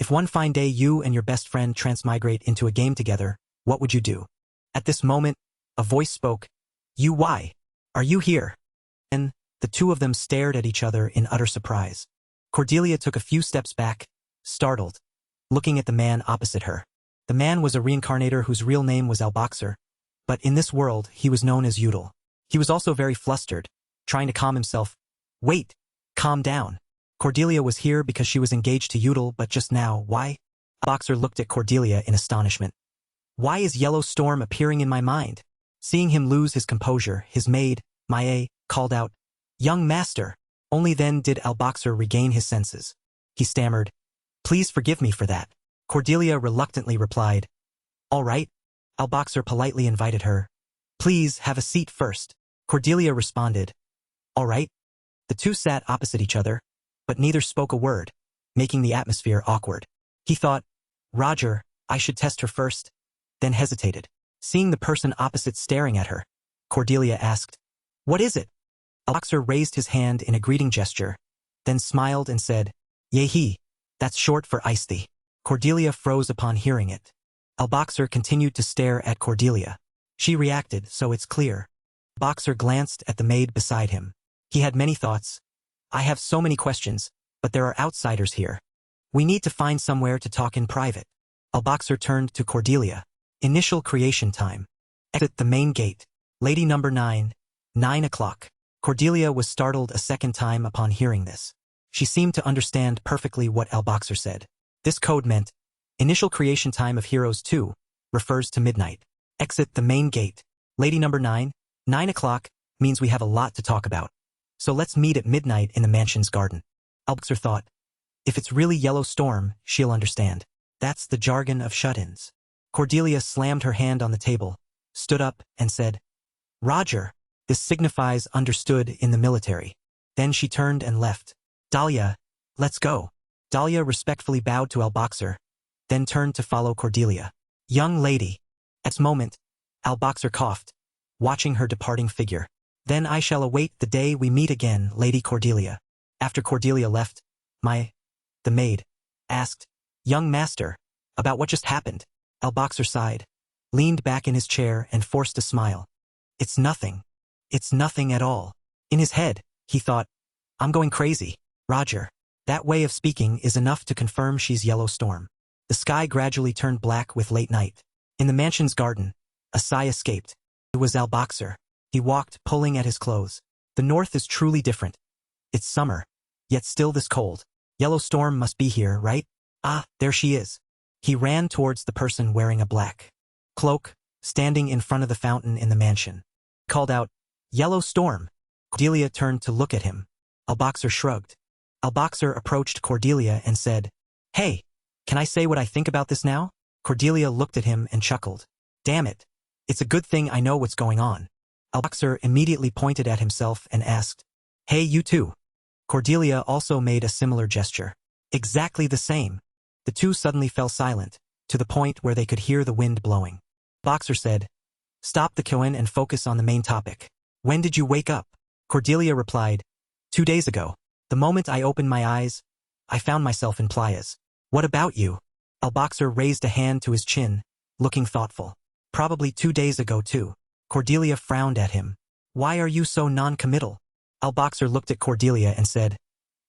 If one fine day you and your best friend transmigrate into a game together, what would you do? At this moment, a voice spoke. You why? Are you here? And the two of them stared at each other in utter surprise. Cordelia took a few steps back, startled, looking at the man opposite her. The man was a reincarnator whose real name was Alboxer, but in this world he was known as Udal. He was also very flustered, trying to calm himself. Wait, calm down. Cordelia was here because she was engaged to Udal, but just now, why? Alboxer looked at Cordelia in astonishment. Why is Yellow Storm appearing in my mind? Seeing him lose his composure, his maid, Maya, called out, Young master. Only then did Alboxer regain his senses. He stammered, Please forgive me for that. Cordelia reluctantly replied, All right. Alboxer politely invited her. Please have a seat first. Cordelia responded, All right. The two sat opposite each other, but neither spoke a word, making the atmosphere awkward. He thought, Roger, I should test her first, then hesitated. Seeing the person opposite staring at her, Cordelia asked, What is it? Alboxer raised his hand in a greeting gesture, then smiled and said, Yehi, that's short for ice thee. Cordelia froze upon hearing it. Alboxer continued to stare at Cordelia. She reacted, so it's clear. Alboxer glanced at the maid beside him. He had many thoughts. I have so many questions, but there are outsiders here. We need to find somewhere to talk in private. Alboxer turned to Cordelia. Initial creation time. Exit the main gate. Lady number 9, 9 o'clock. Cordelia was startled a second time upon hearing this. She seemed to understand perfectly what Alboxer said. This code meant, initial creation time of Heroes 2, refers to midnight. Exit the main gate. Lady number 9, 9 o'clock, means we have a lot to talk about. So let's meet at midnight in the mansion's garden. Alboxer thought, if it's really Yellow Storm, she'll understand. That's the jargon of shut-ins. Cordelia slammed her hand on the table, stood up, and said, Roger, this signifies understood in the military. Then she turned and left. Dahlia, let's go. Dahlia respectfully bowed to Alboxer, then turned to follow Cordelia. Young lady. At this moment, Alboxer coughed, watching her departing figure. Then I shall await the day we meet again, Lady Cordelia. After Cordelia left, the maid, asked, Young master, about what just happened. Alboxer sighed, leaned back in his chair and forced a smile. It's nothing. It's nothing at all. In his head, he thought, I'm going crazy. Roger. That way of speaking is enough to confirm she's Yellow Storm. The sky gradually turned black with late night. In the mansion's garden, a sigh escaped. It was Alboxer. He walked, pulling at his clothes. The north is truly different. It's summer, yet still this cold. Yellow Storm must be here, right? Ah, there she is. He ran towards the person wearing a black cloak, standing in front of the fountain in the mansion. He called out, Yellow Storm. Cordelia turned to look at him. Alboxer shrugged. Alboxer approached Cordelia and said, Hey, can I say what I think about this now? Cordelia looked at him and chuckled. Damn it. It's a good thing I know what's going on. Alboxer immediately pointed at himself and asked, Hey, you too. Cordelia also made a similar gesture. Exactly the same. The two suddenly fell silent, to the point where they could hear the wind blowing. Alboxer said, Stop the koan and focus on the main topic. When did you wake up? Cordelia replied, 2 days ago. The moment I opened my eyes, I found myself in playas. What about you? Alboxer raised a hand to his chin, looking thoughtful. Probably 2 days ago too. Cordelia frowned at him. Why are you so non-committal? Alboxer looked at Cordelia and said,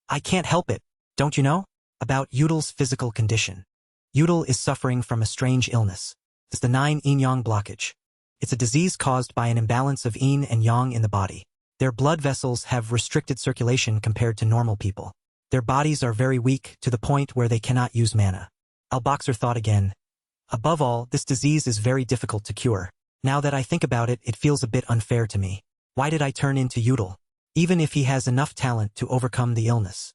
I can't help it, don't you know? About Udal's physical condition. Udal is suffering from a strange illness. It's the 9 yin-yang blockage. It's a disease caused by an imbalance of yin and yang in the body. Their blood vessels have restricted circulation compared to normal people. Their bodies are very weak to the point where they cannot use mana. Alboxer thought again. Above all, this disease is very difficult to cure. Now that I think about it, it feels a bit unfair to me. Why did I turn into Udal? Even if he has enough talent to overcome the illness.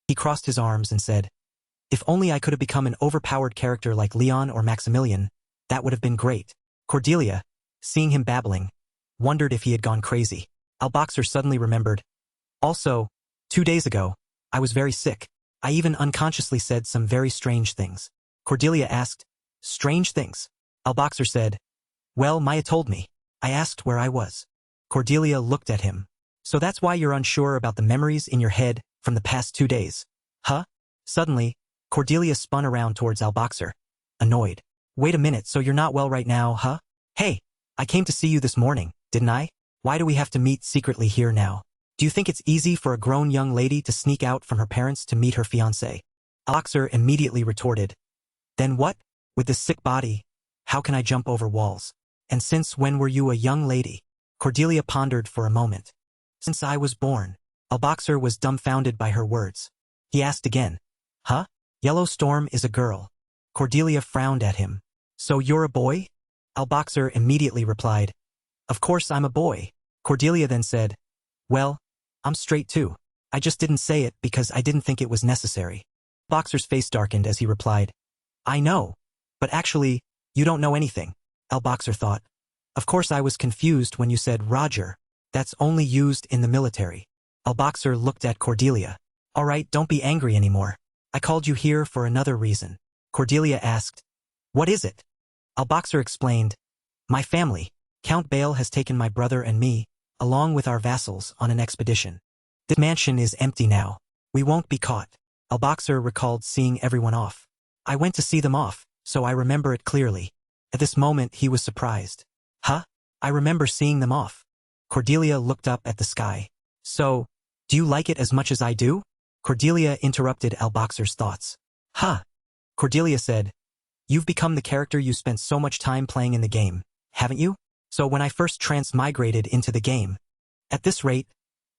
He crossed his arms and said, If only I could have become an overpowered character like Leon or Maximilian, that would have been great. Cordelia, seeing him babbling, wondered if he had gone crazy. Alboxer suddenly remembered. Also, 2 days ago, I was very sick. I even unconsciously said some very strange things. Cordelia asked, Strange things? Alboxer said, Well, Maya told me. I asked where I was. Cordelia looked at him. So that's why you're unsure about the memories in your head from the past 2 days. Huh? Suddenly, Cordelia spun around towards Alboxer, annoyed. Wait a minute, so you're not well right now, huh? Hey, I came to see you this morning, didn't I? Why do we have to meet secretly here now? Do you think it's easy for a grown young lady to sneak out from her parents to meet her fiancé? Alboxer immediately retorted. Then what? With this sick body, how can I jump over walls? And since when were you a young lady? Cordelia pondered for a moment. Since I was born. Alboxer was dumbfounded by her words. He asked again. Huh? Yellowstorm is a girl. Cordelia frowned at him. So you're a boy? Alboxer immediately replied. Of course I'm a boy. Cordelia then said. Well, I'm straight too. I just didn't say it because I didn't think it was necessary. Alboxer's face darkened as he replied. I know. But actually, you don't know anything. Alboxer thought. Of course I was confused when you said Roger. That's only used in the military. Alboxer looked at Cordelia. All right, don't be angry anymore. I called you here for another reason. Cordelia asked. What is it? Alboxer explained. My family, Count Bale has taken my brother and me, along with our vassals, on an expedition. This mansion is empty now. We won't be caught. Alboxer recalled seeing everyone off. I went to see them off, so I remember it clearly. At this moment he was surprised. Huh? I remember seeing them off. Cordelia looked up at the sky. So, do you like it as much as I do? Cordelia interrupted Alboxer's thoughts. Huh? Cordelia said. You've become the character you spent so much time playing in the game, haven't you? So when I first transmigrated into the game, at this rate,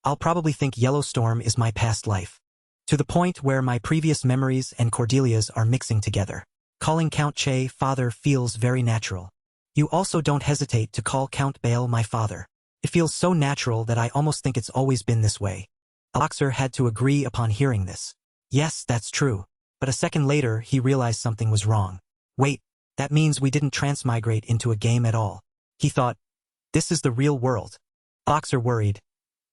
I'll probably think Yellowstorm is my past life. To the point where my previous memories and Cordelia's are mixing together. Calling Count Che father feels very natural. You also don't hesitate to call Count Bale my father. It feels so natural that I almost think it's always been this way. Alboxer had to agree upon hearing this. Yes, that's true. But a second later he realized something was wrong. Wait, that means we didn't transmigrate into a game at all. He thought, this is the real world. Alboxer worried.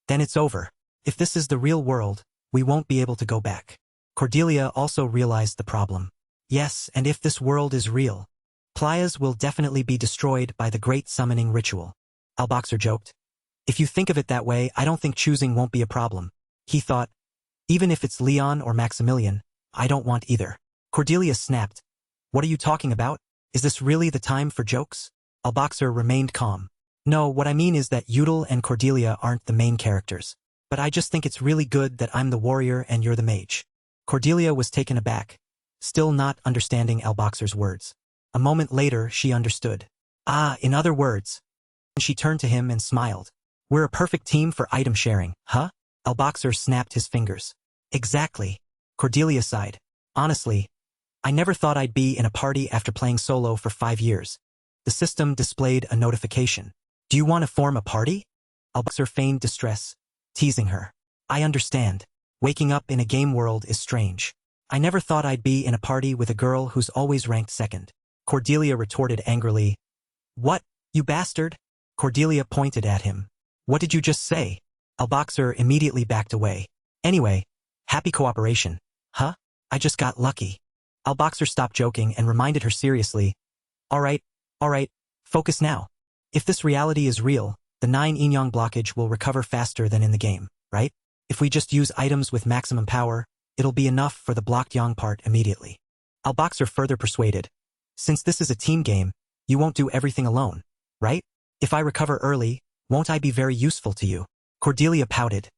Then it's over. If this is the real world, we won't be able to go back. Cordelia also realized the problem. Yes, and if this world is real, Playas will definitely be destroyed by the great summoning ritual. Alboxer joked. If you think of it that way, I don't think choosing won't be a problem. He thought, even if it's Leon or Maximilian, I don't want either. Cordelia snapped. What are you talking about? Is this really the time for jokes? Alboxer remained calm. No, what I mean is that Udal and Cordelia aren't the main characters. But I just think it's really good that I'm the warrior and you're the mage. Cordelia was taken aback, still not understanding Alboxer's words. A moment later she understood. Ah, in other words. And she turned to him and smiled. We're a perfect team for item sharing, huh? Alboxer snapped his fingers. Exactly. Cordelia sighed. Honestly, I never thought I'd be in a party after playing solo for 5 years. The system displayed a notification. Do you want to form a party? Alboxer feigned distress, teasing her. I understand. Waking up in a game world is strange. I never thought I'd be in a party with a girl who's always ranked second. Cordelia retorted angrily. What, you bastard? Cordelia pointed at him. What did you just say? Alboxer immediately backed away. Anyway, happy cooperation. Huh? I just got lucky. Alboxer stopped joking and reminded her seriously. All right, focus now. If this reality is real, the 9 Inyang blockage will recover faster than in the game, right? If we just use items with maximum power, it'll be enough for the blocked Yang part immediately. Alboxer further persuaded. Since this is a team game, you won't do everything alone, right? If I recover early, won't I be very useful to you? Cordelia pouted.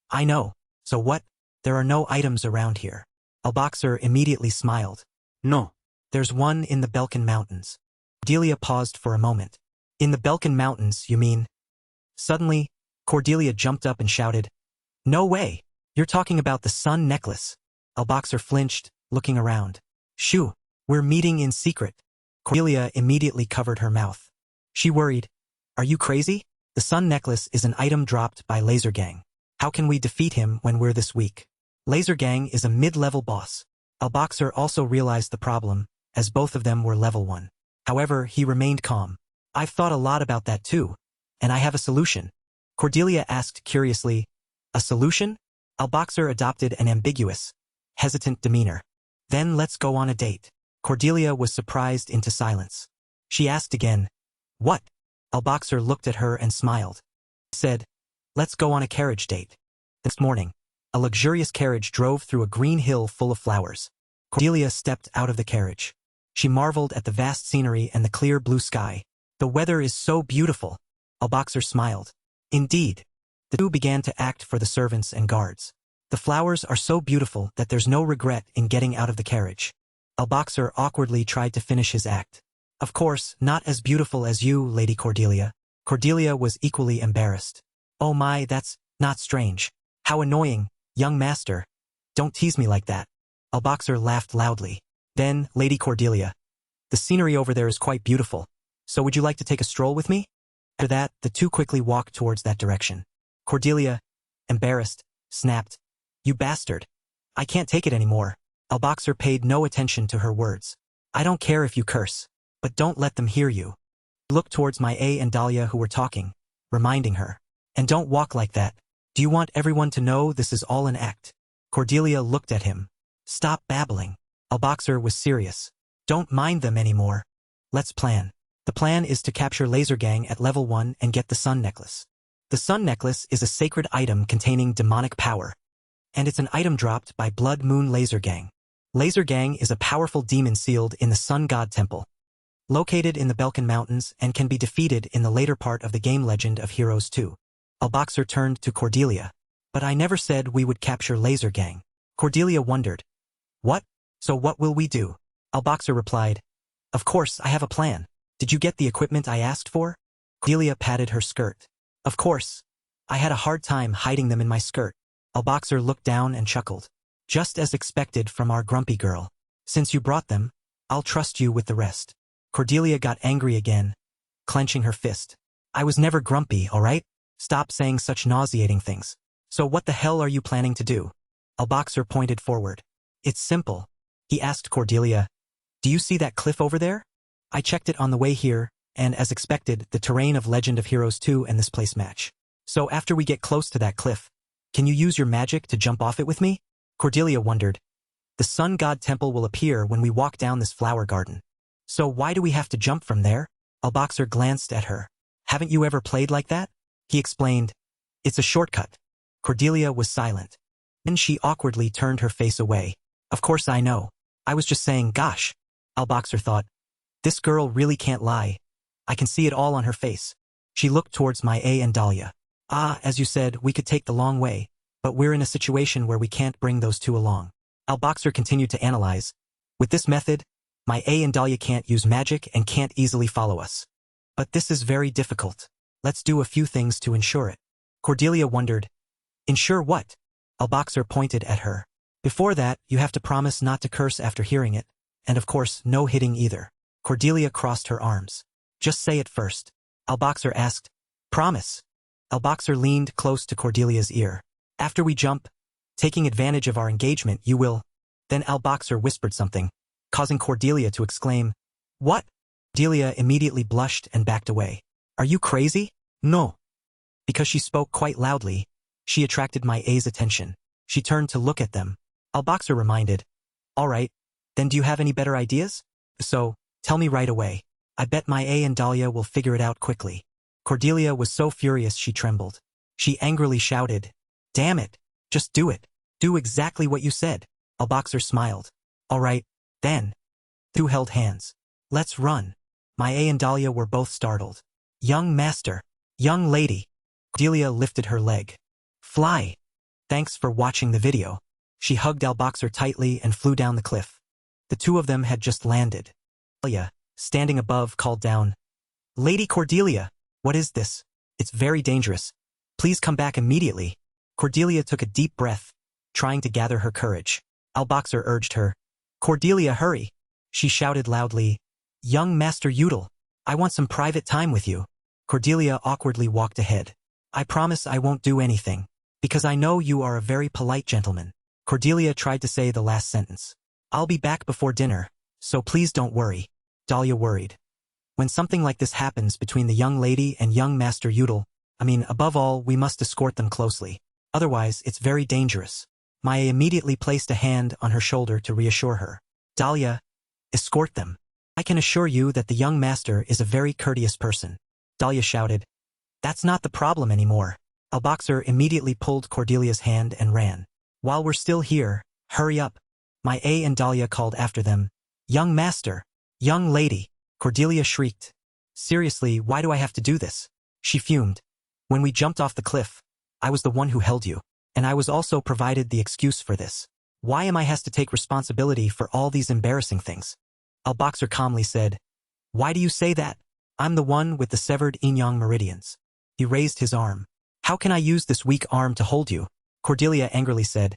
I know. So what? There are no items around here. Alboxer immediately smiled. No. There's one in the Belkan Mountains. Cordelia paused for a moment. In the Belkan Mountains, you mean? Suddenly, Cordelia jumped up and shouted. No way. You're talking about the sun necklace. Alboxer flinched, looking around. Shoo. We're meeting in secret. Cordelia immediately covered her mouth. She worried. Are you crazy? The sun necklace is an item dropped by Laser Gang. How can we defeat him when we're this weak? Laser Gang is a mid-level boss. Alboxer also realized the problem, as both of them were level 1. However, he remained calm. I've thought a lot about that too, and I have a solution. Cordelia asked curiously. A solution? Alboxer adopted an ambiguous, hesitant demeanor. Then let's go on a date. Cordelia was surprised into silence. She asked again. What? Alboxer looked at her and smiled. He said, let's go on a carriage date. This morning, a luxurious carriage drove through a green hill full of flowers. Cordelia stepped out of the carriage. She marveled at the vast scenery and the clear blue sky. The weather is so beautiful. Alboxer smiled. Indeed. The two began to act for the servants and guards. The flowers are so beautiful that there's no regret in getting out of the carriage. Alboxer awkwardly tried to finish his act. Of course, not as beautiful as you, Lady Cordelia. Cordelia was equally embarrassed. Oh my, that's not strange. How annoying, young master. Don't tease me like that. Alboxer laughed loudly. Then, Lady Cordelia, the scenery over there is quite beautiful. So would you like to take a stroll with me? After that, the two quickly walked towards that direction. Cordelia, embarrassed, snapped. You bastard. I can't take it anymore. Alboxer paid no attention to her words. I don't care if you curse, but don't let them hear you. Look towards Maya and Dahlia who were talking, reminding her. And don't walk like that. Do you want everyone to know this is all an act? Cordelia looked at him. Stop babbling. Alboxer was serious. Don't mind them anymore. Let's plan. The plan is to capture Laser Gang at level 1 and get the Sun Necklace. The Sun Necklace is a sacred item containing demonic power. And it's an item dropped by Blood Moon Laser Gang. Laser Gang is a powerful demon sealed in the Sun God Temple, located in the Belkan Mountains and can be defeated in the later part of the game Legend of Heroes 2. Alboxer turned to Cordelia. But I never said we would capture Laser Gang. Cordelia wondered. What? So what will we do? Alboxer replied. Of course, I have a plan. Did you get the equipment I asked for? Cordelia patted her skirt. Of course. I had a hard time hiding them in my skirt. Alboxer looked down and chuckled. Just as expected from our grumpy girl. Since you brought them, I'll trust you with the rest. Cordelia got angry again, clenching her fist. I was never grumpy, all right? Stop saying such nauseating things. So what the hell are you planning to do? Alboxer pointed forward. It's simple. He asked Cordelia. Do you see that cliff over there? I checked it on the way here, and as expected, the terrain of Legend of Heroes 2 and this place match. So after we get close to that cliff, can you use your magic to jump off it with me? Cordelia wondered. The Sun God Temple will appear when we walk down this flower garden. So why do we have to jump from there? Alboxer glanced at her. Haven't you ever played like that? He explained. It's a shortcut. Cordelia was silent. Then she awkwardly turned her face away. Of course I know. I was just saying, gosh. Alboxer thought. This girl really can't lie. I can see it all on her face. She looked towards Maya and Dahlia. Ah, as you said, we could take the long way, but we're in a situation where we can't bring those two along. Alboxer continued to analyze. With this method, Maya and Dahlia can't use magic and can't easily follow us. But this is very difficult. Let's do a few things to ensure it. Cordelia wondered. Ensure what? Alboxer pointed at her. Before that, you have to promise not to curse after hearing it, and of course, no hitting either. Cordelia crossed her arms. Just say it first. Alboxer asked. Promise. Alboxer leaned close to Cordelia's ear. After we jump, taking advantage of our engagement, you will. Then Alboxer whispered something, causing Cordelia to exclaim, What? Cordelia immediately blushed and backed away. Are you crazy? No. Because she spoke quite loudly, she attracted Maya's attention. She turned to look at them. Alboxer reminded. All right, then do you have any better ideas? So, tell me right away. I bet Maya and Dahlia will figure it out quickly. Cordelia was so furious she trembled. She angrily shouted, Damn it, just do it. Do exactly what you said. Alboxer smiled. All right, then. The two held hands. Let's run. Maya and Dahlia were both startled. Young master. Young lady. Cordelia lifted her leg. Fly. Thanks for watching the video. She hugged Alboxer tightly and flew down the cliff. The two of them had just landed. Dahlia, standing above, called down. Lady Cordelia, what is this? It's very dangerous. Please come back immediately. Cordelia took a deep breath, trying to gather her courage. Alboxer urged her. Cordelia, hurry. She shouted loudly. Young Master Udal, I want some private time with you. Cordelia awkwardly walked ahead. I promise I won't do anything, because I know you are a very polite gentleman. Cordelia tried to say the last sentence. I'll be back before dinner, so please don't worry. Dahlia worried. When something like this happens between the young lady and young Master Udal, above all, we must escort them closely. Otherwise, it's very dangerous. Maya immediately placed a hand on her shoulder to reassure her. Dahlia, escort them. I can assure you that the young master is a very courteous person. Dahlia shouted. That's not the problem anymore. Alboxer immediately pulled Cordelia's hand and ran. While we're still here, hurry up. My A and Dahlia called after them. Young master! Young lady! Cordelia shrieked. Seriously, why do I have to do this? She fumed. When we jumped off the cliff, I was the one who held you. And I was also provided the excuse for this. Why am I has to take responsibility for all these embarrassing things? Alboxer calmly said. Why do you say that? I'm the one with the severed yin-yang meridians. He raised his arm. How can I use this weak arm to hold you? Cordelia angrily said.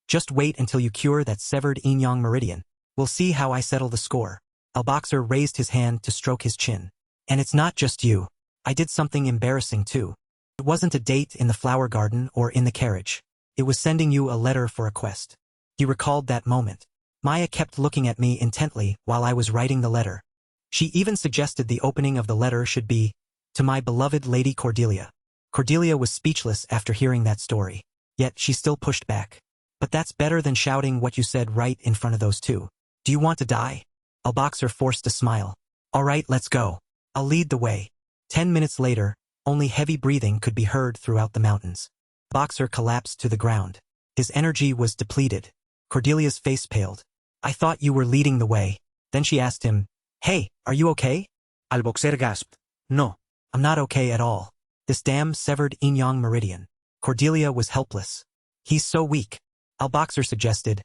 Just wait until you cure that severed yin-yang meridian. We'll see how I settle the score. Alboxer raised his hand to stroke his chin. And it's not just you. I did something embarrassing too. It wasn't a date in the flower garden or in the carriage. It was sending you a letter for a quest. He recalled that moment. Maya kept looking at me intently while I was writing the letter. She even suggested the opening of the letter should be, to my beloved Lady Cordelia. Cordelia was speechless after hearing that story. Yet she still pushed back. But that's better than shouting what you said right in front of those two. Do you want to die? Alboxer forced a smile. All right, let's go. I'll lead the way. 10 minutes later, only heavy breathing could be heard throughout the mountains. Alboxer collapsed to the ground. His energy was depleted. Cordelia's face paled. I thought you were leading the way. Then she asked him, Hey, are you okay? Alboxer gasped. No. I'm not okay at all. This damn severed yin-yang meridian. Cordelia was helpless. He's so weak. Alboxer suggested.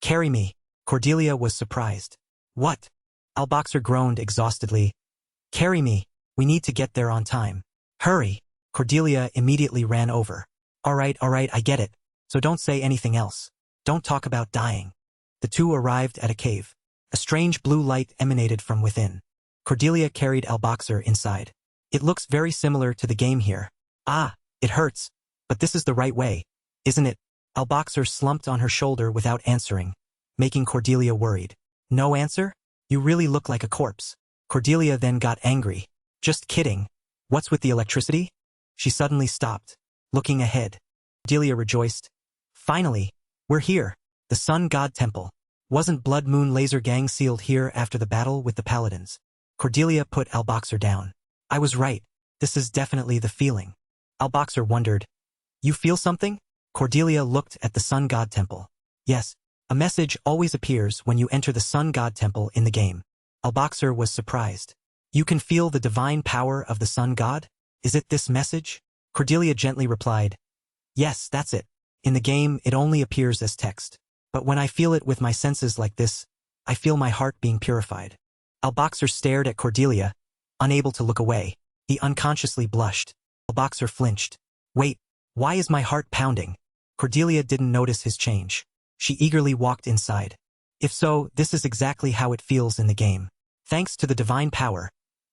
Carry me. Cordelia was surprised. What? Alboxer groaned exhaustedly. Carry me. We need to get there on time. Hurry. Cordelia immediately ran over. All right, I get it. So don't say anything else. Don't talk about dying. The two arrived at a cave. A strange blue light emanated from within. Cordelia carried Alboxer inside. It looks very similar to the game here. Ah, it hurts. But this is the right way, isn't it? Alboxer slumped on her shoulder without answering, making Cordelia worried. No answer? You really look like a corpse. Cordelia then got angry. Just kidding. What's with the electricity? She suddenly stopped, looking ahead. Cordelia rejoiced. Finally, we're here. The Sun God Temple. Wasn't Blood Moon Laser Gang sealed here after the battle with the Paladins? Cordelia put Alboxer down. I was right. This is definitely the feeling. Alboxer wondered. You feel something? Cordelia looked at the Sun God Temple. Yes, a message always appears when you enter the Sun God Temple in the game. Alboxer was surprised. You can feel the divine power of the Sun God? Is it this message? Cordelia gently replied. Yes, that's it. In the game, it only appears as text. But when I feel it with my senses like this, I feel my heart being purified. Alboxer stared at Cordelia, unable to look away. He unconsciously blushed. Alboxer flinched. Wait, why is my heart pounding? Cordelia didn't notice his change. She eagerly walked inside. If so, this is exactly how it feels in the game. Thanks to the divine power,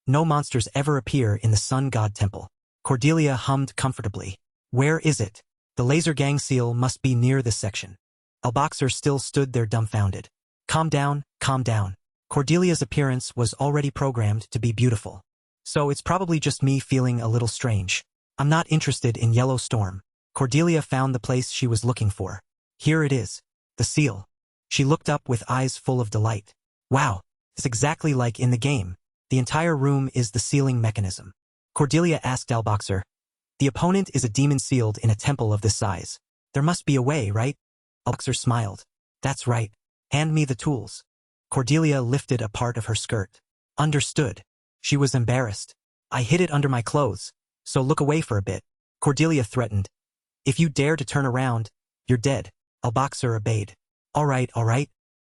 no monsters ever appear in the Sun God Temple. Cordelia hummed comfortably. Where is it? The Laser Gang seal must be near this section. Alboxer still stood there dumbfounded. Calm down, calm down. Cordelia's appearance was already programmed to be beautiful. So it's probably just me feeling a little strange. I'm not interested in Yellow Storm. Cordelia found the place she was looking for. Here it is. The seal. She looked up with eyes full of delight. Wow, it's exactly like in the game. The entire room is the sealing mechanism. Cordelia asked Alboxer. The opponent is a demon sealed in a temple of this size. There must be a way, right? Alboxer smiled. That's right. Hand me the tools. Cordelia lifted a part of her skirt. Understood. She was embarrassed. I hid it under my clothes, so look away for a bit. Cordelia threatened. If you dare to turn around, you're dead. Alboxer obeyed. All right.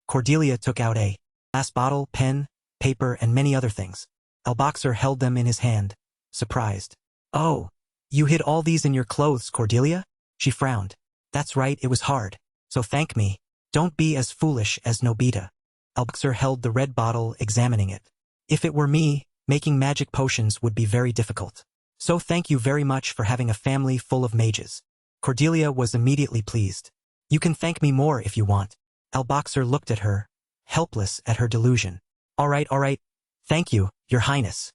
Cordelia took out a glass bottle, pen, paper, and many other things. Alboxer held them in his hand, surprised. Oh, you hid all these in your clothes, Cordelia? She frowned. That's right, it was hard. So thank me. Don't be as foolish as Nobita. Alboxer held the red bottle, examining it. If it were me, making magic potions would be very difficult. So thank you very much for having a family full of mages. Cordelia was immediately pleased. You can thank me more if you want. Alboxer looked at her, helpless at her delusion. All right. Thank you, Your Highness.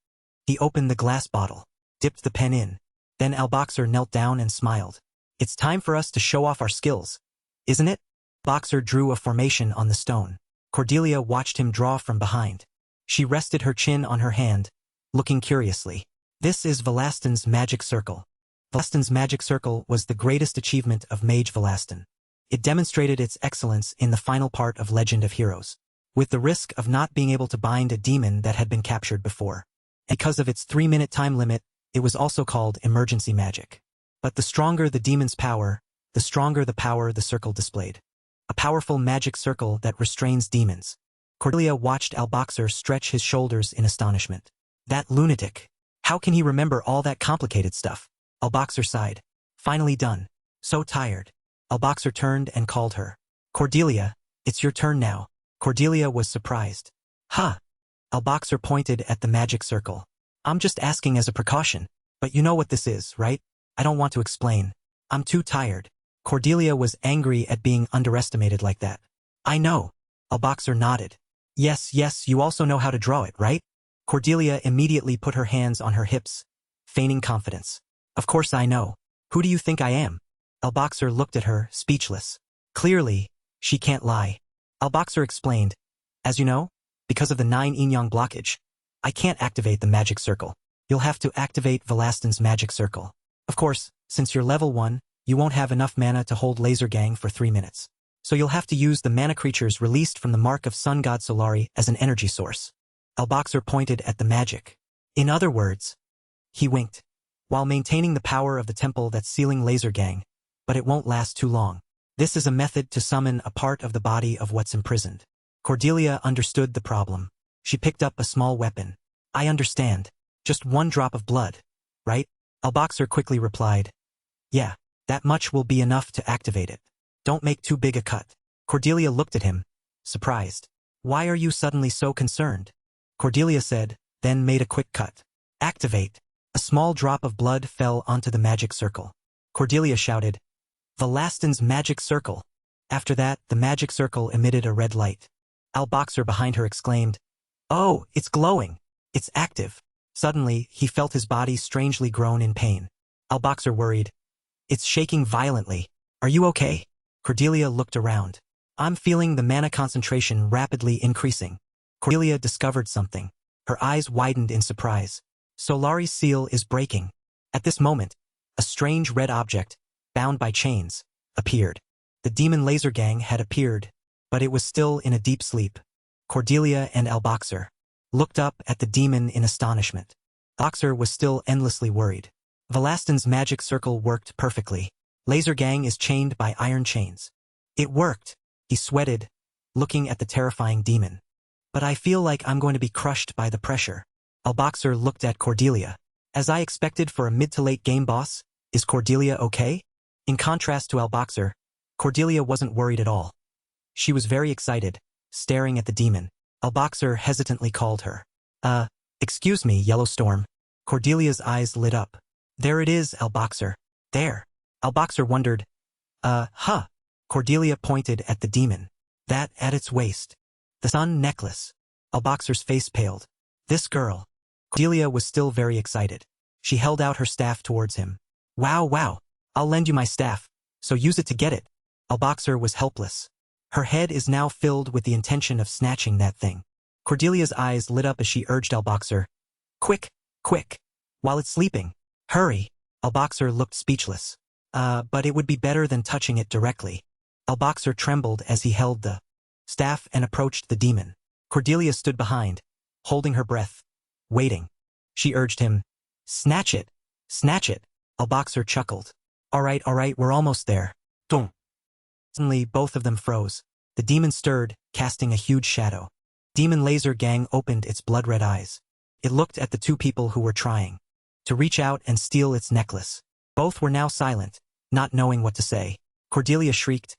He opened the glass bottle, dipped the pen in. Then Alboxer knelt down and smiled. It's time for us to show off our skills, isn't it? Alboxer drew a formation on the stone. Cordelia watched him draw from behind. She rested her chin on her hand, looking curiously. This is Velastin's magic circle. Velastin's magic circle was the greatest achievement of Mage Velastin. It demonstrated its excellence in the final part of Legend of Heroes, with the risk of not being able to bind a demon that had been captured before. And because of its 3-minute time limit, it was also called emergency magic. But the stronger the demon's power, the stronger the power the circle displayed. A powerful magic circle that restrains demons. Cordelia watched Alboxer stretch his shoulders in astonishment. That lunatic. How can he remember all that complicated stuff? Alboxer sighed. Finally done. So tired. Alboxer turned and called her. Cordelia, it's your turn now. Cordelia was surprised. Huh. Alboxer pointed at the magic circle. I'm just asking as a precaution. But you know what this is, right? I don't want to explain. I'm too tired. Cordelia was angry at being underestimated like that. I know. Alboxer nodded. Yes, you also know how to draw it, right? Cordelia immediately put her hands on her hips, feigning confidence. Of course I know. Who do you think I am? Alboxer looked at her, speechless. Clearly, she can't lie. Alboxer explained. As you know, because of the 9 yin-yang blockage, I can't activate the magic circle. You'll have to activate Velastin's magic circle. Of course, since you're level 1, you won't have enough mana to hold Laser Gang for 3 minutes. So you'll have to use the mana creatures released from the mark of Sun God Solari as an energy source. Alboxer pointed at the magic. In other words, he winked. While maintaining the power of the temple that's sealing Laser Gang, but it won't last too long. This is a method to summon a part of the body of what's imprisoned. Cordelia understood the problem. She picked up a small weapon. I understand. Just 1 drop of blood, right? Alboxer quickly replied. Yeah, that much will be enough to activate it. Don't make too big a cut. Cordelia looked at him, surprised. Why are you suddenly so concerned? Cordelia said, then made a quick cut. Activate. A small drop of blood fell onto the magic circle. Cordelia shouted, Velastin's magic circle. After that, the magic circle emitted a red light. Alboxer behind her exclaimed, Oh, it's glowing. It's active. Suddenly, he felt his body strangely groan in pain. Alboxer worried. It's shaking violently. Are you okay? Cordelia looked around. I'm feeling the mana concentration rapidly increasing. Cordelia discovered something. Her eyes widened in surprise. Solari's seal is breaking. At this moment, a strange red object, bound by chains, appeared. The demon Laser Gang had appeared, but it was still in a deep sleep. Cordelia and Alboxer looked up at the demon in astonishment. Alboxer was still endlessly worried. Velastin's magic circle worked perfectly. Laser Gang is chained by iron chains. It worked. He sweated, looking at the terrifying demon. But I feel like I'm going to be crushed by the pressure. Alboxer looked at Cordelia. As I expected for a mid-to-late game boss, is Cordelia okay? In contrast to Alboxer, Cordelia wasn't worried at all. She was very excited, staring at the demon. Alboxer hesitantly called her. Excuse me, Yellowstorm. Cordelia's eyes lit up. There it is, Alboxer. There. Alboxer wondered. Huh. Cordelia pointed at the demon. That at its waist. The sun necklace. Alboxer's face paled. This girl. Cordelia was still very excited. She held out her staff towards him. Wow. I'll lend you my staff, so use it to get it. Alboxer was helpless. Her head is now filled with the intention of snatching that thing. Cordelia's eyes lit up as she urged Alboxer. Quick. While it's sleeping. Hurry. Alboxer looked speechless. But it would be better than touching it directly. Alboxer trembled as he held the staff and approached the demon. Cordelia stood behind, holding her breath, waiting. She urged him, Snatch it. Alboxer chuckled. All right, we're almost there. Don't. Suddenly, both of them froze. The demon stirred, casting a huge shadow. Demon Laser Gang opened its blood-red eyes. It looked at the 2 people who were trying to reach out and steal its necklace. Both were now silent, not knowing what to say. Cordelia shrieked,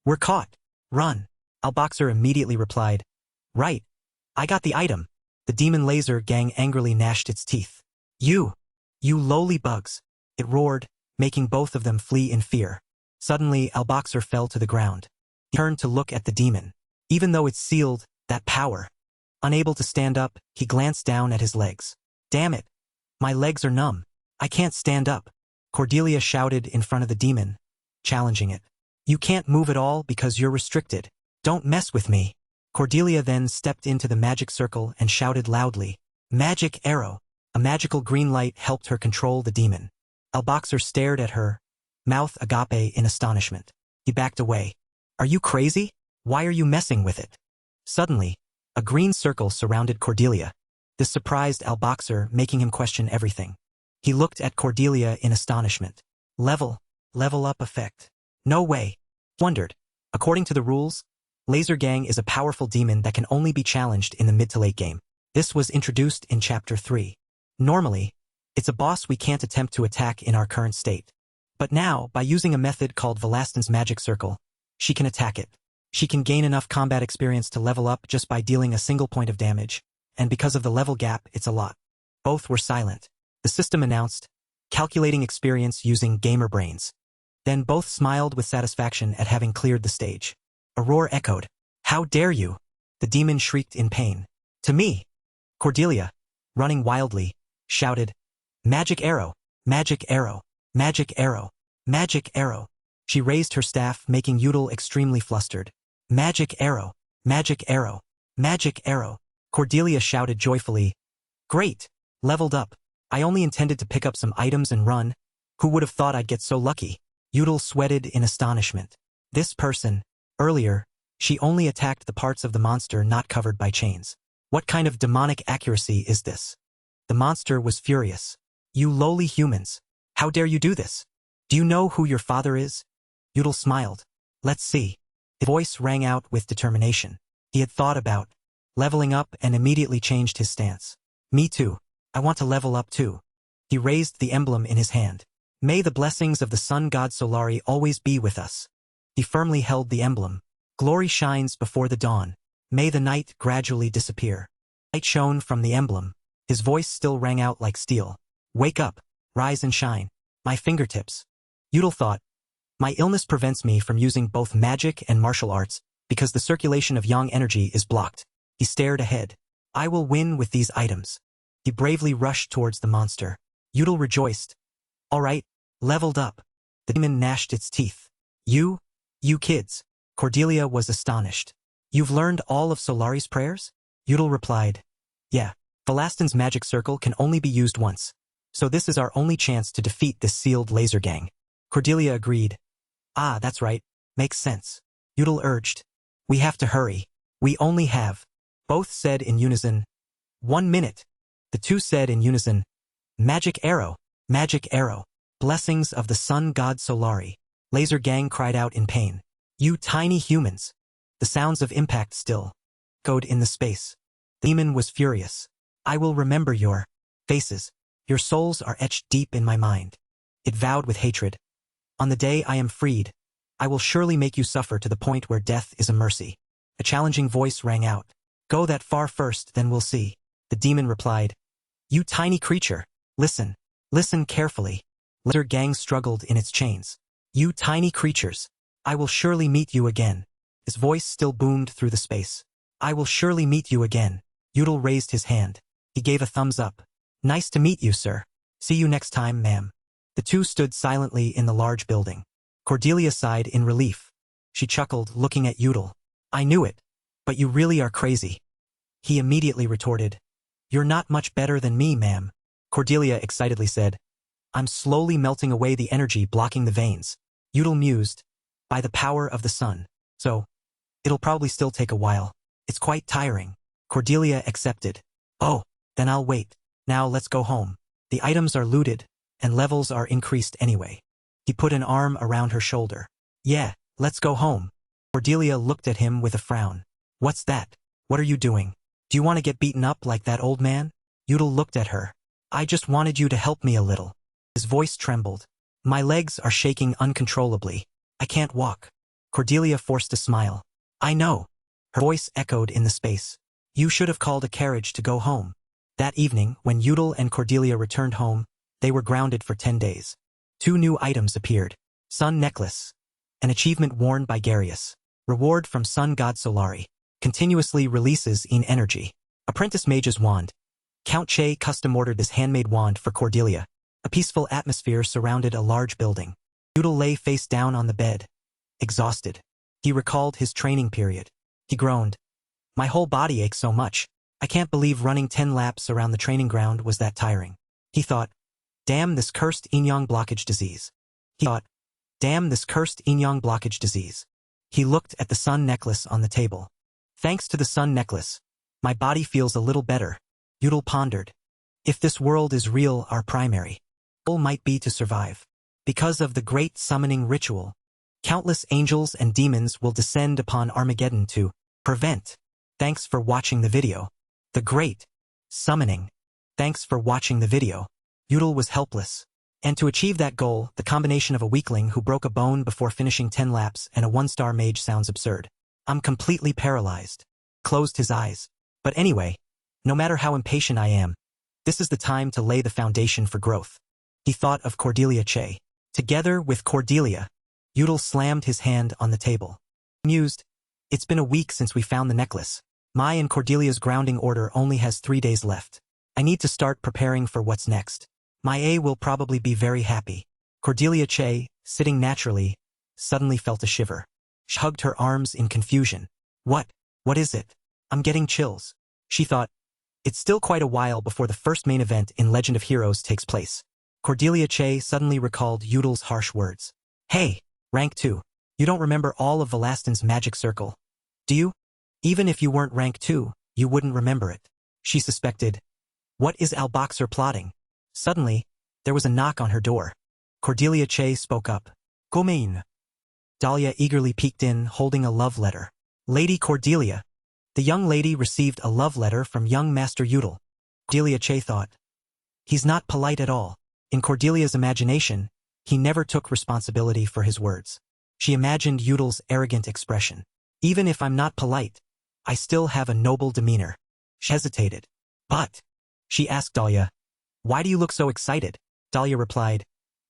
We're caught. Run. Alboxer immediately replied, Right. I got the item. The demon Laser Gang angrily gnashed its teeth. You lowly bugs. It roared, making both of them flee in fear. Suddenly, Alboxer fell to the ground. He turned to look at the demon. Even though it's sealed, that power. Unable to stand up, he glanced down at his legs. Damn it. My legs are numb. I can't stand up. Cordelia shouted in front of the demon, challenging it. You can't move at all because you're restricted. Don't mess with me. Cordelia then stepped into the magic circle and shouted loudly, Magic arrow. A magical green light helped her control the demon. Alboxer stared at her, mouth agape in astonishment. He backed away. Are you crazy? Why are you messing with it? Suddenly, a green circle surrounded Cordelia. This surprised Al-Boxer, making him question everything. He looked at Cordelia in astonishment. Level up effect. No way. Wondered. According to the rules, Laser Gang is a powerful demon that can only be challenged in the mid to late game. This was introduced in Chapter 3. Normally, it's a boss we can't attempt to attack in our current state. But now, by using a method called Velastin's Magic Circle, she can attack it. She can gain enough combat experience to level up just by dealing a single point of damage, and because of the level gap, it's a lot. Both were silent. The system announced, calculating experience using gamer brains. Then both smiled with satisfaction at having cleared the stage. A roar echoed. How dare you? The demon shrieked in pain. To me! Cordelia, running wildly, shouted, Magic arrow! Magic arrow! Magic arrow! Magic arrow! She raised her staff, making Udall extremely flustered. Magic arrow! Magic arrow! Magic arrow! Cordelia shouted joyfully. Great! Leveled up. I only intended to pick up some items and run. Who would have thought I'd get so lucky? Udall sweated in astonishment. This person, earlier, she only attacked the parts of the monster not covered by chains. What kind of demonic accuracy is this? The monster was furious. You lowly humans. How dare you do this? Do you know who your father is? Udall smiled. Let's see. His voice rang out with determination. He had thought about leveling up and immediately changed his stance. Me too. I want to level up too. He raised the emblem in his hand. May the blessings of the sun god Solari always be with us. He firmly held the emblem. Glory shines before the dawn. May the night gradually disappear. Light shone from the emblem. His voice still rang out like steel. Wake up, rise and shine. My fingertips. Udall thought. My illness prevents me from using both magic and martial arts because the circulation of yang energy is blocked. He stared ahead. I will win with these items. He bravely rushed towards the monster. Udall rejoiced. All right, leveled up. The demon gnashed its teeth. You kids. Cordelia was astonished. You've learned all of Solari's prayers? Udall replied. Yeah. Velastin's magic circle can only be used once. So this is our only chance to defeat this sealed laser gang. Cordelia agreed. Ah, that's right. Makes sense. Udall urged. We have to hurry. We only have. Both said in unison. 1 minute. The two said in unison. Magic arrow. Magic arrow. Blessings of the sun god Solari. Laser gang cried out in pain. You tiny humans. The sounds of impact still echoed in the space. The demon was furious. I will remember your faces. Your souls are etched deep in my mind. It vowed with hatred. On the day I am freed, I will surely make you suffer to the point where death is a mercy. A challenging voice rang out. Go that far first, then we'll see. The demon replied. You tiny creature. Listen. Listen carefully. Laser gang struggled in its chains. You tiny creatures. I will surely meet you again. His voice still boomed through the space. I will surely meet you again. Udall raised his hand. He gave a thumbs up. Nice to meet you, sir. See you next time, ma'am. The two stood silently in the large building. Cordelia sighed in relief. She chuckled, looking at Udall. I knew it. But you really are crazy. He immediately retorted. You're not much better than me, ma'am. Cordelia excitedly said. I'm slowly melting away the energy blocking the veins. Udall mused. By the power of the sun. So, it'll probably still take a while. It's quite tiring. Cordelia accepted. Oh, then I'll wait. Now let's go home. The items are looted, and levels are increased anyway. He put an arm around her shoulder. Yeah, let's go home. Cordelia looked at him with a frown. What's that? What are you doing? Do you want to get beaten up like that old man? Udall looked at her. I just wanted you to help me a little. His voice trembled. My legs are shaking uncontrollably. I can't walk. Cordelia forced a smile. I know. Her voice echoed in the space. You should have called a carriage to go home. That evening, when Udall and Cordelia returned home, they were grounded for 10 days. 2 new items appeared. Sun Necklace. An achievement worn by Garius. Reward from Sun God Solari. Continuously releases in energy. Apprentice Mage's Wand. Count Che custom-ordered this handmade wand for Cordelia. A peaceful atmosphere surrounded a large building. Udall lay face down on the bed. Exhausted. He recalled his training period. He groaned. My whole body aches so much. I can't believe running 10 laps around the training ground was that tiring. He thought, damn this cursed yin-yang blockage disease. He thought, Damn this cursed yin-yang blockage disease. He looked at the sun necklace on the table. Thanks to the sun necklace, my body feels a little better. Yudel pondered. If this world is real, our primary goal might be to survive. Because of the great summoning ritual, countless angels and demons will descend upon Armageddon to prevent. Thanks for watching the video. The great summoning. Thanks for watching the video. Yudel was helpless. And to achieve that goal, the combination of a weakling who broke a bone before finishing 10 laps and a 1-star mage sounds absurd. I'm completely paralyzed. Closed his eyes. But anyway, no matter how impatient I am, this is the time to lay the foundation for growth. He thought of Cordelia Che. Together with Cordelia, Yudel slammed his hand on the table. Mused, it's been a week since we found the necklace. My and Cordelia's grounding order only has 3 days left. I need to start preparing for what's next. My A will probably be very happy. Cordelia Che, sitting naturally, suddenly felt a shiver. She hugged her arms in confusion. What is it? I'm getting chills. She thought, it's still quite a while before the first main event in Legend of Heroes takes place. Cordelia Che suddenly recalled Yudel's harsh words. Hey, rank 2. You don't remember all of Velastin's magic circle, do you? Even if you weren't rank 2, you wouldn't remember it. She suspected. What is Alboxer plotting? Suddenly, there was a knock on her door. Cordelia Che spoke up. Gomain. Dahlia eagerly peeked in, holding a love letter. Lady Cordelia. The young lady received a love letter from young Master Yudel. Cordelia Che thought. He's not polite at all. In Cordelia's imagination, he never took responsibility for his words. She imagined Yudel's arrogant expression. Even if I'm not polite, I still have a noble demeanor. She hesitated. But, she asked Dahlia, why do you look so excited? Dahlia replied,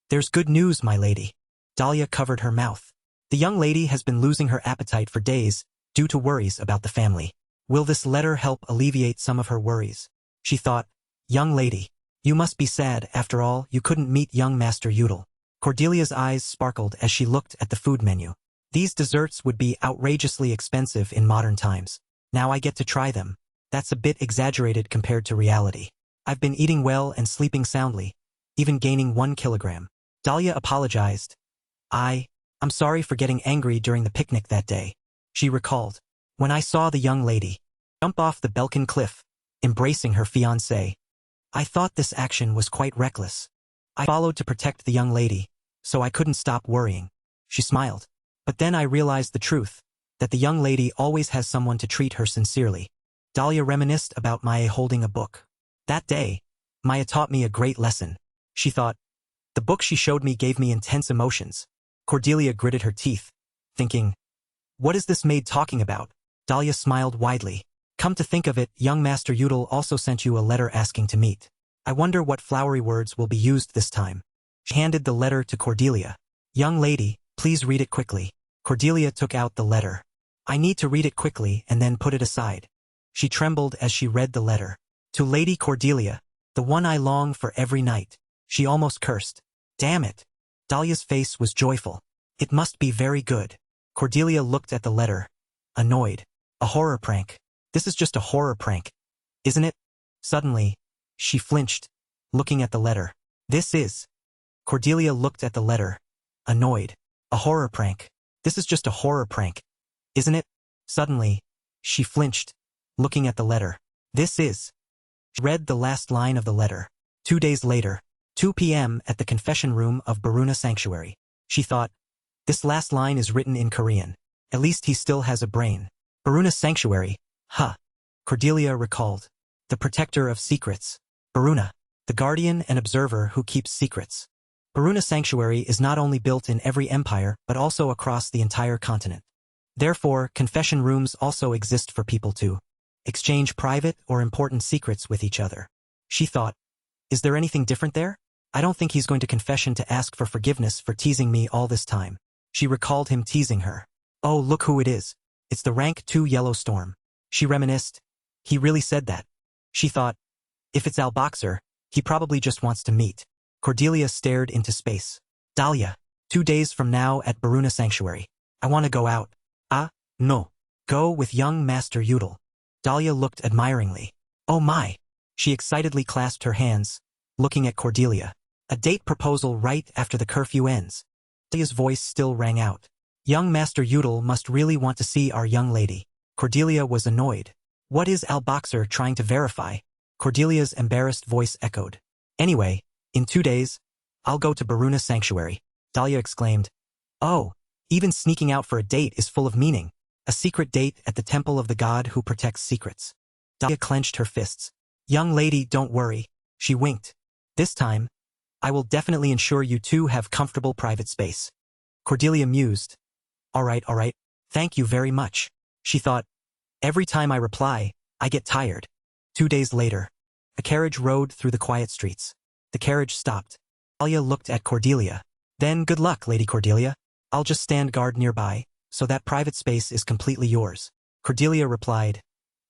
there's good news, my lady. Dahlia covered her mouth. The young lady has been losing her appetite for days due to worries about the family. Will this letter help alleviate some of her worries? She thought, young lady, you must be sad. After all, you couldn't meet young Master Yudel. Cordelia's eyes sparkled as she looked at the food menu. These desserts would be outrageously expensive in modern times. Now I get to try them. That's a bit exaggerated compared to reality. I've been eating well and sleeping soundly, even gaining 1 kilogram. Dahlia apologized. I'm sorry for getting angry during the picnic that day. She recalled. When I saw the young lady jump off the Belkin cliff, embracing her fiancé, I thought this action was quite reckless. I followed to protect the young lady, so I couldn't stop worrying. She smiled. But then I realized the truth, that the young lady always has someone to treat her sincerely. Dahlia reminisced about Maya holding a book. That day, Maya taught me a great lesson. She thought, the book she showed me gave me intense emotions. Cordelia gritted her teeth, thinking, what is this maid talking about? Dahlia smiled widely. Come to think of it, young Master Yudel also sent you a letter asking to meet. I wonder what flowery words will be used this time. She handed the letter to Cordelia. Young lady, please read it quickly. Cordelia took out the letter. I need to read it quickly and then put it aside. She trembled as she read the letter. To Lady Cordelia, the one I long for every night. She almost cursed. Damn it. Dahlia's face was joyful. It must be very good. Cordelia looked at the letter, annoyed. A horror prank. This is just a horror prank, isn't it? Suddenly, she flinched, looking at the letter. This is. Cordelia looked at the letter, annoyed. A horror prank. This is just a horror prank, isn't it? Suddenly, she flinched, looking at the letter. This is. She read the last line of the letter. 2 days later, 2 p.m. at the confession room of Baruna Sanctuary. She thought, this last line is written in Korean. At least he still has a brain. Baruna Sanctuary, huh? Cordelia recalled. The protector of secrets. Baruna, the guardian and observer who keeps secrets. Baruna Sanctuary is not only built in every empire but also across the entire continent. Therefore, confession rooms also exist for people to exchange private or important secrets with each other. She thought, is there anything different there? I don't think he's going to confession to ask for forgiveness for teasing me all this time. She recalled him teasing her. Oh, look who it is. It's the rank 2 Yellow Storm. She reminisced. He really said that. She thought, if it's Alboxer, he probably just wants to meet. Cordelia stared into space. Dahlia, 2 days from now at Baruna Sanctuary. I want to go out. No. Go with young Master Yudel. Dahlia looked admiringly. Oh my. She excitedly clasped her hands, looking at Cordelia. A date proposal right after the curfew ends. Cordelia's voice still rang out. Young Master Udal must really want to see our young lady. Cordelia was annoyed. What is Al-Boxer trying to verify? Cordelia's embarrassed voice echoed. Anyway, in 2 days, I'll go to Baruna Sanctuary. Dahlia exclaimed. Oh, even sneaking out for a date is full of meaning. A secret date at the temple of the god who protects secrets. Dahlia clenched her fists. Young lady, don't worry. She winked. This time, I will definitely ensure you two have comfortable private space. Cordelia mused. All right. Thank you very much. She thought, every time I reply, I get tired. 2 days later, a carriage rode through the quiet streets. The carriage stopped. Dahlia looked at Cordelia. Then good luck, Lady Cordelia. I'll just stand guard nearby, so that private space is completely yours. Cordelia replied,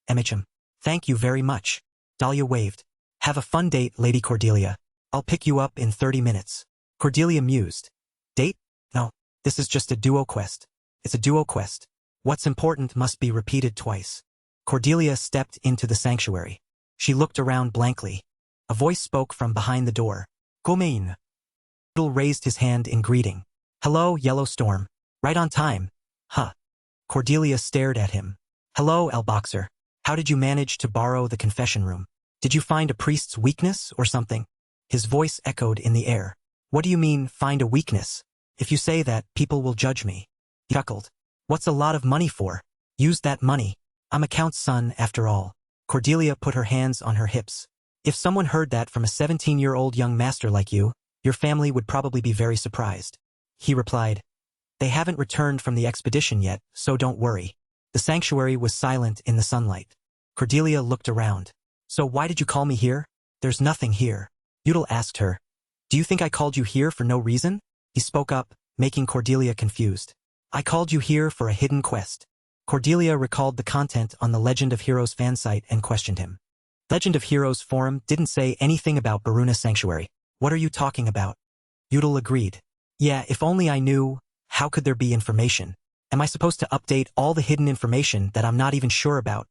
Emicham. Thank you very much. Dahlia waved. Have a fun date, Lady Cordelia. I'll pick you up in 30 minutes. Cordelia mused. Date? No, this is just a duo quest. It's a duo quest. What's important must be repeated twice. Cordelia stepped into the sanctuary. She looked around blankly. A voice spoke from behind the door. Gomein. Udal raised his hand in greeting. Hello, Yellow Storm. Right on time. Huh. Cordelia stared at him. Hello, Al-Boxer. How did you manage to borrow the confession room? Did you find a priest's weakness or something? His voice echoed in the air. What do you mean, find a weakness? If you say that, people will judge me. He chuckled. What's a lot of money for? Use that money. I'm a count's son, after all. Cordelia put her hands on her hips. If someone heard that from a 17-year-old young master like you, your family would probably be very surprised. He replied. They haven't returned from the expedition yet, so don't worry. The sanctuary was silent in the sunlight. Cordelia looked around. So why did you call me here? There's nothing here. Udal asked her. Do you think I called you here for no reason? He spoke up, making Cordelia confused. I called you here for a hidden quest. Cordelia recalled the content on the Legend of Heroes fan site and questioned him. Legend of Heroes forum didn't say anything about Baruna Sanctuary. What are you talking about? Udal agreed. Yeah, if only I knew. How could there be information? Am I supposed to update all the hidden information that I'm not even sure about?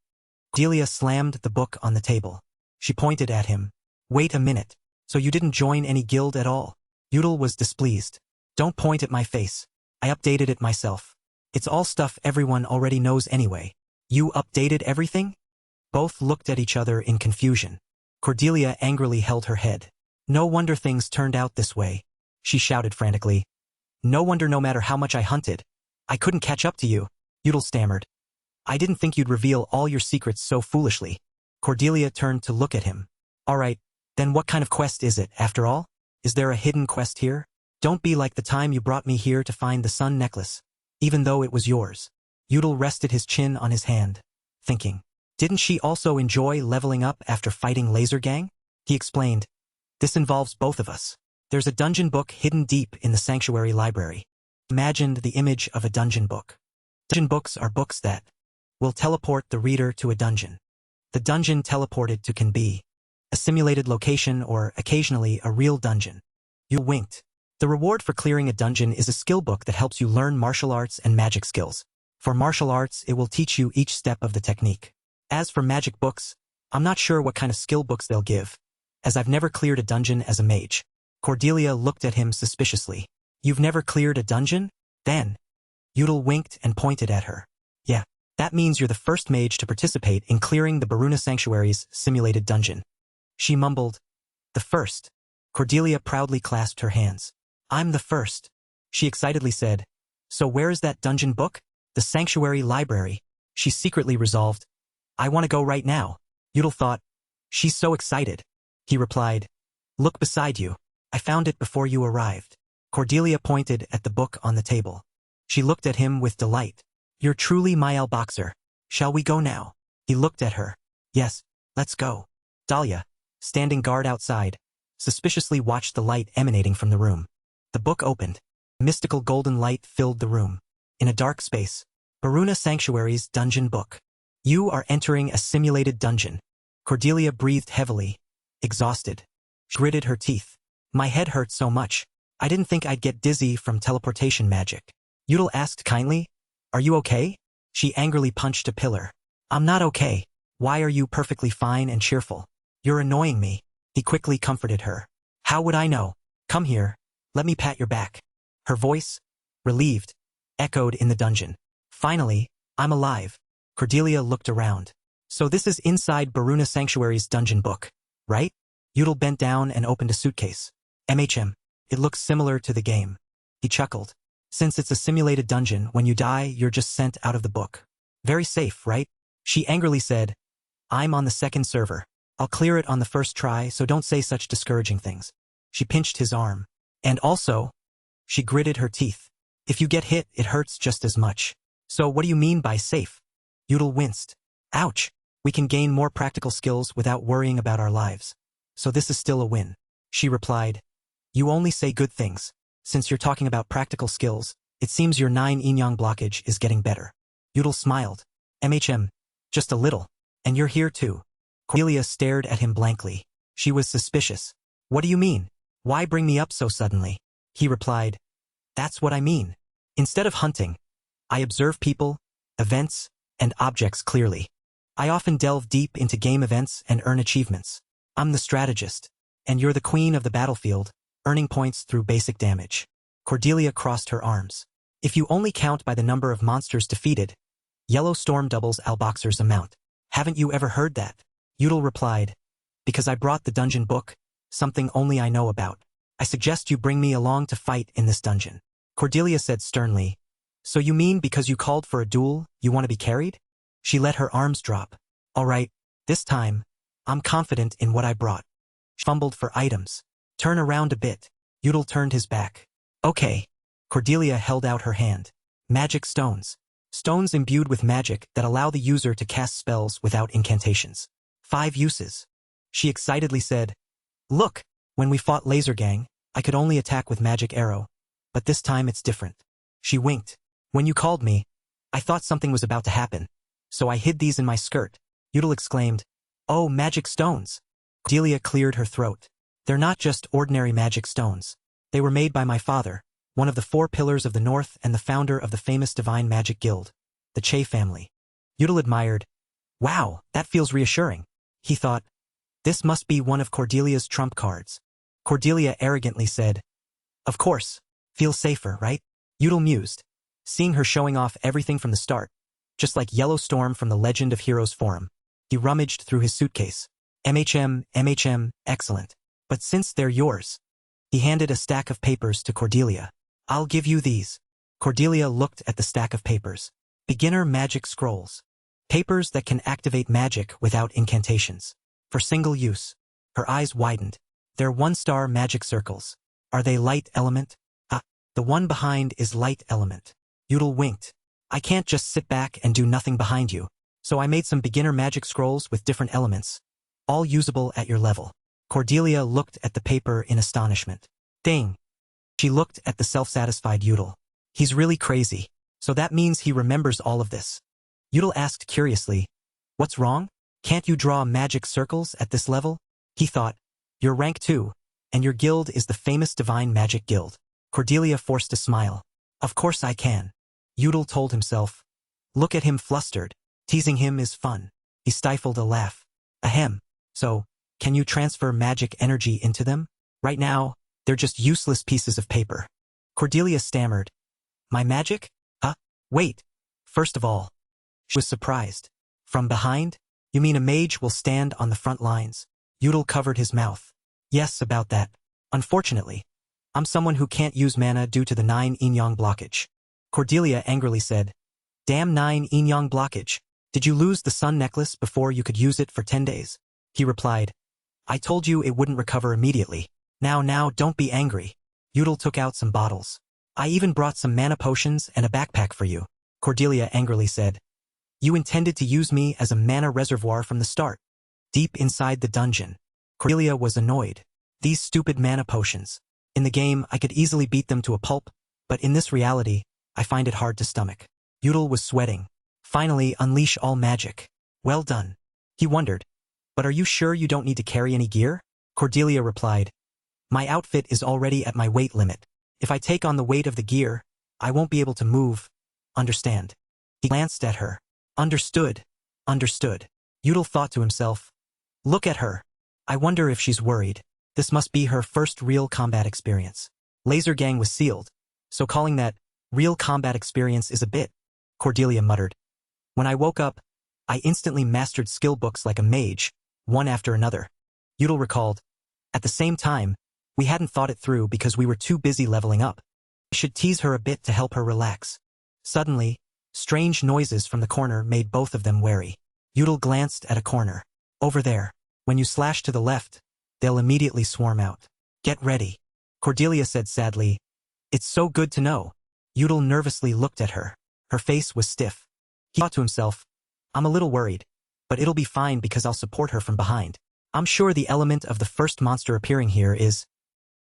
Cordelia slammed the book on the table. She pointed at him. Wait a minute. So you didn't join any guild at all? Udal was displeased. Don't point at my face. I updated it myself. It's all stuff everyone already knows anyway. You updated everything? Both looked at each other in confusion. Cordelia angrily held her head. No wonder things turned out this way. She shouted frantically. No wonder no matter how much I hunted, I couldn't catch up to you. Udal stammered. I didn't think you'd reveal all your secrets so foolishly. Cordelia turned to look at him. All right, then what kind of quest is it, after all? Is there a hidden quest here? Don't be like the time you brought me here to find the sun necklace, even though it was yours. Udal rested his chin on his hand, thinking. Didn't she also enjoy leveling up after fighting Laser Gang? He explained. This involves both of us. There's a dungeon book hidden deep in the sanctuary library. Imagined the image of a dungeon book. Dungeon books are books that will teleport the reader to a dungeon. The dungeon teleported to can be a simulated location or occasionally a real dungeon. You winked. The reward for clearing a dungeon is a skill book that helps you learn martial arts and magic skills. For martial arts, it will teach you each step of the technique. As for magic books, I'm not sure what kind of skill books they'll give, as I've never cleared a dungeon as a mage. Cordelia looked at him suspiciously. You've never cleared a dungeon? Then. Udal winked and pointed at her. Yeah, that means you're the first mage to participate in clearing the Baruna Sanctuary's simulated dungeon. She mumbled. The first. Cordelia proudly clasped her hands. I'm the first. She excitedly said. So where is that dungeon book? The sanctuary library. She secretly resolved. I want to go right now. Udal thought. She's so excited. He replied. Look beside you. I found it before you arrived. Cordelia pointed at the book on the table. She looked at him with delight. You're truly my Al-Boxer. Shall we go now? He looked at her. Yes, let's go. Dahlia, standing guard outside, suspiciously watched the light emanating from the room. The book opened. A mystical golden light filled the room. In a dark space, Baruna Sanctuary's dungeon book. You are entering a simulated dungeon. Cordelia breathed heavily, exhausted. She gritted her teeth. My head hurt so much. I didn't think I'd get dizzy from teleportation magic. Udal asked kindly, Are you okay? She angrily punched a pillar. I'm not okay. Why are you perfectly fine and cheerful? You're annoying me. He quickly comforted her. How would I know? Come here. Let me pat your back. Her voice, relieved, echoed in the dungeon. Finally, I'm alive. Cordelia looked around. So this is inside Baruna Sanctuary's dungeon book, right? Udall bent down and opened a suitcase. It looks similar to the game. He chuckled. Since it's a simulated dungeon, when you die, you're just sent out of the book. Very safe, right? She angrily said, I'm on the second server. I'll clear it on the first try, so don't say such discouraging things. She pinched his arm. And also, she gritted her teeth. If you get hit, it hurts just as much. So what do you mean by safe? Udall winced. Ouch. We can gain more practical skills without worrying about our lives. So this is still a win. She replied. You only say good things. Since you're talking about practical skills, it seems your 9 yin-yang blockage is getting better. Udall smiled. Just a little. And you're here too. Cordelia stared at him blankly. She was suspicious. What do you mean? Why bring me up so suddenly? He replied. That's what I mean. Instead of hunting, I observe people, events, and objects clearly. I often delve deep into game events and earn achievements. I'm the strategist, and you're the queen of the battlefield, earning points through basic damage. Cordelia crossed her arms. If you only count by the number of monsters defeated, Yellow Storm doubles Alboxer's amount. Haven't you ever heard that? Udall replied. Because I brought the dungeon book, something only I know about. I suggest you bring me along to fight in this dungeon. Cordelia said sternly. So you mean because you called for a duel, you want to be carried? She let her arms drop. All right, this time, I'm confident in what I brought. She fumbled for items. Turn around a bit. Udall turned his back. Okay. Cordelia held out her hand. Magic stones. Stones imbued with magic that allow the user to cast spells without incantations. 5 uses. She excitedly said, Look, when we fought Laser Gang, I could only attack with magic arrow. But this time it's different. She winked. When you called me, I thought something was about to happen. So I hid these in my skirt. Udall exclaimed, Oh, magic stones. Cordelia cleared her throat. They're not just ordinary magic stones. They were made by my father, one of the 4 pillars of the North and the founder of the famous Divine Magic Guild, the Che family. Udall admired. Wow, that feels reassuring. He thought, this must be one of Cordelia's trump cards. Cordelia arrogantly said, Of course. Feels safer, right? Udall mused, seeing her showing off everything from the start, just like Yellow Storm from the Legend of Heroes forum. He rummaged through his suitcase. Excellent. But since they're yours. He handed a stack of papers to Cordelia. I'll give you these. Cordelia looked at the stack of papers. Beginner magic scrolls. Papers that can activate magic without incantations. For single use. Her eyes widened. They're 1-star magic circles. Are they light element? The one behind is light element. Udall winked. I can't just sit back and do nothing behind you. So I made some beginner magic scrolls with different elements. All usable at your level. Cordelia looked at the paper in astonishment. Ding. She looked at the self-satisfied Udall. He's really crazy. So that means he remembers all of this. Udall asked curiously, What's wrong? Can't you draw magic circles at this level? He thought, You're rank 2, and your guild is the famous Divine Magic Guild. Cordelia forced a smile. Of course I can. Udall told himself. Look at him flustered. Teasing him is fun. He stifled a laugh. Ahem. So, can you transfer magic energy into them? Right now, they're just useless pieces of paper. Cordelia stammered. My magic? Wait. First of all. She was surprised. From behind? You mean a mage will stand on the front lines? Udall covered his mouth. Yes, about that. Unfortunately, I'm someone who can't use mana due to the 9 yin-yang blockage. Cordelia angrily said, Damn 9 yin-yang blockage. Did you lose the sun necklace before you could use it for 10 days? He replied, I told you it wouldn't recover immediately. Now, don't be angry. Udall took out some bottles. I even brought some mana potions and a backpack for you. Cordelia angrily said, You intended to use me as a mana reservoir from the start. Deep inside the dungeon, Cordelia was annoyed. These stupid mana potions. In the game, I could easily beat them to a pulp, but in this reality, I find it hard to stomach. Udall was sweating. Finally, unleash all magic. Well done. He wondered, But are you sure you don't need to carry any gear? Cordelia replied, My outfit is already at my weight limit. If I take on the weight of the gear, I won't be able to move. Understand? He glanced at her. Understood. Udall thought to himself, Look at her. I wonder if she's worried. This must be her first real combat experience. Laser Gang was sealed, so calling that Real combat experience is a bit, Cordelia muttered. When I woke up, I instantly mastered skill books like a mage, one after another. Udall recalled. At the same time, we hadn't thought it through because we were too busy leveling up. I should tease her a bit to help her relax. Suddenly, strange noises from the corner made both of them wary. Udall glanced at a corner. Over there. When you slash to the left, they'll immediately swarm out. Get ready. Cordelia said sadly. It's so good to know. Udall nervously looked at her. Her face was stiff. He thought to himself, I'm a little worried, but it'll be fine because I'll support her from behind. I'm sure the element of the first monster appearing here is...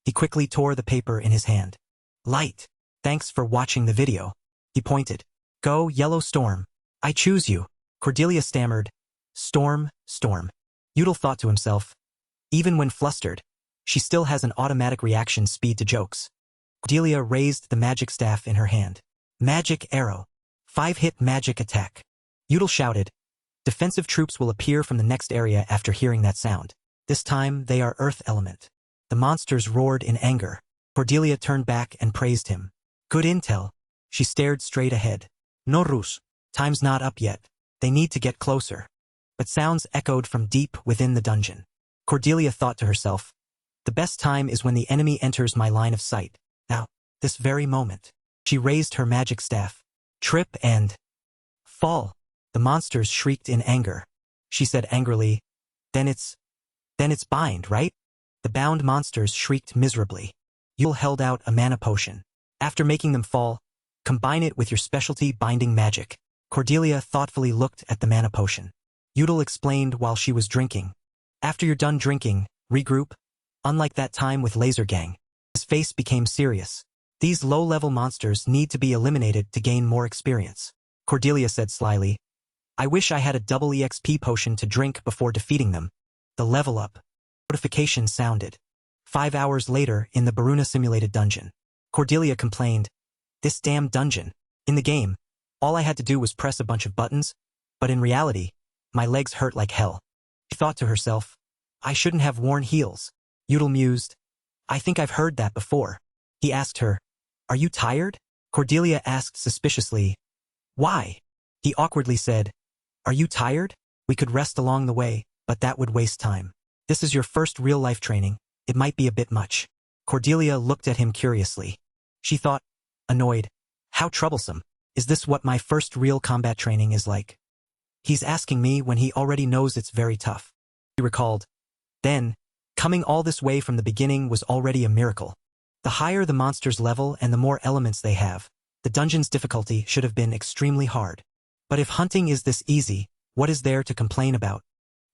He quickly tore the paper in his hand. Light. Thanks for watching the video. He pointed. Go, Yellow Storm. I choose you. Cordelia stammered. Storm, Storm. Udall thought to himself. Even when flustered, she still has an automatic reaction speed to jokes. Cordelia raised the magic staff in her hand. Magic arrow. 5-hit magic attack. Udall shouted. Defensive troops will appear from the next area after hearing that sound. This time, they are earth element. The monsters roared in anger. Cordelia turned back and praised him. Good intel. She stared straight ahead. No rus. Time's not up yet. They need to get closer. But sounds echoed from deep within the dungeon. Cordelia thought to herself. The best time is when the enemy enters my line of sight. Now, this very moment. She raised her magic staff. Trip and... fall. The monsters shrieked in anger. She said angrily, Then it's bind, right? The bound monsters shrieked miserably. Udall held out a mana potion. After making them fall, combine it with your specialty binding magic. Cordelia thoughtfully looked at the mana potion. Udall explained while she was drinking. After you're done drinking, regroup. Unlike that time with Laser Gang. His face became serious. These low-level monsters need to be eliminated to gain more experience. Cordelia said slyly, I wish I had a double EXP potion to drink before defeating them. The level up. Notification sounded. 5 hours later in the Baruna simulated dungeon. Cordelia complained, This damn dungeon. In the game, all I had to do was press a bunch of buttons, but in reality, my legs hurt like hell. She thought to herself, I shouldn't have worn heels. Udall mused, I think I've heard that before. He asked her, Are you tired? Cordelia asked suspiciously, Why? He awkwardly said, Are you tired? We could rest along the way, but that would waste time. This is your first real-life training. It might be a bit much. Cordelia looked at him curiously. She thought, annoyed, how troublesome. Is this what my first real combat training is like? He's asking me when he already knows it's very tough. He recalled. Then, coming all this way from the beginning was already a miracle. The higher the monster's level and the more elements they have, the dungeon's difficulty should have been extremely hard. But if hunting is this easy, what is there to complain about?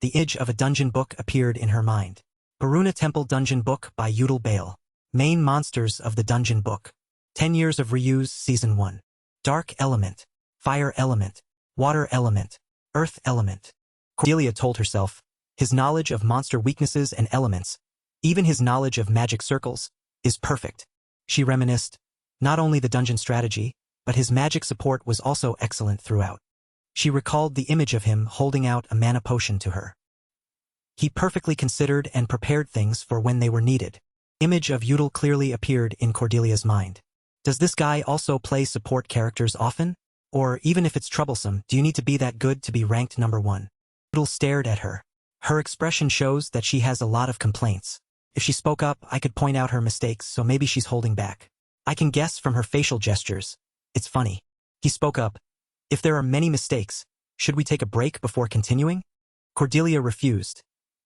The image of a dungeon book appeared in her mind. Baruna Temple Dungeon Book by Udall Bale. Main monsters of the dungeon book. 10 Years of Reuse Season 1. Dark element. Fire element. Water element. Earth element. Cordelia told herself, his knowledge of monster weaknesses and elements, even his knowledge of magic circles, is perfect. She reminisced, not only the dungeon strategy, but his magic support was also excellent throughout. She recalled the image of him holding out a mana potion to her. He perfectly considered and prepared things for when they were needed. Image of Udall clearly appeared in Cordelia's mind. Does this guy also play support characters often? Or, even if it's troublesome, do you need to be that good to be ranked number 1? Udall stared at her. Her expression shows that she has a lot of complaints. If she spoke up, I could point out her mistakes, so maybe she's holding back. I can guess from her facial gestures. It's funny. He spoke up. If there are many mistakes, should we take a break before continuing? Cordelia refused.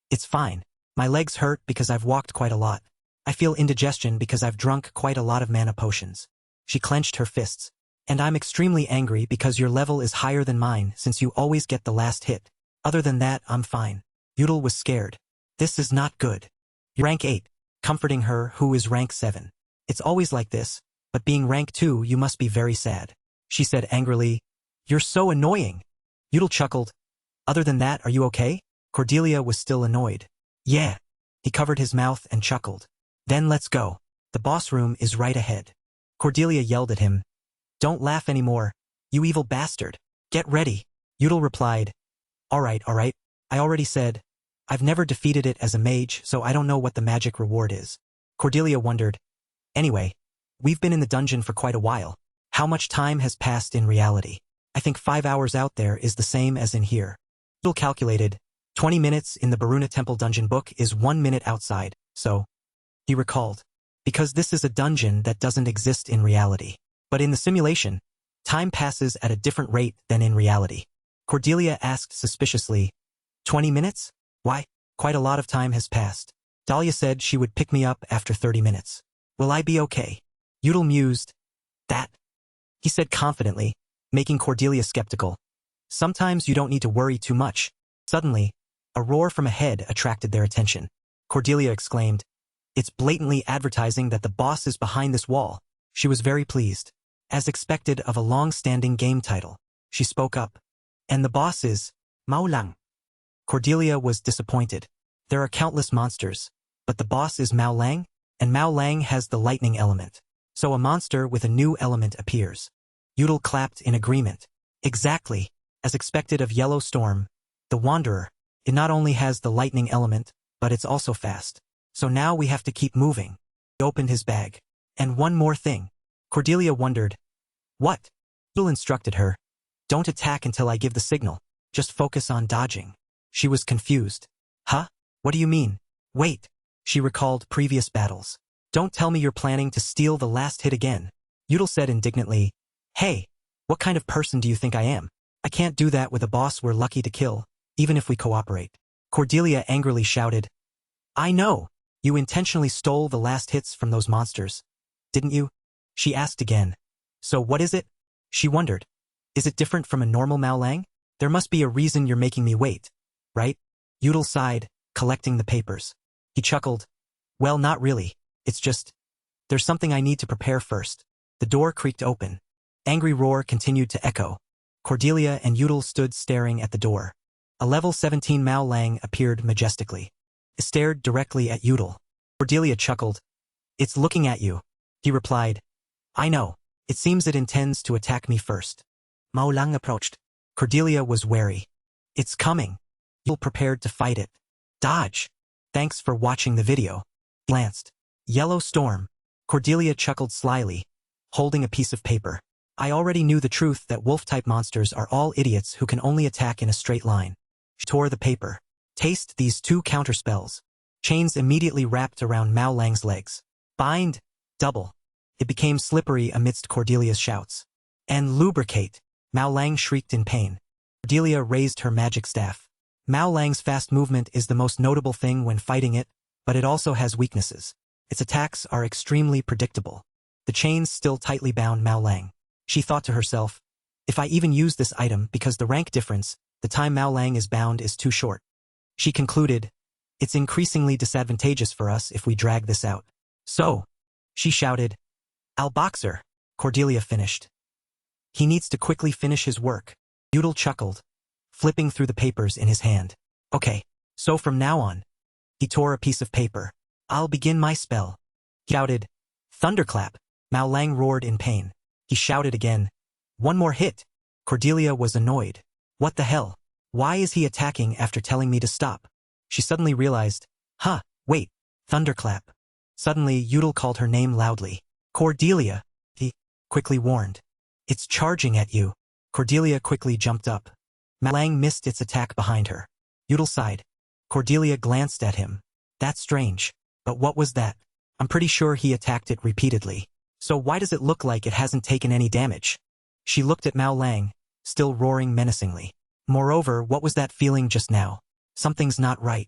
It's fine. My legs hurt because I've walked quite a lot. I feel indigestion because I've drunk quite a lot of mana potions. She clenched her fists. And I'm extremely angry because your level is higher than mine since you always get the last hit. Other than that, I'm fine. Udall was scared. This is not good. You're rank 8, comforting her who is rank 7. It's always like this, but being rank 2 you must be very sad. She said angrily, You're so annoying. Udall chuckled. Other than that, are you okay? Cordelia was still annoyed. Yeah. He covered his mouth and chuckled. Then let's go. The boss room is right ahead. Cordelia yelled at him. Don't laugh anymore, you evil bastard. Get ready. Udall replied. All right. I already said. I've never defeated it as a mage, so I don't know what the magic reward is. Cordelia wondered. Anyway, we've been in the dungeon for quite a while. How much time has passed in reality? I think 5 hours out there is the same as in here. Yudel calculated, 20 minutes in the Baruna Temple dungeon book is 1 minute outside, so, he recalled. Because this is a dungeon that doesn't exist in reality. But in the simulation, time passes at a different rate than in reality. Cordelia asked suspiciously, 20 minutes? Why? Quite a lot of time has passed. Dahlia said she would pick me up after 30 minutes. Will I be okay? Yudel mused. That? He said confidently, making Cordelia skeptical. Sometimes you don't need to worry too much. Suddenly, a roar from ahead attracted their attention. Cordelia exclaimed, It's blatantly advertising that the boss is behind this wall. She was very pleased. As expected of a long-standing game title, she spoke up. And the boss is Mao Lang. Cordelia was disappointed. There are countless monsters, but the boss is Mao Lang, and Mao Lang has the lightning element. So a monster with a new element appears. Yudel clapped in agreement. Exactly. As expected of Yellow Storm, the Wanderer, it not only has the lightning element, but it's also fast. So now we have to keep moving. He opened his bag. And one more thing. Cordelia wondered. What? Yudel instructed her. Don't attack until I give the signal. Just focus on dodging. She was confused. Huh? What do you mean? Wait. She recalled previous battles. Don't tell me you're planning to steal the last hit again. Yudel said indignantly. Hey, what kind of person do you think I am? I can't do that with a boss we're lucky to kill, even if we cooperate. Cordelia angrily shouted. I know. You intentionally stole the last hits from those monsters. Didn't you? She asked again. So what is it? She wondered. Is it different from a normal Mao Lang? There must be a reason you're making me wait, right? Yudel sighed, collecting the papers. He chuckled. Well, not really. It's just, there's something I need to prepare first. The door creaked open. Angry roar continued to echo. Cordelia and Yudel stood staring at the door. A level 17 Mao Lang appeared majestically. It stared directly at Yudel. Cordelia chuckled. It's looking at you. He replied. I know. It seems it intends to attack me first. Mao Lang approached. Cordelia was wary. It's coming. Yudel prepared to fight it. Dodge. Thanks for watching the video. Glanced. Yellow Storm. Cordelia chuckled slyly, holding a piece of paper. I already knew the truth that wolf-type monsters are all idiots who can only attack in a straight line. She tore the paper. Taste these 2 counterspells. Chains immediately wrapped around Mao Lang's legs. Bind. Double. It became slippery amidst Cordelia's shouts. And lubricate. Mao Lang shrieked in pain. Cordelia raised her magic staff. Mao Lang's fast movement is the most notable thing when fighting it, but it also has weaknesses. Its attacks are extremely predictable. The chains still tightly bound Mao Lang. She thought to herself, if I even use this item because the rank difference, the time Mao Lang is bound is too short. She concluded, it's increasingly disadvantageous for us if we drag this out. So, she shouted, I'll box her. Cordelia finished. He needs to quickly finish his work. Yudel chuckled, flipping through the papers in his hand. Okay, so from now on. He tore a piece of paper. I'll begin my spell. He shouted, Thunderclap. Mao Lang roared in pain. He shouted again, one more hit. Cordelia was annoyed. What the hell? Why is he attacking after telling me to stop? She suddenly realized, wait, Thunderclap. Suddenly, Yudel called her name loudly. Cordelia, he quickly warned. It's charging at you. Cordelia quickly jumped up. Mao Lang missed its attack behind her. Yudel sighed. Cordelia glanced at him. That's strange. But what was that? I'm pretty sure he attacked it repeatedly. So why does it look like it hasn't taken any damage? She looked at Mao Lang, still roaring menacingly. Moreover, what was that feeling just now? Something's not right.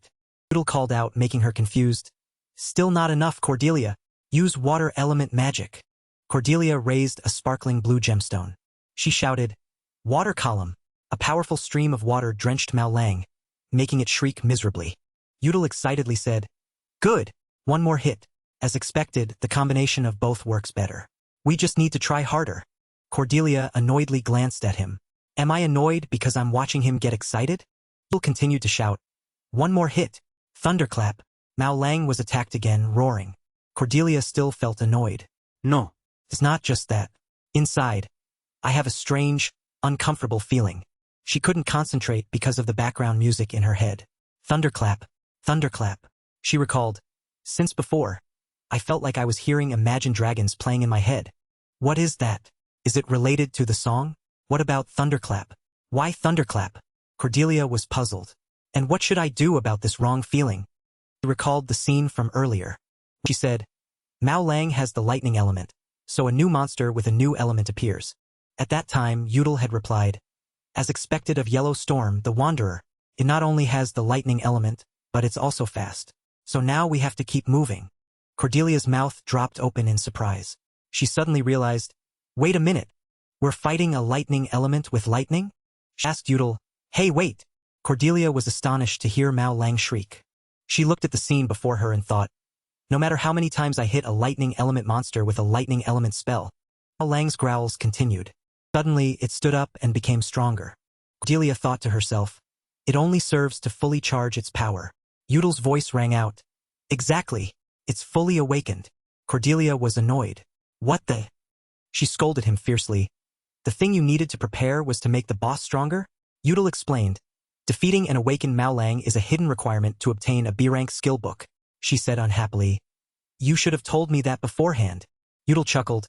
Yudel called out, making her confused. Still not enough, Cordelia. Use water element magic. Cordelia raised a sparkling blue gemstone. She shouted, Water column. A powerful stream of water drenched Mao Lang, making it shriek miserably. Yudel excitedly said, Good. One more hit. As expected, the combination of both works better. We just need to try harder. Cordelia annoyedly glanced at him. Am I annoyed because I'm watching him get excited? Yudel continued to shout. One more hit. Thunderclap. Mao Lang was attacked again, roaring. Cordelia still felt annoyed. No, it's not just that. Inside, I have a strange, uncomfortable feeling. She couldn't concentrate because of the background music in her head. Thunderclap. Thunderclap. She recalled. Since before, I felt like I was hearing Imagine Dragons playing in my head. What is that? Is it related to the song? What about thunderclap? Why thunderclap? Cordelia was puzzled. And what should I do about this wrong feeling? She recalled the scene from earlier. She said, Mao Lang has the lightning element, so a new monster with a new element appears. At that time, Yudel had replied, as expected of Yellow Storm, the Wanderer, it not only has the lightning element, but it's also fast. So now we have to keep moving. Cordelia's mouth dropped open in surprise. She suddenly realized, wait a minute, we're fighting a lightning element with lightning? She asked Yudel, hey wait. Cordelia was astonished to hear Mao Lang shriek. She looked at the scene before her and thought, no matter how many times I hit a lightning element monster with a lightning element spell. Mao Lang's growls continued. Suddenly, it stood up and became stronger. Cordelia thought to herself, it only serves to fully charge its power. Yudel's voice rang out. Exactly. It's fully awakened. Cordelia was annoyed. What the? She scolded him fiercely. The thing you needed to prepare was to make the boss stronger? Yudel explained. Defeating an awakened Mao Lang is a hidden requirement to obtain a B-rank skill book, she said unhappily. You should have told me that beforehand. Yudel chuckled.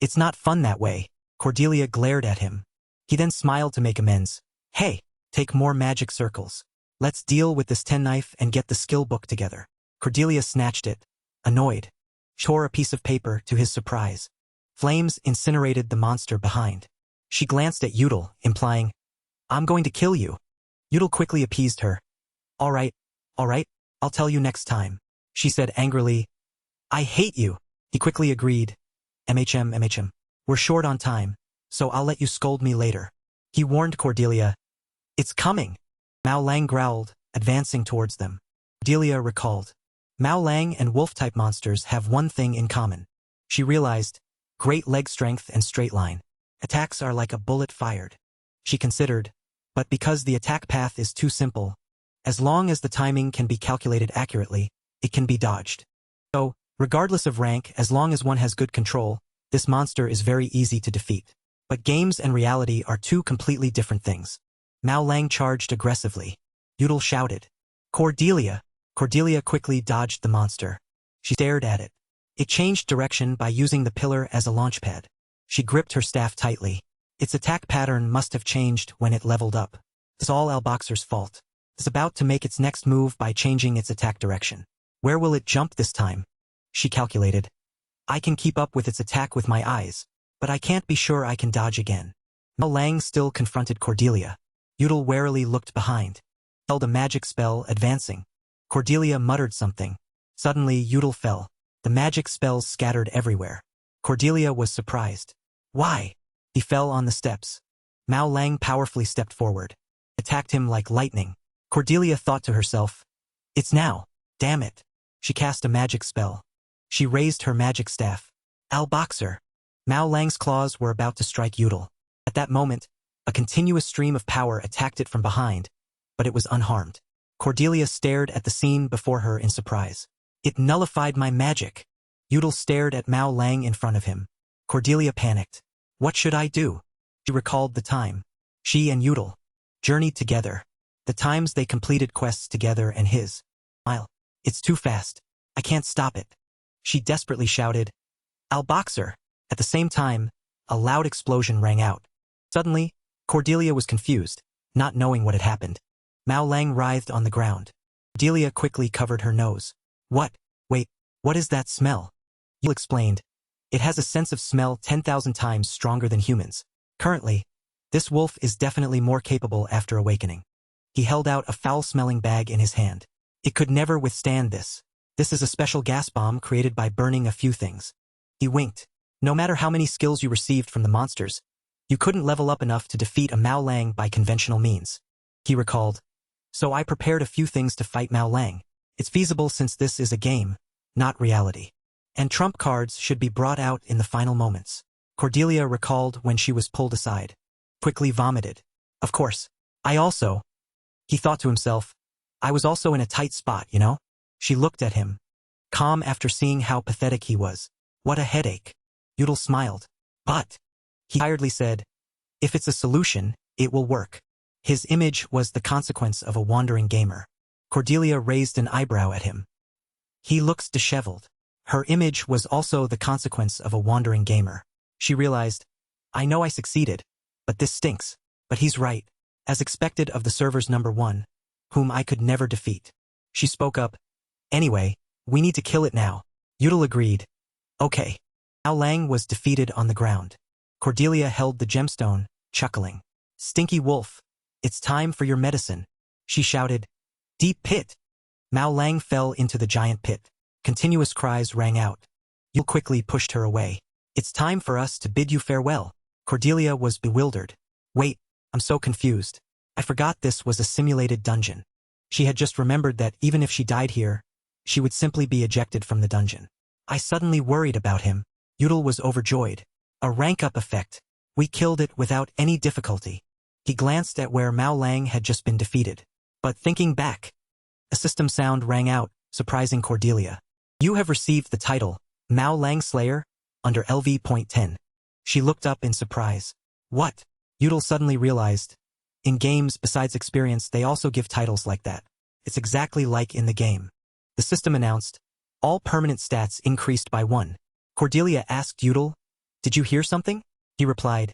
It's not fun that way. Cordelia glared at him. He then smiled to make amends. Hey, take more magic circles. Let's deal with this 10-knife and get the skill book together. Cordelia snatched it, annoyed. She tore a piece of paper to his surprise. Flames incinerated the monster behind. She glanced at Yudel, implying, I'm going to kill you. Yudel quickly appeased her. All right, I'll tell you next time, she said angrily. I hate you. He quickly agreed. MHM. We're short on time, so I'll let you scold me later. He warned Cordelia. It's coming. Mao Lang growled, advancing towards them. Cordelia recalled. Mao Lang and wolf-type monsters have one thing in common. She realized, great leg strength and straight line. Attacks are like a bullet fired. She considered, but because the attack path is too simple, as long as the timing can be calculated accurately, it can be dodged. So, regardless of rank, as long as one has good control, this monster is very easy to defeat. But games and reality are two completely different things. Mao Lang charged aggressively. Yudel shouted. Cordelia! Cordelia quickly dodged the monster. She stared at it. It changed direction by using the pillar as a launchpad. She gripped her staff tightly. Its attack pattern must have changed when it leveled up. It's all Alboxer's fault. It's about to make its next move by changing its attack direction. Where will it jump this time? She calculated. I can keep up with its attack with my eyes, but I can't be sure I can dodge again. Mao Lang still confronted Cordelia. Yudel warily looked behind. Held a magic spell, advancing. Cordelia muttered something. Suddenly, Yudel fell. The magic spells scattered everywhere. Cordelia was surprised. Why? He fell on the steps. Mao Lang powerfully stepped forward. Attacked him like lightning. Cordelia thought to herself, it's now. Damn it. She cast a magic spell. She raised her magic staff. Alboxer. Mao Lang's claws were about to strike Yudel. At that moment, a continuous stream of power attacked it from behind, but it was unharmed. Cordelia stared at the scene before her in surprise. It nullified my magic. Yudel stared at Mao Lang in front of him. Cordelia panicked. What should I do? She recalled the time. She and Yudel journeyed together. The times they completed quests together and his smile. It's too fast. I can't stop it. She desperately shouted, Alboxer! At the same time, a loud explosion rang out. Suddenly, Cordelia was confused, not knowing what had happened. Mao Lang writhed on the ground. Cordelia quickly covered her nose. Wait, what is that smell? Yudel explained. It has a sense of smell 10,000 times stronger than humans. Currently, this wolf is definitely more capable after awakening. He held out a foul-smelling bag in his hand. It could never withstand this. This is a special gas bomb created by burning a few things. He winked. No matter how many skills you received from the monsters, you couldn't level up enough to defeat a Mao Lang by conventional means. He recalled. So I prepared a few things to fight Mao Lang. It's feasible since this is a game, not reality. And trump cards should be brought out in the final moments. Cordelia recalled when she was pulled aside. Quickly vomited. Of course. He thought to himself, I was also in a tight spot, you know? She looked at him, calm after seeing how pathetic he was. What a headache. Yudel smiled. But, he tiredly said, if it's a solution, it will work. His image was the consequence of a wandering gamer. Cordelia raised an eyebrow at him. He looks disheveled. Her image was also the consequence of a wandering gamer. She realized, I know I succeeded, but this stinks. But he's right. As expected of the server's number 1, whom I could never defeat. She spoke up. Anyway, we need to kill it now. Udal agreed. Okay. Ao Lang was defeated on the ground. Cordelia held the gemstone, chuckling. Stinky wolf, it's time for your medicine. She shouted. Deep pit. Mao Lang fell into the giant pit. Continuous cries rang out. Yul quickly pushed her away. It's time for us to bid you farewell. Cordelia was bewildered. Wait, I'm so confused. I forgot this was a simulated dungeon. She had just remembered that even if she died here, she would simply be ejected from the dungeon. I suddenly worried about him. Udal was overjoyed. A rank-up effect. We killed it without any difficulty. He glanced at where Mao Lang had just been defeated. But thinking back, a system sound rang out, surprising Cordelia. You have received the title, Mao Lang Slayer, under LV.10. She looked up in surprise. What? Udal suddenly realized. In games, besides experience, they also give titles like that. It's exactly like in the game. The system announced, all permanent stats increased by 1. Cordelia asked Udal, did you hear something? He replied,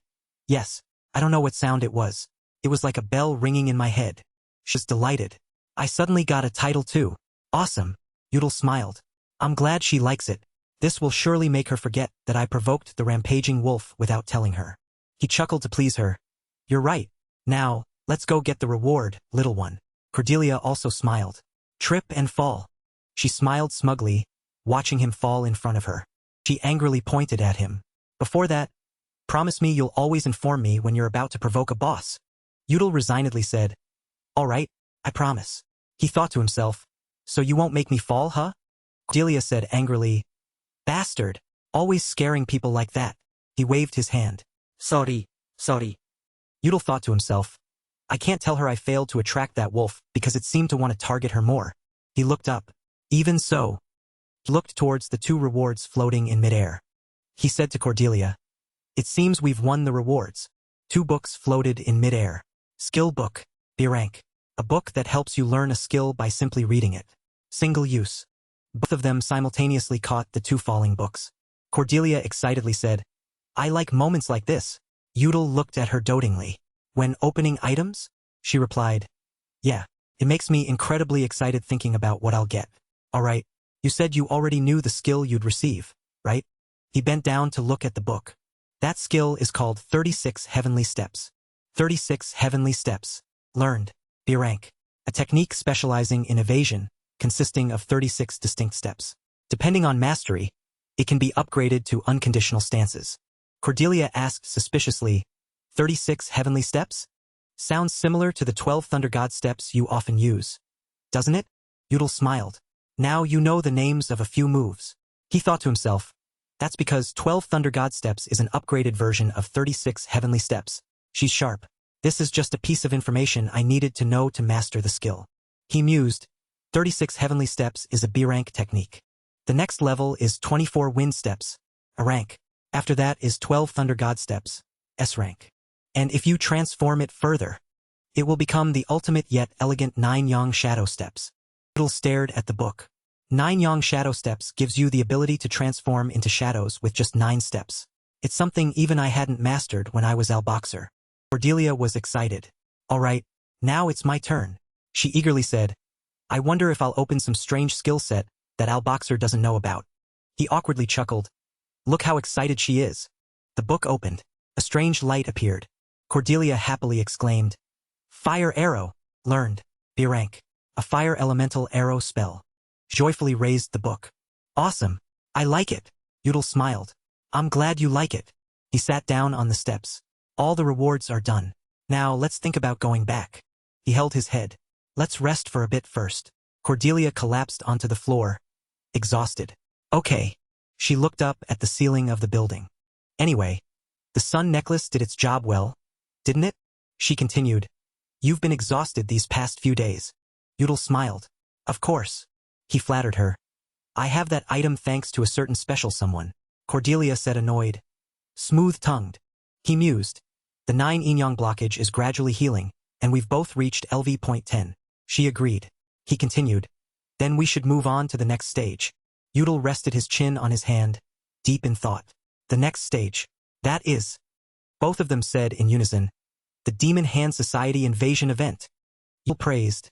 yes, I don't know what sound it was. It was like a bell ringing in my head. She's delighted. I suddenly got a title too. Awesome. Udal smiled. I'm glad she likes it. This will surely make her forget that I provoked the rampaging wolf without telling her. He chuckled to please her. You're right. Now, let's go get the reward, little one. Cordelia also smiled. Trip and fall. She smiled smugly, watching him fall in front of her. She angrily pointed at him. Before that, promise me you'll always inform me when you're about to provoke a boss. Udal resignedly said, all right, I promise. He thought to himself, so you won't make me fall, huh? Cordelia said angrily, bastard, always scaring people like that. He waved his hand. Sorry. Udal thought to himself, I can't tell her I failed to attract that wolf because it seemed to want to target her more. He looked up. Even so, he looked towards the 2 rewards floating in midair. He said to Cordelia, it seems we've won the rewards. 2 books floated in midair. Skill book, B rank. A book that helps you learn a skill by simply reading it. Single use. Both of them simultaneously caught the 2 falling books. Cordelia excitedly said, I like moments like this. Udal looked at her dotingly. When opening items? She replied, yeah, it makes me incredibly excited thinking about what I'll get. All right, you said you already knew the skill you'd receive, right? He bent down to look at the book. That skill is called 36 Heavenly Steps. 36 Heavenly Steps. Learned. B rank. A technique specializing in evasion, consisting of 36 distinct steps. Depending on mastery, it can be upgraded to unconditional stances. Cordelia asked suspiciously, 36 Heavenly Steps? Sounds similar to the 12 Thunder God steps you often use. Doesn't it? Udal smiled. Now you know the names of a few moves. He thought to himself, that's because 12 Thunder God steps is an upgraded version of 36 Heavenly Steps. She's sharp. This is just a piece of information I needed to know to master the skill. He mused, 36 Heavenly Steps is a B rank technique. The next level is 24 Wind Steps, a rank. After that is 12 Thunder God Steps, S rank. And if you transform it further, it will become the ultimate yet elegant 9 Yang Shadow Steps. Udal stared at the book. 9 Yang Shadow Steps gives you the ability to transform into shadows with just 9 steps. It's something even I hadn't mastered when I was Al-Boxer. Cordelia was excited. All right, now it's my turn. She eagerly said, I wonder if I'll open some strange skill set that Al-Boxer doesn't know about. He awkwardly chuckled. Look how excited she is. The book opened. A strange light appeared. Cordelia happily exclaimed, Fire Arrow, learned, B rank. A fire elemental arrow spell. Joyfully raised the book. Awesome. I like it. Udal smiled. I'm glad you like it. He sat down on the steps. All the rewards are done. Now let's think about going back. He held his head. Let's rest for a bit first. Cordelia collapsed onto the floor, exhausted. Okay. She looked up at the ceiling of the building. Anyway, the sun necklace did its job well, didn't it? She continued. You've been exhausted these past few days. Udal smiled. Of course. He flattered her. I have that item thanks to a certain special someone. Cordelia said annoyed. Smooth-tongued. He mused. The 9 yin-yang blockage is gradually healing, and we've both reached LV.10. She agreed. He continued. Then we should move on to the next stage. Udal rested his chin on his hand, deep in thought. The next stage. That is. Both of them said in unison, "The Demon Hand Society invasion event." Yule praised,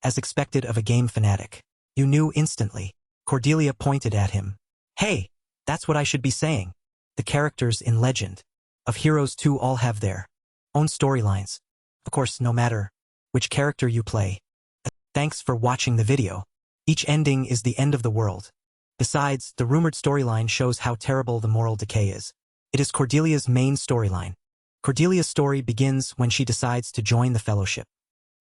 as expected of a game fanatic. You knew instantly. Cordelia pointed at him. "Hey, that's what I should be saying. The characters in Legend of Heroes 2 all have their own storylines. Of course, no matter which character you play. Thanks for watching the video. Each ending is the end of the world. Besides, the rumored storyline shows how terrible the moral decay is. It is Cordelia's main storyline. Cordelia's story begins when she decides to join the Fellowship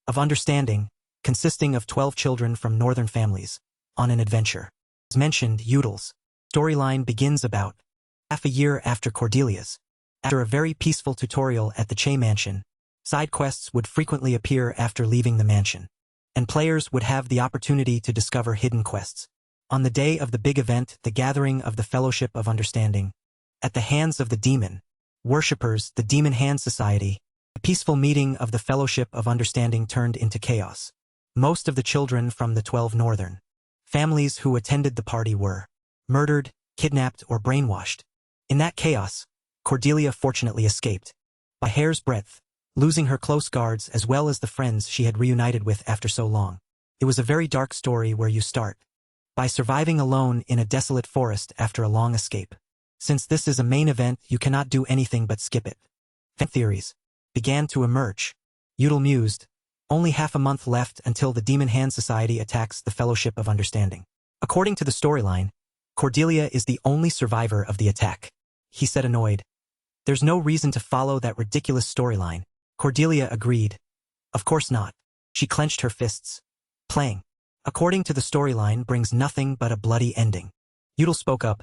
of Understanding, consisting of 12 children from northern families, on an adventure. As mentioned, Yudel's storyline begins about half a year after Cordelia's. After a very peaceful tutorial at the Che mansion, side quests would frequently appear after leaving the mansion, and players would have the opportunity to discover hidden quests. On the day of the big event, the gathering of the Fellowship of Understanding, at the hands of the demon worshippers, the Demon Hand Society, the peaceful meeting of the Fellowship of Understanding turned into chaos. Most of the children from the 12 northern families who attended the party were murdered, kidnapped, or brainwashed. In that chaos, Cordelia fortunately escaped by hair's breadth, losing her close guards as well as the friends she had reunited with after so long. It was a very dark story where you start by surviving alone in a desolate forest after a long escape. Since this is a main event, you cannot do anything but skip it. Fan theories began to emerge. Yudel mused, only half a month left until the Demon Hand Society attacks the Fellowship of Understanding. According to the storyline, Cordelia is the only survivor of the attack. He said annoyed. There's no reason to follow that ridiculous storyline. Cordelia agreed. Of course not. She clenched her fists. Playing according to the storyline brings nothing but a bloody ending. Yudel spoke up.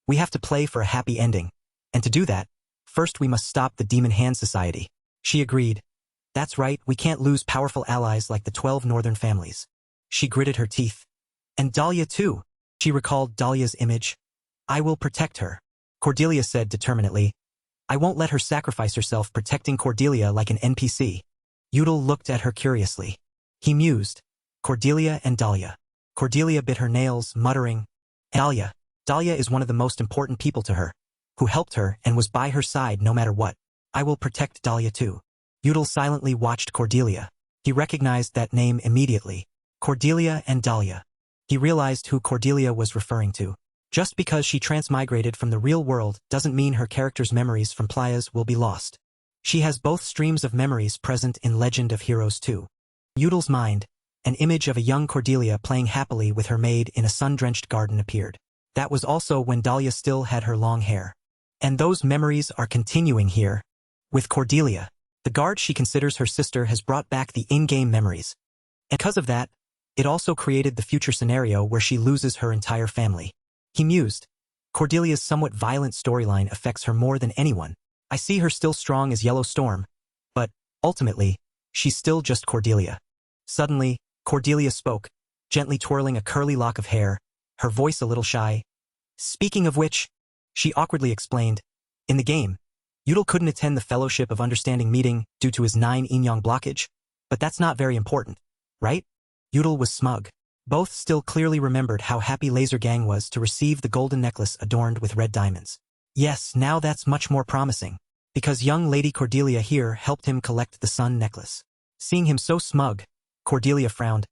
We have to play for a happy ending. And to do that, first we must stop the Demon Hand Society. She agreed. That's right, we can't lose powerful allies like the 12 northern families. She gritted her teeth. And Dahlia too. She recalled Dahlia's image. I will protect her. Cordelia said determinedly. I won't let her sacrifice herself protecting Cordelia like an NPC. Yudel looked at her curiously. He mused. Cordelia and Dahlia. Cordelia bit her nails, muttering, Dahlia. Dahlia is one of the most important people to her, who helped her and was by her side no matter what. I will protect Dahlia too. Yudel silently watched Cordelia. He recognized that name immediately. Cordelia and Dahlia. He realized who Cordelia was referring to. Just because she transmigrated from the real world doesn't mean her character's memories from Playa's will be lost. She has both streams of memories present in Legend of Heroes 2. Yudel's mind, an image of a young Cordelia playing happily with her maid in a sun-drenched garden appeared. That was also when Dahlia still had her long hair. And those memories are continuing here. With Cordelia, the guard she considers her sister has brought back the in-game memories. And because of that, it also created the future scenario where she loses her entire family. He mused. Cordelia's somewhat violent storyline affects her more than anyone. I see her still strong as Yellow Storm, but, ultimately, she's still just Cordelia. Suddenly, Cordelia spoke, gently twirling a curly lock of hair, her voice a little shy. Speaking of which, she awkwardly explained, in the game, Yudel couldn't attend the Fellowship of Understanding meeting due to his 9 yin-yang blockage, but that's not very important, right? Yudel was smug. Both still clearly remembered how happy Laser Gang was to receive the golden necklace adorned with red diamonds. Yes, now that's much more promising, because young Lady Cordelia here helped him collect the sun necklace. Seeing him so smug, Cordelia frowned.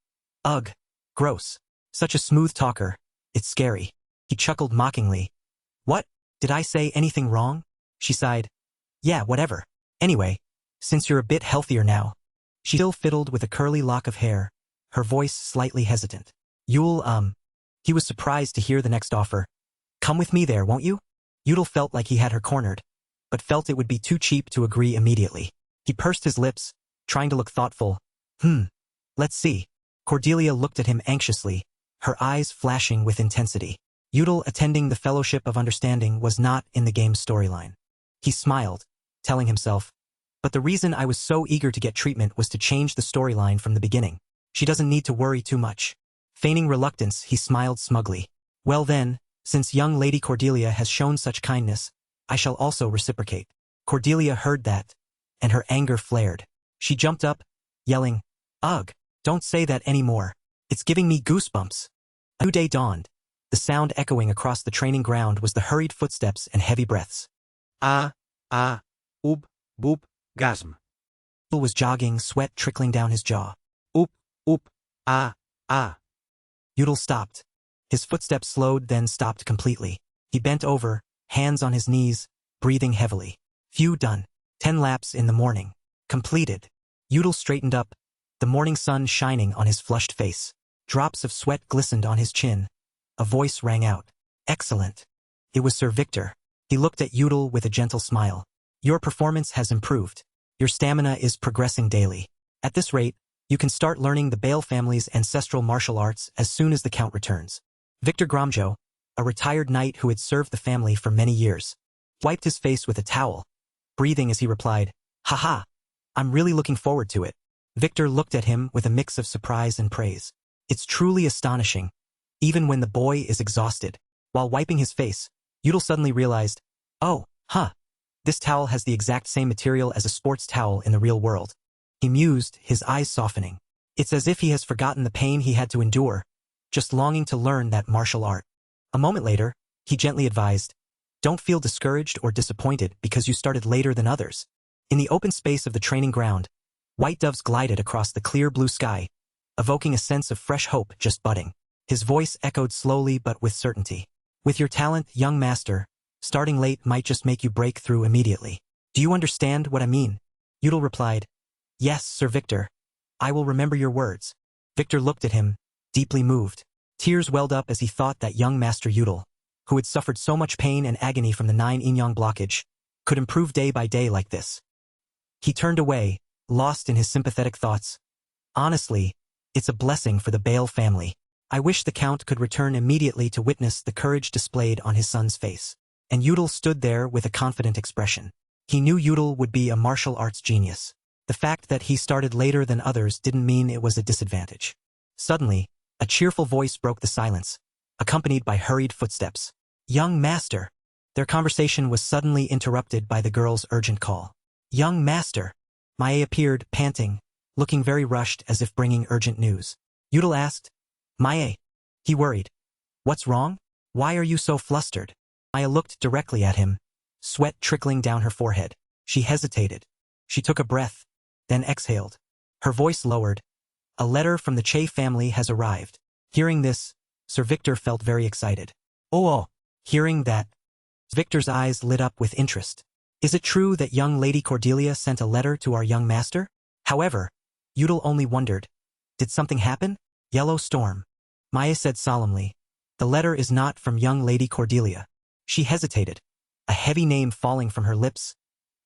Ugh, gross. Such a smooth talker. It's scary. He chuckled mockingly. What? Did I say anything wrong? She sighed. Yeah, whatever. Anyway, since you're a bit healthier now. She still fiddled with a curly lock of hair, her voice slightly hesitant. You'll, He was surprised to hear the next offer. Come with me there, won't you? Yudel felt like he had her cornered, but felt it would be too cheap to agree immediately. He pursed his lips, trying to look thoughtful. Let's see. Cordelia looked at him anxiously, her eyes flashing with intensity. Yudel attending the Fellowship of Understanding was not in the game's storyline. He smiled, telling himself, but the reason I was so eager to get treatment was to change the storyline from the beginning. She doesn't need to worry too much. Feigning reluctance, he smiled smugly. Well then, since young Lady Cordelia has shown such kindness, I shall also reciprocate. Cordelia heard that, and her anger flared. She jumped up, yelling, Ugh, don't say that anymore. It's giving me goosebumps. A new day dawned. The sound echoing across the training ground was the hurried footsteps and heavy breaths. Boop, gasm. Yudel was jogging, sweat trickling down his jaw. Oop, oop, ah, ah. Yudel stopped. His footsteps slowed, then stopped completely. He bent over, hands on his knees, breathing heavily. Phew, done. 10 laps in the morning. Completed. Yudel straightened up, the morning sun shining on his flushed face. Drops of sweat glistened on his chin. A voice rang out. Excellent. It was Sir Victor. He looked at Yudel with a gentle smile. Your performance has improved. Your stamina is progressing daily. At this rate, you can start learning the Bale family's ancestral martial arts as soon as the count returns. Victor Gromjo, a retired knight who had served the family for many years, wiped his face with a towel, breathing as he replied, "Haha, I'm really looking forward to it." Victor looked at him with a mix of surprise and praise. It's truly astonishing, even when the boy is exhausted. While wiping his face, Yudel suddenly realized, oh, this towel has the exact same material as a sports towel in the real world. He mused, his eyes softening. It's as if he has forgotten the pain he had to endure, just longing to learn that martial art. A moment later, he gently advised, don't feel discouraged or disappointed because you started later than others. In the open space of the training ground, white doves glided across the clear blue sky, evoking a sense of fresh hope just budding. His voice echoed slowly but with certainty. With your talent, young master, starting late might just make you break through immediately. Do you understand what I mean? Yudel replied, yes, Sir Victor. I will remember your words. Victor looked at him, deeply moved. Tears welled up as he thought that young Master Yudel, who had suffered so much pain and agony from the 9-yin-yang blockage, could improve day by day like this. He turned away, lost in his sympathetic thoughts. Honestly, it's a blessing for the Bale family. I wish the Count could return immediately to witness the courage displayed on his son's face. And Yudel stood there with a confident expression. He knew Yudel would be a martial arts genius. The fact that he started later than others didn't mean it was a disadvantage. Suddenly, a cheerful voice broke the silence, accompanied by hurried footsteps. Young master! Their conversation was suddenly interrupted by the girl's urgent call. Young master! Mae appeared, panting, looking very rushed as if bringing urgent news. Yudel asked, Mae. He worried. What's wrong? Why are you so flustered? Mae looked directly at him, sweat trickling down her forehead. She hesitated. She took a breath, then exhaled. Her voice lowered. A letter from the Che family has arrived. Hearing this, Sir Victor felt very excited. Oh, hearing that, Victor's eyes lit up with interest. Is it true that young Lady Cordelia sent a letter to our young master? However, Yudel only wondered, did something happen? Yellow storm. Maya said solemnly, the letter is not from young Lady Cordelia. She hesitated, a heavy name falling from her lips.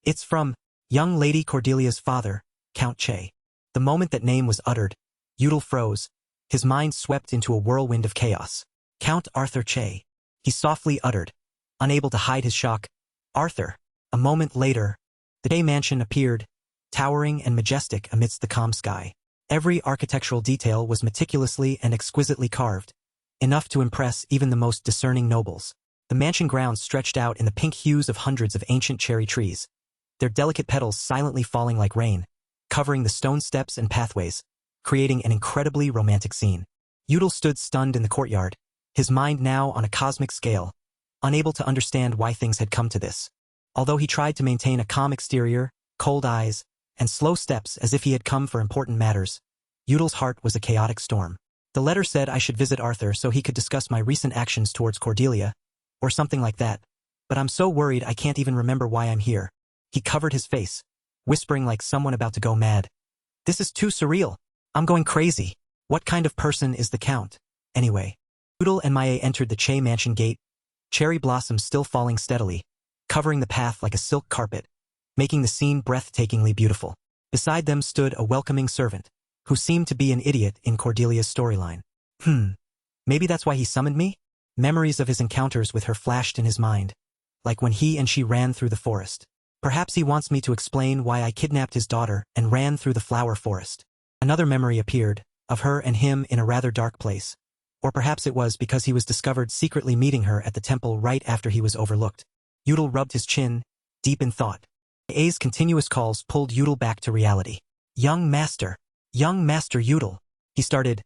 It's from young Lady Cordelia's father, Count Che. The moment that name was uttered, Yudel froze, his mind swept into a whirlwind of chaos. Count Arthur Che. He softly uttered, unable to hide his shock. Arthur. A moment later, the Che mansion appeared, towering and majestic amidst the calm sky. Every architectural detail was meticulously and exquisitely carved, enough to impress even the most discerning nobles. The mansion grounds stretched out in the pink hues of hundreds of ancient cherry trees, their delicate petals silently falling like rain, covering the stone steps and pathways, creating an incredibly romantic scene. Yudel stood stunned in the courtyard, his mind now on a cosmic scale, unable to understand why things had come to this. Although he tried to maintain a calm exterior, cold eyes, and slow steps as if he had come for important matters, Yudel's heart was a chaotic storm. The letter said I should visit Arthur so he could discuss my recent actions towards Cordelia, or something like that, but I'm so worried I can't even remember why I'm here. He covered his face, whispering like someone about to go mad. This is too surreal. I'm going crazy. What kind of person is the Count? Anyway, Yudel and Mae entered the Che mansion gate, cherry blossoms still falling steadily, covering the path like a silk carpet, making the scene breathtakingly beautiful. Beside them stood a welcoming servant, who seemed to be an idiot in Cordelia's storyline. Maybe that's why he summoned me? Memories of his encounters with her flashed in his mind, like when he and she ran through the forest. Perhaps he wants me to explain why I kidnapped his daughter and ran through the flower forest. Another memory appeared, of her and him in a rather dark place. Or perhaps it was because he was discovered secretly meeting her at the temple right after he was overlooked. Yudel rubbed his chin, deep in thought. A's continuous calls pulled Yudel back to reality. Young Master Yudel. He started.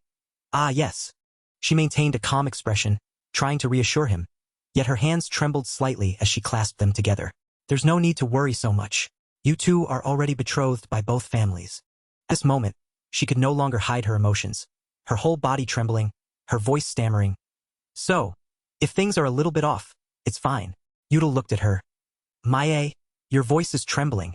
Ah, yes. She maintained a calm expression, trying to reassure him, yet her hands trembled slightly as she clasped them together. There's no need to worry so much. You two are already betrothed by both families. At this moment, she could no longer hide her emotions, her whole body trembling, her voice stammering. So, if things are a little bit off, it's fine. Yudel looked at her. Mae, your voice is trembling.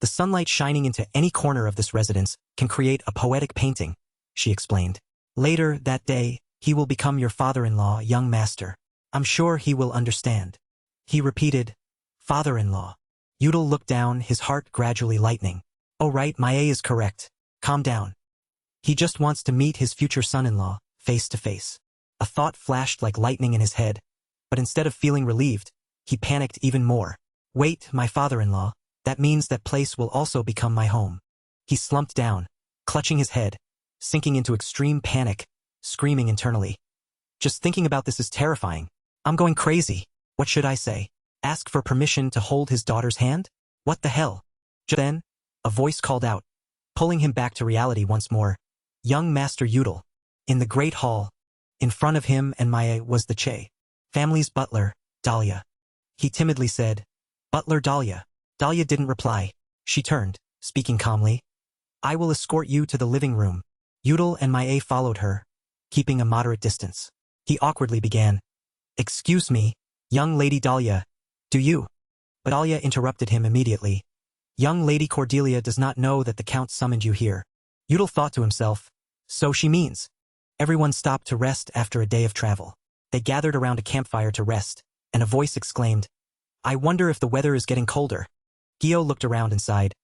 The sunlight shining into any corner of this residence can create a poetic painting, she explained. Later that day, he will become your father-in-law, young master. I'm sure he will understand. He repeated, father-in-law. Yudel looked down, his heart gradually lightening. Oh right, Mae is correct. Calm down. He just wants to meet his future son-in-law, face to face. A thought flashed like lightning in his head, but instead of feeling relieved, he panicked even more. Wait, my father-in-law, that means that place will also become my home. He slumped down, clutching his head, sinking into extreme panic, screaming internally. Just thinking about this is terrifying. I'm going crazy. What should I say? Ask for permission to hold his daughter's hand? What the hell? Just then, a voice called out, pulling him back to reality once more. Young Master Yudel. In the great hall, in front of him and Mae was the Che family's butler, Dahlia. He timidly said, Butler Dahlia. Dahlia didn't reply. She turned, speaking calmly. I will escort you to the living room. Yudel and Mae followed her, keeping a moderate distance. He awkwardly began. Excuse me, young Lady Dahlia, do you? But Dahlia interrupted him immediately. Young Lady Cordelia does not know that the Count summoned you here. Yudel thought to himself, so she means. Everyone stopped to rest after a day of travel. They gathered around a campfire to rest, and a voice exclaimed, I wonder if the weather is getting colder. Gyo looked around and sighed.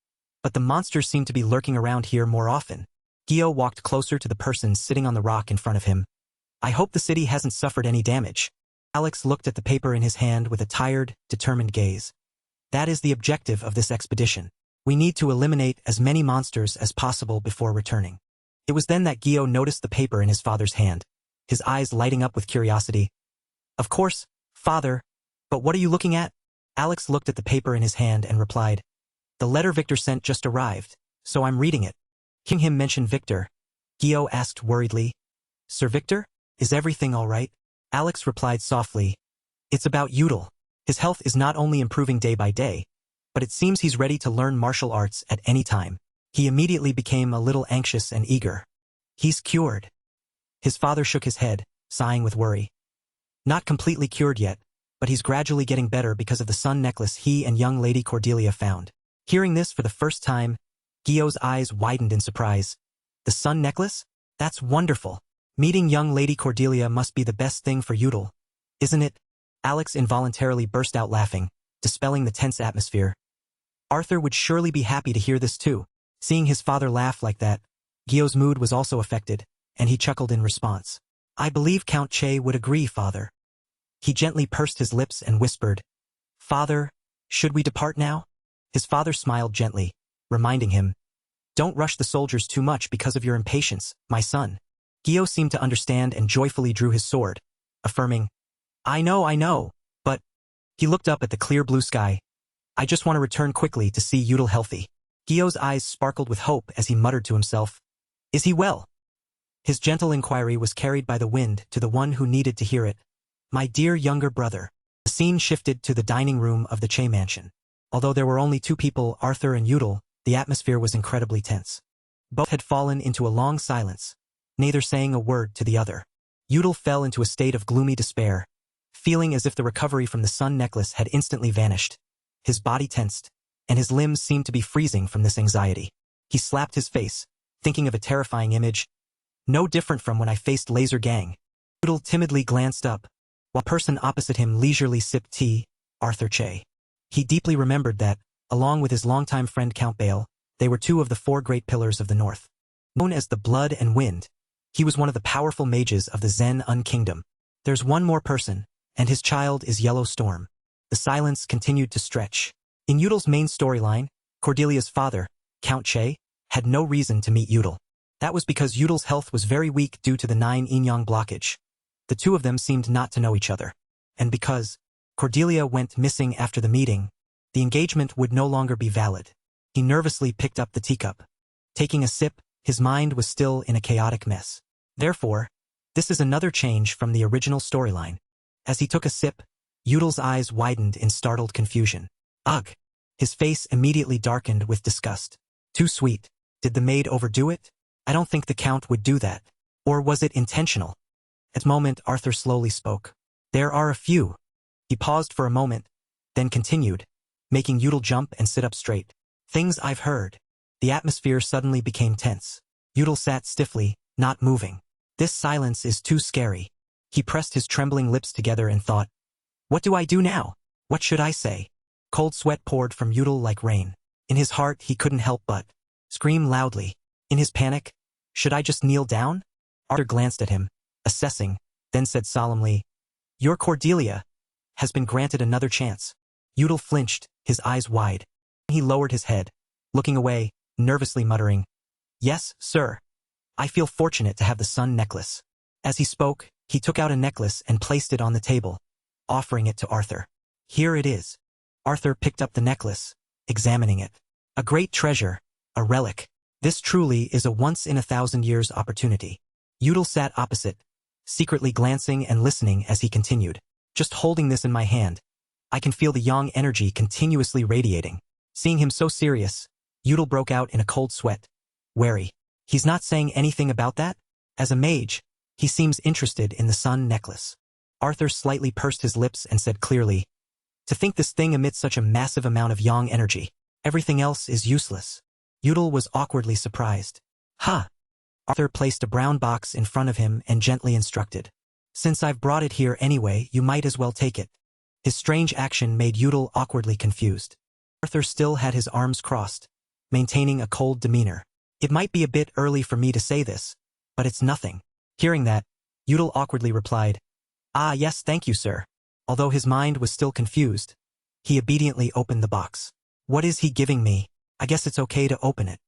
But the monsters seem to be lurking around here more often. Gyo walked closer to the person sitting on the rock in front of him. I hope the city hasn't suffered any damage. Alex looked at the paper in his hand with a tired, determined gaze. That is the objective of this expedition. We need to eliminate as many monsters as possible before returning. It was then that Gyo noticed the paper in his father's hand, his eyes lighting up with curiosity. Of course, father, but what are you looking at? Alex looked at the paper in his hand and replied, The letter Victor sent just arrived, so I'm reading it. Hearing him mention Victor, Gyo asked worriedly, Sir Victor, is everything all right? Alex replied softly, It's about Yudel. His health is not only improving day by day, but it seems he's ready to learn martial arts at any time. He immediately became a little anxious and eager. He's cured. His father shook his head, sighing with worry. Not completely cured yet, but he's gradually getting better because of the sun necklace he and young Lady Cordelia found. Hearing this for the first time, Gyo's eyes widened in surprise. The sun necklace? That's wonderful. Meeting young Lady Cordelia must be the best thing for Yudel, isn't it? Alex involuntarily burst out laughing, dispelling the tense atmosphere. Arthur would surely be happy to hear this too. Seeing his father laugh like that, Gyo's mood was also affected, and he chuckled in response. I believe Count Che would agree, father. He gently pursed his lips and whispered, Father, should we depart now? His father smiled gently, reminding him, Don't rush the soldiers too much because of your impatience, my son. Gyo seemed to understand and joyfully drew his sword, affirming, I know, but... He looked up at the clear blue sky. I just want to return quickly to see Yudel healthy. Gyo's eyes sparkled with hope as he muttered to himself, Is he well? His gentle inquiry was carried by the wind to the one who needed to hear it. My dear younger brother. The scene shifted to the dining room of the Che mansion. Although there were only two people, Arthur and Yudel, the atmosphere was incredibly tense. Both had fallen into a long silence, neither saying a word to the other. Yudel fell into a state of gloomy despair, feeling as if the recovery from the sun necklace had instantly vanished. His body tensed, and his limbs seemed to be freezing from this anxiety. He slapped his face, thinking of a terrifying image. No different from when I faced Laser Gang. Yudel timidly glanced up, while the person opposite him leisurely sipped tea, Arthur Che. He deeply remembered that, along with his longtime friend Count Bale, they were two of the four great pillars of the North. Known as the Blood and Wind, he was one of the powerful mages of the Zen-Un Kingdom. There's one more person, and his child is Yellow Storm. The silence continued to stretch. In Yudel's main storyline, Cordelia's father, Count Che, had no reason to meet Yudel. That was because Yudel's health was very weak due to the 9 yin-yang blockage. The two of them seemed not to know each other. And because Cordelia went missing after the meeting, the engagement would no longer be valid. He nervously picked up the teacup. Taking a sip, his mind was still in a chaotic mess. Therefore, this is another change from the original storyline. As he took a sip, Yudel's eyes widened in startled confusion. Ugh! His face immediately darkened with disgust. Too sweet. Did the maid overdo it? I don't think the Count would do that. Or was it intentional? At the moment, Arthur slowly spoke. There are a few. He paused for a moment, then continued, making Udall jump and sit up straight. Things I've heard. The atmosphere suddenly became tense. Udall sat stiffly, not moving. This silence is too scary. He pressed his trembling lips together and thought, what do I do now? What should I say? Cold sweat poured from Udall like rain. In his heart, he couldn't help but scream loudly. In his panic, should I just kneel down? Arthur glanced at him, assessing, then said solemnly, your Cordelia has been granted another chance. Udall flinched, his eyes wide. He lowered his head, looking away, nervously muttering, yes, sir. I feel fortunate to have the sun necklace. As he spoke, he took out a necklace and placed it on the table, offering it to Arthur. Here it is. Arthur picked up the necklace, examining it. A great treasure, a relic. This truly is a once-in-a-thousand-years opportunity. Udall sat opposite, secretly glancing and listening as he continued. Just holding this in my hand, I can feel the yang energy continuously radiating. Seeing him so serious, Udall broke out in a cold sweat. Wary. He's not saying anything about that? As a mage, he seems interested in the sun necklace. Arthur slightly pursed his lips and said clearly, to think this thing emits such a massive amount of yang energy. Everything else is useless. Udall was awkwardly surprised. Huh. Arthur placed a brown box in front of him and gently instructed. Since I've brought it here anyway, you might as well take it. His strange action made Udall awkwardly confused. Arthur still had his arms crossed, maintaining a cold demeanor. It might be a bit early for me to say this, but it's nothing. Hearing that, Udall awkwardly replied, ah yes, thank you, sir. Although his mind was still confused, he obediently opened the box. What is he giving me? I guess it's okay to open it.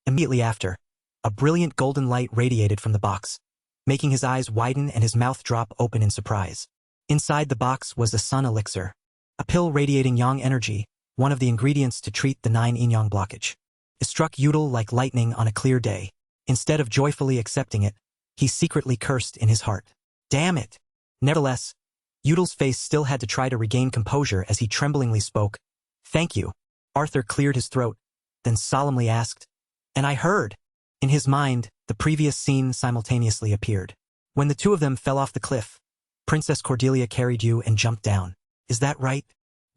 Immediately after, a brilliant golden light radiated from the box, making his eyes widen and his mouth drop open in surprise. Inside the box was a sun elixir, a pill radiating yang energy, one of the ingredients to treat the 9 yin-yang blockage. It struck Udall like lightning on a clear day. Instead of joyfully accepting it, he secretly cursed in his heart. Damn it! Nevertheless, Udall's face still had to try to regain composure as he tremblingly spoke. Thank you. Arthur cleared his throat, then solemnly asked, and I heard. In his mind, the previous scene simultaneously appeared. When the two of them fell off the cliff, Princess Cordelia carried you and jumped down. Is that right?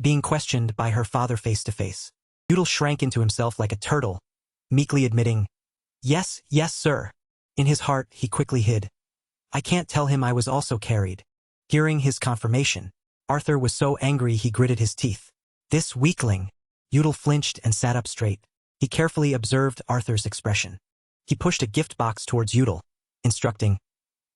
Being questioned by her father face to face. Udall shrank into himself like a turtle, meekly admitting, yes, yes, sir. In his heart, he quickly hid. I can't tell him I was also carried. Hearing his confirmation, Arthur was so angry he gritted his teeth. This weakling. Udall flinched and sat up straight. He carefully observed Arthur's expression. He pushed a gift box towards Udall, instructing,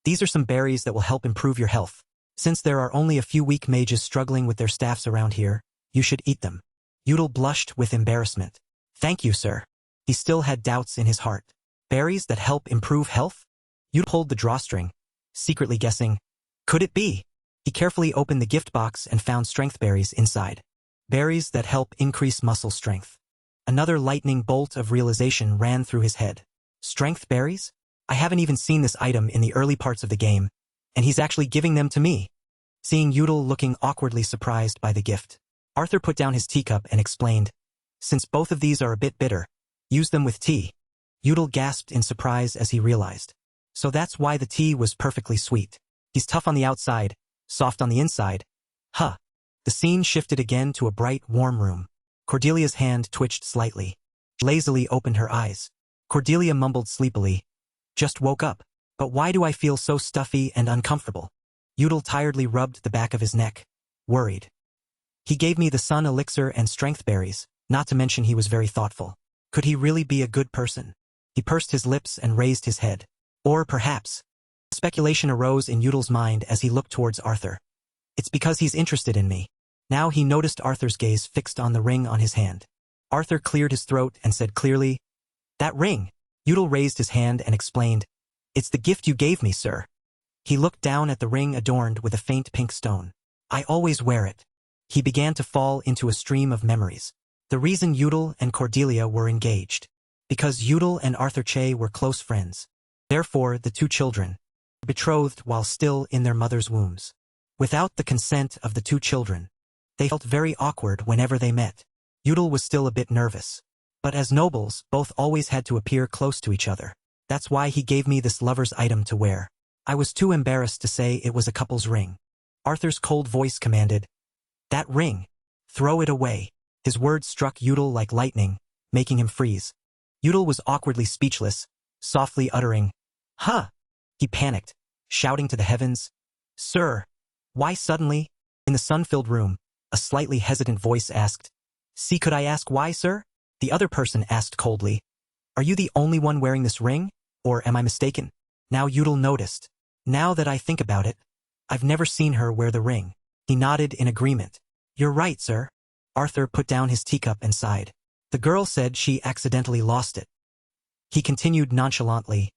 these are some berries that will help improve your health. Since there are only a few weak mages struggling with their staffs around here, you should eat them. Udall blushed with embarrassment. Thank you, sir. He still had doubts in his heart. Berries that help improve health? Udall pulled the drawstring, secretly guessing, could it be? He carefully opened the gift box and found strength berries inside. Berries that help increase muscle strength. Another lightning bolt of realization ran through his head. Strength berries? I haven't even seen this item in the early parts of the game, and he's actually giving them to me. Seeing Udall looking awkwardly surprised by the gift, Arthur put down his teacup and explained, since both of these are a bit bitter, use them with tea. Udall gasped in surprise as he realized. So that's why the tea was perfectly sweet. He's tough on the outside, soft on the inside. Huh. The scene shifted again to a bright, warm room. Cordelia's hand twitched slightly. She lazily opened her eyes. Cordelia mumbled sleepily, just woke up. But why do I feel so stuffy and uncomfortable? Udall tiredly rubbed the back of his neck, worried. He gave me the sun elixir and strength berries, not to mention he was very thoughtful. Could he really be a good person? He pursed his lips and raised his head. Or perhaps. Speculation arose in Udall's mind as he looked towards Arthur. It's because he's interested in me. Now he noticed Arthur's gaze fixed on the ring on his hand. Arthur cleared his throat and said clearly, that ring. Udall raised his hand and explained, it's the gift you gave me, sir. He looked down at the ring adorned with a faint pink stone. I always wear it. He began to fall into a stream of memories. The reason Udall and Cordelia were engaged. Because Udall and Arthur Che were close friends. Therefore, the two children were betrothed while still in their mother's wombs. Without the consent of the two children, they felt very awkward whenever they met. Udal was still a bit nervous. But as nobles, both always had to appear close to each other. That's why he gave me this lover's item to wear. I was too embarrassed to say it was a couple's ring. Arthur's cold voice commanded, "That ring! Throw it away." His words struck Udal like lightning, making him freeze. Udal was awkwardly speechless, softly uttering, "Huh!" He panicked, shouting to the heavens, "Sir, why suddenly?" In the sun-filled room, a slightly hesitant voice asked, "See, could I ask why, sir?" The other person asked coldly, "Are you the only one wearing this ring, or am I mistaken?" Now Udal noticed. "Now that I think about it, I've never seen her wear the ring." He nodded in agreement. "You're right, sir." Arthur put down his teacup and sighed. The girl said she accidentally lost it. He continued nonchalantly,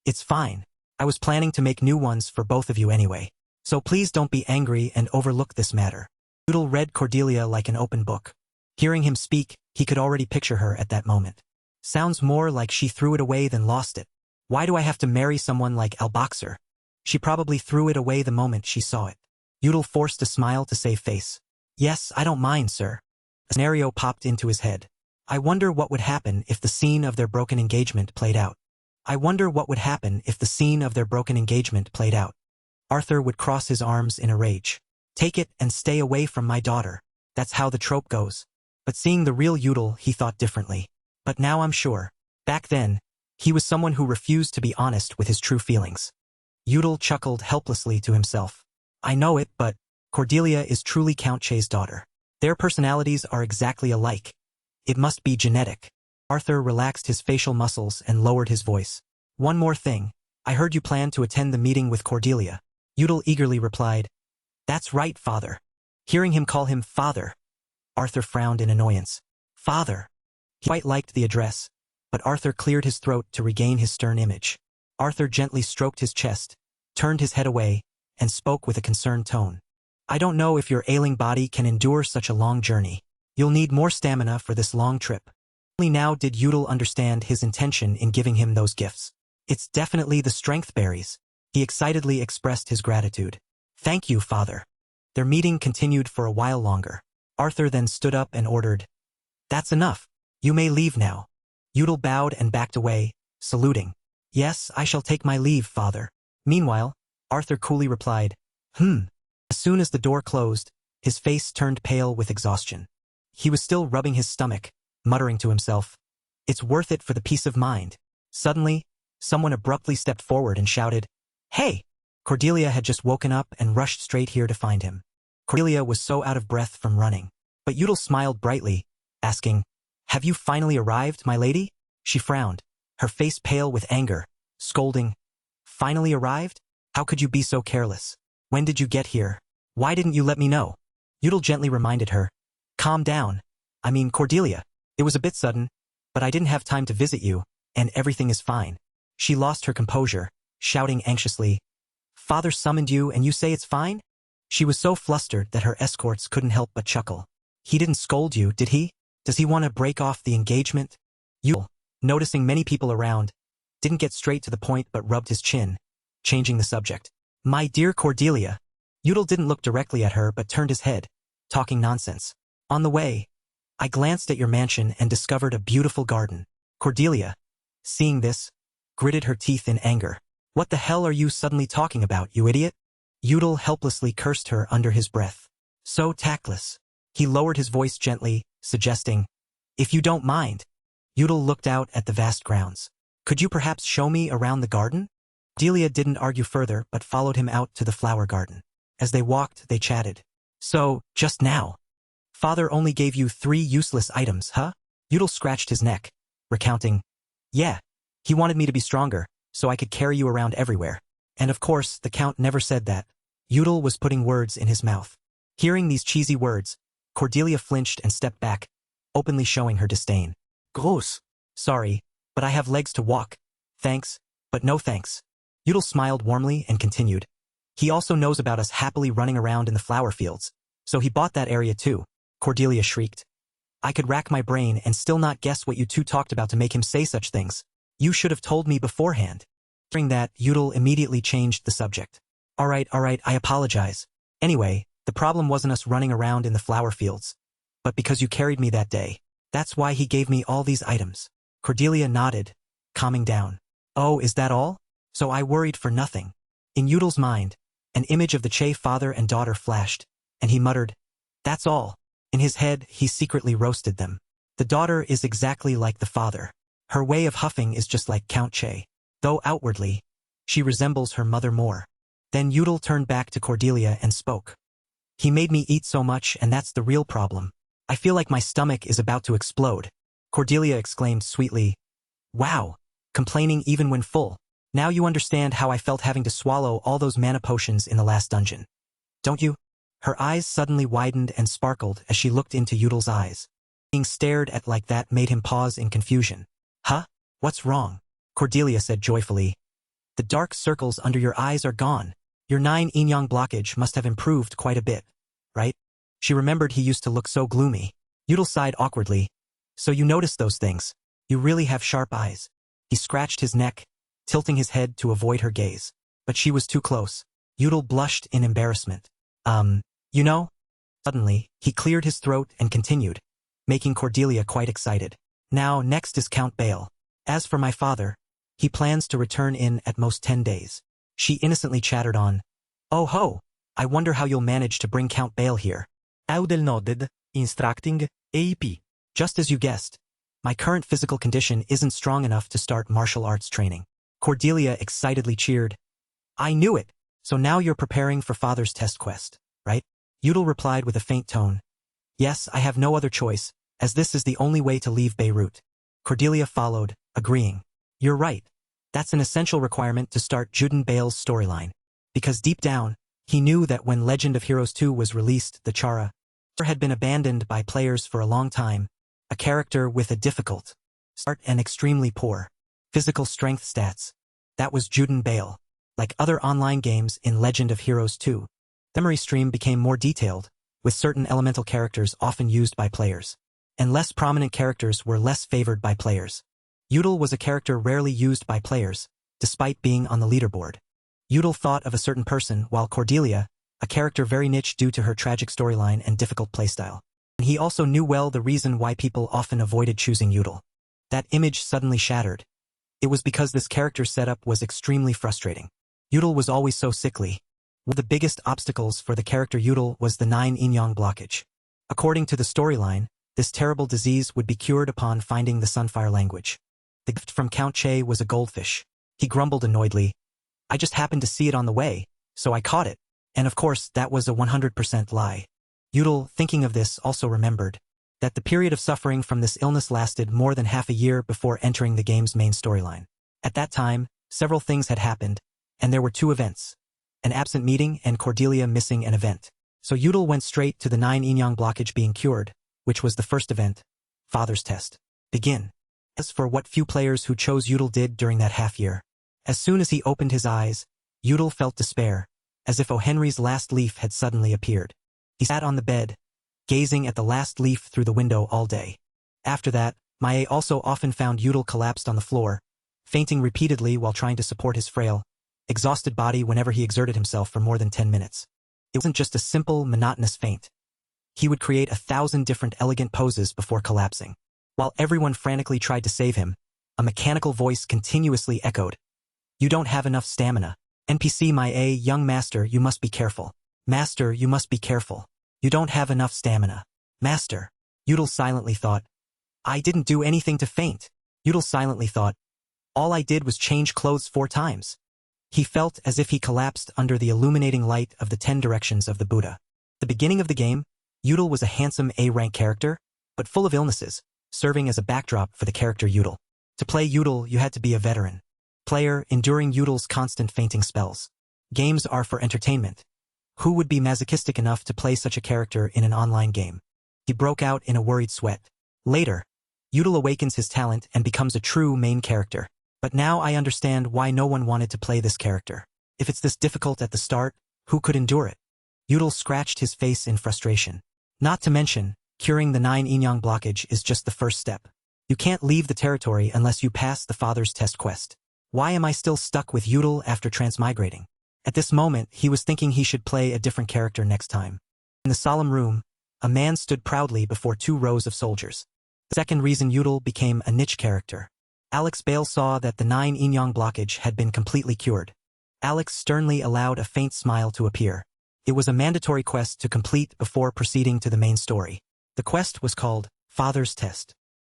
"It's fine. I was planning to make new ones for both of you anyway. So please don't be angry and overlook this matter." Udal read Cordelia like an open book. Hearing him speak, he could already picture her at that moment. Sounds more like she threw it away than lost it. Why do I have to marry someone like Alboxer? She probably threw it away the moment she saw it. Udal forced a smile to save face. "Yes, I don't mind, sir." A scenario popped into his head. I wonder what would happen if the scene of their broken engagement played out. I wonder what would happen if the scene of their broken engagement played out. Arthur would cross his arms in a rage. "Take it and stay away from my daughter." That's how the trope goes. But seeing the real Udal, he thought differently. But now I'm sure. Back then, he was someone who refused to be honest with his true feelings. Udal chuckled helplessly to himself. "I know it, but Cordelia is truly Count Che's daughter. Their personalities are exactly alike. It must be genetic." Arthur relaxed his facial muscles and lowered his voice. "One more thing. I heard you plan to attend the meeting with Cordelia." Udal eagerly replied, "That's right, father." Hearing him call him father, Arthur frowned in annoyance. Father. He quite liked the address, but Arthur cleared his throat to regain his stern image. Arthur gently stroked his chest, turned his head away, and spoke with a concerned tone. "I don't know if your ailing body can endure such a long journey. You'll need more stamina for this long trip." Only now did Udal understand his intention in giving him those gifts. "It's definitely the strength berries." He excitedly expressed his gratitude. "Thank you, father." Their meeting continued for a while longer. Arthur then stood up and ordered, "That's enough. You may leave now." Udal bowed and backed away, saluting. "Yes, I shall take my leave, father." Meanwhile, Arthur coolly replied, As soon as the door closed, his face turned pale with exhaustion. He was still rubbing his stomach, muttering to himself, "It's worth it for the peace of mind." Suddenly, someone abruptly stepped forward and shouted, "Hey!" Cordelia had just woken up and rushed straight here to find him. Cordelia was so out of breath from running. But Udal smiled brightly, asking, "Have you finally arrived, my lady?" She frowned, her face pale with anger, scolding, "Finally arrived? How could you be so careless? When did you get here? Why didn't you let me know?" Udal gently reminded her, "Calm down. I mean, Cordelia. It was a bit sudden, but I didn't have time to visit you, and everything is fine." She lost her composure, shouting anxiously, "Father summoned you and you say it's fine?" She was so flustered that her escorts couldn't help but chuckle. "He didn't scold you, did he? Does he want to break off the engagement?" Udal, noticing many people around, didn't get straight to the point but rubbed his chin, changing the subject. "My dear Cordelia." Udal didn't look directly at her but turned his head, talking nonsense. "On the way, I glanced at your mansion and discovered a beautiful garden." Cordelia, seeing this, gritted her teeth in anger. "What the hell are you suddenly talking about, you idiot?" Udal helplessly cursed her under his breath. "So tactless." He lowered his voice gently, suggesting, "If you don't mind." Udal looked out at the vast grounds. "Could you perhaps show me around the garden?" Cordelia didn't argue further but followed him out to the flower garden. As they walked, they chatted. "So, just now, father only gave you 3 useless items, huh?" Udal scratched his neck, recounting, "Yeah, he wanted me to be stronger, so I could carry you around everywhere. And of course, the Count never said that." Udal was putting words in his mouth. Hearing these cheesy words, Cordelia flinched and stepped back, openly showing her disdain. "Gross. Sorry, but I have legs to walk. Thanks, but no thanks." Udal smiled warmly and continued, "He also knows about us happily running around in the flower fields, so he bought that area too." Cordelia shrieked. "I could rack my brain and still not guess what you two talked about to make him say such things. You should have told me beforehand." Hearing that, Udal immediately changed the subject. All right, I apologize. Anyway, the problem wasn't us running around in the flower fields, but because you carried me that day. That's why he gave me all these items. Cordelia nodded, calming down. Oh, is that all? So I worried for nothing. In Yudel's mind, an image of the Che father and daughter flashed, and he muttered, that's all. In his head, he secretly roasted them. The daughter is exactly like the father. Her way of huffing is just like Count Che. Though outwardly, she resembles her mother more. Then Yudel turned back to Cordelia and spoke. He made me eat so much, and that's the real problem. I feel like my stomach is about to explode. Cordelia exclaimed sweetly, wow, complaining even when full. Now you understand how I felt having to swallow all those mana potions in the last dungeon. Don't you? Her eyes suddenly widened and sparkled as she looked into Yudel's eyes. Being stared at like that made him pause in confusion. Huh? What's wrong? Cordelia said joyfully. The dark circles under your eyes are gone. Your 9 yin-yang blockage must have improved quite a bit, right? She remembered he used to look so gloomy. Yudel sighed awkwardly. So you noticed those things. You really have sharp eyes. He scratched his neck, tilting his head to avoid her gaze. But she was too close. Yudel blushed in embarrassment. You know? Suddenly, he cleared his throat and continued, making Cordelia quite excited. Now, next is Count Bale. As for my father, he plans to return in at most 10 days. She innocently chattered on. Oh ho, I wonder how you'll manage to bring Count Bale here. Audel nodded, instructing AP. Just as you guessed, my current physical condition isn't strong enough to start martial arts training. Cordelia excitedly cheered. I knew it. So now you're preparing for father's test quest, right? Yudel replied with a faint tone. Yes, I have no other choice, as this is the only way to leave Beirut. Cordelia followed, agreeing. You're right. That's an essential requirement to start Juden Bale's storyline. Because deep down, he knew that when Legend of Heroes 2 was released, the Chara had been abandoned by players for a long time, a character with a difficult start and extremely poor physical strength stats. That was Juden Bale. Like other online games in Legend of Heroes 2, the memory stream became more detailed, with certain elemental characters often used by players. And less prominent characters were less favored by players. Yudel was a character rarely used by players, despite being on the leaderboard. Yudel thought of a certain person, while Cordelia, a character very niche due to her tragic storyline and difficult playstyle. And he also knew well the reason why people often avoided choosing Yudel. That image suddenly shattered. It was because this character's setup was extremely frustrating. Yudel was always so sickly. One of the biggest obstacles for the character Yudel was the 9 yin-yang blockage. According to the storyline, this terrible disease would be cured upon finding the Sunfire language. The gift from Count Che was a goldfish. He grumbled annoyedly. I just happened to see it on the way, so I caught it. And of course, that was a 100% lie. Yudel, thinking of this, also remembered that the period of suffering from this illness lasted more than half a year before entering the game's main storyline. At that time, several things had happened, and there were 2 events. An absent meeting and Cordelia missing an event. So Yudel went straight to the 9 yin-yang blockage being cured, which was the first event, Father's Test. Begin. As for what few players who chose Yudel did during that half year. As soon as he opened his eyes, Yudel felt despair, as if O. Henry's last leaf had suddenly appeared. He sat on the bed, gazing at the last leaf through the window all day. After that, Mae also often found Yudel collapsed on the floor, fainting repeatedly while trying to support his frail, exhausted body whenever he exerted himself for more than 10 minutes. It wasn't just a simple, monotonous faint. He would create 1,000 different elegant poses before collapsing. While everyone frantically tried to save him, a mechanical voice continuously echoed. You don't have enough stamina. NPC Mae, young master, you must be careful. Master, you must be careful. You don't have enough stamina. Master. Yudel silently thought. I didn't do anything to faint. Yudel silently thought. All I did was change clothes 4 times. He felt as if he collapsed under the illuminating light of the 10 directions of the Buddha. At the beginning of the game, Yudel was a handsome A-rank character, but full of illnesses, serving as a backdrop for the character Yudel. To play Yudel, you had to be a veteran player, enduring Yudel's constant fainting spells. Games are for entertainment. Who would be masochistic enough to play such a character in an online game? He broke out in a worried sweat. Later, Yudel awakens his talent and becomes a true main character. But now I understand why no one wanted to play this character. If it's this difficult at the start, who could endure it? Yudel scratched his face in frustration. Not to mention, curing the 9 yin-yang blockage is just the first step. You can't leave the territory unless you pass the Father's Test quest. Why am I still stuck with Yudel after transmigrating? At this moment, he was thinking he should play a different character next time. In the solemn room, a man stood proudly before 2 rows of soldiers. The second reason Yudel became a niche character. Alex Bale saw that the 9 Inyang blockage had been completely cured. Alex sternly allowed a faint smile to appear. It was a mandatory quest to complete before proceeding to the main story. The quest was called Father's Test.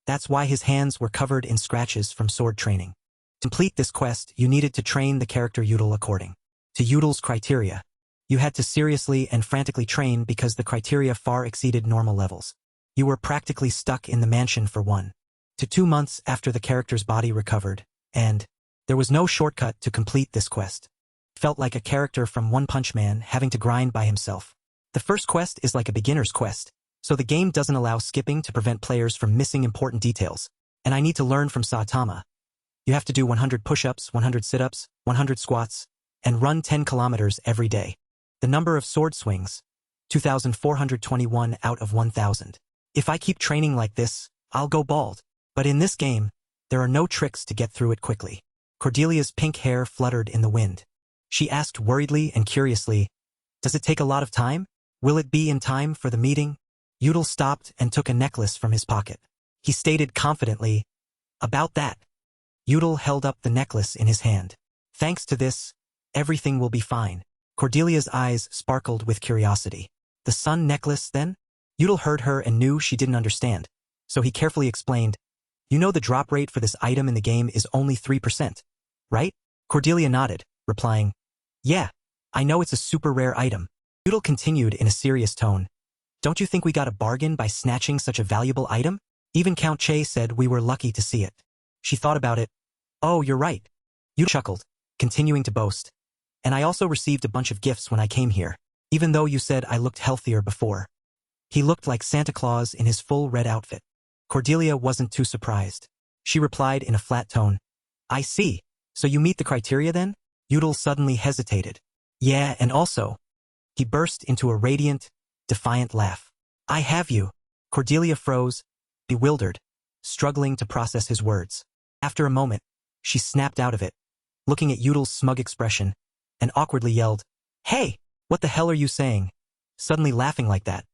That's why his hands were covered in scratches from sword training. To complete this quest, you needed to train the character Yudel according to Yudel's criteria. You had to seriously and frantically train because the criteria far exceeded normal levels. You were practically stuck in the mansion for 1 to 2 months after the character's body recovered, and there was no shortcut to complete this quest. It felt like a character from One Punch Man having to grind by himself. The first quest is like a beginner's quest, so the game doesn't allow skipping to prevent players from missing important details, and I need to learn from Saitama. You have to do 100 push-ups, 100 sit-ups, 100 squats, and run 10 kilometers every day. The number of sword swings, 2,421 out of 1,000. If I keep training like this, I'll go bald. But in this game, there are no tricks to get through it quickly. Cordelia's pink hair fluttered in the wind. She asked worriedly and curiously, "Does it take a lot of time? Will it be in time for the meeting?" Yudel stopped and took a necklace from his pocket. He stated confidently, "About that." Yudel held up the necklace in his hand. "Thanks to this, everything will be fine." Cordelia's eyes sparkled with curiosity. "The sun necklace, then?" Yudel heard her and knew she didn't understand, so he carefully explained, "You know the drop rate for this item in the game is only 3%, right?" Cordelia nodded, replying, "Yeah, I know it's a super rare item." Yudel continued in a serious tone, "Don't you think we got a bargain by snatching such a valuable item? Even Count Che said we were lucky to see it." She thought about it. "Oh, you're right." Yudel chuckled, continuing to boast, "And I also received a bunch of gifts when I came here, even though you said I looked healthier before." He looked like Santa Claus in his full red outfit. Cordelia wasn't too surprised. She replied in a flat tone, "I see. So you meet the criteria then?" Yudel suddenly hesitated. "Yeah, and also..." He burst into a radiant, defiant laugh. "I have you." Cordelia froze, bewildered, struggling to process his words. After a moment, she snapped out of it, looking at Yudel's smug expression, and awkwardly yelled, "Hey, what the hell are you saying?" Suddenly laughing like that.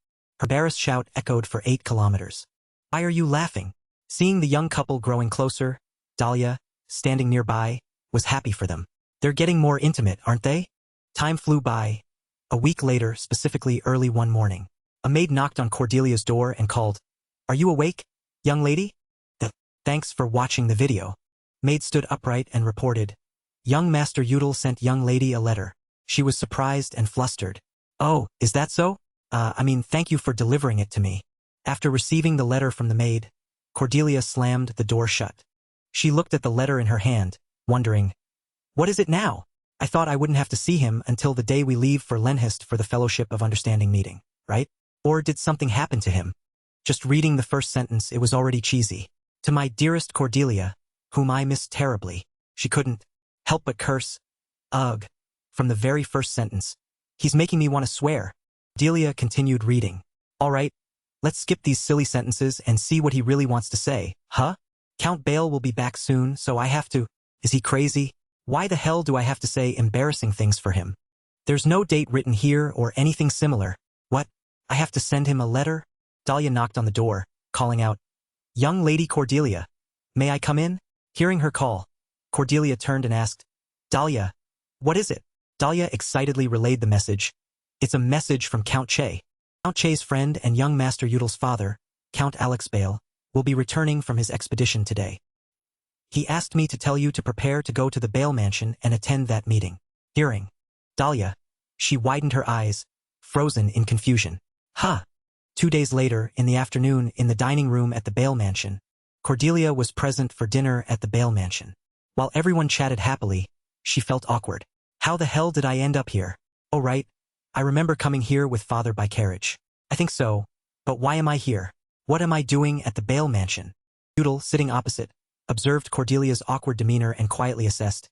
Her embarrassed shout echoed for 8 kilometers. "Why are you laughing?" Seeing the young couple growing closer, Dahlia, standing nearby, was happy for them. "They're getting more intimate, aren't they?" Time flew by. A week later, specifically early one morning, a maid knocked on Cordelia's door and called, "Are you awake, young lady?" "Thanks for watching the video." Maid stood upright and reported, "Young Master Yudel sent young lady a letter." She was surprised and flustered. "Oh, is that so? Thank you for delivering it to me." After receiving the letter from the maid, Cordelia slammed the door shut. She looked at the letter in her hand, wondering, "What is it now? I thought I wouldn't have to see him until the day we leave for Lenhist for the Fellowship of Understanding meeting, right? Or did something happen to him?" Just reading the first sentence, it was already cheesy. "To my dearest Cordelia, whom I miss terribly." She couldn't help but curse. Ugh. From the very first sentence. "He's making me want to swear." Cordelia continued reading. "All right, let's skip these silly sentences and see what he really wants to say, huh? Count Bale will be back soon, so I have to... Is he crazy? Why the hell do I have to say embarrassing things for him? There's no date written here or anything similar. What? I have to send him a letter?" Dahlia knocked on the door, calling out, "Young Lady Cordelia, may I come in?" Hearing her call, Cordelia turned and asked, "Dahlia, what is it?" Dahlia excitedly relayed the message. "It's a message from Count Che. Count Che's friend and young Master Yudel's father, Count Alex Bale, will be returning from his expedition today. He asked me to tell you to prepare to go to the Bale mansion and attend that meeting." Hearing Dahlia, she widened her eyes, frozen in confusion. "Huh." 2 days later, in the afternoon, in the dining room at the Bale mansion, Cordelia was present for dinner at the Bale mansion. While everyone chatted happily, she felt awkward. "How the hell did I end up here? Oh right, I remember coming here with father by carriage. I think so, but why am I here? What am I doing at the Bale mansion?" Yudel, sitting opposite, observed Cordelia's awkward demeanor and quietly assessed,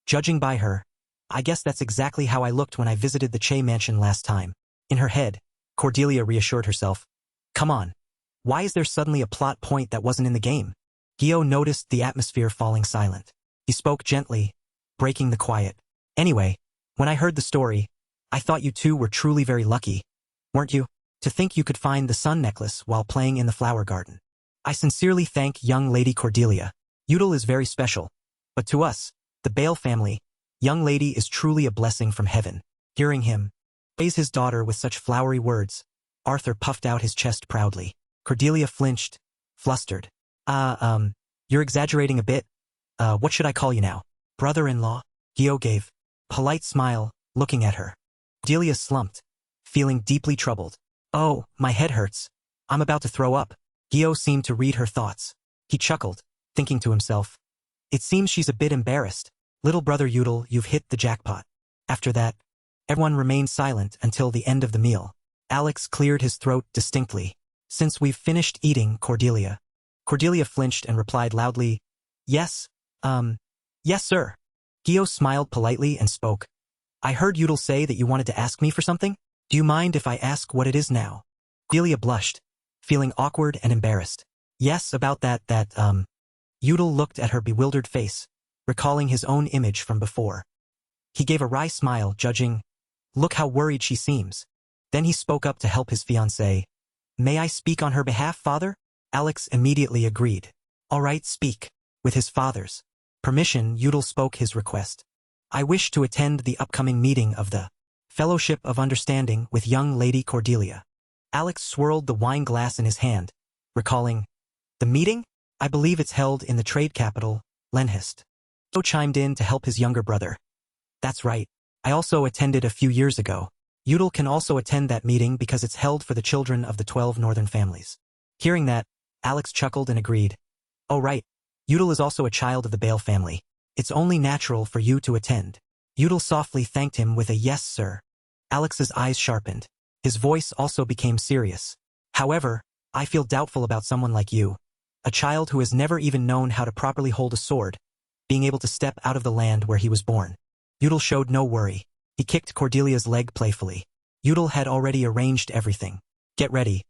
"Judging by her, I guess that's exactly how I looked when I visited the Che mansion last time." In her head, Cordelia reassured herself, "Come on. Why is there suddenly a plot point that wasn't in the game?" Gio noticed the atmosphere falling silent. He spoke gently, breaking the quiet. "Anyway, when I heard the story, I thought you two were truly very lucky, weren't you? To think you could find the sun necklace while playing in the flower garden. I sincerely thank young Lady Cordelia. Udal is very special. But to us, the Bale family, young lady is truly a blessing from heaven. Hearing him praise his daughter with such flowery words, Arthur puffed out his chest proudly. Cordelia flinched, flustered. You're exaggerating a bit. What should I call you now? Brother-in-law? Gio gave a polite smile, looking at her. Cordelia slumped, feeling deeply troubled. Oh, my head hurts. I'm about to throw up. Gio seemed to read her thoughts. He chuckled, thinking to himself. It seems she's a bit embarrassed. Little brother Udal, you've hit the jackpot. After that, everyone remained silent until the end of the meal. Alex cleared his throat distinctly. Since we've finished eating, Cordelia. Cordelia flinched and replied loudly, Yes, yes sir. Gio smiled politely and spoke. I heard Udal say that you wanted to ask me for something? Do you mind if I ask what it is now? Cordelia blushed, feeling awkward and embarrassed. Yes, about that, Udal looked at her bewildered face, recalling his own image from before. He gave a wry smile, judging, Look how worried she seems. Then he spoke up to help his fiancée. May I speak on her behalf, father? Alex immediately agreed. All right, speak. With his father's permission, Udal spoke his request. I wish to attend the upcoming meeting of the Fellowship of Understanding with young Lady Cordelia. Alex swirled the wine glass in his hand, recalling, The meeting? I believe it's held in the trade capital, Lenhist. Joe chimed in to help his younger brother. That's right. I also attended a few years ago. Udal can also attend that meeting because it's held for the children of the 12 northern families. Hearing that, Alex chuckled and agreed. Oh right, Udal is also a child of the Bale family. It's only natural for you to attend. Udal softly thanked him with a yes, sir. Alex's eyes sharpened. His voice also became serious. However, I feel doubtful about someone like you, a child who has never even known how to properly hold a sword, being able to step out of the land where he was born. Udal showed no worry. He kicked Cordelia's leg playfully. Udal had already arranged everything. Get ready.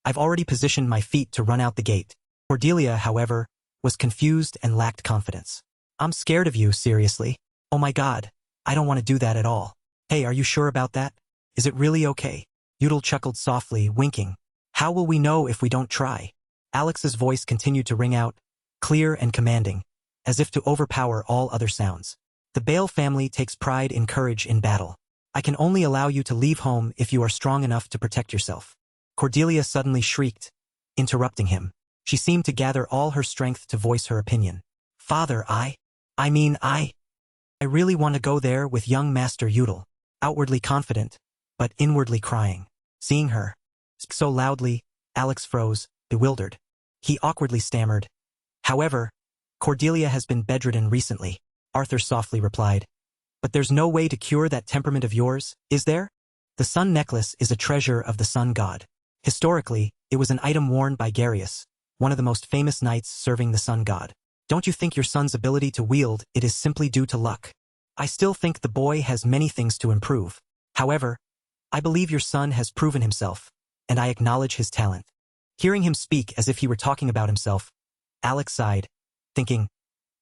I've already positioned my feet to run out the gate. Cordelia, however, was confused and lacked confidence. I'm scared of you, seriously. Oh my god, I don't want to do that at all. Hey, are you sure about that? Is it really okay? Udal chuckled softly, winking. How will we know if we don't try? Alex's voice continued to ring out, clear and commanding, as if to overpower all other sounds. The Bale family takes pride in courage in battle. I can only allow you to leave home if you are strong enough to protect yourself. Cordelia suddenly shrieked, interrupting him. She seemed to gather all her strength to voice her opinion. Father, I really want to go there with young Master Udal, outwardly confident, but inwardly crying. Seeing her speak so loudly, Alex froze, bewildered. He awkwardly stammered. However, Cordelia has been bedridden recently, Arthur softly replied. But there's no way to cure that temperament of yours, is there? The sun necklace is a treasure of the sun god. Historically, it was an item worn by Garius, one of the most famous knights serving the sun god. Don't you think your son's ability to wield it is simply due to luck? I still think the boy has many things to improve. However, I believe your son has proven himself, and I acknowledge his talent. Hearing him speak as if he were talking about himself, Alex sighed, thinking,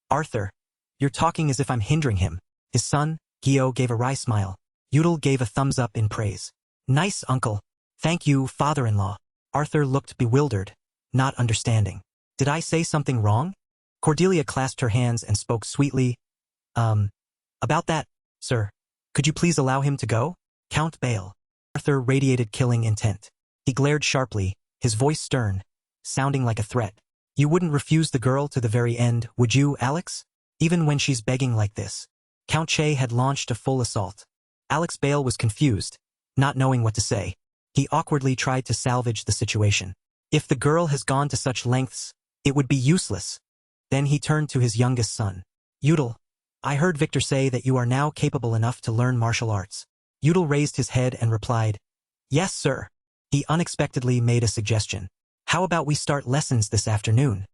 Arthur, you're talking as if I'm hindering him. His son, Gio, gave a wry smile. Udal gave a thumbs up in praise. Nice, uncle. Thank you, father-in-law. Arthur looked bewildered, not understanding. Did I say something wrong? Cordelia clasped her hands and spoke sweetly. About that, sir. Could you please allow him to go? Count Bale. Arthur radiated killing intent. He glared sharply, his voice stern, sounding like a threat. You wouldn't refuse the girl to the very end, would you, Alex? Even when she's begging like this. Count Che had launched a full assault. Alex Bale was confused, not knowing what to say. He awkwardly tried to salvage the situation. If the girl has gone to such lengths, it would be useless. Then he turned to his youngest son. Udal, I heard Victor say that you are now capable enough to learn martial arts. Udal raised his head and replied, Yes, sir. He unexpectedly made a suggestion. How about we start lessons this afternoon?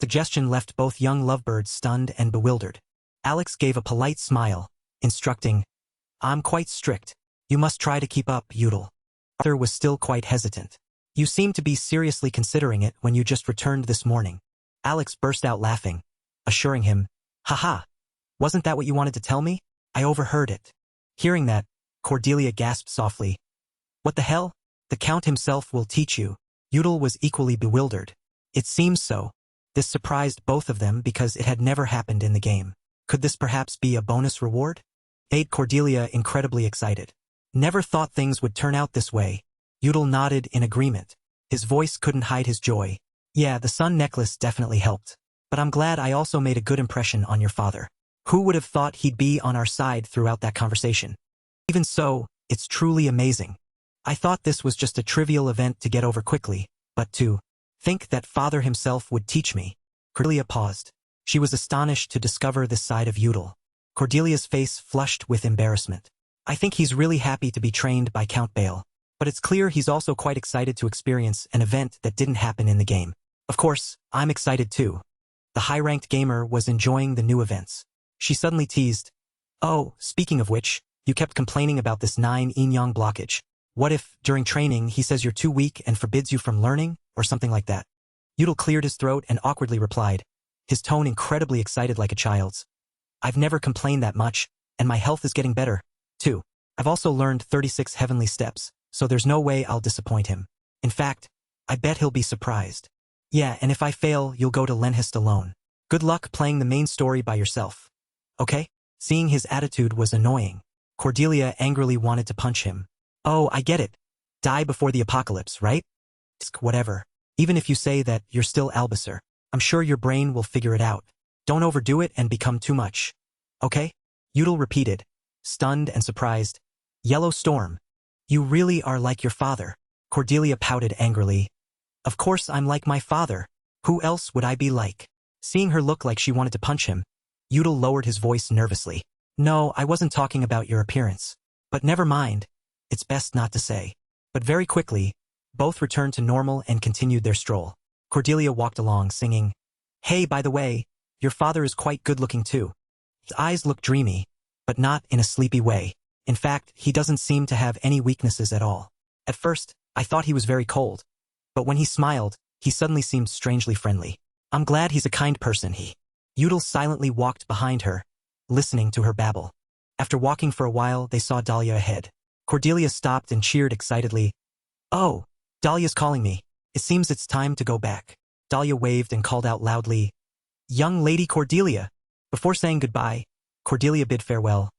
Suggestion left both young lovebirds stunned and bewildered. Alex gave a polite smile, instructing, I'm quite strict. You must try to keep up, Udal. Arthur was still quite hesitant. You seem to be seriously considering it when you just returned this morning. Alex burst out laughing, assuring him, Haha, wasn't that what you wanted to tell me? I overheard it. Hearing that, Cordelia gasped softly. What the hell? The The Count himself will teach you. Yudel was equally bewildered. It seems so. This surprised both of them because it had never happened in the game. Could this perhaps be a bonus reward? Made Cordelia incredibly excited. Never thought things would turn out this way. Yudel nodded in agreement. His voice couldn't hide his joy. Yeah, the sun necklace definitely helped. But I'm glad I also made a good impression on your father. Who would have thought he'd be on our side throughout that conversation? Even so, it's truly amazing. I thought this was just a trivial event to get over quickly, but to think that father himself would teach me. Cordelia paused. She was astonished to discover this side of Yudel. Cordelia's face flushed with embarrassment. I think he's really happy to be trained by Count Bale. But it's clear he's also quite excited to experience an event that didn't happen in the game. Of course, I'm excited too. The high-ranked gamer was enjoying the new events. She suddenly teased, "Oh, speaking of which, you kept complaining about this 9 yin-yang blockage. What if, during training, he says you're too weak and forbids you from learning, or something like that?" Yudel cleared his throat and awkwardly replied, his tone incredibly excited like a child's. "I've never complained that much, and my health is getting better, too. I've also learned 36 heavenly steps, so there's no way I'll disappoint him. In fact, I bet he'll be surprised. Yeah, and if I fail, you'll go to Lenhist alone. Good luck playing the main story by yourself. Okay?" Seeing his attitude was annoying. Cordelia angrily wanted to punch him. "Oh, I get it. Die before the apocalypse, right? Whatever. Even if you say that you're still Albusser, I'm sure your brain will figure it out. Don't overdo it and become too much. Okay?" Yudel repeated, stunned and surprised. "Yellow Storm. You really are like your father." Cordelia pouted angrily. "Of course I'm like my father. Who else would I be like?" Seeing her look like she wanted to punch him, Yudel lowered his voice nervously. "No, I wasn't talking about your appearance. But never mind. It's best not to say." But very quickly, both returned to normal and continued their stroll. Cordelia walked along singing, "Hey, by the way, your father is quite good-looking too. His eyes look dreamy, but not in a sleepy way. In fact, he doesn't seem to have any weaknesses at all. At first, I thought he was very cold. But when he smiled, he suddenly seemed strangely friendly. I'm glad he's a kind person, Yudel silently walked behind her, listening to her babble. After walking for a while, they saw Dahlia ahead. Cordelia stopped and cheered excitedly. "Oh, Dahlia's calling me. It seems it's time to go back." Dahlia waved and called out loudly, "Young Lady Cordelia." Before saying goodbye, Cordelia bid farewell.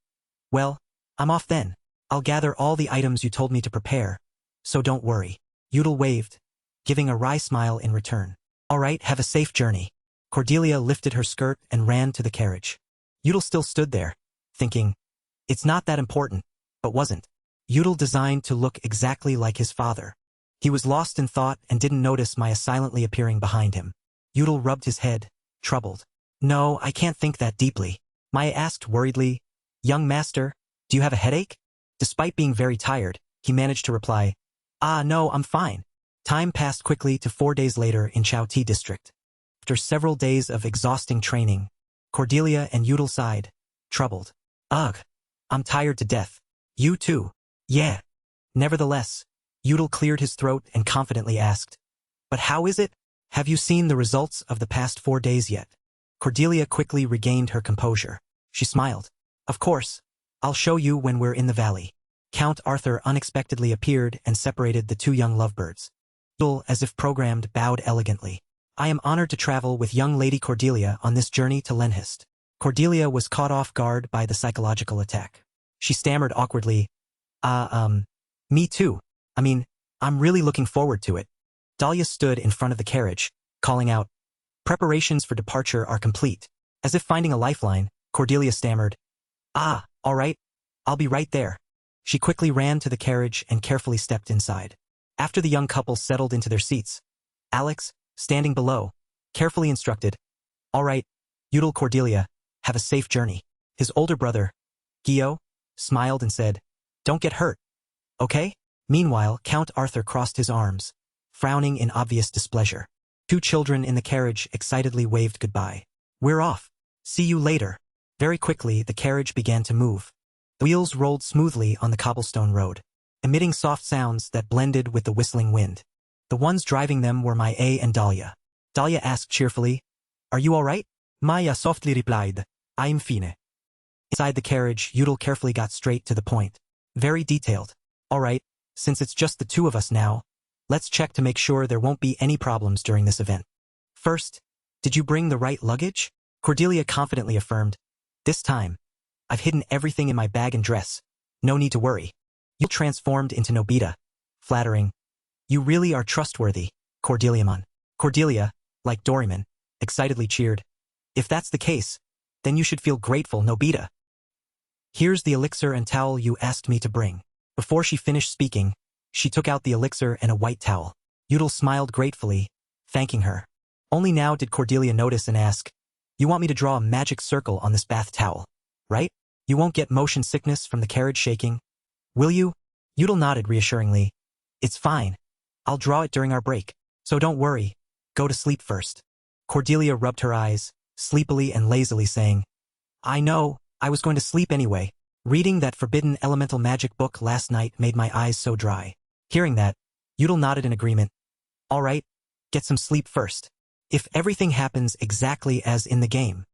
"Well, I'm off then. I'll gather all the items you told me to prepare, so don't worry." Yudel waved, giving a wry smile in return. "All right, have a safe journey." Cordelia lifted her skirt and ran to the carriage. Yudel still stood there, thinking, it's not that important, but wasn't. Yudel designed to look exactly like his father. He was lost in thought and didn't notice Maya silently appearing behind him. Yudel rubbed his head, troubled. "No, I can't think that deeply." Maya asked worriedly, "Young master, do you have a headache?" Despite being very tired, he managed to reply, "Ah, no, I'm fine." Time passed quickly to 4 days later in Chao-Ti district. After several days of exhausting training, Cordelia and Yudel sighed, troubled. "Ugh, I'm tired to death." "You too." "Yeah." Nevertheless, Yudel cleared his throat and confidently asked, "But how is it? Have you seen the results of the past 4 days yet?" Cordelia quickly regained her composure. She smiled. "Of course. I'll show you when we're in the valley." Count Arthur unexpectedly appeared and separated the two young lovebirds. Yudel, as if programmed, bowed elegantly. "I am honored to travel with young Lady Cordelia on this journey to Lenhist." Cordelia was caught off guard by the psychological attack. She stammered awkwardly, Me too. I'm really looking forward to it." Dahlia stood in front of the carriage, calling out, "Preparations for departure are complete." As if finding a lifeline, Cordelia stammered, "All right, I'll be right there." She quickly ran to the carriage and carefully stepped inside. After the young couple settled into their seats, Alex, standing below, carefully instructed, "All right, Yudel Cordelia, have a safe journey." His older brother, Gio, smiled and said, "Don't get hurt. Okay?" Meanwhile, Count Arthur crossed his arms, frowning in obvious displeasure. Two children in the carriage excitedly waved goodbye. "We're off. See you later." Very quickly, the carriage began to move. The wheels rolled smoothly on the cobblestone road, emitting soft sounds that blended with the whistling wind. The ones driving them were Maya and Dahlia. Dahlia asked cheerfully, "Are you all right?" Maya softly replied, "I'm fine." Inside the carriage, Yudel carefully got straight to the point. Very detailed. "All right, Since it's just the two of us now, let's check to make sure there won't be any problems during this event. First, did you bring the right luggage? Cordelia confidently affirmed. This time, I've hidden everything in my bag and dress. No need to worry. You transformed into Nobita. Flattering. You really are trustworthy, Cordeliamon. Cordelia, like Doraemon, excitedly cheered. If that's the case, then you should feel grateful, Nobita. Here's the elixir and towel you asked me to bring. Before she finished speaking, she took out the elixir and a white towel. Udall smiled gratefully, thanking her. Only now did Cordelia notice and ask, you want me to draw a magic circle on this bath towel, right? You won't get motion sickness from the carriage shaking, will you? Udall nodded reassuringly. It's fine. I'll draw it during our break. So don't worry. Go to sleep first. Cordelia rubbed her eyes, sleepily and lazily saying, I know, I was going to sleep anyway. Reading that forbidden elemental magic book last night made my eyes so dry. Hearing that, Udall nodded in agreement. All right, get some sleep first. If everything happens exactly as in the game,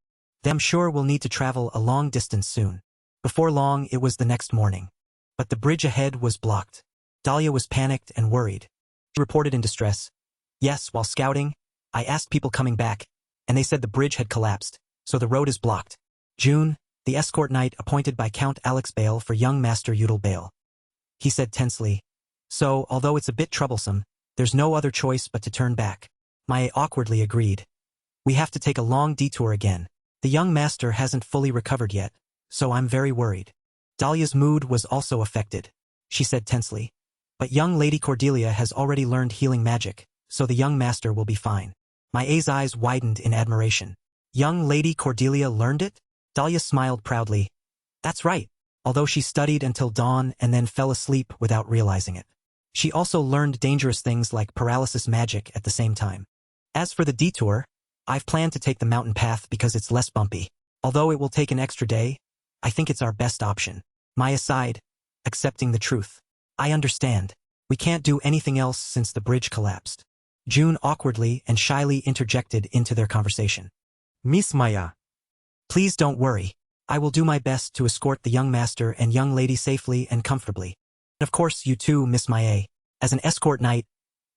then I'm sure we'll need to travel a long distance soon. Before long, it was the next morning. But the bridge ahead was blocked. Dahlia was panicked and worried. She reported in distress. Yes, while scouting, I asked people coming back, and they said the bridge had collapsed, so the road is blocked. June, the escort knight appointed by Count Alex Bale for young Master Udall Bale. He said tensely. So, although it's a bit troublesome, there's no other choice but to turn back. Maya awkwardly agreed. We have to take a long detour again. The young master hasn't fully recovered yet, so I'm very worried. Dahlia's mood was also affected. She said tensely. But young Lady Cordelia has already learned healing magic, so the young master will be fine. Maya's eyes widened in admiration. Young Lady Cordelia learned it? Dahlia smiled proudly. That's right, although she studied until dawn and then fell asleep without realizing it. She also learned dangerous things like paralysis magic at the same time. As for the detour, I've planned to take the mountain path because it's less bumpy. Although it will take an extra day, I think it's our best option. Maya sighed, accepting the truth. I understand. We can't do anything else since the bridge collapsed. June awkwardly and shyly interjected into their conversation. Miss Maya. Please don't worry. I will do my best to escort the young master and young lady safely and comfortably. And of course you too, Miss Maya. As an escort knight,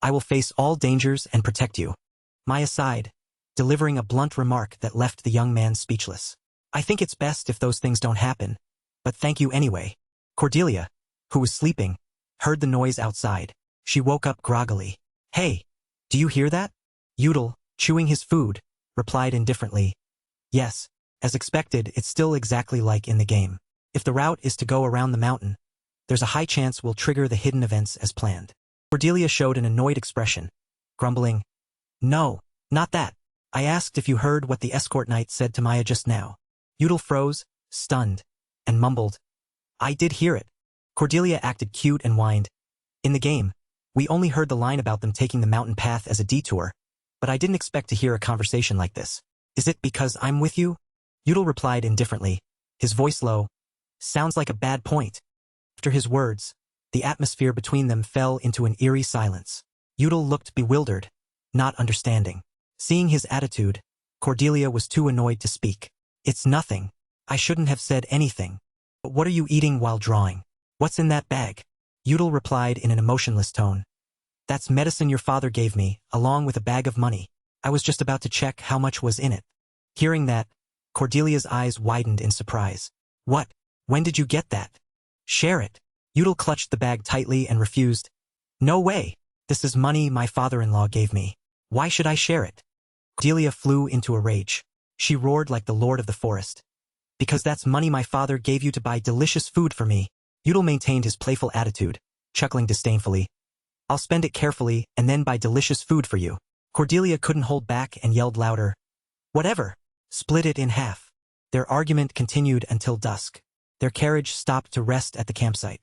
I will face all dangers and protect you. Maya sighed, delivering a blunt remark that left the young man speechless. I think it's best if those things don't happen, but thank you anyway. Cordelia, who was sleeping, heard the noise outside. She woke up groggily. Hey, do you hear that? Udall, chewing his food, replied indifferently. Yes, as expected, it's still exactly like in the game. If the route is to go around the mountain, there's a high chance we'll trigger the hidden events as planned. Cordelia showed an annoyed expression, grumbling. No, not that. I asked if you heard what the escort knight said to Maya just now. Udall froze, stunned, and mumbled. I did hear it. Cordelia acted cute and whined. In the game, we only heard the line about them taking the mountain path as a detour, but I didn't expect to hear a conversation like this. Is it because I'm with you? Udall replied indifferently, his voice low. Sounds like a bad point. After his words, the atmosphere between them fell into an eerie silence. Udall looked bewildered, not understanding. Seeing his attitude, Cordelia was too annoyed to speak. It's nothing. I shouldn't have said anything. But what are you eating while drawing? What's in that bag? Udall replied in an emotionless tone. That's medicine your father gave me, along with a bag of money. I was just about to check how much was in it. Hearing that, Cordelia's eyes widened in surprise. What? When did you get that? Share it. Udall clutched the bag tightly and refused. No way. This is money my father-in-law gave me. Why should I share it? Cordelia flew into a rage. She roared like the lord of the forest. Because that's money my father gave you to buy delicious food for me. Udall maintained his playful attitude, chuckling disdainfully. I'll spend it carefully and then buy delicious food for you. Cordelia couldn't hold back and yelled louder. Whatever. Split it in half. Their argument continued until dusk. Their carriage stopped to rest at the campsite.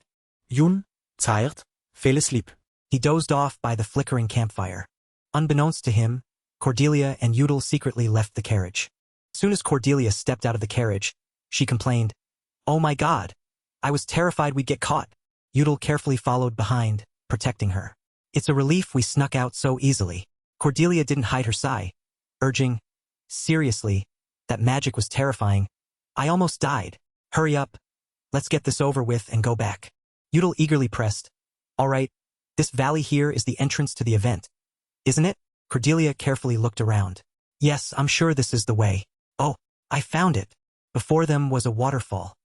Jun, tired, fell asleep. He dozed off by the flickering campfire. Unbeknownst to him, Cordelia and Udall secretly left the carriage. As soon as Cordelia stepped out of the carriage, she complained, Oh my God! I was terrified we'd get caught. Udall carefully followed behind, protecting her. It's a relief we snuck out so easily. Cordelia didn't hide her sigh, urging, Seriously, that magic was terrifying. I almost died. Hurry up. Let's get this over with and go back. Udall eagerly pressed. Alright, this valley here is the entrance to the event, isn't it? Cordelia carefully looked around. Yes, I'm sure this is the way. Oh, I found it. Before them was a waterfall.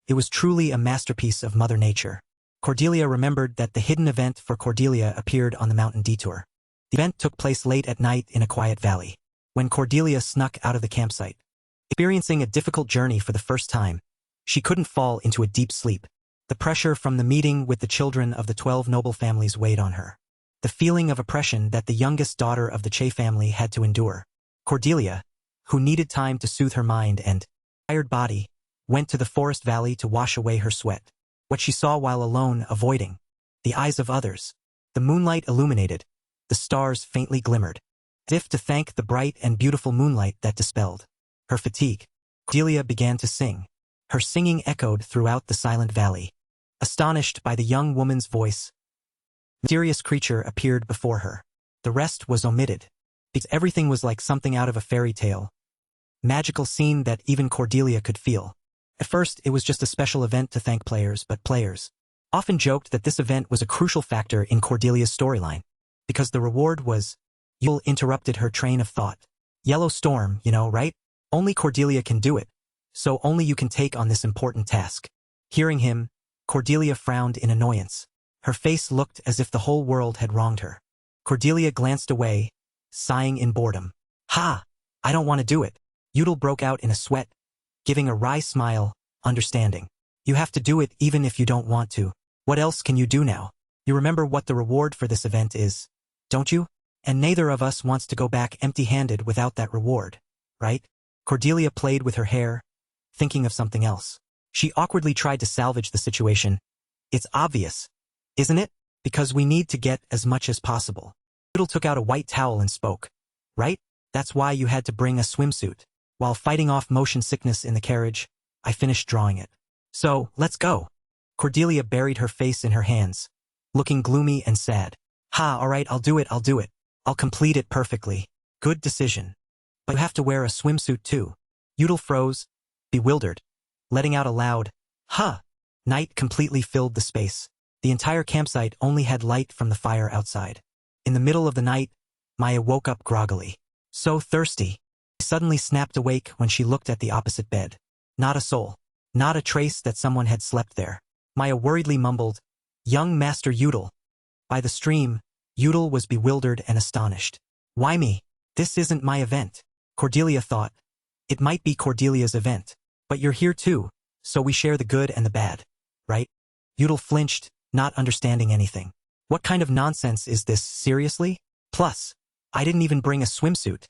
It was truly a masterpiece of Mother Nature. Cordelia remembered that the hidden event for Cordelia appeared on the mountain Detour. The event took place late at night in a quiet valley. When Cordelia snuck out of the campsite, experiencing a difficult journey for the first time, she couldn't fall into a deep sleep. The pressure from the meeting with the children of the 12 noble families weighed on her. The feeling of oppression that the youngest daughter of the Che family had to endure. Cordelia, who needed time to soothe her mind and tired body, went to the forest valley to wash away her sweat. What she saw while alone, avoiding the eyes of others. The moonlight illuminated, the stars faintly glimmered, as if to thank the bright and beautiful moonlight that dispelled her fatigue. Cordelia began to sing. Her singing echoed throughout the silent valley. Astonished by the young woman's voice, a mysterious creature appeared before her. The rest was omitted, because everything was like something out of a fairy tale. Magical scene that even Cordelia could feel. At first, it was just a special event to thank players, but players often joked that this event was a crucial factor in Cordelia's storyline, because the reward was. Yule interrupted her train of thought. Yellow Storm, you know, right? Only Cordelia can do it, so only you can take on this important task. Hearing him, Cordelia frowned in annoyance. Her face looked as if the whole world had wronged her. Cordelia glanced away, sighing in boredom. Ha! I don't want to do it. Yule broke out in a sweat, giving a wry smile, understanding. You have to do it even if you don't want to. What else can you do now? You remember what the reward for this event is, don't you? And neither of us wants to go back empty-handed without that reward, right? Cordelia played with her hair, thinking of something else. She awkwardly tried to salvage the situation. It's obvious, isn't it? Because we need to get as much as possible. Yule took out a white towel and spoke. Right? That's why you had to bring a swimsuit. While fighting off motion sickness in the carriage, I finished drawing it. So, let's go. Cordelia buried her face in her hands, looking gloomy and sad. Ha, alright, I'll do it. I'll complete it perfectly. Good decision. But you have to wear a swimsuit too. Yule froze, bewildered, letting out a loud, huh. Night completely filled the space. The entire campsite only had light from the fire outside. In the middle of the night, Maya woke up groggily. So thirsty. She suddenly snapped awake when she looked at the opposite bed. Not a soul. Not a trace that someone had slept there. Maya worriedly mumbled, "Young Master Yule." By the stream, Yule was bewildered and astonished. Why me? This isn't my event. Cordelia thought. It might be Cordelia's event. But you're here too, so we share the good and the bad, right? Yule flinched, not understanding anything. What kind of nonsense is this, seriously? Plus, I didn't even bring a swimsuit.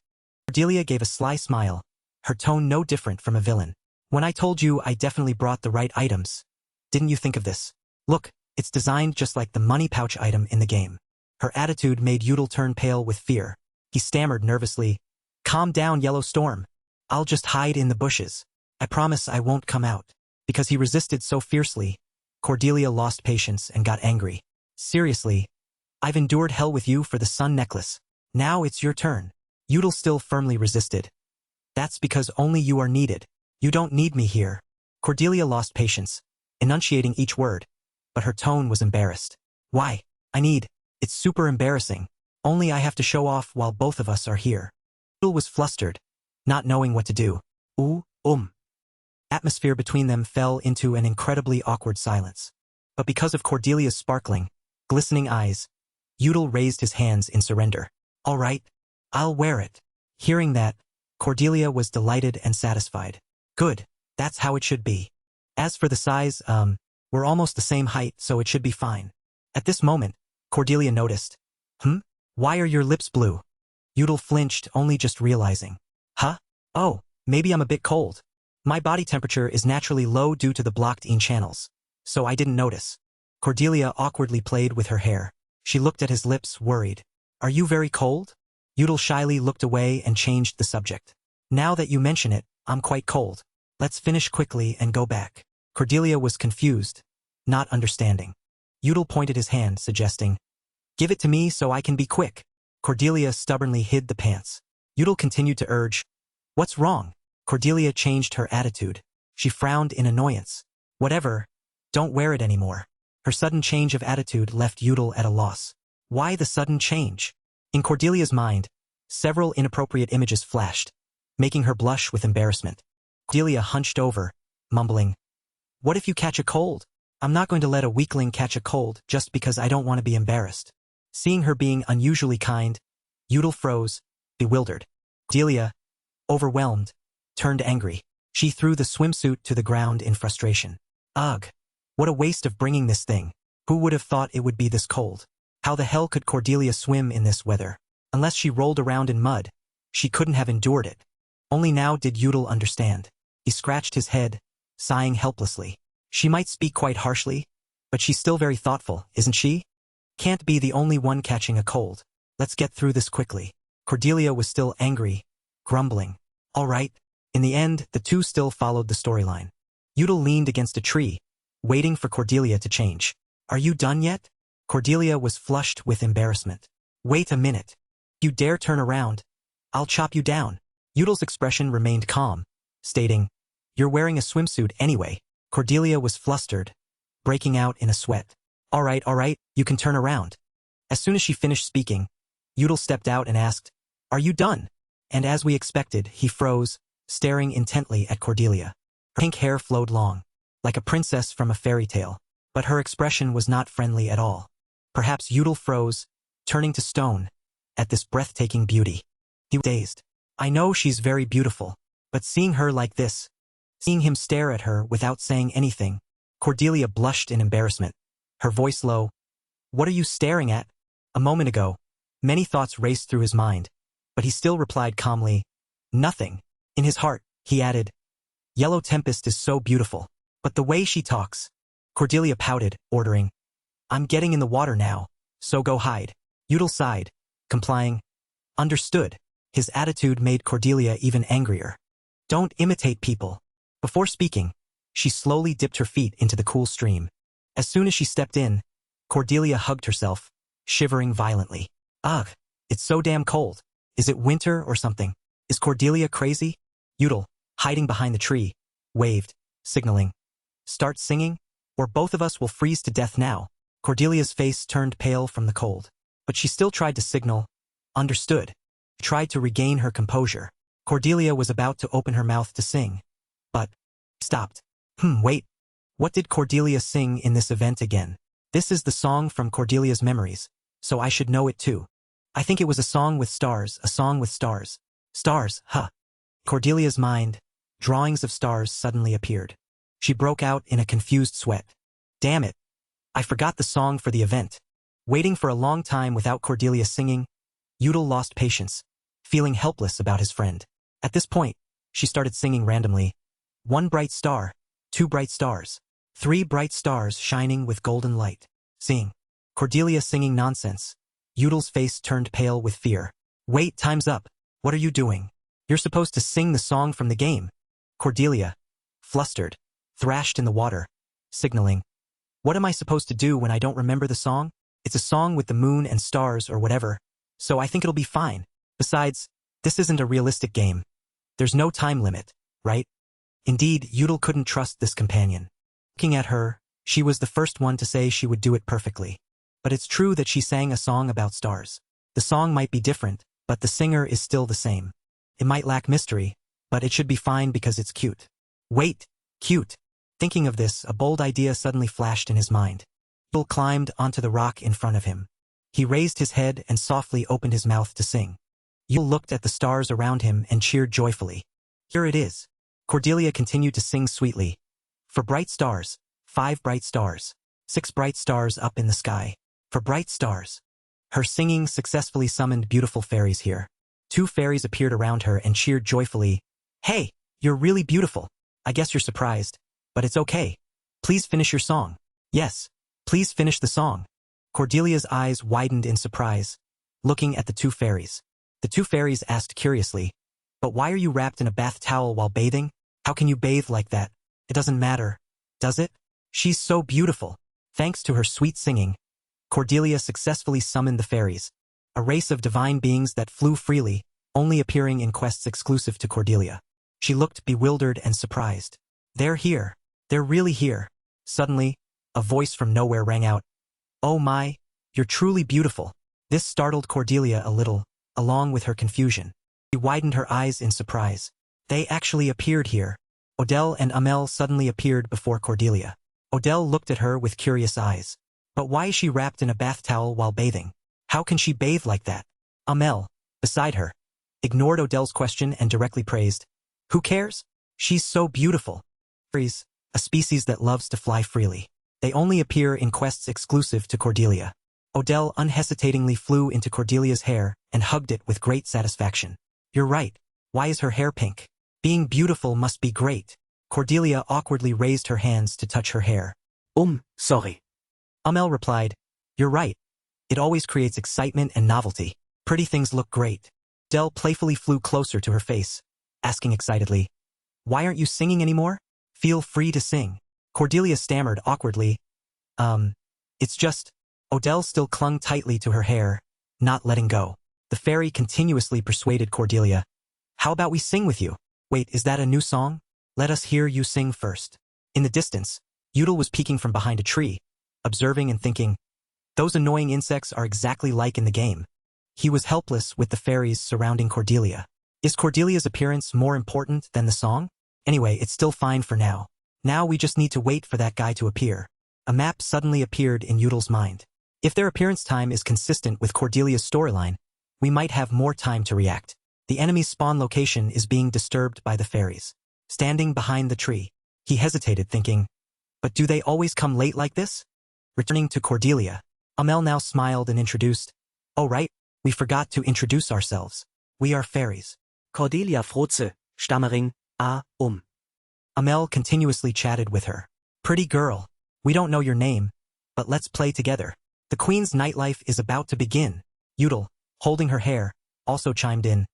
Cordelia gave a sly smile, her tone no different from a villain. When I told you I definitely brought the right items, didn't you think of this? Look, it's designed just like the money pouch item in the game. Her attitude made Yule turn pale with fear. He stammered nervously, "Calm down, Yellow Storm. I'll just hide in the bushes. I promise I won't come out." Because he resisted so fiercely, Cordelia lost patience and got angry. Seriously, I've endured hell with you for the sun necklace. Now it's your turn. Yule still firmly resisted. That's because only you are needed. You don't need me here. Cordelia lost patience, enunciating each word, but her tone was embarrassed. Why? It's super embarrassing. Only I have to show off while both of us are here. Yule was flustered, not knowing what to do. Atmosphere between them fell into an incredibly awkward silence. But because of Cordelia's sparkling, glistening eyes, Yule raised his hands in surrender. All right, I'll wear it. Hearing that, Cordelia was delighted and satisfied. Good, that's how it should be. As for the size, we're almost the same height, so it should be fine. At this moment, Cordelia noticed. Why are your lips blue? Yule flinched, only just realizing. Huh? Oh, maybe I'm a bit cold. My body temperature is naturally low due to the blocked-in channels, so I didn't notice. Cordelia awkwardly played with her hair. She looked at his lips, worried. Are you very cold? Yule shyly looked away and changed the subject. Now that you mention it, I'm quite cold. Let's finish quickly and go back. Cordelia was confused, not understanding. Yule pointed his hand, suggesting, Give it to me so I can be quick. Cordelia stubbornly hid the pants. Yule continued to urge, What's wrong? Cordelia changed her attitude. She frowned in annoyance. Whatever, don't wear it anymore. Her sudden change of attitude left Yudel at a loss. Why the sudden change? In Cordelia's mind, several inappropriate images flashed, making her blush with embarrassment. Cordelia hunched over, mumbling, "What if you catch a cold? I'm not going to let a weakling catch a cold just because I don't want to be embarrassed." Seeing her being unusually kind, Yudel froze, bewildered. Cordelia, overwhelmed, turned angry. She threw the swimsuit to the ground in frustration. Ugh! What a waste of bringing this thing. Who would have thought it would be this cold? How the hell could Cordelia swim in this weather? Unless she rolled around in mud, she couldn't have endured it. Only now did Yudel understand. He scratched his head, sighing helplessly. She might speak quite harshly, but she's still very thoughtful, isn't she? Can't be the only one catching a cold. Let's get through this quickly. Cordelia was still angry, grumbling. All right. In the end, the two still followed the storyline. Yudel leaned against a tree, waiting for Cordelia to change. Are you done yet? Cordelia was flushed with embarrassment. Wait a minute. You dare turn around, I'll chop you down. Yudel's expression remained calm, stating, You're wearing a swimsuit anyway. Cordelia was flustered, breaking out in a sweat. All right, you can turn around. As soon as she finished speaking, Yudel stepped out and asked, Are you done? And as we expected, he froze, staring intently at Cordelia. Her pink hair flowed long, like a princess from a fairy tale, but her expression was not friendly at all. Perhaps Yudel froze, turning to stone, at this breathtaking beauty. He was dazed. I know she's very beautiful, but seeing her like this, seeing him stare at her without saying anything, Cordelia blushed in embarrassment, her voice low. What are you staring at? A moment ago, many thoughts raced through his mind, but he still replied calmly, Nothing. In his heart, he added, Yellow Tempest is so beautiful, but the way she talks. Cordelia pouted, ordering, I'm getting in the water now, so go hide. Yudel sighed, complying. Understood. His attitude made Cordelia even angrier. Don't imitate people. Before speaking, she slowly dipped her feet into the cool stream. As soon as she stepped in, Cordelia hugged herself, shivering violently. Ugh, it's so damn cold. Is it winter or something? Is Cordelia crazy? Yudel, hiding behind the tree, waved, signaling. Start singing, or both of us will freeze to death now. Cordelia's face turned pale from the cold, but she still tried to signal, understood. She tried to regain her composure. Cordelia was about to open her mouth to sing, but stopped. Wait. What did Cordelia sing in this event again? This is the song from Cordelia's memories, so I should know it too. I think it was a song with stars, a song with stars. Stars, huh? Cordelia's mind, drawings of stars suddenly appeared. She broke out in a confused sweat. Damn it. I forgot the song for the event. Waiting for a long time without Cordelia singing, Yudel lost patience, feeling helpless about his friend. At this point, she started singing randomly. 1 bright star, 2 bright stars, 3 bright stars shining with golden light. Sing. Cordelia singing nonsense. Yudel's face turned pale with fear. Wait, time's up. What are you doing? You're supposed to sing the song from the game. Cordelia, flustered, thrashed in the water, signaling. What am I supposed to do when I don't remember the song? It's a song with the moon and stars or whatever, so I think it'll be fine. Besides, this isn't a realistic game. There's no time limit, right? Indeed, Yudel couldn't trust this companion. Looking at her, she was the first one to say she would do it perfectly. But it's true that she sang a song about stars. The song might be different, but the singer is still the same. It might lack mystery, but it should be fine because it's cute. Wait, cute. Thinking of this, a bold idea suddenly flashed in his mind. Yudel climbed onto the rock in front of him. He raised his head and softly opened his mouth to sing. Yudel looked at the stars around him and cheered joyfully. Here it is. Cordelia continued to sing sweetly. For bright stars, 5 bright stars, 6 bright stars up in the sky. For bright stars. Her singing successfully summoned beautiful fairies here. 2 fairies appeared around her and cheered joyfully. Hey, you're really beautiful. I guess you're surprised, but it's okay. Please finish your song. Yes, please finish the song. Cordelia's eyes widened in surprise, looking at the 2 fairies. The 2 fairies asked curiously, But why are you wrapped in a bath towel while bathing? How can you bathe like that? It doesn't matter, does it? She's so beautiful. Thanks to her sweet singing, Cordelia successfully summoned the fairies, a race of divine beings that flew freely, only appearing in quests exclusive to Cordelia. She looked bewildered and surprised. They're here. They're really here. Suddenly, a voice from nowhere rang out. "Oh my, you're truly beautiful." This startled Cordelia a little, along with her confusion. She widened her eyes in surprise. They actually appeared here. Odell and Amel suddenly appeared before Cordelia. Odell looked at her with curious eyes. But why is she wrapped in a bath towel while bathing? How can she bathe like that? Amel, beside her, ignored Odell's question and directly praised. "Who cares? She's so beautiful." Fairies, a species that loves to fly freely. They only appear in quests exclusive to Cordelia. Odell unhesitatingly flew into Cordelia's hair and hugged it with great satisfaction. "You're right. Why is her hair pink? Being beautiful must be great." Cordelia awkwardly raised her hands to touch her hair. Sorry. Amel replied, "You're right. It always creates excitement and novelty. Pretty things look great." Odell playfully flew closer to her face, asking excitedly, "Why aren't you singing anymore? Feel free to sing." Cordelia stammered awkwardly, It's just..." Odell still clung tightly to her hair, not letting go. The fairy continuously persuaded Cordelia. "How about we sing with you? Wait, is that a new song? Let us hear you sing first." In the distance, Udall was peeking from behind a tree, observing and thinking, "Those annoying insects are exactly like in the game." He was helpless with the fairies surrounding Cordelia. Is Cordelia's appearance more important than the song? Anyway, it's still fine for now. Now we just need to wait for that guy to appear. A map suddenly appeared in Udall's mind. If their appearance time is consistent with Cordelia's storyline, we might have more time to react. The enemy's spawn location is being disturbed by the fairies. Standing behind the tree, he hesitated, thinking, "But do they always come late like this?" Returning to Cordelia, Amel now smiled and introduced, "Oh right, we forgot to introduce ourselves. We are fairies." Cordelia Froze, stammering, Amel continuously chatted with her. "Pretty girl, we don't know your name, but let's play together. The queen's nightlife is about to begin." Udall, holding her hair, also chimed in,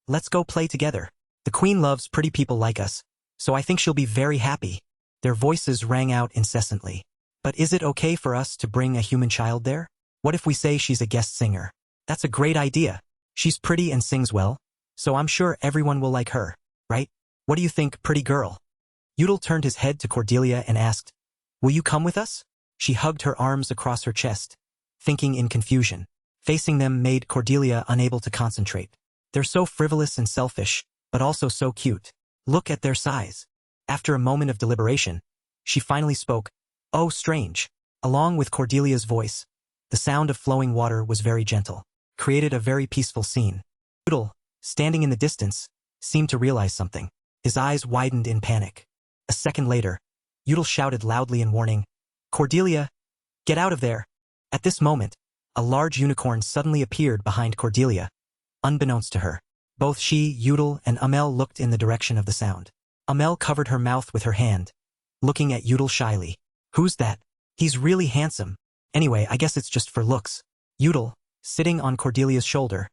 "Let's go play together. The queen loves pretty people like us, so I think she'll be very happy." Their voices rang out incessantly. "But is it okay for us to bring a human child there? What if we say she's a guest singer?" "That's a great idea. She's pretty and sings well, so I'm sure everyone will like her, right? What do you think, pretty girl?" Udall turned his head to Cordelia and asked, "Will you come with us?" She hugged her arms across her chest, thinking in confusion. Facing them made Cordelia unable to concentrate. They're so frivolous and selfish, but also so cute. Look at their size. After a moment of deliberation, she finally spoke, "Oh, strange." Along with Cordelia's voice, the sound of flowing water was very gentle, created a very peaceful scene. Udall, standing in the distance, seemed to realize something. His eyes widened in panic. A second later, Udall shouted loudly in warning, "Cordelia, get out of there." At this moment, a large unicorn suddenly appeared behind Cordelia, unbeknownst to her. Both she, Udall, and Amel looked in the direction of the sound. Amel covered her mouth with her hand, looking at Udall shyly. "Who's that? He's really handsome. Anyway, I guess it's just for looks." Udall, sitting on Cordelia's shoulder,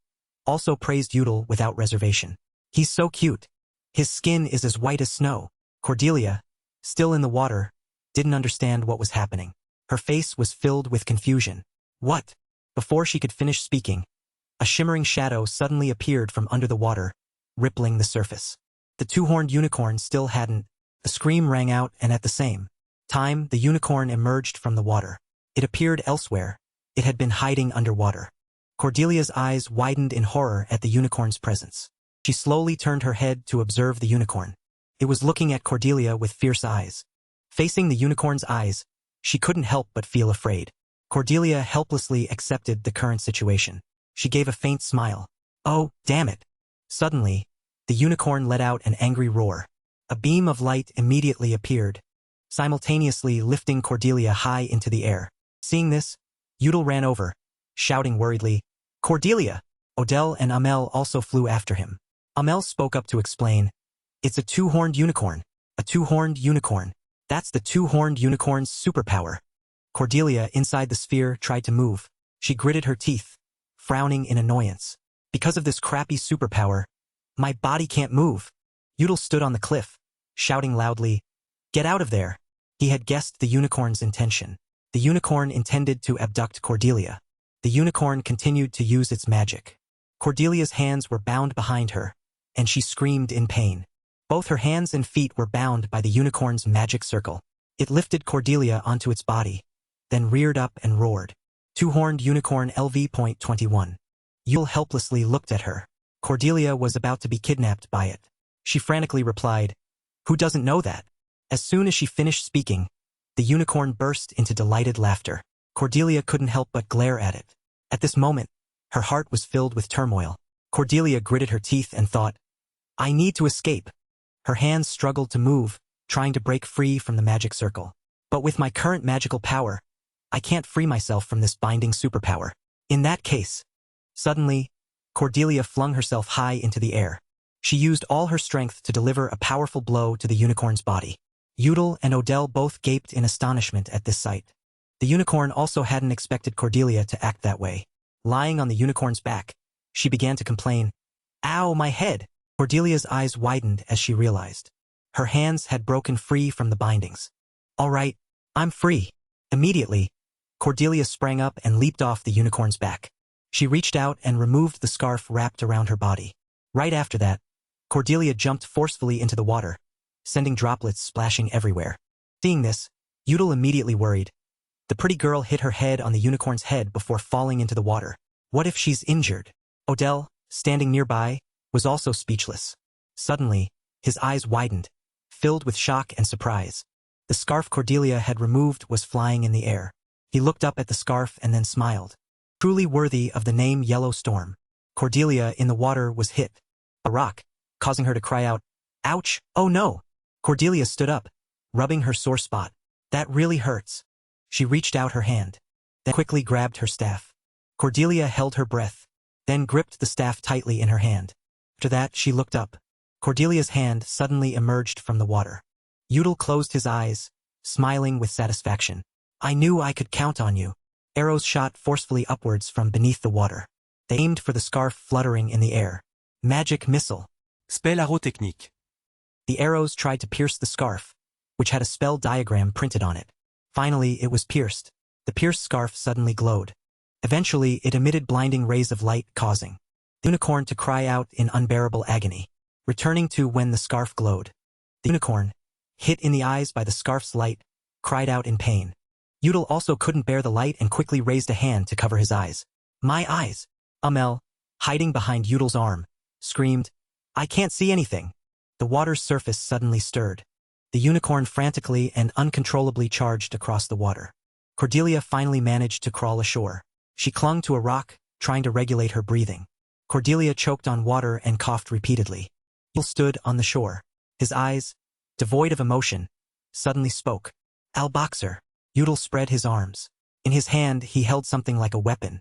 also praised Udall without reservation. "He's so cute. His skin is as white as snow." Cordelia, still in the water, didn't understand what was happening. Her face was filled with confusion. "What?" Before she could finish speaking, a shimmering shadow suddenly appeared from under the water, rippling the surface. The two-horned unicorn still hadn't. A scream rang out, and at the same time, the unicorn emerged from the water. It appeared elsewhere. It had been hiding underwater. Cordelia's eyes widened in horror at the unicorn's presence. She slowly turned her head to observe the unicorn. It was looking at Cordelia with fierce eyes. Facing the unicorn's eyes, she couldn't help but feel afraid. Cordelia helplessly accepted the current situation. She gave a faint smile. "Oh, damn it." Suddenly, the unicorn let out an angry roar. A beam of light immediately appeared, simultaneously lifting Cordelia high into the air. Seeing this, Udall ran over, shouting worriedly, "Cordelia!" Odell and Amel also flew after him. Amel spoke up to explain, "It's a two-horned unicorn. A two-horned unicorn. That's the two-horned unicorn's superpower." Cordelia, inside the sphere, tried to move. She gritted her teeth, frowning in annoyance. "Because of this crappy superpower, my body can't move." Udall stood on the cliff, shouting loudly, "Get out of there." He had guessed the unicorn's intention. The unicorn intended to abduct Cordelia. The unicorn continued to use its magic. Cordelia's hands were bound behind her, and she screamed in pain. Both her hands and feet were bound by the unicorn's magic circle. It lifted Cordelia onto its body, then reared up and roared. Two-horned unicorn LV.21. Yule helplessly looked at her. Cordelia was about to be kidnapped by it. She frantically replied, "Who doesn't know that?" As soon as she finished speaking, the unicorn burst into delighted laughter. Cordelia couldn't help but glare at it. At this moment, her heart was filled with turmoil. Cordelia gritted her teeth and thought, "I need to escape." Her hands struggled to move, trying to break free from the magic circle. But with my current magical power, I can't free myself from this binding superpower. In that case, suddenly, Cordelia flung herself high into the air. She used all her strength to deliver a powerful blow to the unicorn's body. Udel and Odell both gaped in astonishment at this sight. The unicorn also hadn't expected Cordelia to act that way. Lying on the unicorn's back, she began to complain, "Ow, my head!" Cordelia's eyes widened as she realized. Her hands had broken free from the bindings. "All right, I'm free." Immediately, Cordelia sprang up and leaped off the unicorn's back. She reached out and removed the scarf wrapped around her body. Right after that, Cordelia jumped forcefully into the water, sending droplets splashing everywhere. Seeing this, Udel immediately worried. The pretty girl hit her head on the unicorn's head before falling into the water. What if she's injured? Odell, standing nearby, was also speechless. Suddenly, his eyes widened, filled with shock and surprise. The scarf Cordelia had removed was flying in the air. He looked up at the scarf and then smiled. Truly worthy of the name Yellow Storm. Cordelia in the water was hit. A rock, causing her to cry out, "Ouch, oh no!" Cordelia stood up, rubbing her sore spot. "That really hurts." She reached out her hand, then quickly grabbed her staff. Cordelia held her breath, then gripped the staff tightly in her hand. After that, she looked up. Cordelia's hand suddenly emerged from the water. Udel closed his eyes, smiling with satisfaction. "I knew I could count on you." Arrows shot forcefully upwards from beneath the water. They aimed for the scarf fluttering in the air. Magic missile. Spell arrow technique. The arrows tried to pierce the scarf, which had a spell diagram printed on it. Finally, it was pierced. The pierced scarf suddenly glowed. Eventually, it emitted blinding rays of light, causing the unicorn to cry out in unbearable agony. Returning to when the scarf glowed. The unicorn, hit in the eyes by the scarf's light, cried out in pain. Udel also couldn't bear the light and quickly raised a hand to cover his eyes. "My eyes!" Amel, hiding behind Udel's arm, screamed, "I can't see anything." The water's surface suddenly stirred. The unicorn frantically and uncontrollably charged across the water. Cordelia finally managed to crawl ashore. She clung to a rock, trying to regulate her breathing. Cordelia choked on water and coughed repeatedly. Udel stood on the shore. His eyes, devoid of emotion, suddenly spoke. "Al-Boxer." Udel spread his arms. In his hand, he held something like a weapon.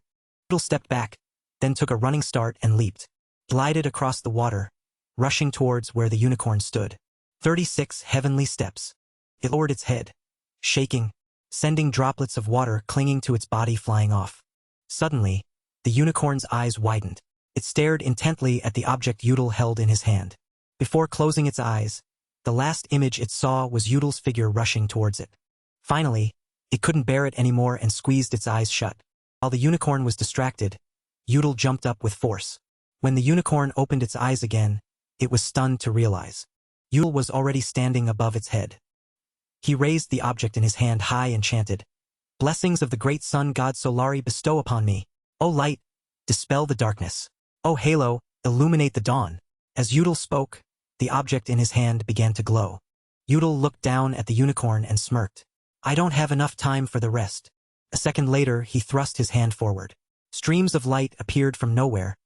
Udel stepped back, then took a running start and leaped. Glided across the water, rushing towards where the unicorn stood. 36 heavenly steps. It lowered its head, shaking, sending droplets of water clinging to its body flying off. Suddenly, the unicorn's eyes widened. It stared intently at the object Udel held in his hand. Before closing its eyes, the last image it saw was Udel's figure rushing towards it. Finally, it couldn't bear it anymore and squeezed its eyes shut. While the unicorn was distracted, Udel jumped up with force. When the unicorn opened its eyes again, it was stunned to realize Udel was already standing above its head. He raised the object in his hand high and chanted, "Blessings of the great sun god Solari bestow upon me. O light, dispel the darkness. O halo, illuminate the dawn." As Udel spoke, the object in his hand began to glow. Udel looked down at the unicorn and smirked. "I don't have enough time for the rest." A second later, he thrust his hand forward. Streams of light appeared from nowhere,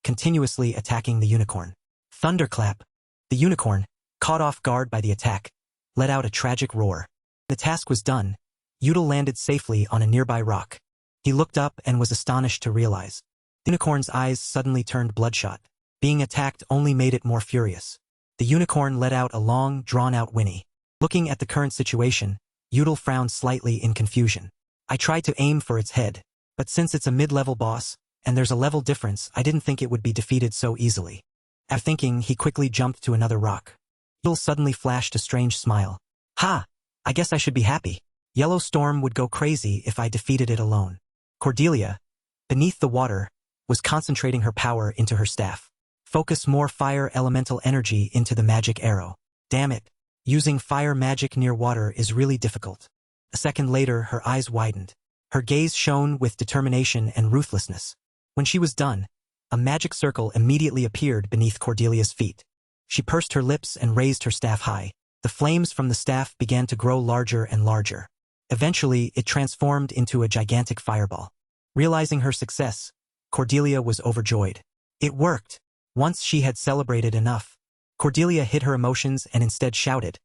continuously attacking the unicorn. Thunderclap. The unicorn, caught off guard by the attack, let out a tragic roar. The task was done. Udel landed safely on a nearby rock. He looked up and was astonished to realize the unicorn's eyes suddenly turned bloodshot. Being attacked only made it more furious. The unicorn let out a long, drawn-out whinny. Looking at the current situation, Udel frowned slightly in confusion. "I tried to aim for its head, but since it's a mid-level boss, and there's a level difference, I didn't think it would be defeated so easily." After thinking, he quickly jumped to another rock. Udel suddenly flashed a strange smile. "Ha! I guess I should be happy. Yellow Storm would go crazy if I defeated it alone." Cordelia, beneath the water, was concentrating her power into her staff. Focus more fire elemental energy into the magic arrow. Damn it. Using fire magic near water is really difficult. A second later, her eyes widened. Her gaze shone with determination and ruthlessness. When she was done, a magic circle immediately appeared beneath Cordelia's feet. She pursed her lips and raised her staff high. The flames from the staff began to grow larger and larger. Eventually, it transformed into a gigantic fireball. Realizing her success, Cordelia was overjoyed. It worked! Once she had celebrated enough, Cordelia hid her emotions and instead shouted,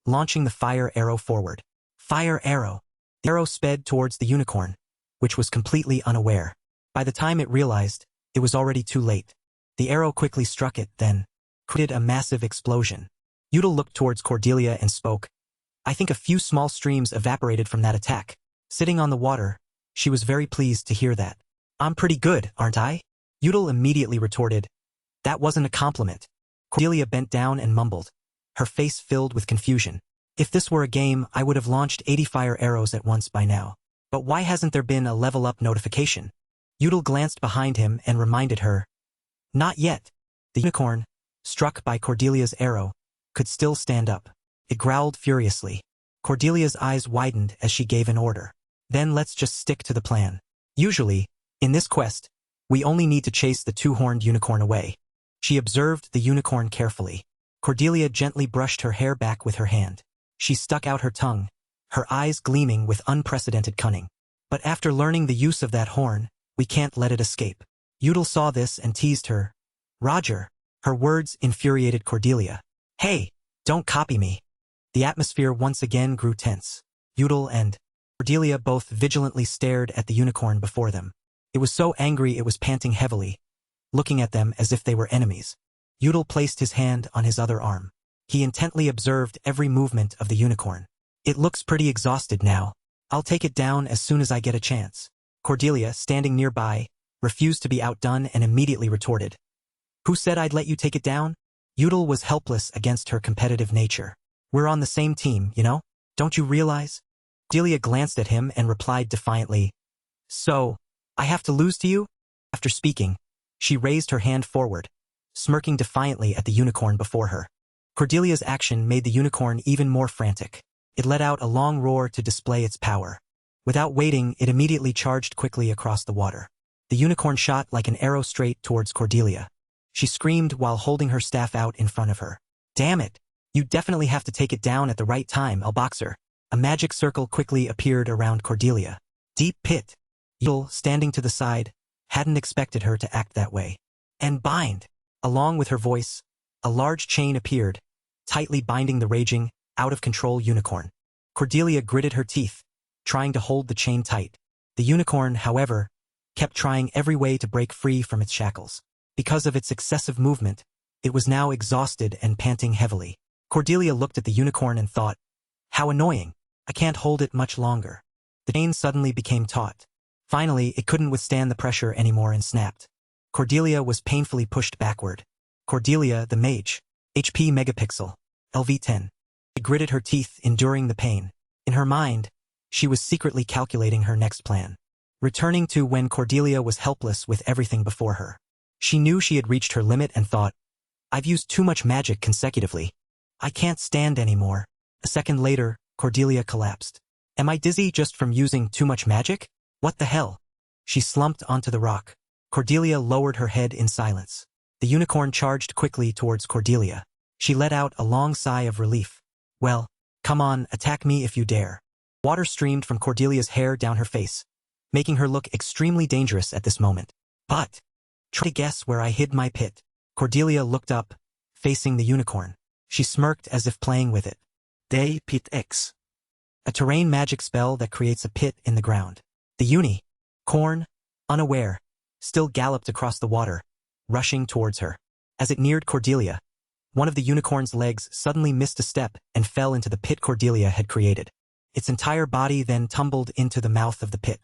launching the fire arrow forward. Fire arrow! The arrow sped towards the unicorn, which was completely unaware. By the time it realized, it was already too late. The arrow quickly struck it, then created a massive explosion. Udal looked towards Cordelia and spoke. I think a few small streams evaporated from that attack. Sitting on the water, she was very pleased to hear that. I'm pretty good, aren't I? Udal immediately retorted. That wasn't a compliment. Cordelia bent down and mumbled, her face filled with confusion. If this were a game, I would have launched 80 fire arrows at once by now. But why hasn't there been a level up notification? Udal glanced behind him and reminded her. Not yet. The unicorn, struck by Cordelia's arrow, could still stand up. It growled furiously. Cordelia's eyes widened as she gave an order. Then let's just stick to the plan. Usually, in this quest, we only need to chase the two-horned unicorn away. She observed the unicorn carefully. Cordelia gently brushed her hair back with her hand. She stuck out her tongue, her eyes gleaming with unprecedented cunning. But after learning the use of that horn, we can't let it escape. Udal saw this and teased her. Roger. Her words infuriated Cordelia. Hey, don't copy me. The atmosphere once again grew tense. Udal and Cordelia both vigilantly stared at the unicorn before them. It was so angry it was panting heavily, looking at them as if they were enemies. Udal placed his hand on his other arm. He intently observed every movement of the unicorn. It looks pretty exhausted now. I'll take it down as soon as I get a chance. Cordelia, standing nearby, refused to be outdone and immediately retorted. Who said I'd let you take it down? Udal was helpless against her competitive nature. We're on the same team, you know? Don't you realize? Cordelia glanced at him and replied defiantly. So, I have to lose to you? After speaking, she raised her hand forward, smirking defiantly at the unicorn before her. Cordelia's action made the unicorn even more frantic. It let out a long roar to display its power. Without waiting, it immediately charged quickly across the water. The unicorn shot like an arrow straight towards Cordelia. She screamed while holding her staff out in front of her. Damn it! You definitely have to take it down at the right time, I'll box her. A magic circle quickly appeared around Cordelia. Deep pit. Udal, standing to the side, hadn't expected her to act that way. And bind! Along with her voice, a large chain appeared, tightly binding the raging, out-of-control unicorn. Cordelia gritted her teeth, trying to hold the chain tight. The unicorn, however, kept trying every way to break free from its shackles. Because of its excessive movement, it was now exhausted and panting heavily. Cordelia looked at the unicorn and thought, how annoying, I can't hold it much longer. The chain suddenly became taut. Finally, it couldn't withstand the pressure anymore and snapped. Cordelia was painfully pushed backward. Cordelia, the mage. HP megapixel. LV10. She gritted her teeth, enduring the pain. In her mind, she was secretly calculating her next plan. Returning to when Cordelia was helpless with everything before her. She knew she had reached her limit and thought, I've used too much magic consecutively. I can't stand anymore. A second later, Cordelia collapsed. Am I dizzy just from using too much magic? What the hell? She slumped onto the rock. Cordelia lowered her head in silence. The unicorn charged quickly towards Cordelia. She let out a long sigh of relief. Well, come on, attack me if you dare. Water streamed from Cordelia's hair down her face, making her look extremely dangerous at this moment. But, try to guess where I hid my pit. Cordelia looked up, facing the unicorn. She smirked as if playing with it. Day Pit X. A terrain magic spell that creates a pit in the ground. The unicorn, unaware, still galloped across the water, rushing towards her. As it neared Cordelia, one of the unicorn's legs suddenly missed a step and fell into the pit Cordelia had created. Its entire body then tumbled into the mouth of the pit.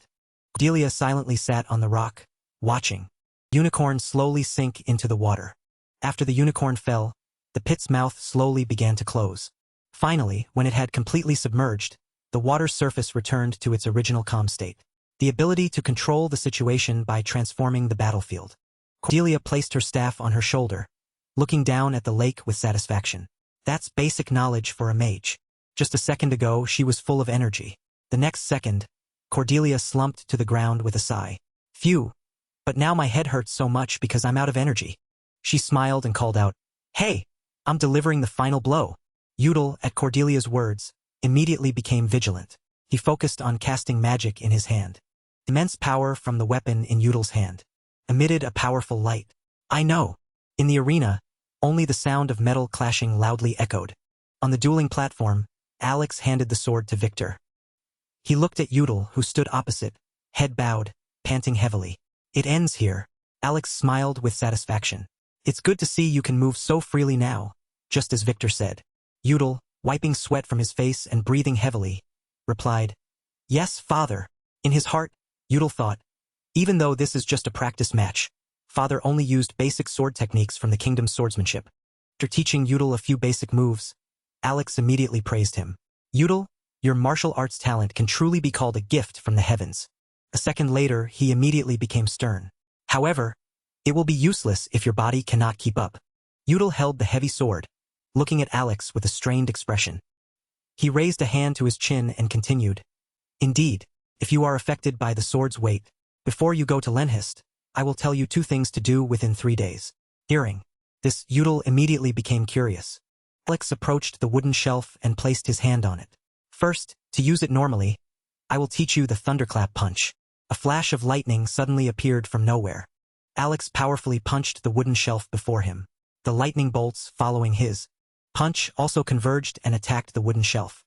Cordelia silently sat on the rock, watching the unicorn slowly sink into the water. After the unicorn fell, the pit's mouth slowly began to close. Finally, when it had completely submerged, the water's surface returned to its original calm state. The ability to control the situation by transforming the battlefield. Cordelia placed her staff on her shoulder, looking down at the lake with satisfaction. That's basic knowledge for a mage. Just a second ago, she was full of energy. The next second, Cordelia slumped to the ground with a sigh. Phew, but now my head hurts so much because I'm out of energy. She smiled and called out, Hey, I'm delivering the final blow. Yahello, at Cordelia's words, immediately became vigilant. He focused on casting magic in his hand. Immense power from the weapon in Yahello's hand emitted a powerful light. I know. In the arena, only the sound of metal clashing loudly echoed. On the dueling platform, Alex handed the sword to Victor. He looked at Yahello, who stood opposite, head bowed, panting heavily. It ends here. Alex smiled with satisfaction. It's good to see you can move so freely now, just as Victor said. Yahello, wiping sweat from his face and breathing heavily, replied, Yes, father. In his heart, Yahello thought, even though this is just a practice match, father only used basic sword techniques from the kingdom's swordsmanship. After teaching Yahello a few basic moves, Alex immediately praised him. Yahello, your martial arts talent can truly be called a gift from the heavens. A second later, he immediately became stern. However, it will be useless if your body cannot keep up. Yahello held the heavy sword, looking at Alex with a strained expression. He raised a hand to his chin and continued, Indeed, if you are affected by the sword's weight, before you go to Lenhist, I will tell you 2 things to do within 3 days. Hearing this, Yahello immediately became curious. Alex approached the wooden shelf and placed his hand on it. First, to use it normally, I will teach you the thunderclap punch. A flash of lightning suddenly appeared from nowhere. Alex powerfully punched the wooden shelf before him. The lightning bolts, following his punch, also converged and attacked the wooden shelf.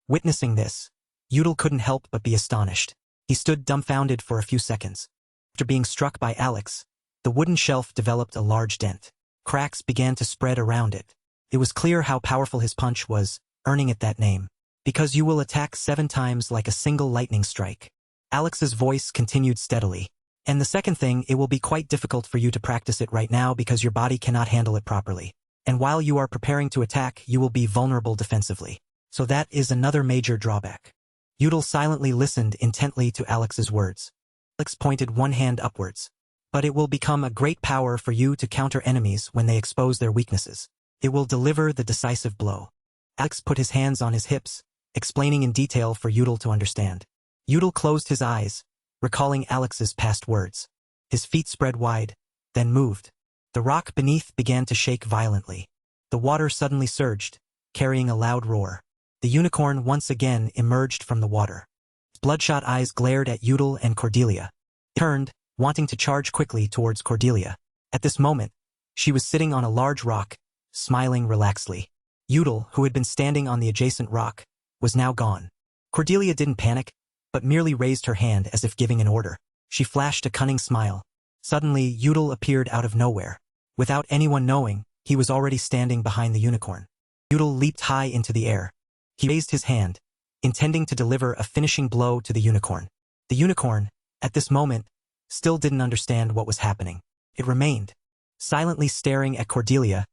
Witnessing this, Yahello couldn't help but be astonished. He stood dumbfounded for a few seconds. After being struck by Alex, the wooden shelf developed a large dent. Cracks began to spread around it. It was clear how powerful his punch was, earning it that name. Because you will attack 7 times like a single lightning strike. Alex's voice continued steadily. And the second thing, it will be quite difficult for you to practice it right now because your body cannot handle it properly. And while you are preparing to attack, you will be vulnerable defensively. So that is another major drawback. Yahello silently listened intently to Alex's words. Alex pointed one hand upwards. But it will become a great power for you to counter enemies when they expose their weaknesses. It will deliver the decisive blow. Alex put his hands on his hips, explaining in detail for Yahello to understand. Yahello closed his eyes, recalling Alex's past words. His feet spread wide, then moved. The rock beneath began to shake violently. The water suddenly surged, carrying a loud roar. The unicorn once again emerged from the water. Its bloodshot eyes glared at Yahello and Cordelia. It turned, wanting to charge quickly towards Cordelia. At this moment, she was sitting on a large rock, smiling relaxedly. Yahello, who had been standing on the adjacent rock, was now gone. Cordelia didn't panic, but merely raised her hand as if giving an order. She flashed a cunning smile. Suddenly, Yahello appeared out of nowhere. Without anyone knowing, he was already standing behind the unicorn. Yahello leaped high into the air. He raised his hand, intending to deliver a finishing blow to the unicorn. The unicorn, at this moment, still didn't understand what was happening. It remained, silently staring at Cordelia,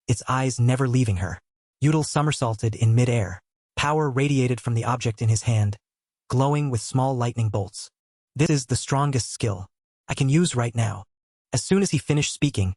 its eyes never leaving her. Yahello somersaulted in mid-air. Power radiated from the object in his hand, glowing with small lightning bolts. This is the strongest skill I can use right now. As soon as he finished speaking,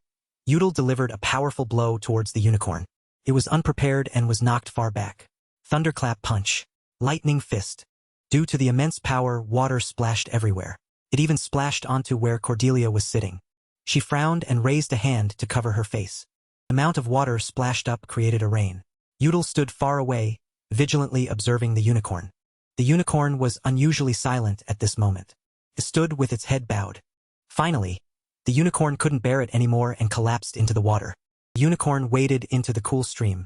Yahello delivered a powerful blow towards the unicorn. It was unprepared and was knocked far back. Thunderclap punch. Lightning fist. Due to the immense power, water splashed everywhere. It even splashed onto where Cordelia was sitting. She frowned and raised a hand to cover her face. The amount of water splashed up created a rain. Yahello stood far away, vigilantly observing the unicorn. The unicorn was unusually silent at this moment. It stood with its head bowed. Finally, the unicorn couldn't bear it anymore and collapsed into the water. The unicorn waded into the cool stream.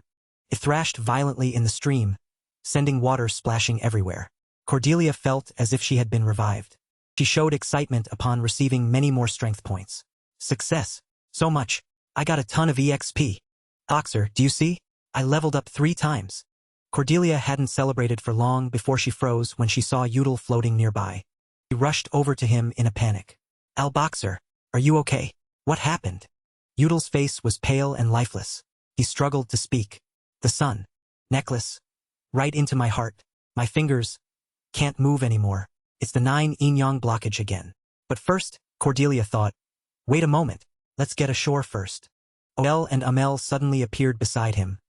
It thrashed violently in the stream, sending water splashing everywhere. Cordelia felt as if she had been revived. She showed excitement upon receiving many more strength points. Success. So much. I got a ton of EXP. Boxer, do you see? I leveled up 3 times. Cordelia hadn't celebrated for long before she froze when she saw Yahello floating nearby. She rushed over to him in a panic. Al Boxer, are you okay? What happened? Yahello's face was pale and lifeless. He struggled to speak. The sun. Necklace. Right into my heart. My fingers. Can't move anymore. It's the 9 yin-yang blockage again. But first, Cordelia thought, wait a moment. Let's get ashore first. Oel and Amel suddenly appeared beside him,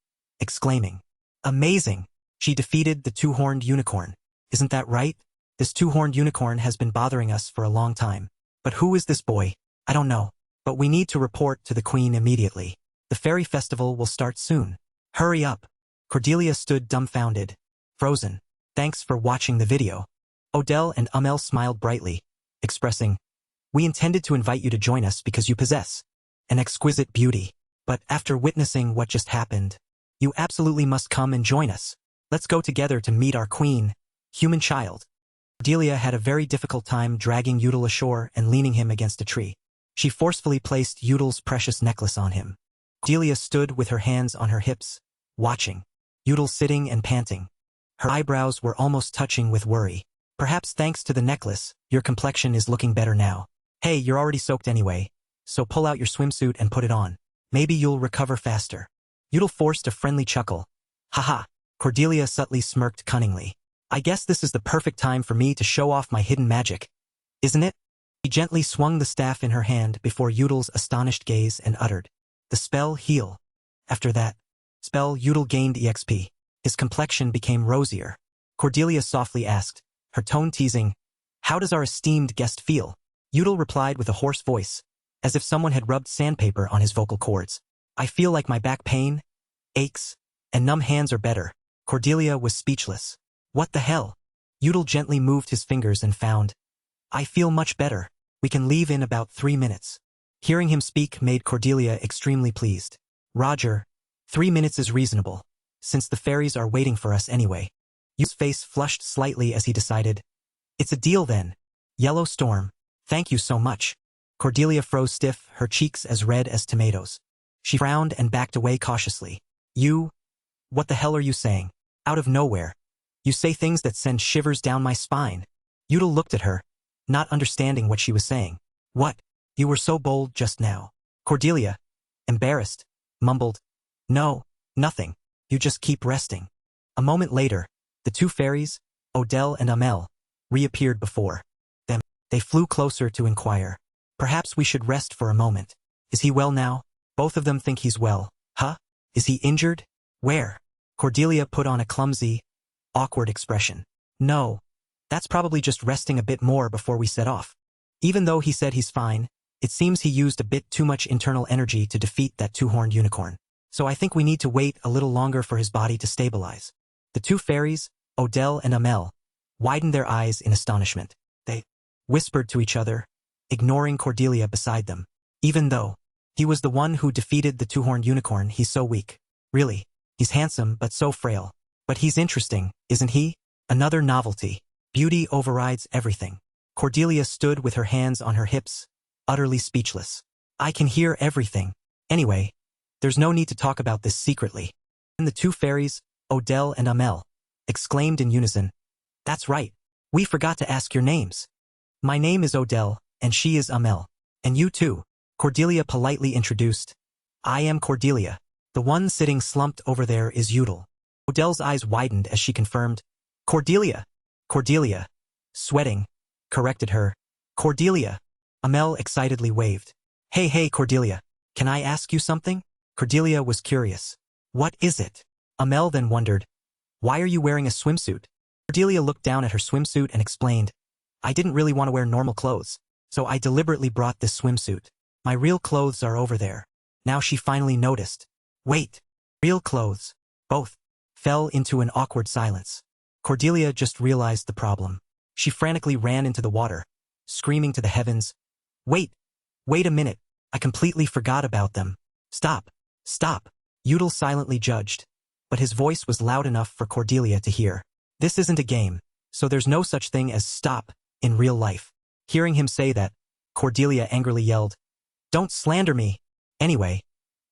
exclaiming, "Amazing! She defeated the two-horned unicorn. Isn't that right? This two-horned unicorn has been bothering us for a long time. But who is this boy? I don't know. But we need to report to the queen immediately. The fairy festival will start soon. Hurry up." Cordelia stood dumbfounded, frozen. Thanks for watching the video. Odell and Amel smiled brightly, expressing, "We intended to invite you to join us because you possess an exquisite beauty. But after witnessing what just happened, you absolutely must come and join us. Let's go together to meet our queen, human child." Cordelia had a very difficult time dragging Udall ashore and leaning him against a tree. She forcefully placed Udall's precious necklace on him. Cordelia stood with her hands on her hips, watching Udall sitting and panting. Her eyebrows were almost touching with worry. "Perhaps thanks to the necklace, your complexion is looking better now. Hey, you're already soaked anyway, so pull out your swimsuit and put it on. Maybe you'll recover faster." Udall forced a friendly chuckle. "Haha." Cordelia subtly smirked cunningly. "I guess this is the perfect time for me to show off my hidden magic, isn't it?" She gently swung the staff in her hand before Udall's astonished gaze and uttered, "The spell heal." After that spell, Udall gained EXP. His complexion became rosier. Cordelia softly asked, her tone teasing, "How does our esteemed guest feel?" Udall replied with a hoarse voice, as if someone had rubbed sandpaper on his vocal cords. "I feel like my back pain, aches, and numb hands are better." Cordelia was speechless. "What the hell?" Udall gently moved his fingers and found, "I feel much better. We can leave in about 3 minutes." Hearing him speak made Cordelia extremely pleased. "Roger, 3 minutes is reasonable, since the fairies are waiting for us anyway." Udall's face flushed slightly as he decided, "It's a deal then. Yellow Storm, thank you so much." Cordelia froze stiff, her cheeks as red as tomatoes. She frowned and backed away cautiously. What the hell are you saying? Out of nowhere. You say things that send shivers down my spine." Udall looked at her, not understanding what she was saying. "What? You were so bold just now." Cordelia, embarrassed, mumbled, "No, nothing. You just keep resting." A moment later, the two fairies, Odell and Amel, reappeared before them. They flew closer to inquire, "Perhaps we should rest for a moment. Is he well now?" "Both of them think he's well." "Huh? Is he injured? Where?" Cordelia put on a clumsy, awkward expression. "No, that's probably just resting a bit more before we set off. Even though he said he's fine, it seems he used a bit too much internal energy to defeat that two-horned unicorn. So I think we need to wait a little longer for his body to stabilize." The two fairies, Odell and Amel, widened their eyes in astonishment. They whispered to each other, ignoring Cordelia beside them. "Even though he was the one who defeated the two-horned unicorn, he's so weak. Really, he's handsome but so frail. But he's interesting, isn't he? Another novelty. Beauty overrides everything." Cordelia stood with her hands on her hips, utterly speechless. "I can hear everything. Anyway, there's no need to talk about this secretly." And the two fairies, Odell and Amel, exclaimed in unison, "That's right. We forgot to ask your names." "My name is Odell, and she is Amel. And you too," Cordelia politely introduced. "I am Cordelia. The one sitting slumped over there is Udall." Odell's eyes widened as she confirmed, "Cordelia." Cordelia, sweating, corrected her. "Cordelia." Amel excitedly waved. Hey, Cordelia. Can I ask you something?" Cordelia was curious. "What is it?" Amel then wondered, "Why are you wearing a swimsuit?" Cordelia looked down at her swimsuit and explained, "I didn't really want to wear normal clothes, so I deliberately brought this swimsuit. My real clothes are over there." Now she finally noticed. Wait, real clothes. Both fell into an awkward silence. Cordelia just realized the problem. She frantically ran into the water, screaming to the heavens, Wait a minute, I completely forgot about them. Stop. Udall silently judged, but his voice was loud enough for Cordelia to hear. This isn't a game, so there's no such thing as stop in real life. Hearing him say that, Cordelia angrily yelled, Don't slander me. Anyway,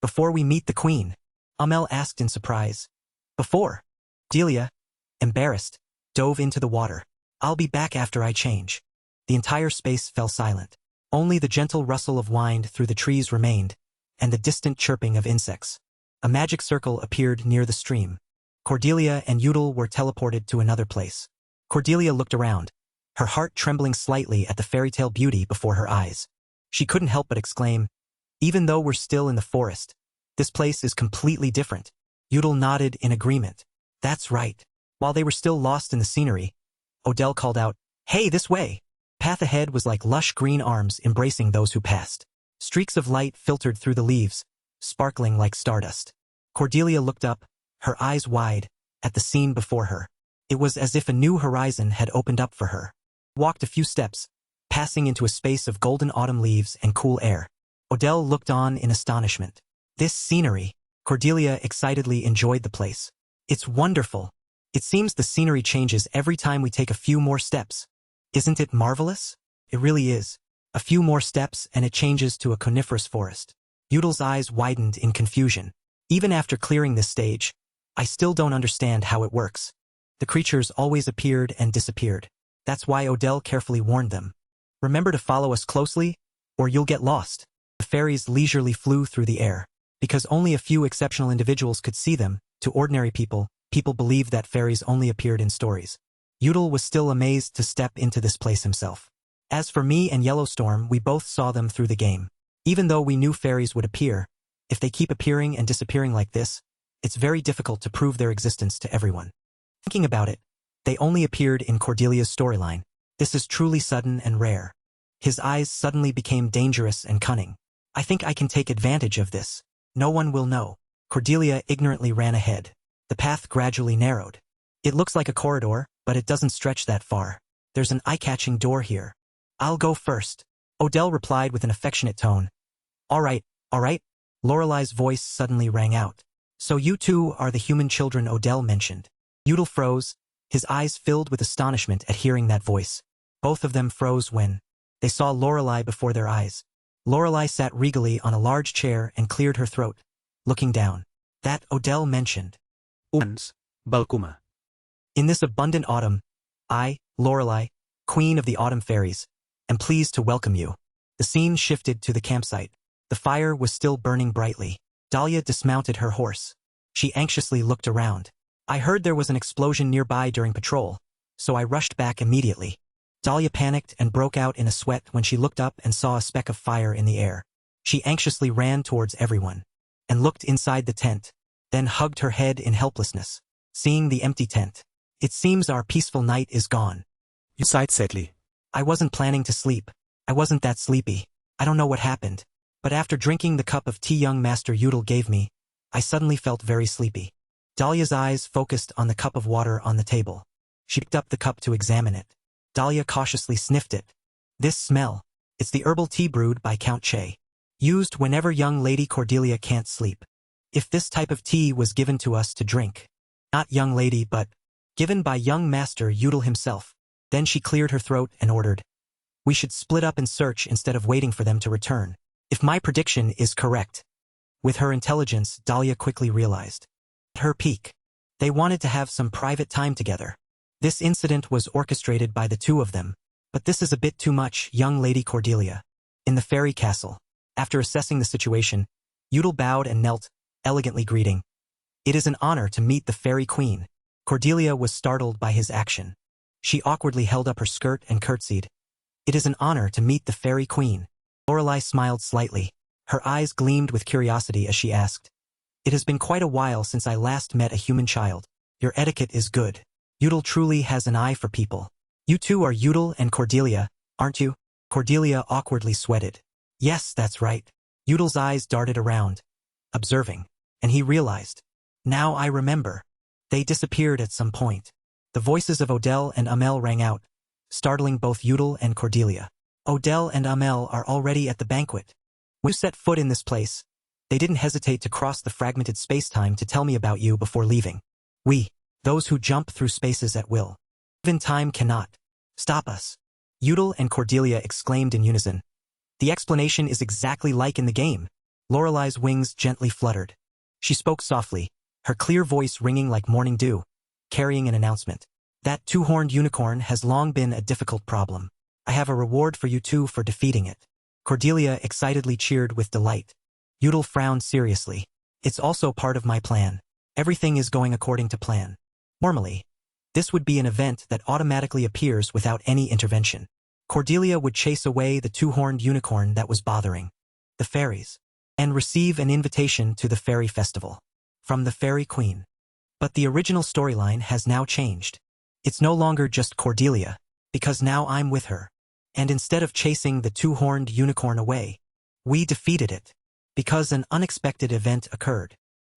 before we meet the queen, Amel asked in surprise. Before? Cordelia, embarrassed, dove into the water. I'll be back after I change. The entire space fell silent. Only the gentle rustle of wind through the trees remained, and the distant chirping of insects. A magic circle appeared near the stream. Cordelia and Udall were teleported to another place. Cordelia looked around, her heart trembling slightly at the fairy tale beauty before her eyes. She couldn't help but exclaim, Even though we're still in the forest, this place is completely different. Udall nodded in agreement. That's right. While they were still lost in the scenery, Odell called out, "Hey, this way!" Path ahead was like lush green arms embracing those who passed. Streaks of light filtered through the leaves, sparkling like stardust. Cordelia looked up, her eyes wide, at the scene before her. It was as if a new horizon had opened up for her. Walked a few steps, passing into a space of golden autumn leaves and cool air. Odell looked on in astonishment. This scenery. Cordelia excitedly enjoyed the place. It's wonderful. It seems the scenery changes every time we take a few more steps. Isn't it marvelous? It really is. A few more steps and it changes to a coniferous forest. Udall's eyes widened in confusion. Even after clearing this stage, I still don't understand how it works. The creatures always appeared and disappeared. That's why Odell carefully warned them. Remember to follow us closely, or you'll get lost. The fairies leisurely flew through the air. Because only a few exceptional individuals could see them, to ordinary people, people believed that fairies only appeared in stories. Udall was still amazed to step into this place himself. As for me and Yellowstorm, we both saw them through the game. Even though we knew fairies would appear, if they keep appearing and disappearing like this, it's very difficult to prove their existence to everyone. Thinking about it, they only appeared in Cordelia's storyline. This is truly sudden and rare. His eyes suddenly became dangerous and cunning. I think I can take advantage of this. No one will know. Cordelia ignorantly ran ahead. The path gradually narrowed. It looks like a corridor, but it doesn't stretch that far. There's an eye-catching door here. I'll go first. Odell replied with an affectionate tone. All right. Lorelai's voice suddenly rang out. So you two are the human children Odell mentioned. Udall froze, his eyes filled with astonishment at hearing that voice. Both of them froze when they saw Lorelai before their eyes. Lorelai sat regally on a large chair and cleared her throat, looking down. That Odell mentioned. Balkuma. In this abundant autumn, I, Lorelai, Queen of the Autumn Fairies, am pleased to welcome you. The scene shifted to the campsite. The fire was still burning brightly. Dahlia dismounted her horse. She anxiously looked around. I heard there was an explosion nearby during patrol, so I rushed back immediately. Dahlia panicked and broke out in a sweat when she looked up and saw a speck of fire in the air. She anxiously ran towards everyone and looked inside the tent, then hugged her head in helplessness, seeing the empty tent. It seems our peaceful night is gone. You sighed sadly. I wasn't planning to sleep. I wasn't that sleepy. I don't know what happened. But after drinking the cup of tea young Master Udall gave me, I suddenly felt very sleepy. Dahlia's eyes focused on the cup of water on the table. She picked up the cup to examine it. Dahlia cautiously sniffed it. This smell. It's the herbal tea brewed by Count Che. Used whenever young Lady Cordelia can't sleep. If this type of tea was given to us to drink. Not young lady, but given by young Master Udall himself. Then she cleared her throat and ordered. We should split up and search instead of waiting for them to return. If my prediction is correct. With her intelligence, Dahlia quickly realized. At her peak. They wanted to have some private time together. This incident was orchestrated by the two of them. But this is a bit too much, young Lady Cordelia. In the fairy castle. After assessing the situation, Udall bowed and knelt, elegantly greeting. It is an honor to meet the fairy queen. Cordelia was startled by his action. She awkwardly held up her skirt and curtsied. It is an honor to meet the fairy queen. Lorelai smiled slightly. Her eyes gleamed with curiosity as she asked. It has been quite a while since I last met a human child. Your etiquette is good. Udall truly has an eye for people. You two are Udall and Cordelia, aren't you? Cordelia awkwardly sweated. Yes, that's right. Udall's eyes darted around, observing, and he realized. Now I remember. They disappeared at some point. The voices of Odell and Amel rang out, startling both Udall and Cordelia. Odell and Amel are already at the banquet. When you set foot in this place, they didn't hesitate to cross the fragmented space-time to tell me about you before leaving. We, those who jump through spaces at will. Even time cannot stop us. Udall and Cordelia exclaimed in unison. The explanation is exactly like in the game. Lorelai's wings gently fluttered. She spoke softly, her clear voice ringing like morning dew, carrying an announcement. That two-horned unicorn has long been a difficult problem. I have a reward for you two for defeating it. Cordelia excitedly cheered with delight. Udall frowned seriously. It's also part of my plan. Everything is going according to plan. Normally, this would be an event that automatically appears without any intervention. Cordelia would chase away the two-horned unicorn that was bothering the fairies, and receive an invitation to the fairy festival. from the Fairy Queen. But the original storyline has now changed. It's no longer just Cordelia, because now I'm with her. And instead of chasing the two-horned unicorn away, we defeated it. Because an unexpected event occurred.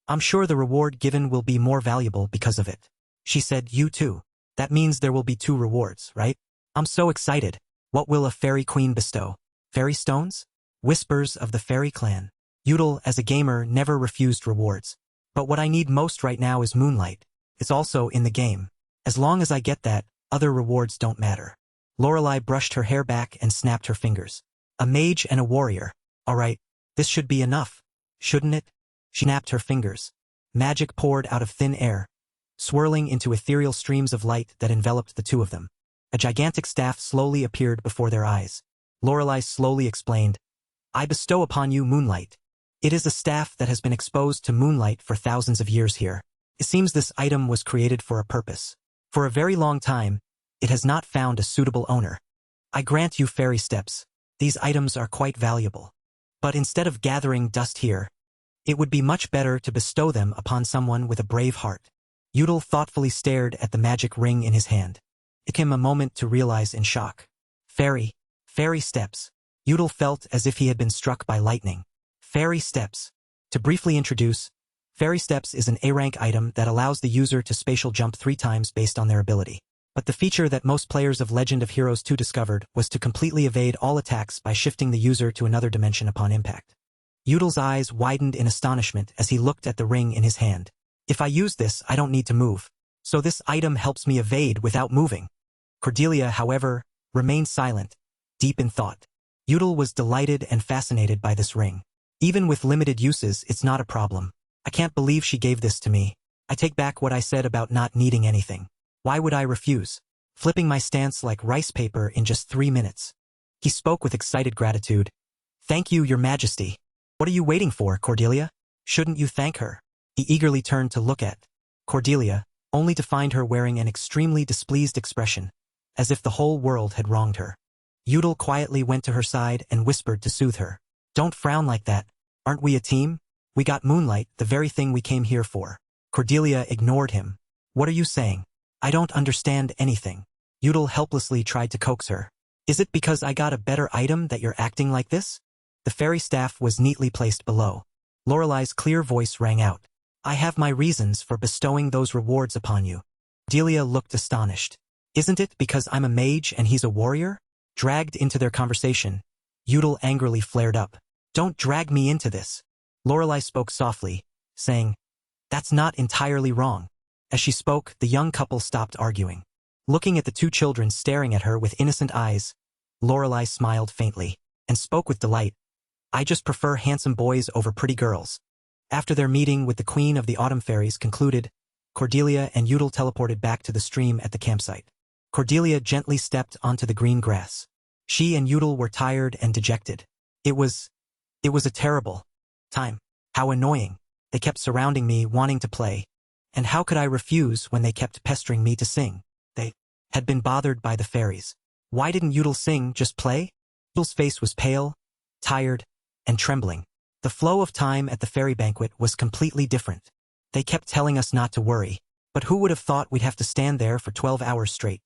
I'm sure the reward given will be more valuable because of it. She said, you too. That means there will be 2 rewards, right? I'm so excited. What will a fairy queen bestow? Fairy stones? Whispers of the fairy clan. Yudel, as a gamer, never refused rewards. But what I need most right now is moonlight. It's also in the game. As long as I get that, other rewards don't matter. Lorelei brushed her hair back and snapped her fingers. A mage and a warrior. All right, this should be enough, shouldn't it? She snapped her fingers. Magic poured out of thin air, swirling into ethereal streams of light that enveloped the 2 of them. A gigantic staff slowly appeared before their eyes. Lorelei slowly explained, I bestow upon you moonlight. It is a staff that has been exposed to moonlight for thousands of years here. It seems this item was created for a purpose. For a very long time, it has not found a suitable owner. I grant you fairy steps. These items are quite valuable. But instead of gathering dust here, it would be much better to bestow them upon someone with a brave heart. Yudel thoughtfully stared at the magic ring in his hand. It took him a moment to realize in shock. Fairy steps. Yudel felt as if he had been struck by lightning. Fairy steps. To briefly introduce, fairy steps is an A-rank item that allows the user to spatial jump 3 times based on their ability. But the feature that most players of Legend of Heroes 2 discovered was to completely evade all attacks by shifting the user to another dimension upon impact. Yudel's eyes widened in astonishment as he looked at the ring in his hand. If I use this, I don't need to move. So this item helps me evade without moving. Cordelia, however, remained silent, deep in thought. Yudel was delighted and fascinated by this ring. Even with limited uses, it's not a problem. I can't believe she gave this to me. I take back what I said about not needing anything. Why would I refuse? Flipping my stance like rice paper in just 3 minutes. He spoke with excited gratitude. Thank you, Your Majesty. What are you waiting for, Cordelia? Shouldn't you thank her? He eagerly turned to look at Cordelia, only to find her wearing an extremely displeased expression, as if the whole world had wronged her. Yudel quietly went to her side and whispered to soothe her. Don't frown like that. Aren't we a team? We got moonlight, the very thing we came here for. Cordelia ignored him. What are you saying? I don't understand anything. Yudel helplessly tried to coax her. Is it because I got a better item that you're acting like this? The fairy staff was neatly placed below. Lorelei's clear voice rang out. I have my reasons for bestowing those rewards upon you. Cordelia looked astonished. Isn't it because I'm a mage and he's a warrior? Dragged into their conversation, Yudel angrily flared up. Don't drag me into this. Lorelei spoke softly, saying, That's not entirely wrong. As she spoke, the young couple stopped arguing. Looking at the 2 children staring at her with innocent eyes, Lorelei smiled faintly, and spoke with delight. I just prefer handsome boys over pretty girls. After their meeting with the Queen of the Autumn Fairies concluded, Cordelia and Yudel teleported back to the stream at the campsite. Cordelia gently stepped onto the green grass. She and Yudel were tired and dejected. It was a terrible time. How annoying. They kept surrounding me, wanting to play. And how could I refuse when they kept pestering me to sing? They had been bothered by the fairies. Why didn't Yudel sing, just play? Yudel's face was pale, tired, and trembling. The flow of time at the fairy banquet was completely different. They kept telling us not to worry, but who would have thought we'd have to stand there for 12 hours straight?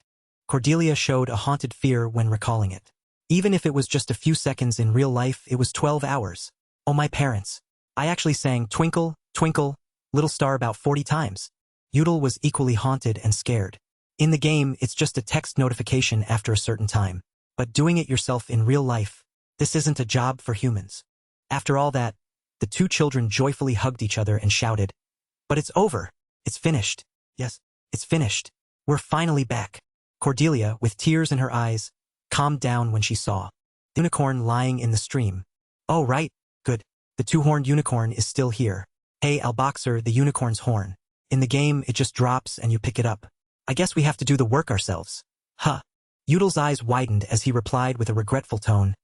Cordelia showed a haunted fear when recalling it. Even if it was just a few seconds in real life, it was 12 hours. Oh, my parents. I actually sang Twinkle, Twinkle, Little Star about 40 times. Yudel was equally haunted and scared. In the game, it's just a text notification after a certain time. But doing it yourself in real life, this isn't a job for humans. After all that, the 2 children joyfully hugged each other and shouted, But it's over. It's finished. Yes, it's finished. We're finally back. Cordelia, with tears in her eyes, calmed down when she saw the unicorn lying in the stream. Oh, right. Good. The 2-horned unicorn is still here. Hey, I'll box her the unicorn's horn. In the game, it just drops and you pick it up. I guess we have to do the work ourselves. Huh. Yudel's eyes widened as he replied with a regretful tone.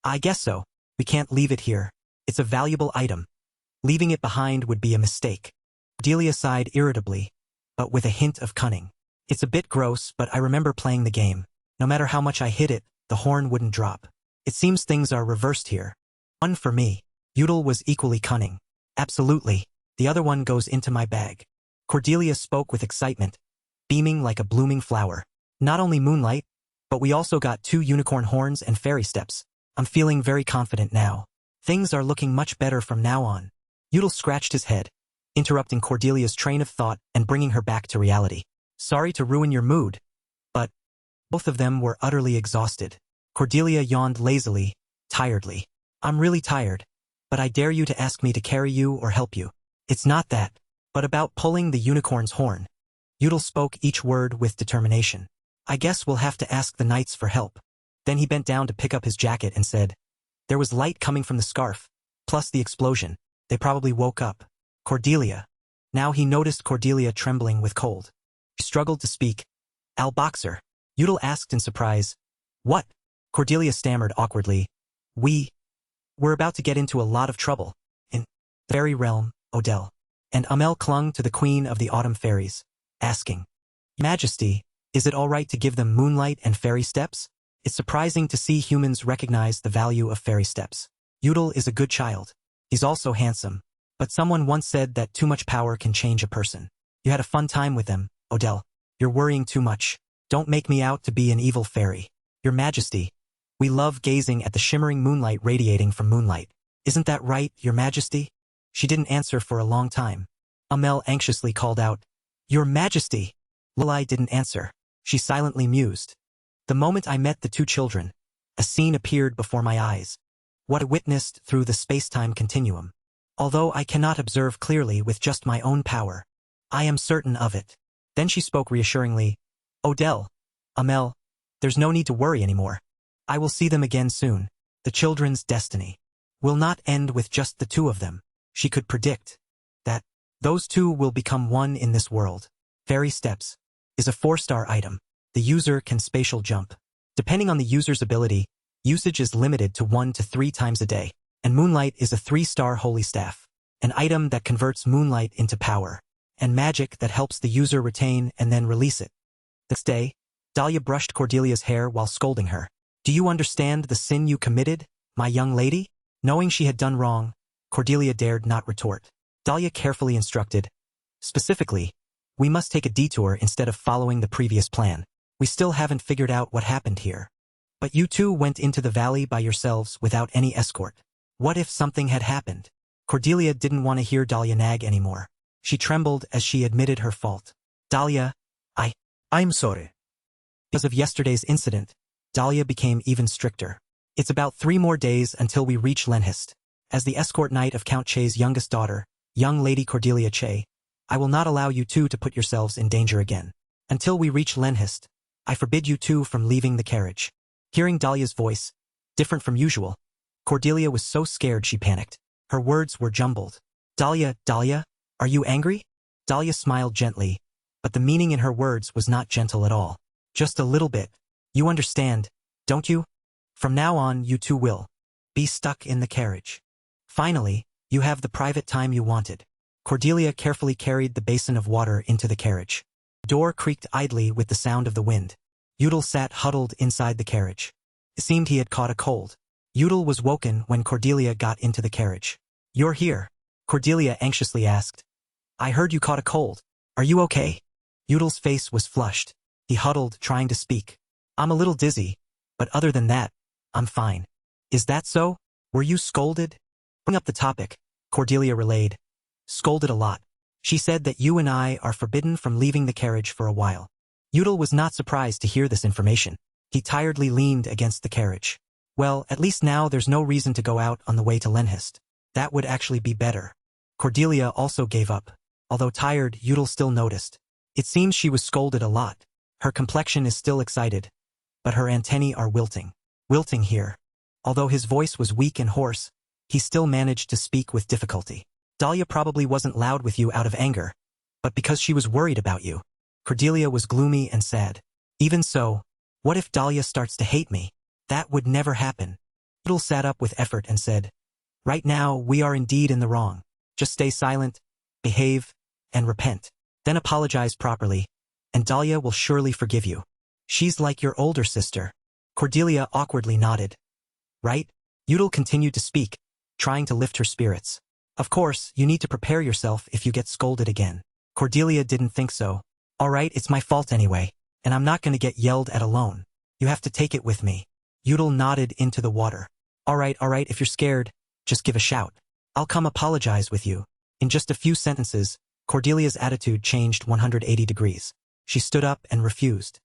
I guess so. We can't leave it here. It's a valuable item. Leaving it behind would be a mistake. Cordelia sighed irritably, but with a hint of cunning. It's a bit gross, but I remember playing the game. No matter how much I hit it, the horn wouldn't drop. It seems things are reversed here. One for me. Yudel was equally cunning. Absolutely. The other one goes into my bag. Cordelia spoke with excitement, beaming like a blooming flower. Not only moonlight, but we also got 2 unicorn horns and fairy steps. I'm feeling very confident now. Things are looking much better from now on. Udall scratched his head, interrupting Cordelia's train of thought and bringing her back to reality. Sorry to ruin your mood, but both of them were utterly exhausted. Cordelia yawned lazily, tiredly. I'm really tired, but I dare you to ask me to carry you or help you. It's not that, but about pulling the unicorn's horn. Udall spoke each word with determination. I guess we'll have to ask the knights for help. Then he bent down to pick up his jacket and said, there was light coming from the scarf, plus the explosion. They probably woke up. Cordelia. Now he noticed Cordelia trembling with cold. She struggled to speak. Al Boxer. Udall asked in surprise. What? Cordelia stammered awkwardly. We're about to get into a lot of trouble. In the fairy realm, Odell. And Amel clung to the queen of the autumn fairies, asking, Majesty, is it all right to give them moonlight and fairy steps? It's surprising to see humans recognize the value of fairy steps. Udall is a good child. He's also handsome. But someone once said that too much power can change a person. You had a fun time with them, Odell. You're worrying too much. Don't make me out to be an evil fairy. Your Majesty. We love gazing at the shimmering moonlight radiating from moonlight. Isn't that right, Your Majesty? She didn't answer for a long time. Amel anxiously called out, Your Majesty! Lilai didn't answer. She silently mused. The moment I met the 2 children, a scene appeared before my eyes. What I witnessed through the space-time continuum. Although I cannot observe clearly with just my own power, I am certain of it. Then she spoke reassuringly, Odell, Amel, there's no need to worry anymore. I will see them again soon. The children's destiny will not end with just the 2 of them. She could predict that those 2 will become one in this world. Fairy Steps is a 4-star item. The user can spatial jump. Depending on the user's ability, usage is limited to 1 to 3 times a day. And Moonlight is a 3-star holy staff, an item that converts moonlight into power, and magic that helps the user retain and then release it. This day, Dahlia brushed Cordelia's hair while scolding her. Do you understand the sin you committed, my young lady? Knowing she had done wrong, Cordelia dared not retort. Dahlia carefully instructed. Specifically, we must take a detour instead of following the previous plan. We still haven't figured out what happened here. But you 2 went into the valley by yourselves without any escort. What if something had happened? Cordelia didn't want to hear Dahlia nag anymore. She trembled as she admitted her fault. Dahlia, I'm sorry. Because of yesterday's incident, Dahlia became even stricter. It's about 3 more days until we reach Lenhist. As the escort knight of Count Che's youngest daughter, young Lady Cordelia Che, I will not allow you 2 to put yourselves in danger again. Until we reach Lenhist, I forbid you 2 from leaving the carriage. Hearing Dahlia's voice, different from usual, Cordelia was so scared she panicked. Her words were jumbled. Dahlia, are you angry? Dahlia smiled gently, but the meaning in her words was not gentle at all. Just a little bit. You understand, don't you? From now on, you 2 will be stuck in the carriage. Finally, you have the private time you wanted. Cordelia carefully carried the basin of water into the carriage. The door creaked idly with the sound of the wind. Udall sat huddled inside the carriage. It seemed he had caught a cold. Udall was woken when Cordelia got into the carriage. You're here? Cordelia anxiously asked. I heard you caught a cold. Are you okay? Udall's face was flushed. He huddled, trying to speak. I'm a little dizzy, but other than that, I'm fine. Is that so? Were you scolded? Bring up the topic, Cordelia relayed. Scolded a lot. She said that you and I are forbidden from leaving the carriage for a while. Udall was not surprised to hear this information. He tiredly leaned against the carriage. Well, at least now there's no reason to go out on the way to Lenhist. That would actually be better. Cordelia also gave up. Although tired, Udall still noticed. It seems she was scolded a lot. Her complexion is still excited, but her antennae are wilting. Wilting here. Although his voice was weak and hoarse, he still managed to speak with difficulty. Dahlia probably wasn't loud with you out of anger, but because she was worried about you. Cordelia was gloomy and sad. Even so, what if Dahlia starts to hate me? That would never happen. Udall sat up with effort and said, Right now, we are indeed in the wrong. Just stay silent, behave, and repent. Then apologize properly, and Dahlia will surely forgive you. She's like your older sister. Cordelia awkwardly nodded. Right? Udall continued to speak, trying to lift her spirits. Of course, you need to prepare yourself if you get scolded again. Cordelia didn't think so. Alright, it's my fault anyway, and I'm not gonna get yelled at alone. You have to take it with me. Udall nodded into the water. Alright, if you're scared, just give a shout. I'll come apologize with you. In just a few sentences, Cordelia's attitude changed 180 degrees. She stood up and refused.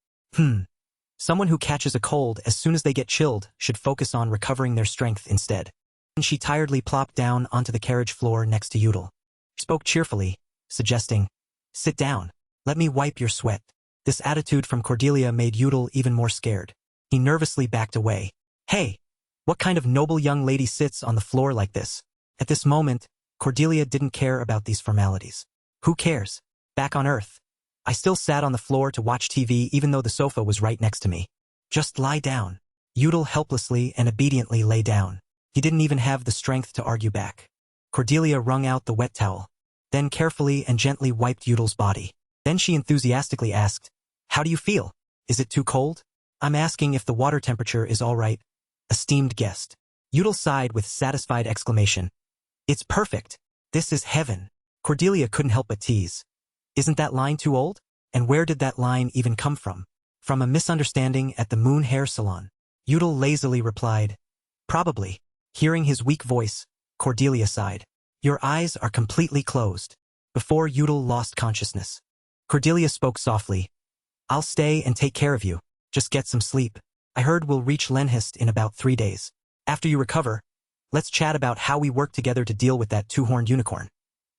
Someone who catches a cold as soon as they get chilled should focus on recovering their strength instead. And she tiredly plopped down onto the carriage floor next to Udall. She spoke cheerfully, suggesting, "Sit down. Let me wipe your sweat." This attitude from Cordelia made Udall even more scared. He nervously backed away. Hey, what kind of noble young lady sits on the floor like this? At this moment, Cordelia didn't care about these formalities. Who cares? Back on Earth. I still sat on the floor to watch TV even though the sofa was right next to me. Just lie down. Udall helplessly and obediently lay down. He didn't even have the strength to argue back. Cordelia wrung out the wet towel, then carefully and gently wiped Udall's body. Then she enthusiastically asked, "How do you feel? Is it too cold?" "I'm asking if the water temperature is all right, esteemed guest." Udall sighed with satisfied exclamation. "It's perfect. This is heaven." Cordelia couldn't help but tease. "Isn't that line too old? And where did that line even come from?" "From a misunderstanding at the Moon Hair Salon." Udall lazily replied, "Probably." Hearing his weak voice, Cordelia sighed. "Your eyes are completely closed." Before Udall lost consciousness, Cordelia spoke softly. "I'll stay and take care of you. Just get some sleep. I heard we'll reach Lenhist in about 3 days. After you recover, let's chat about how we work together to deal with that two-horned unicorn."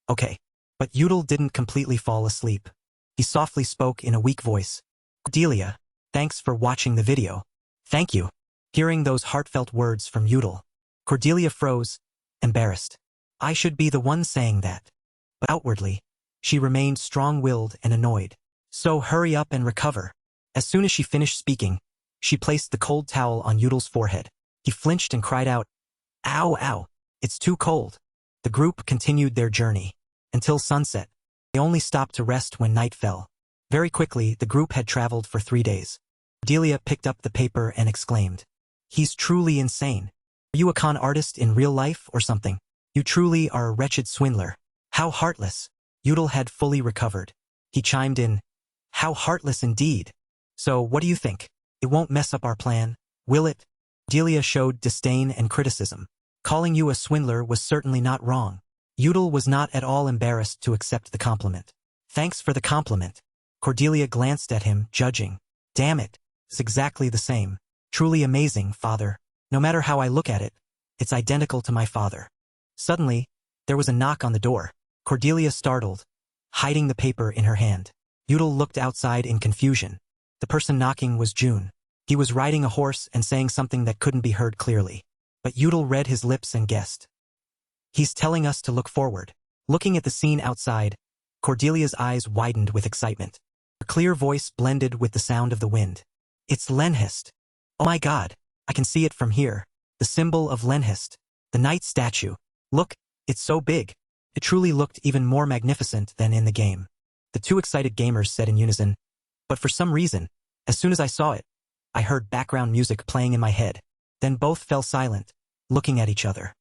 "Okay." But Udall didn't completely fall asleep. He softly spoke in a weak voice. "Cordelia, thanks for watching the video." "Thank you." Hearing those heartfelt words from Udall, Cordelia froze, embarrassed. I should be the one saying that. But outwardly, she remained strong-willed and annoyed. "So hurry up and recover." As soon as she finished speaking, she placed the cold towel on Udall's forehead. He flinched and cried out, "Ow, ow, it's too cold." The group continued their journey. Until sunset, they only stopped to rest when night fell. Very quickly, the group had traveled for 3 days. Cordelia picked up the paper and exclaimed, "He's truly insane. Are you a con artist in real life or something? You truly are a wretched swindler. How heartless." Udall had fully recovered. He chimed in, "How heartless indeed. So what do you think? It won't mess up our plan, will it?" Cordelia showed disdain and criticism. Calling you a swindler was certainly not wrong. Udall was not at all embarrassed to accept the compliment. "Thanks for the compliment." Cordelia glanced at him, judging. "Damn it, it's exactly the same. Truly amazing, father. No matter how I look at it, it's identical to my father." Suddenly, there was a knock on the door. Cordelia startled, hiding the paper in her hand. Udall looked outside in confusion. The person knocking was June. He was riding a horse and saying something that couldn't be heard clearly. But Udall read his lips and guessed. "He's telling us to look forward." Looking at the scene outside, Cordelia's eyes widened with excitement. Her clear voice blended with the sound of the wind. "It's Lenhist. Oh my God, I can see it from here. The symbol of Lenhist. The knight statue. Look, it's so big." It truly looked even more magnificent than in the game. The two excited gamers said in unison. But for some reason, as soon as I saw it, I heard background music playing in my head. Then both fell silent, looking at each other.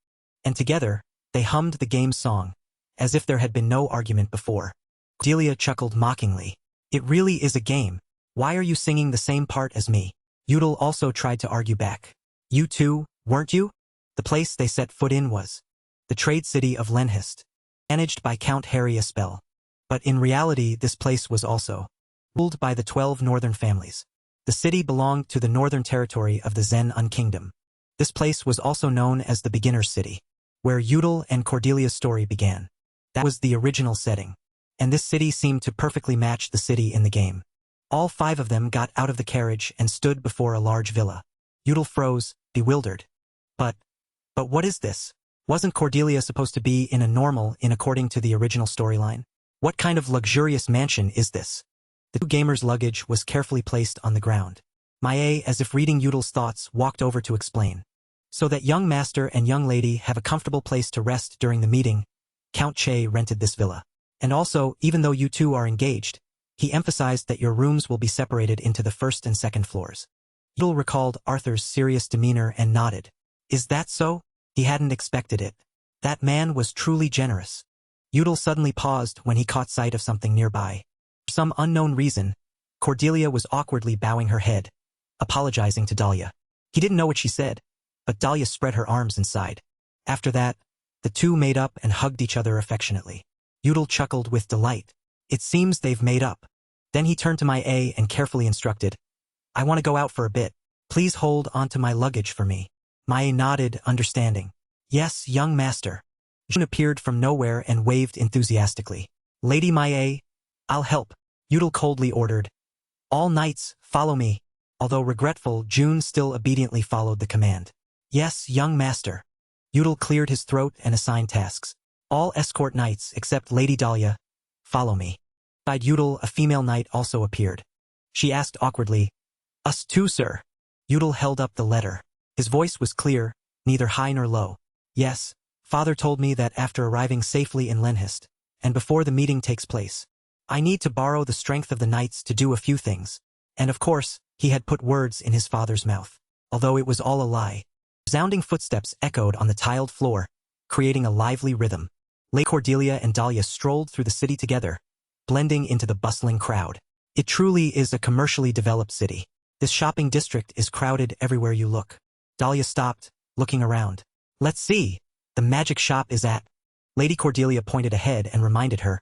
And together, they hummed the game's song, as if there had been no argument before. Cordelia chuckled mockingly. "It really is a game. Why are you singing the same part as me?" Udall also tried to argue back. "You too, weren't you?" The place they set foot in was the trade city of Lenhist, managed by Count Harry Espel. But in reality, this place was also ruled by the 12 northern families. The city belonged to the northern territory of the Zen-Un Kingdom. This place was also known as the Beginner's City, where Udall and Cordelia's story began. That was the original setting, and this city seemed to perfectly match the city in the game. All 5 of them got out of the carriage and stood before a large villa. Udall froze, bewildered. But what is this? Wasn't Cordelia supposed to be in a normal inn according to the original storyline? What kind of luxurious mansion is this? The two gamers' luggage was carefully placed on the ground. Maya, as if reading Udall's thoughts, walked over to explain. "So that young master and young lady have a comfortable place to rest during the meeting, Count Che rented this villa. And also, even though you two are engaged, he emphasized that your rooms will be separated into the first and second floors." Udall recalled Arthur's serious demeanor and nodded. "Is that so?" He hadn't expected it. That man was truly generous. Udall suddenly paused when he caught sight of something nearby. For some unknown reason, Cordelia was awkwardly bowing her head, apologizing to Dahlia. He didn't know what she said, but Dahlia spread her arms and sighed. After that, the two made up and hugged each other affectionately. Udall chuckled with delight. It seems they've made up. Then he turned to my A and carefully instructed, I want to go out for a bit. Please hold onto my luggage for me. Mae nodded, understanding. Yes, young master. Jun appeared from nowhere and waved enthusiastically. Lady Mae, I'll help, Udall coldly ordered. All knights, follow me. Although regretful, June still obediently followed the command. Yes, young master. Udall cleared his throat and assigned tasks. All escort knights, except Lady Dahlia, follow me. Beside Udall, a female knight also appeared. She asked awkwardly, Us too, sir. Udall held up the letter. His voice was clear, neither high nor low. Yes, father told me that after arriving safely in Lenhist, and before the meeting takes place, I need to borrow the strength of the knights to do a few things. And of course, he had put words in his father's mouth. Although it was all a lie. Resounding footsteps echoed on the tiled floor, creating a lively rhythm. Lady Cordelia and Dahlia strolled through the city together, blending into the bustling crowd. It truly is a commercially developed city. This shopping district is crowded everywhere you look. Dahlia stopped, looking around. Let's see. The magic shop is at. Lady Cordelia pointed ahead and reminded her.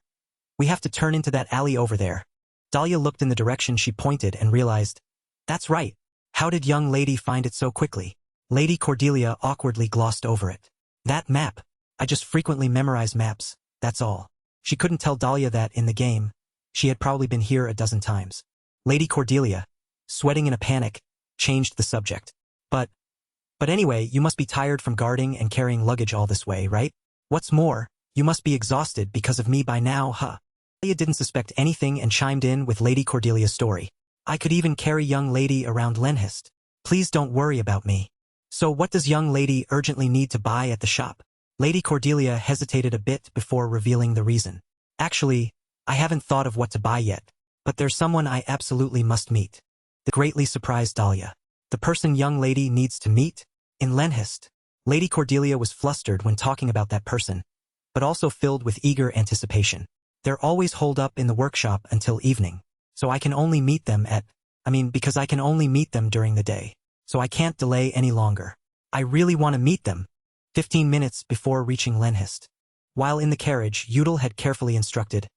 We have to turn into that alley over there. Dahlia looked in the direction she pointed and realized. That's right. How did young lady find it so quickly? Lady Cordelia awkwardly glossed over it. That map. I just frequently memorize maps, that's all. She couldn't tell Dahlia that in the game. She had probably been here a dozen times. Lady Cordelia, sweating in a panic, changed the subject. But anyway, you must be tired from guarding and carrying luggage all this way, right? What's more, you must be exhausted because of me by now, huh? Dahlia didn't suspect anything and chimed in with Lady Cordelia's story. I could even carry young lady around Lenhist. Please don't worry about me. So what does young lady urgently need to buy at the shop? Lady Cordelia hesitated a bit before revealing the reason. Actually, I haven't thought of what to buy yet, but there's someone I absolutely must meet. The greatly surprised Dahlia. The person young lady needs to meet? In Lenhist. Lady Cordelia was flustered when talking about that person, but also filled with eager anticipation. They're always holed up in the workshop until evening, so I can only meet them because I can only meet them during the day, so I can't delay any longer. I really want to meet them. 15 minutes before reaching Lenhist. While in the carriage, Udall had carefully instructed.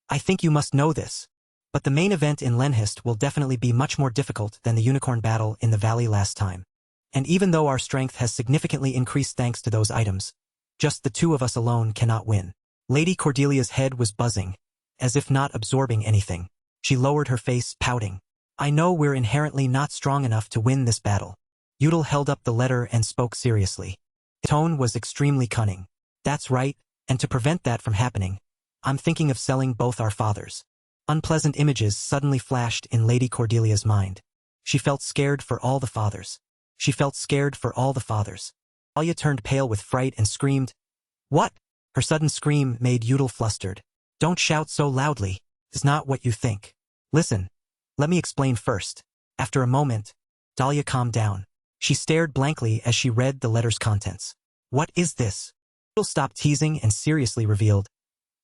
I think you must know this, but the main event in Lenhist will definitely be much more difficult than the unicorn battle in the valley last time. And even though our strength has significantly increased thanks to those items, just the two of us alone cannot win. Lady Cordelia's head was buzzing, as if not absorbing anything. She lowered her face, pouting. I know we're inherently not strong enough to win this battle. Udall held up the letter and spoke seriously. His tone was extremely cunning. That's right, and to prevent that from happening, I'm thinking of selling both our fathers. Unpleasant images suddenly flashed in Lady Cordelia's mind. She felt scared for all the fathers. She felt scared for all the fathers. Dahlia turned pale with fright and screamed, What? Her sudden scream made Udall flustered. Don't shout so loudly. It's not what you think. Listen. Let me explain first. After a moment, Dahlia calmed down. She stared blankly as she read the letter's contents. What is this? Udall stopped teasing and seriously revealed.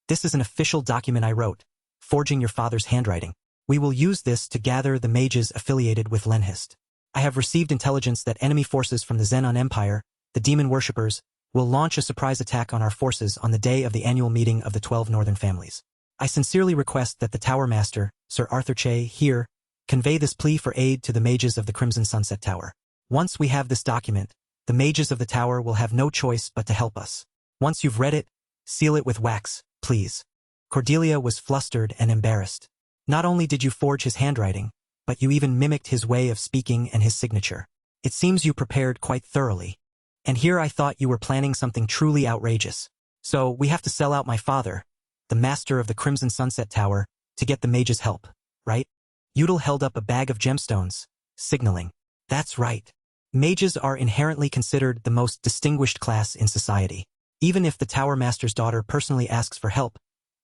This is an official document I wrote, forging your father's handwriting. We will use this to gather the mages affiliated with Lenhist. I have received intelligence that enemy forces from the Xenon Empire, the demon worshippers, will launch a surprise attack on our forces on the day of the annual meeting of the 12 Northern Families. I sincerely request that the Tower Master, Sir Arthur Che, here, convey this plea for aid to the mages of the Crimson Sunset Tower. Once we have this document, the mages of the tower will have no choice but to help us. Once you've read it, seal it with wax, please. Cordelia was flustered and embarrassed. Not only did you forge his handwriting, but you even mimicked his way of speaking and his signature. It seems you prepared quite thoroughly. And here I thought you were planning something truly outrageous. So we have to sell out my father, the master of the Crimson Sunset Tower, to get the mage's help, right? Udall held up a bag of gemstones, signaling. That's right. Mages are inherently considered the most distinguished class in society. Even if the Tower Master's daughter personally asks for help,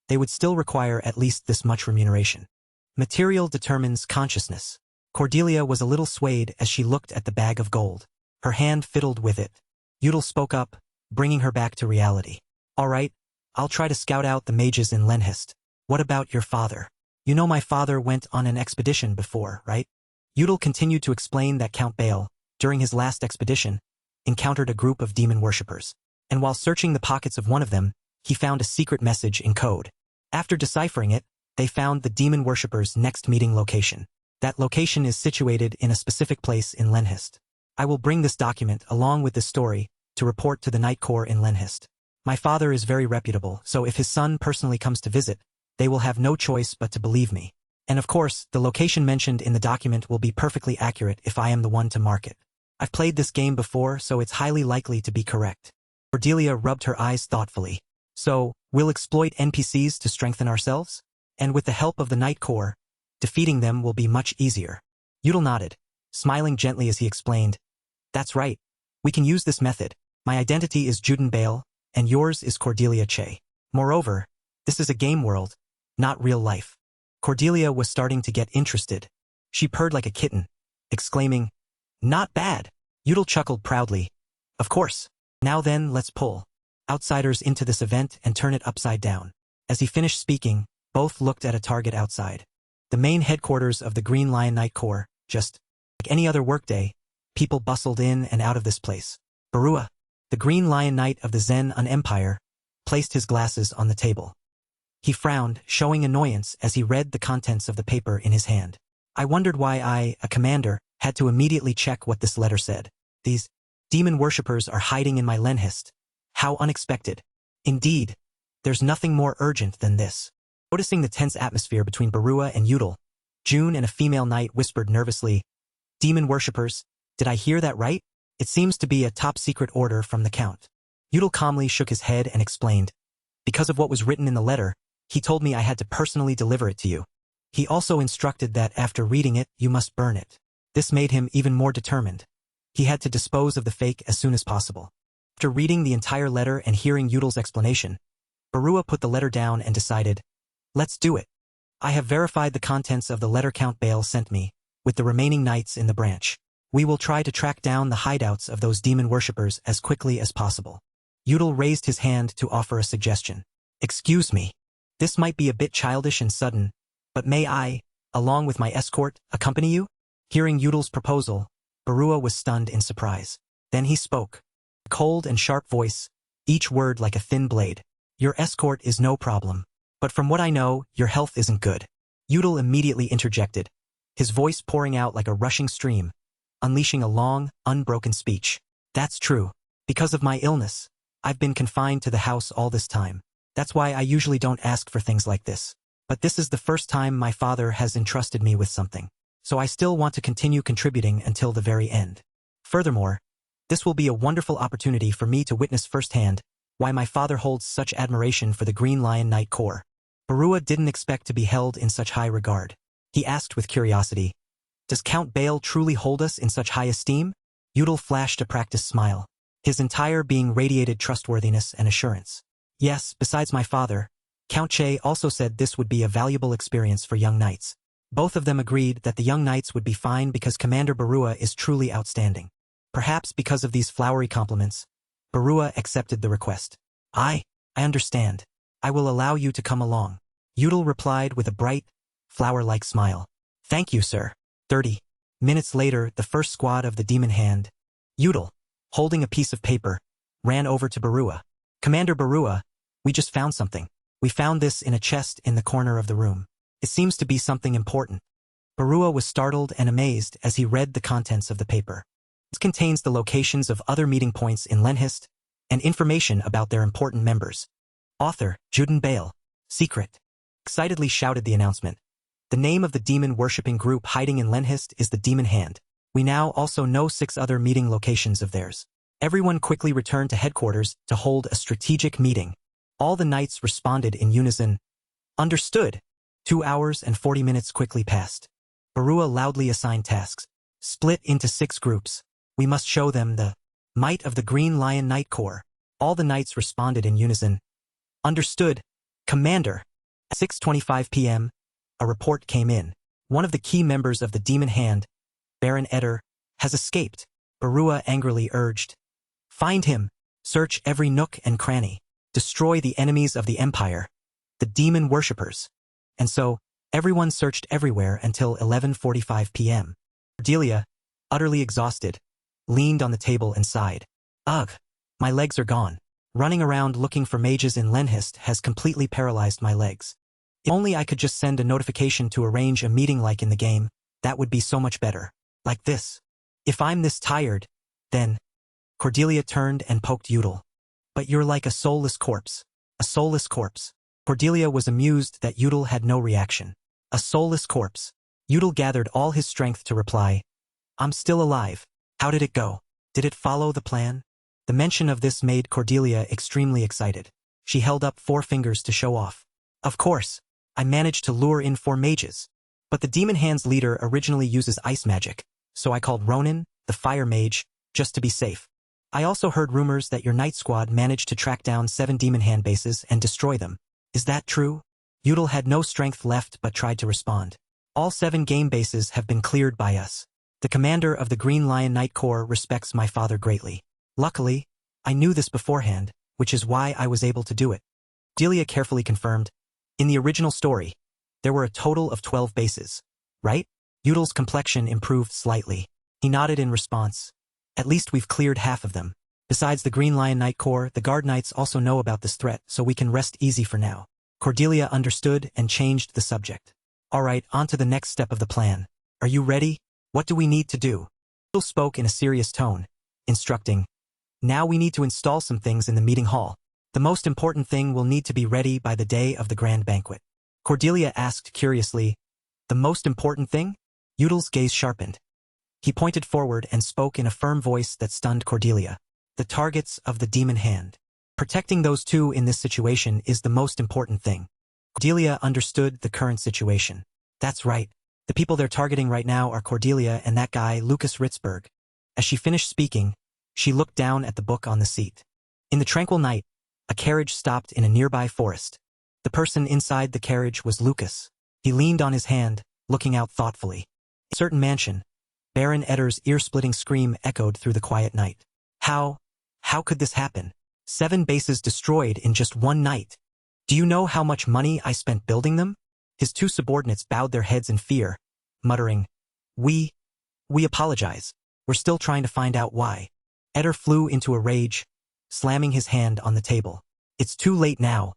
they would still require at least this much remuneration. Material determines consciousness. Cordelia was a little swayed as she looked at the bag of gold. Her hand fiddled with it. Udall spoke up, bringing her back to reality. Alright, I'll try to scout out the mages in Lenhist. What about your father? You know my father went on an expedition before, right? Udal continued to explain that Count Bale, during his last expedition, encountered a group of demon worshippers. And while searching the pockets of one of them, he found a secret message in code. After deciphering it, they found the demon worshippers' next meeting location. That location is situated in a specific place in Lenhist. I will bring this document along with this story to report to the Night Corps in Lenhist. My father is very reputable, so if his son personally comes to visit, they will have no choice but to believe me. And of course, the location mentioned in the document will be perfectly accurate if I am the one to mark it. I've played this game before, so it's highly likely to be correct. Cordelia rubbed her eyes thoughtfully. So, we'll exploit NPCs to strengthen ourselves? And with the help of the Night Corps, defeating them will be much easier. Udal nodded, smiling gently as he explained. That's right. We can use this method. My identity is Juden Bale, and yours is Cordelia Che. Moreover, this is a game world, not real life. Cordelia was starting to get interested. She purred like a kitten, exclaiming, Not bad. Udal chuckled proudly. Of course. Now then, let's pull outsiders into this event and turn it upside down. As he finished speaking, both looked at a target outside. The main headquarters of the Green Lion Night Corps, just like any other workday, people bustled in and out of this place. Barua, the Green Lion Knight of the Zen Empire, placed his glasses on the table. He frowned, showing annoyance as he read the contents of the paper in his hand. I wondered why I, a commander, had to immediately check what this letter said. These demon worshippers are hiding in my Lenhist. How unexpected. Indeed, there's nothing more urgent than this. Noticing the tense atmosphere between Barua and Udal, June and a female knight whispered nervously, Demon worshippers, did I hear that right? It seems to be a top-secret order from the Count. Udal calmly shook his head and explained, because of what was written in the letter, he told me I had to personally deliver it to you. He also instructed that after reading it, you must burn it. This made him even more determined. He had to dispose of the fake as soon as possible. After reading the entire letter and hearing Udal's explanation, Barua put the letter down and decided, let's do it. I have verified the contents of the letter Count Bale sent me, with the remaining knights in the branch. We will try to track down the hideouts of those demon worshippers as quickly as possible. Udal raised his hand to offer a suggestion. Excuse me. This might be a bit childish and sudden, but may I, along with my escort, accompany you? Hearing Udal's proposal, Barua was stunned in surprise. Then he spoke. A cold and sharp voice, each word like a thin blade. Your escort is no problem. But from what I know, your health isn't good. Udal immediately interjected, his voice pouring out like a rushing stream, unleashing a long, unbroken speech. That's true. Because of my illness, I've been confined to the house all this time. That's why I usually don't ask for things like this. But this is the first time my father has entrusted me with something. So I still want to continue contributing until the very end. Furthermore, this will be a wonderful opportunity for me to witness firsthand why my father holds such admiration for the Green Lion Night Corps. Barua didn't expect to be held in such high regard. He asked with curiosity, does Count Bale truly hold us in such high esteem? Udal flashed a practiced smile. His entire being radiated trustworthiness and assurance. Yes, besides my father, Count Che also said this would be a valuable experience for young knights. Both of them agreed that the young knights would be fine because Commander Barua is truly outstanding. Perhaps because of these flowery compliments, Barua accepted the request. I understand. I will allow you to come along. Udal replied with a bright, flower-like smile. Thank you, sir. 30 minutes later, the first squad of the Demon Hand, Udal, holding a piece of paper, ran over to Barua. Commander Barua, we just found something. We found this in a chest in the corner of the room. It seems to be something important. Barua was startled and amazed as he read the contents of the paper. It contains the locations of other meeting points in Lenhist and information about their important members. Author, Juden Bale. Secret. Excitedly shouted the announcement. The name of the demon-worshipping group hiding in Lenhist is the Demon Hand. We now also know 6 other meeting locations of theirs. Everyone quickly returned to headquarters to hold a strategic meeting. All the knights responded in unison. Understood. 2 hours and 40 minutes quickly passed. Barua loudly assigned tasks. Split into 6 groups. We must show them the might of the Green Lion Night Corps. All the knights responded in unison. Understood, Commander. At 6:25 p.m., a report came in. One of the key members of the Demon Hand, Baron Eder, has escaped. Barua angrily urged. Find him. Search every nook and cranny. Destroy the enemies of the empire, the demon worshippers. And so, everyone searched everywhere until 11:45 p.m. Cordelia, utterly exhausted, leaned on the table and sighed. Ugh, my legs are gone. Running around looking for mages in Lenhist has completely paralyzed my legs. If only I could just send a notification to arrange a meeting like in the game, that would be so much better. Like this. If I'm this tired, then... Cordelia turned and poked Udall. But you're like a soulless corpse. A soulless corpse. Cordelia was amused that Udall had no reaction. A soulless corpse. Udall gathered all his strength to reply, I'm still alive. How did it go? Did it follow the plan? The mention of this made Cordelia extremely excited. She held up 4 fingers to show off. Of course, I managed to lure in 4 mages. But the Demon Hand's leader originally uses ice magic, so I called Ronan, the fire mage, just to be safe. I also heard rumors that your night squad managed to track down 7 Demon Hand bases and destroy them. Is that true? Udall had no strength left but tried to respond. All 7 game bases have been cleared by us. The commander of the Green Lion Knight Corps respects my father greatly. Luckily, I knew this beforehand, which is why I was able to do it. Delia carefully confirmed. In the original story, there were a total of 12 bases, right? Udall's complexion improved slightly. He nodded in response. At least we've cleared half of them. Besides the Green Lion Knight Corps, the Guard Knights also know about this threat, so we can rest easy for now. Cordelia understood and changed the subject. Alright, on to the next step of the plan. Are you ready? What do we need to do? Udall spoke in a serious tone, instructing, now we need to install some things in the meeting hall. The most important thing will need to be ready by the day of the grand banquet. Cordelia asked curiously, the most important thing? Udall's gaze sharpened. He pointed forward and spoke in a firm voice that stunned Cordelia. The targets of the Demon Hand. Protecting those 2 in this situation is the most important thing. Cordelia understood the current situation. That's right. The people they're targeting right now are Cordelia and that guy, Lucas Ritzberg. As she finished speaking, she looked down at the book on the seat. In the tranquil night, a carriage stopped in a nearby forest. The person inside the carriage was Lucas. He leaned on his hand, looking out thoughtfully. In a certain mansion, Baron Edder's ear-splitting scream echoed through the quiet night. How could this happen? 7 bases destroyed in just one night. Do you know how much money I spent building them? His 2 subordinates bowed their heads in fear, muttering, We apologize. We're still trying to find out why. Edder flew into a rage, slamming his hand on the table. It's too late now,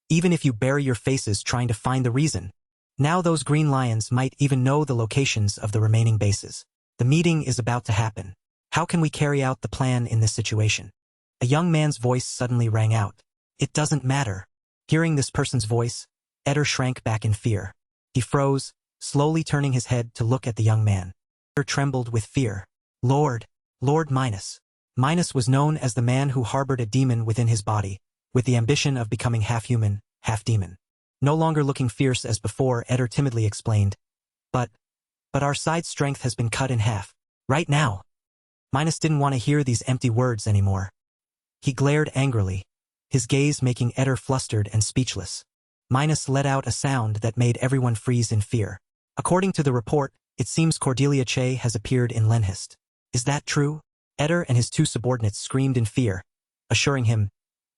even if you bury your faces trying to find the reason. Now those green lions might even know the locations of the remaining bases. The meeting is about to happen. How can we carry out the plan in this situation? A young man's voice suddenly rang out. It doesn't matter. Hearing this person's voice, Edder shrank back in fear. He froze, slowly turning his head to look at the young man. Edder trembled with fear. Lord Minos. Minos was known as the man who harbored a demon within his body, with the ambition of becoming half-human, half-demon. No longer looking fierce as before, Edder timidly explained, But our side strength has been cut in half. Right now. Minos didn't want to hear these empty words anymore. He glared angrily, his gaze making Edder flustered and speechless. Minos let out a sound that made everyone freeze in fear. According to the report, it seems Cordelia Che has appeared in Lenhist. Is that true? Edder and his 2 subordinates screamed in fear, assuring him,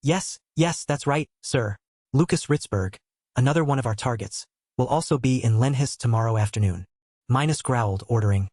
Yes, that's right, sir. Lucas Ritzberg, another one of our targets, will also be in Lenhist tomorrow afternoon. Minos growled, ordering,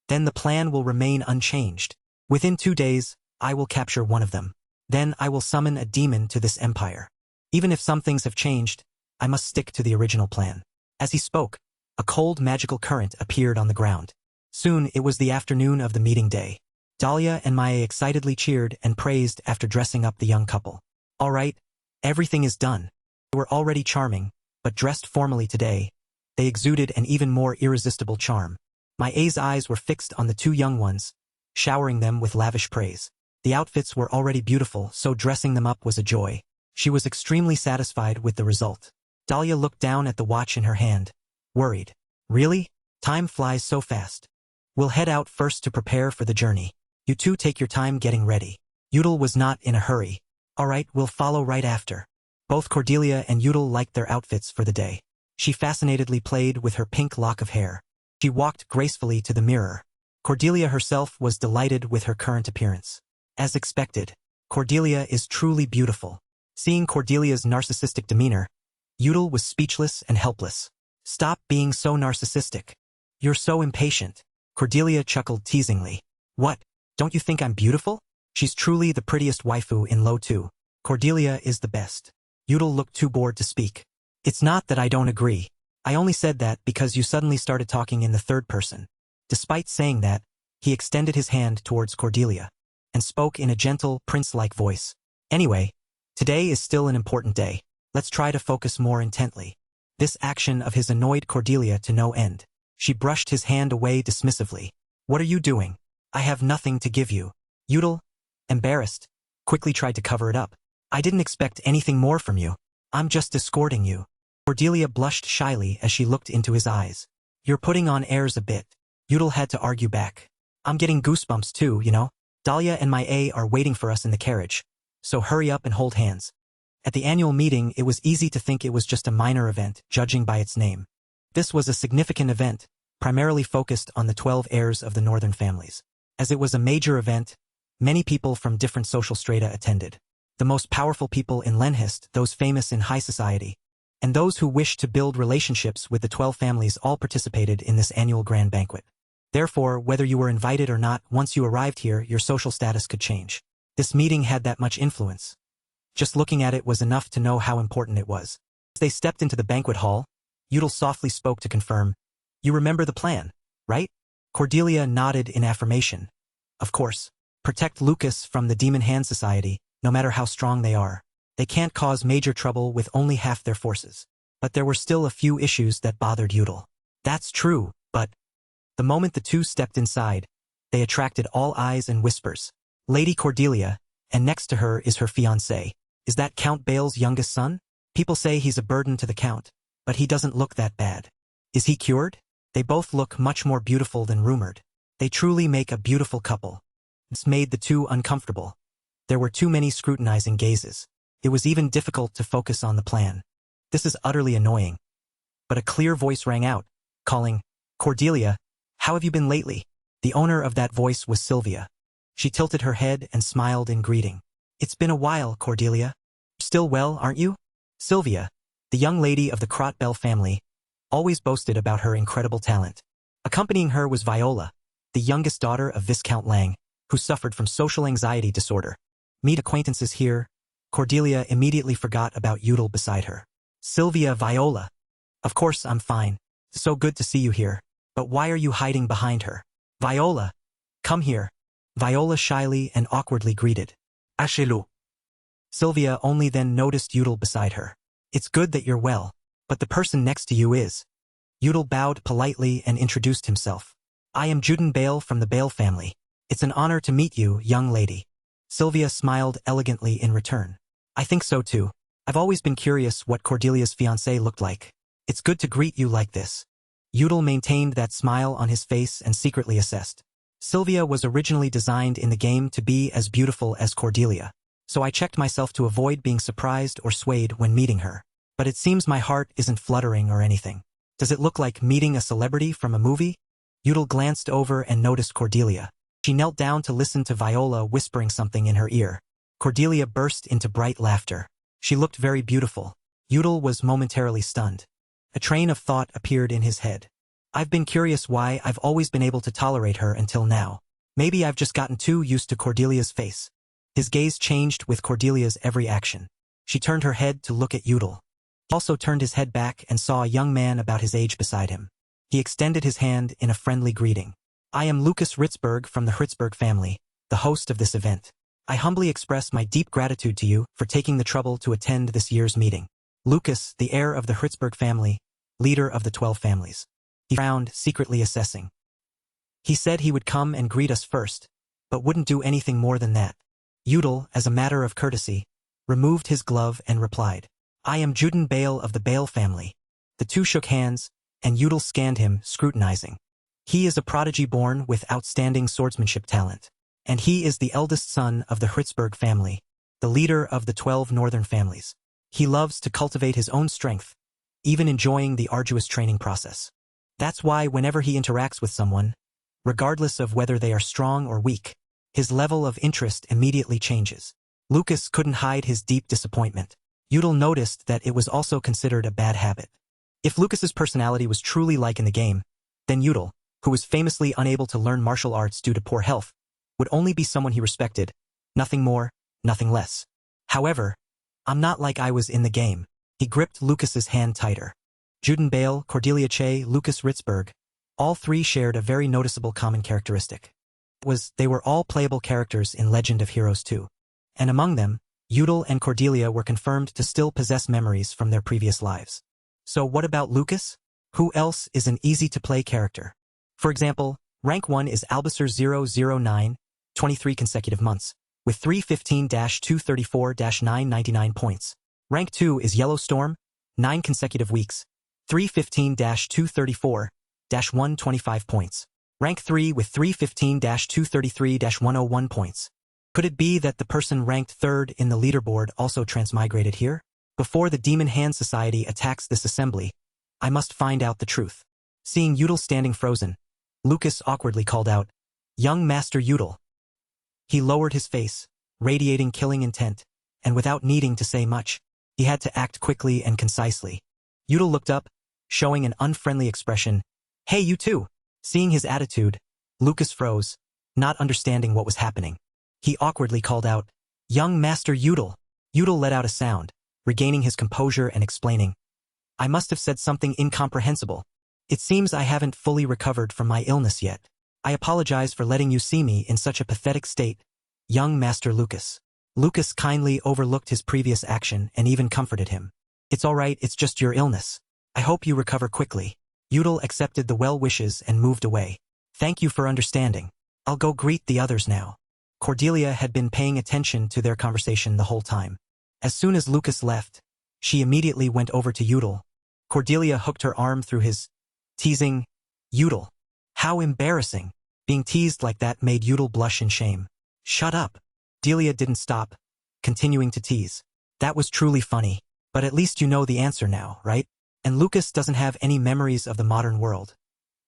Then the plan will remain unchanged. Within 2 days, I will capture one of them. Then I will summon a demon to this empire. Even if some things have changed, I must stick to the original plan. As he spoke, a cold magical current appeared on the ground. Soon it was the afternoon of the meeting day. Dahlia and Maya excitedly cheered and praised after dressing up the young couple. All right, everything is done. They were already charming, but dressed formally today, they exuded an even more irresistible charm. Maya's eyes were fixed on the 2 young ones, showering them with lavish praise. The outfits were already beautiful, so dressing them up was a joy. She was extremely satisfied with the result. Dahlia looked down at the watch in her hand, worried. Really? Time flies so fast. We'll head out first to prepare for the journey. You 2 take your time getting ready. Udall was not in a hurry. All right, we'll follow right after. Both Cordelia and Udall liked their outfits for the day. She fascinatedly played with her pink lock of hair. She walked gracefully to the mirror. Cordelia herself was delighted with her current appearance. As expected, Cordelia is truly beautiful. Seeing Cordelia's narcissistic demeanor, Udal was speechless and helpless. Stop being so narcissistic. You're so impatient. Cordelia chuckled teasingly. What? Don't you think I'm beautiful? She's truly the prettiest waifu in Lo too. Cordelia is the best. Udal looked too bored to speak. It's not that I don't agree. I only said that because you suddenly started talking in the third person. Despite saying that, he extended his hand towards Cordelia and spoke in a gentle, prince-like voice. Anyway, today is still an important day. Let's try to focus more intently. This action of his annoyed Cordelia to no end. She brushed his hand away dismissively. What are you doing? I have nothing to give you. Udal, embarrassed, quickly tried to cover it up. I didn't expect anything more from you. I'm just escorting you. Cordelia blushed shyly as she looked into his eyes. You're putting on airs a bit. Udal had to argue back. I'm getting goosebumps too, you know. Dahlia and my A are waiting for us in the carriage. So hurry up and hold hands. At the annual meeting, it was easy to think it was just a minor event, judging by its name. This was a significant event, primarily focused on the 12 heirs of the northern families. As it was a major event, many people from different social strata attended. The most powerful people in Lenhist, those famous in high society, and those who wished to build relationships with the 12 families all participated in this annual grand banquet. Therefore, whether you were invited or not, once you arrived here, your social status could change. This meeting had that much influence. Just looking at it was enough to know how important it was. As they stepped into the banquet hall, Udal softly spoke to confirm, You remember the plan, right? Cordelia nodded in affirmation. Of course. Protect Lucas from the Demon Hand Society, no matter how strong they are. They can't cause major trouble with only half their forces. But there were still a few issues that bothered Udal. That's true, but the moment the two stepped inside, they attracted all eyes and whispers. Lady Cordelia, and next to her is her fiancé. Is that Count Bale's youngest son? People say he's a burden to the Count, but he doesn't look that bad. Is he cured? They both look much more beautiful than rumored. They truly make a beautiful couple. This made the two uncomfortable. There were too many scrutinizing gazes. It was even difficult to focus on the plan. This is utterly annoying. But a clear voice rang out, calling, Cordelia, how have you been lately? The owner of that voice was Sylvia. She tilted her head and smiled in greeting. It's been a while, Cordelia. Still well, aren't you? Sylvia, the young lady of the Crotbell family, always boasted about her incredible talent. Accompanying her was Viola, the youngest daughter of Viscount Lang, who suffered from social anxiety disorder. Meet acquaintances here. Cordelia immediately forgot about Udal beside her. Sylvia, Viola. Of course I'm fine. So good to see you here. But why are you hiding behind her? Viola, come here. Viola shyly and awkwardly greeted. Yahello. Sylvia only then noticed Udal beside her. It's good that you're well, but the person next to you is. Udal bowed politely and introduced himself. I am Juden Bale from the Bale family. It's an honor to meet you, young lady. Sylvia smiled elegantly in return. I think so too. I've always been curious what Cordelia's fiancé looked like. It's good to greet you like this. Udal maintained that smile on his face and secretly assessed. Sylvia was originally designed in the game to be as beautiful as Cordelia, so I checked myself to avoid being surprised or swayed when meeting her. But it seems my heart isn't fluttering or anything. Does it look like meeting a celebrity from a movie? Udal glanced over and noticed Cordelia. She knelt down to listen to Viola whispering something in her ear. Cordelia burst into bright laughter. She looked very beautiful. Udal was momentarily stunned. A train of thought appeared in his head. I've been curious why I've always been able to tolerate her until now. Maybe I've just gotten too used to Cordelia's face. His gaze changed with Cordelia's every action. She turned her head to look at Udal. He also turned his head back and saw a young man about his age beside him. He extended his hand in a friendly greeting. I am Lucas Ritzberg from the Ritzberg family, the host of this event. I humbly express my deep gratitude to you for taking the trouble to attend this year's meeting. Lucas, the heir of the Ritzberg family, leader of the 12 families. He frowned, secretly assessing. He said he would come and greet us first, but wouldn't do anything more than that. Udal, as a matter of courtesy, removed his glove and replied, I am Juden Bale of the Bale family. The two shook hands, and Udal scanned him, scrutinizing. He is a prodigy born with outstanding swordsmanship talent, and he is the eldest son of the Ritzberg family, the leader of the 12 northern families. He loves to cultivate his own strength, even enjoying the arduous training process. That's why whenever he interacts with someone, regardless of whether they are strong or weak, his level of interest immediately changes. Lucas couldn't hide his deep disappointment. Yahello noticed that it was also considered a bad habit. If Lucas's personality was truly like in the game, then Yahello, who was famously unable to learn martial arts due to poor health, would only be someone he respected, nothing more, nothing less. However, I'm not like I was in the game. He gripped Lucas's hand tighter. Juden Bale, Cordelia Che, Lucas Ritzberg, all three shared a very noticeable common characteristic. They were all playable characters in Legend of Heroes 2. And among them, Yahello and Cordelia were confirmed to still possess memories from their previous lives. So what about Lucas? Who else is an easy-to-play character? For example, Rank 1 is Albusser 009, 23 consecutive months, with 315-234-999 points. Rank 2 is Yellowstorm, 9 consecutive weeks, 315-234-125 points. Rank 3 with 315-233-101 points. Could it be that the person ranked 3rd in the leaderboard also transmigrated here? Before the Demon Hand Society attacks this assembly, I must find out the truth. Seeing Yahello standing frozen, Lucas awkwardly called out, "Young Master Yahello." He lowered his face, radiating killing intent, and without needing to say much, he had to act quickly and concisely. Yahello looked up, showing an unfriendly expression. "Hey, you too." Seeing his attitude, Lucas froze, not understanding what was happening. He awkwardly called out, "Young Master Yahello." Yahello let out a sound, regaining his composure and explaining, "I must have said something incomprehensible. It seems I haven't fully recovered from my illness yet. I apologize for letting you see me in such a pathetic state, young Master Lucas." Lucas kindly overlooked his previous action and even comforted him. "It's all right, it's just your illness. I hope you recover quickly." Yahello accepted the well wishes and moved away. "Thank you for understanding. I'll go greet the others now." Cordelia had been paying attention to their conversation the whole time. As soon as Lucas left, she immediately went over to Yahello. Cordelia hooked her arm through his, teasing, "Yahello. How embarrassing." Being teased like that made Yahello blush in shame. "Shut up." Delia didn't stop, continuing to tease. "That was truly funny. But at least you know the answer now, right? And Lucas doesn't have any memories of the modern world.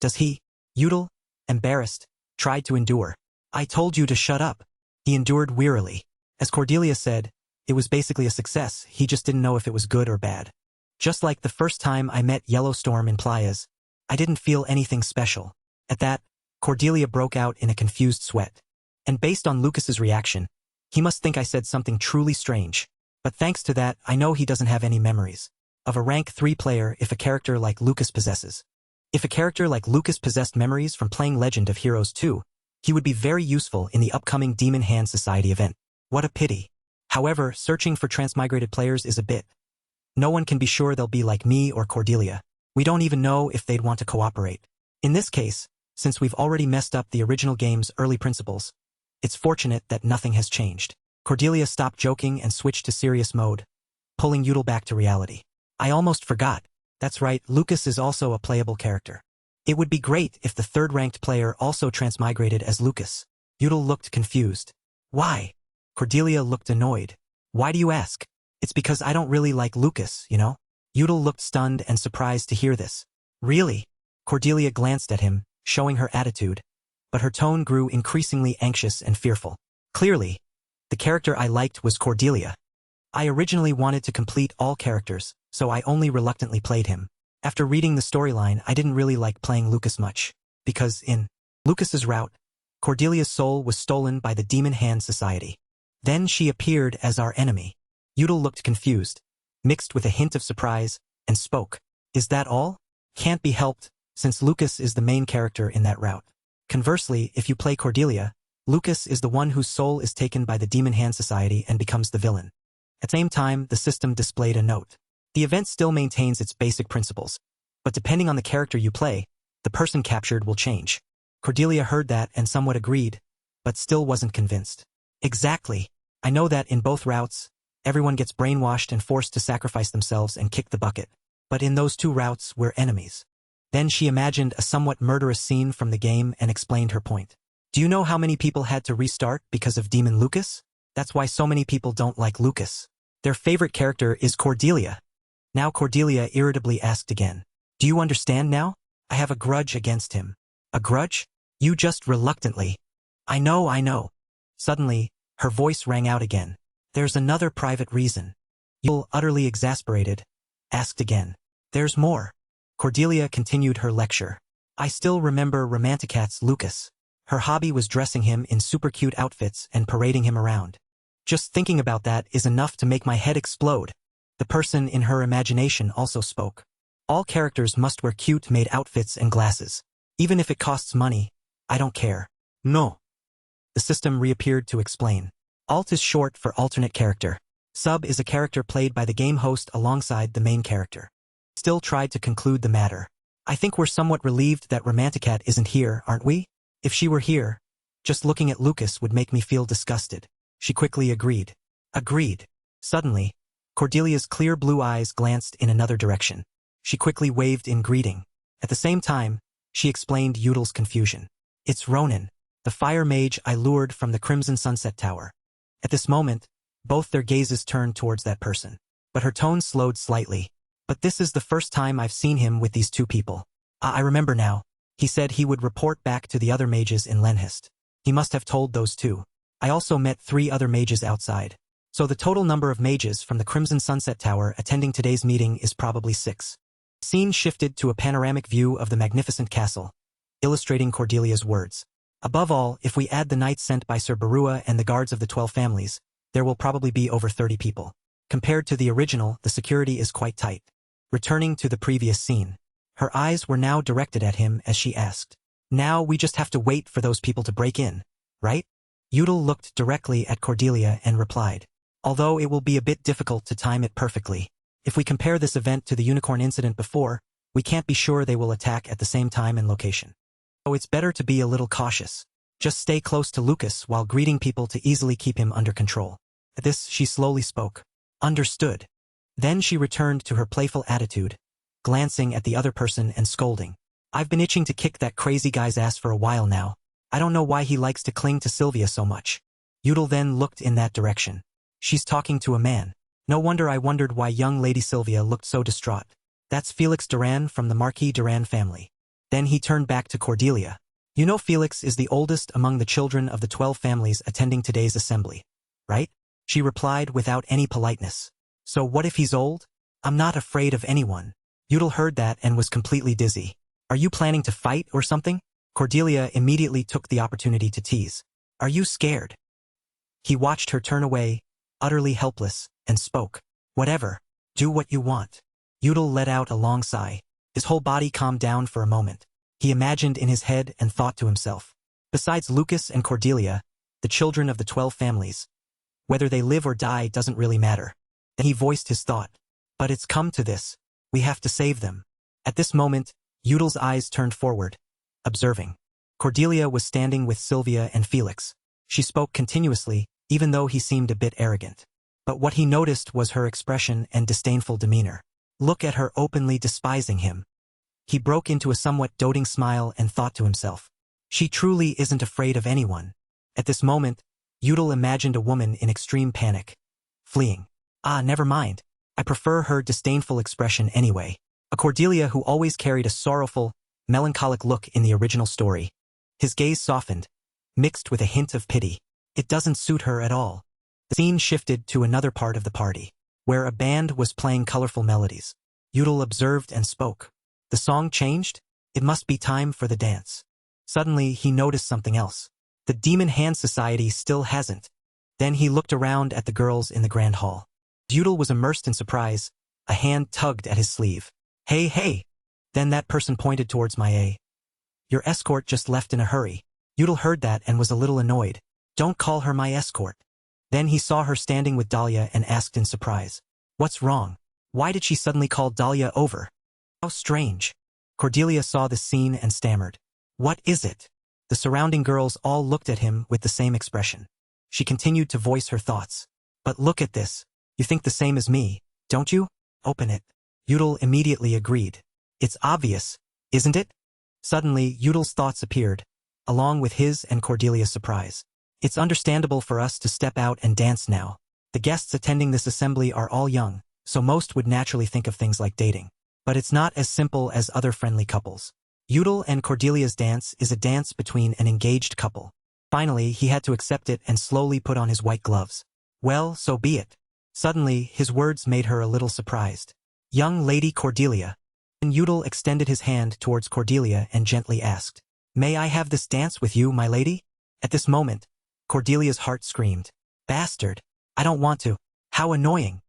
Does he?" Yahello, embarrassed, tried to endure. "I told you to shut up." He endured wearily. As Cordelia said, it was basically a success, he just didn't know if it was good or bad. "Just like the first time I met Yellowstorm in Playas, I didn't feel anything special." At that, Cordelia broke out in a confused sweat. And based on Lucas's reaction, he must think I said something truly strange. But thanks to that, I know he doesn't have any memories of a rank 3 player if a character like Lucas possesses. If a character like Lucas possessed memories from playing Legend of Heroes 2, he would be very useful in the upcoming Demon Hand Society event. What a pity. However, searching for transmigrated players is a bit. No one can be sure they'll be like me or Cordelia. We don't even know if they'd want to cooperate. In this case, since we've already messed up the original game's early principles, it's fortunate that nothing has changed. Cordelia stopped joking and switched to serious mode, pulling Yahello back to reality. "I almost forgot. That's right, Lucas is also a playable character. It would be great if the 3rd-ranked player also transmigrated as Lucas." Yahello looked confused. "Why?" Cordelia looked annoyed. "Why do you ask?" "It's because I don't really like Lucas, you know?" Yahello looked stunned and surprised to hear this. "Really?" Cordelia glanced at him, showing her attitude, but her tone grew increasingly anxious and fearful. "Clearly, the character I liked was Cordelia. I originally wanted to complete all characters, so I only reluctantly played him. After reading the storyline, I didn't really like playing Lucas much, because in Lucas's route, Cordelia's soul was stolen by the Demon Hand Society. Then she appeared as our enemy." Yahello looked confused, mixed with a hint of surprise, and spoke. "Is that all?" "Can't be helped, since Lucas is the main character in that route. Conversely, if you play Cordelia, Lucas is the one whose soul is taken by the Demon Hand Society and becomes the villain." At the same time, the system displayed a note. The event still maintains its basic principles, but depending on the character you play, the person captured will change. Cordelia heard that and somewhat agreed, but still wasn't convinced. "Exactly. I know that in both routes, everyone gets brainwashed and forced to sacrifice themselves and kick the bucket. But in those 2 routes, we're enemies." Then she imagined a somewhat murderous scene from the game and explained her point. "Do you know how many people had to restart because of Demon Lucas? That's why so many people don't like Lucas. Their favorite character is Cordelia." Now Cordelia irritably asked again. "Do you understand now? I have a grudge against him." "A grudge? You just reluctantly." I know." Suddenly, her voice rang out again. There's another private reason. Yul, utterly exasperated, asked again. There's more. Cordelia continued her lecture. I still remember Romanticat's Lucas. Her hobby was dressing him in super cute outfits and parading him around. Just thinking about that is enough to make my head explode. The person in her imagination also spoke. All characters must wear cute-made outfits and glasses. Even if it costs money, I don't care. No. The system reappeared to explain. Alt is short for alternate character. Sub is a character played by the game host alongside the main character. Still tried to conclude the matter. I think we're somewhat relieved that Romanticat isn't here, aren't we? If she were here, just looking at Lucas would make me feel disgusted. She quickly agreed. Agreed. Suddenly, Cordelia's clear blue eyes glanced in another direction. She quickly waved in greeting. At the same time, she explained Yudel's confusion. It's Ronan, the fire mage I lured from the Crimson Sunset Tower. At this moment, both their gazes turned towards that person. But her tone slowed slightly. But this is the first time I've seen him with these two people. I remember now. He said he would report back to the other mages in Lenhist. He must have told those two. I also met 3 other mages outside. So the total number of mages from the Crimson Sunset Tower attending today's meeting is probably 6. Scene shifted to a panoramic view of the magnificent castle, illustrating Cordelia's words. Above all, if we add the knights sent by Sir Barua and the guards of the 12 families, there will probably be over 30 people. Compared to the original, the security is quite tight. Returning to the previous scene, her eyes were now directed at him as she asked. Now we just have to wait for those people to break in, right? Yudel looked directly at Cordelia and replied. Although it will be a bit difficult to time it perfectly. If we compare this event to the unicorn incident before, we can't be sure they will attack at the same time and location. So it's better to be a little cautious. Just stay close to Lucas while greeting people to easily keep him under control. At this, she slowly spoke. Understood. Then she returned to her playful attitude, glancing at the other person and scolding. I've been itching to kick that crazy guy's ass for a while now. I don't know why he likes to cling to Sylvia so much. Yudel then looked in that direction. She's talking to a man. No wonder I wondered why young Lady Sylvia looked so distraught. That's Felix Duran from the Marquis Duran family. Then he turned back to Cordelia. You know Felix is the oldest among the children of the 12 families attending today's assembly, right? She replied without any politeness. So what if he's old? I'm not afraid of anyone. Yudel heard that and was completely dizzy. Are you planning to fight or something? Cordelia immediately took the opportunity to tease. Are you scared? He watched her turn away, utterly helpless, and spoke. Whatever. Do what you want. Yudel let out a long sigh. His whole body calmed down for a moment. He imagined in his head and thought to himself. Besides Lucas and Cordelia, the children of the 12 families, whether they live or die doesn't really matter. Then he voiced his thought. But it's come to this. We have to save them. At this moment, Yudel's eyes turned forward, observing. Cordelia was standing with Sylvia and Felix. She spoke continuously, even though he seemed a bit arrogant. But what he noticed was her expression and disdainful demeanor. Look at her openly despising him. He broke into a somewhat doting smile and thought to himself. She truly isn't afraid of anyone. At this moment, Yudel imagined a woman in extreme panic, fleeing. Never mind. I prefer her disdainful expression anyway. A Cordelia who always carried a sorrowful, melancholic look in the original story. His gaze softened, mixed with a hint of pity. It doesn't suit her at all. The scene shifted to another part of the party, where a band was playing colorful melodies. Yudel observed and spoke. The song changed? It must be time for the dance. Suddenly, he noticed something else. The Demon Hand Society still hasn't. Then he looked around at the girls in the grand hall. Yudel was immersed in surprise. A hand tugged at his sleeve. Hey, hey! Then that person pointed towards Maya. Your escort just left in a hurry. Yudel heard that and was a little annoyed. Don't call her my escort. Then he saw her standing with Dahlia and asked in surprise. What's wrong? Why did she suddenly call Dahlia over? How strange. Cordelia saw this scene and stammered. What is it? The surrounding girls all looked at him with the same expression. She continued to voice her thoughts. But look at this. You think the same as me, don't you? Open it. Yudel immediately agreed. It's obvious, isn't it? Suddenly, Yudel's thoughts appeared, along with his and Cordelia's surprise. It's understandable for us to step out and dance now. The guests attending this assembly are all young, so most would naturally think of things like dating. But it's not as simple as other friendly couples. Yudel and Cordelia's dance is a dance between an engaged couple. Finally, he had to accept it and slowly put on his white gloves. Well, so be it. Suddenly, his words made her a little surprised. Young Lady Cordelia. And Udal extended his hand towards Cordelia and gently asked, "May I have this dance with you, my lady?" At this moment, Cordelia's heart screamed, "Bastard! I don't want to. How annoying!"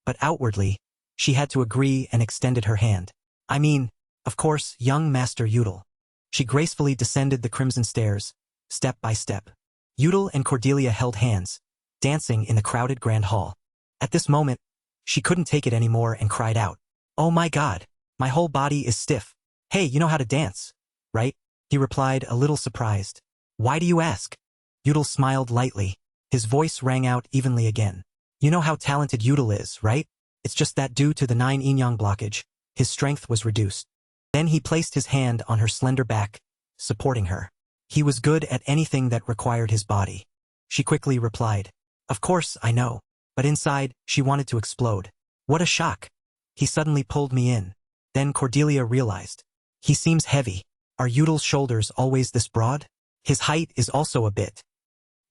But outwardly, she had to agree and extended her hand. I mean, of course, young Master Udal. She gracefully descended the crimson stairs, step by step. Udal and Cordelia held hands, dancing in the crowded grand hall. At this moment, she couldn't take it anymore and cried out, "Oh my God, my whole body is stiff. Hey, you know how to dance, right?" He replied, a little surprised. "Why do you ask?" Udal smiled lightly. His voice rang out evenly again. "You know how talented Udal is, right? It's just that due to the 9 yin-yang blockage, his strength was reduced." Then he placed his hand on her slender back, supporting her. He was good at anything that required his body. She quickly replied, "Of course, I know." But inside, she wanted to explode. What a shock. He suddenly pulled me in. Then Cordelia realized. He seems heavy. Are Udal's shoulders always this broad? His height is also a bit.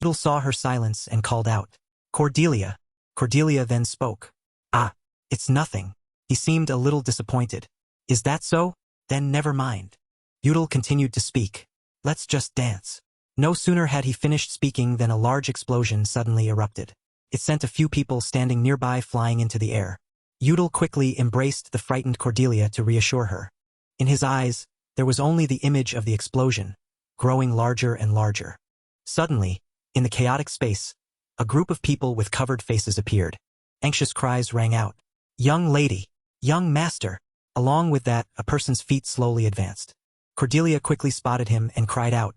Udal saw her silence and called out, "Cordelia." Cordelia then spoke. "Ah, it's nothing." He seemed a little disappointed. "Is that so? Then never mind." Udal continued to speak. "Let's just dance." No sooner had he finished speaking than a large explosion suddenly erupted. It sent a few people standing nearby flying into the air. Udal quickly embraced the frightened Cordelia to reassure her. In his eyes, there was only the image of the explosion, growing larger and larger. Suddenly, in the chaotic space, a group of people with covered faces appeared. Anxious cries rang out. "Young lady! Young master!" Along with that, a person's feet slowly advanced. Cordelia quickly spotted him and cried out,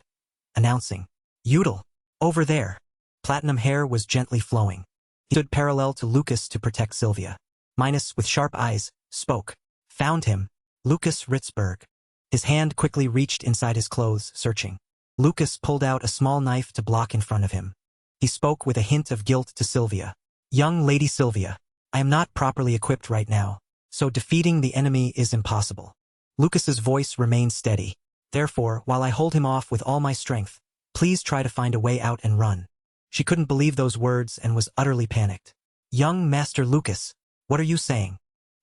announcing, "Udal! Over there!" Platinum hair was gently flowing. He stood parallel to Lucas to protect Sylvia. Minus, with sharp eyes, spoke. "Found him. Lucas Ritzberg." His hand quickly reached inside his clothes, searching. Lucas pulled out a small knife to block in front of him. He spoke with a hint of guilt to Sylvia. "Young Lady Sylvia, I am not properly equipped right now, so defeating the enemy is impossible." Lucas's voice remained steady. "Therefore, while I hold him off with all my strength, please try to find a way out and run." She couldn't believe those words and was utterly panicked. "Young Master Lucas, what are you saying?"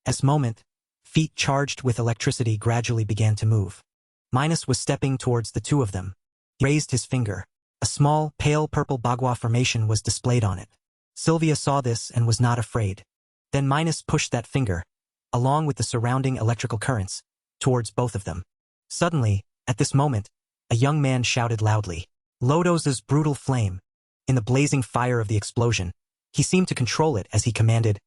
At this moment, feet charged with electricity gradually began to move. Minus was stepping towards the two of them. He raised his finger. A small, pale purple bagua formation was displayed on it. Sylvia saw this and was not afraid. Then Minus pushed that finger, along with the surrounding electrical currents, towards both of them. Suddenly, at this moment, a young man shouted loudly, "Lodos's brutal flame." In the blazing fire of the explosion, he seemed to control it as he commanded,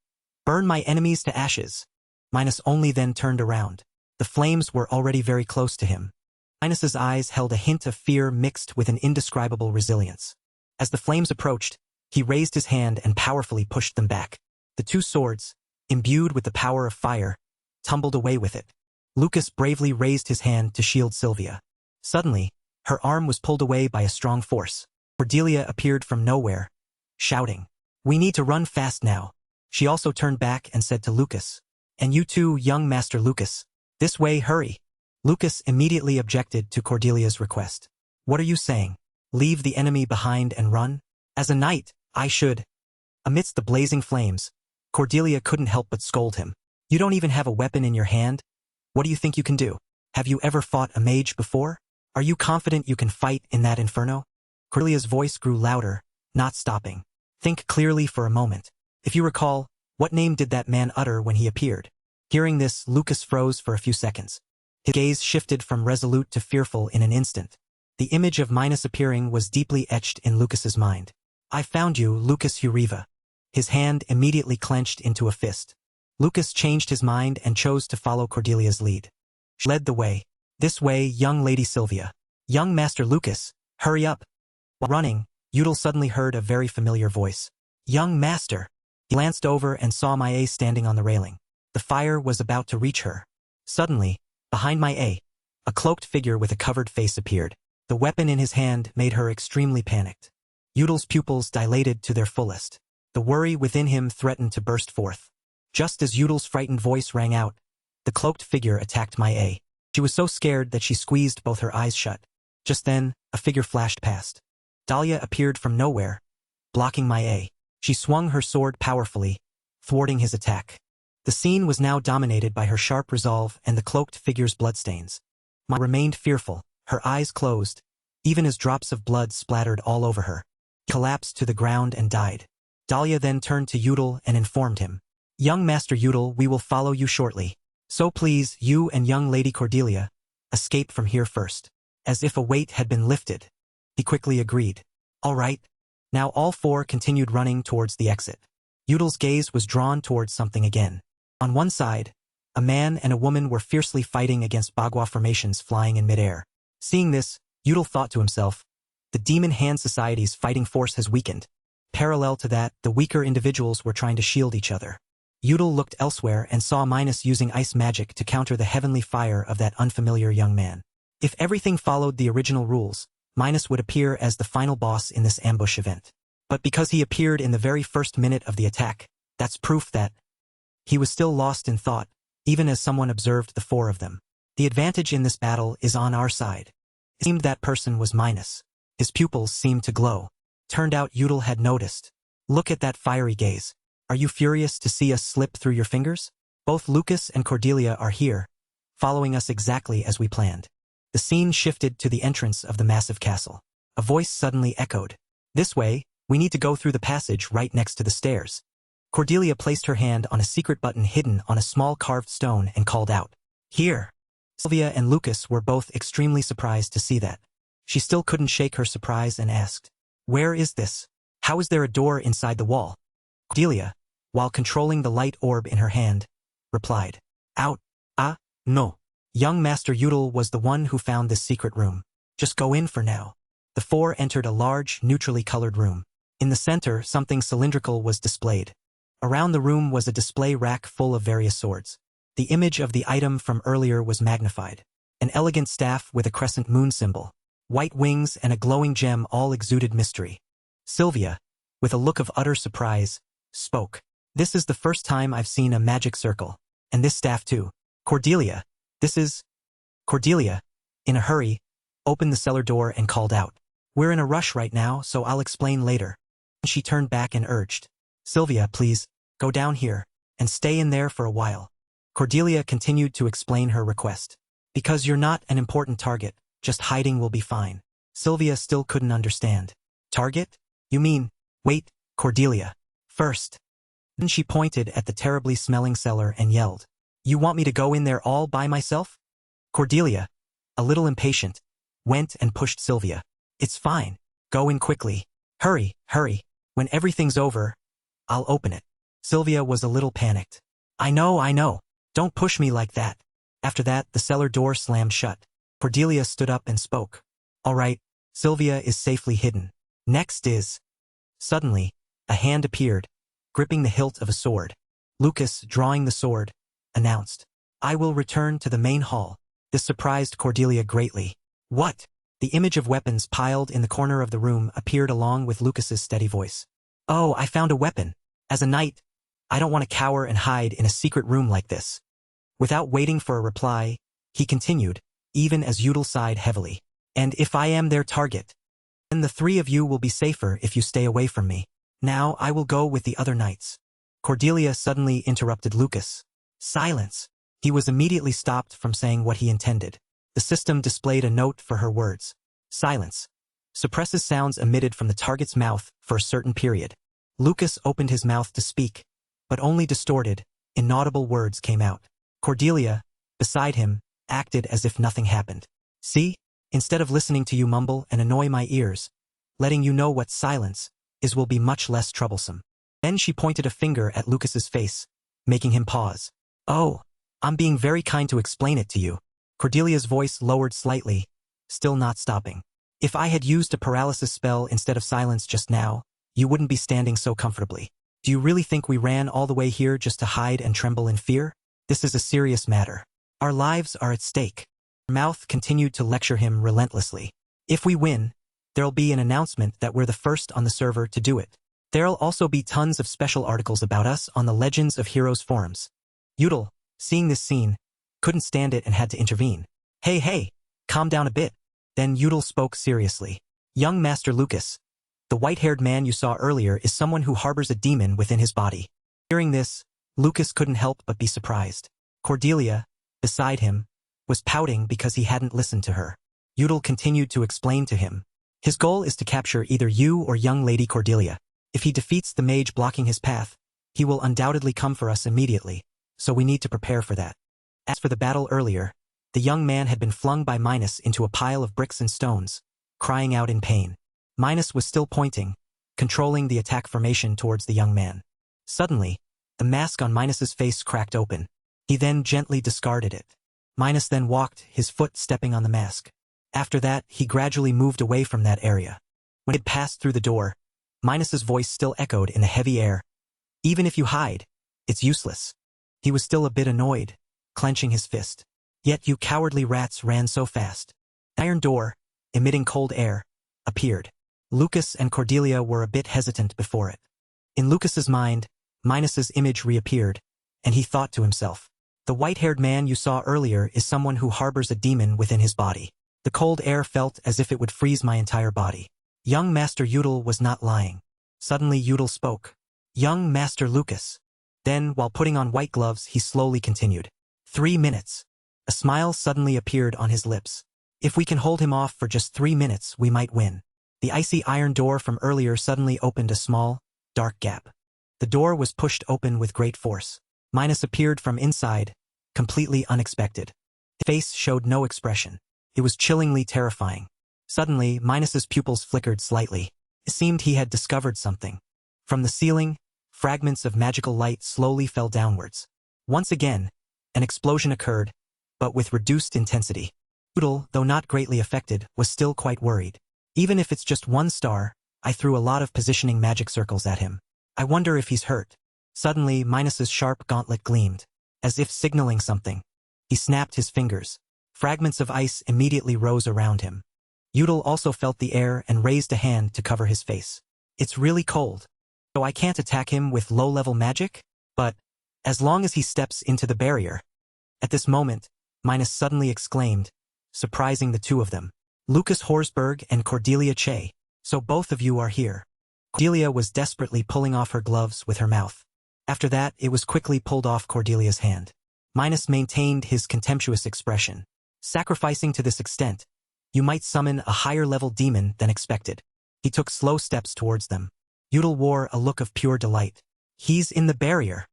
"Burn my enemies to ashes." Minus only then turned around. The flames were already very close to him. Minus's eyes held a hint of fear mixed with an indescribable resilience. As the flames approached, he raised his hand and powerfully pushed them back. The two swords, imbued with the power of fire, tumbled away with it. Lucas bravely raised his hand to shield Sylvia. Suddenly, her arm was pulled away by a strong force. Cordelia appeared from nowhere, shouting, "We need to run fast now." She also turned back and said to Lucas, "And you too, young Master Lucas. This way, hurry." Lucas immediately objected to Cordelia's request. "What are you saying? Leave the enemy behind and run? As a knight, I should." Amidst the blazing flames, Cordelia couldn't help but scold him. "You don't even have a weapon in your hand? What do you think you can do? Have you ever fought a mage before? Are you confident you can fight in that inferno?" Cordelia's voice grew louder, not stopping. "Think clearly for a moment. If you recall, what name did that man utter when he appeared?" Hearing this, Lucas froze for a few seconds. His gaze shifted from resolute to fearful in an instant. The image of Minus appearing was deeply etched in Lucas's mind. "I found you, Lucas Uriva." His hand immediately clenched into a fist. Lucas changed his mind and chose to follow Cordelia's lead. She led the way. "This way, young Lady Sylvia. Young Master Lucas, hurry up." While running, Udal suddenly heard a very familiar voice. "Young Master." He glanced over and saw Maya standing on the railing. The fire was about to reach her. Suddenly, behind Maya, a cloaked figure with a covered face appeared. The weapon in his hand made her extremely panicked. Udal's pupils dilated to their fullest. The worry within him threatened to burst forth. Just as Udal's frightened voice rang out, the cloaked figure attacked Maya. She was so scared that she squeezed both her eyes shut. Just then, a figure flashed past. Dahlia appeared from nowhere, blocking Maya. She swung her sword powerfully, thwarting his attack. The scene was now dominated by her sharp resolve and the cloaked figure's bloodstains. Ma remained fearful, her eyes closed, even as drops of blood splattered all over her. She collapsed to the ground and died. Dahlia then turned to Udal and informed him. Young Master Udal, we will follow you shortly. So please, you and young Lady Cordelia, escape from here first. As if a weight had been lifted, he quickly agreed. All right. Now all four continued running towards the exit. Udal's gaze was drawn towards something again. On one side, a man and a woman were fiercely fighting against bagua formations flying in midair. Seeing this, Udal thought to himself, the Demon Hand Society's fighting force has weakened. Parallel to that, the weaker individuals were trying to shield each other. Udal looked elsewhere and saw Minus using ice magic to counter the heavenly fire of that unfamiliar young man. If everything followed the original rules, Minus would appear as the final boss in this ambush event. But because he appeared in the very first minute of the attack, that's proof that he was still lost in thought, even as someone observed the four of them. The advantage in this battle is on our side. It seemed that person was Minus. His pupils seemed to glow. Turned out Udal had noticed. Look at that fiery gaze. Are you furious to see us slip through your fingers? Both Lucas and Cordelia are here, following us exactly as we planned. The scene shifted to the entrance of the massive castle. A voice suddenly echoed. This way, we need to go through the passage right next to the stairs. Cordelia placed her hand on a secret button hidden on a small carved stone and called out. Here! Sylvia and Lucas were both extremely surprised to see that. She still couldn't shake her surprise and asked, where is this? How is there a door inside the wall? Cordelia, while controlling the light orb in her hand, replied, out. No. Young Master Udal was the one who found this secret room. Just go in for now. The four entered a large, neutrally colored room. In the center, something cylindrical was displayed. Around the room was a display rack full of various swords. The image of the item from earlier was magnified. An elegant staff with a crescent moon symbol, white wings and a glowing gem all exuded mystery. Sylvia, with a look of utter surprise, spoke. This is the first time I've seen a magic circle. And this staff too. Cordelia, Cordelia, in a hurry, opened the cellar door and called out. We're in a rush right now, so I'll explain later. She turned back and urged. Sylvia, please, go down here, and stay in there for a while. Cordelia continued to explain her request. Because you're not an important target, just hiding will be fine. Sylvia still couldn't understand. Target? You mean, wait, Cordelia. First. Then she pointed at the terribly smelling cellar and yelled. You want me to go in there all by myself? Cordelia, a little impatient, went and pushed Sylvia. It's fine. Go in quickly. Hurry. When everything's over, I'll open it. Sylvia was a little panicked. I know. Don't push me like that. After that, the cellar door slammed shut. Cordelia stood up and spoke. All right, Sylvia is safely hidden. Next is... Suddenly, a hand appeared, gripping the hilt of a sword. Lucas, drawing the sword, announced. I will return to the main hall. This surprised Cordelia greatly. What? The image of weapons piled in the corner of the room appeared along with Lucas's steady voice. Oh, I found a weapon. As a knight, I don't want to cower and hide in a secret room like this. Without waiting for a reply, he continued, even as Udal sighed heavily. And if I am their target, then the three of you will be safer if you stay away from me. Now I will go with the other knights. Cordelia suddenly interrupted Lucas. Silence. He was immediately stopped from saying what he intended. The system displayed a note for her words. Silence. Suppresses sounds emitted from the target's mouth for a certain period. Lucas opened his mouth to speak, but only distorted, inaudible words came out. Cordelia, beside him, acted as if nothing happened. See? Instead of listening to you mumble and annoy my ears, letting you know what silence is will be much less troublesome. Then she pointed a finger at Lucas's face, making him pause. Oh, I'm being very kind to explain it to you. Cordelia's voice lowered slightly, still not stopping. If I had used a paralysis spell instead of silence just now, you wouldn't be standing so comfortably. Do you really think we ran all the way here just to hide and tremble in fear? This is a serious matter. Our lives are at stake. Her mouth continued to lecture him relentlessly. If we win, there'll be an announcement that we're the first on the server to do it. There'll also be tons of special articles about us on the Legends of Heroes forums. Udal, seeing this scene, couldn't stand it and had to intervene. Hey, calm down a bit. Then Udal spoke seriously. Young Master Lucas, The white-haired man you saw earlier is someone who harbors a demon within his body. Hearing this, Lucas couldn't help but be surprised. Cordelia, beside him, was pouting because he hadn't listened to her. Udall continued to explain to him. His goal is to capture either you or young Lady Cordelia. If he defeats the mage blocking his path, he will undoubtedly come for us immediately, so we need to prepare for that. As for the battle earlier, the young man had been flung by Minus into a pile of bricks and stones, crying out in pain. Minus was still pointing, controlling the attack formation towards the young man. Suddenly, the mask on Minus's face cracked open. He then gently discarded it. Minus then walked, his foot stepping on the mask. After that, he gradually moved away from that area. When it passed through the door, Minus's voice still echoed in the heavy air. Even if you hide, it's useless. He was still a bit annoyed, clenching his fist. Yet you cowardly rats ran so fast. The iron door, emitting cold air, appeared. Lucas and Cordelia were a bit hesitant before it. In Lucas's mind, Minus's image reappeared, and he thought to himself, the white-haired man you saw earlier is someone who harbors a demon within his body. The cold air felt as if it would freeze my entire body. Young Master Udall was not lying. Suddenly Udall spoke. Young Master Lucas. Then, while putting on white gloves, he slowly continued. 3 minutes. A smile suddenly appeared on his lips. If we can hold him off for just 3 minutes, we might win. The icy iron door from earlier suddenly opened a small, dark gap. The door was pushed open with great force. Minus appeared from inside, completely unexpected. His face showed no expression. It was chillingly terrifying. Suddenly, Minus's pupils flickered slightly. It seemed he had discovered something. From the ceiling, fragments of magical light slowly fell downwards. Once again, an explosion occurred, but with reduced intensity. Udall, though not greatly affected, was still quite worried. Even if it's just 1 star, I threw a lot of positioning magic circles at him. I wonder if he's hurt. Suddenly, Minus's sharp gauntlet gleamed, as if signaling something. He snapped his fingers. Fragments of ice immediately rose around him. Udall also felt the air and raised a hand to cover his face. It's really cold. So I can't attack him with low-level magic? But, as long as he steps into the barrier. At this moment, Minus suddenly exclaimed, surprising the two of them. Lucas Horsberg and Cordelia Che. So both of you are here. Cordelia was desperately pulling off her gloves with her mouth. After that, it was quickly pulled off Cordelia's hand. Minus maintained his contemptuous expression. Sacrificing to this extent, you might summon a higher-level demon than expected. He took slow steps towards them. Udall wore a look of pure delight. He's in the barrier.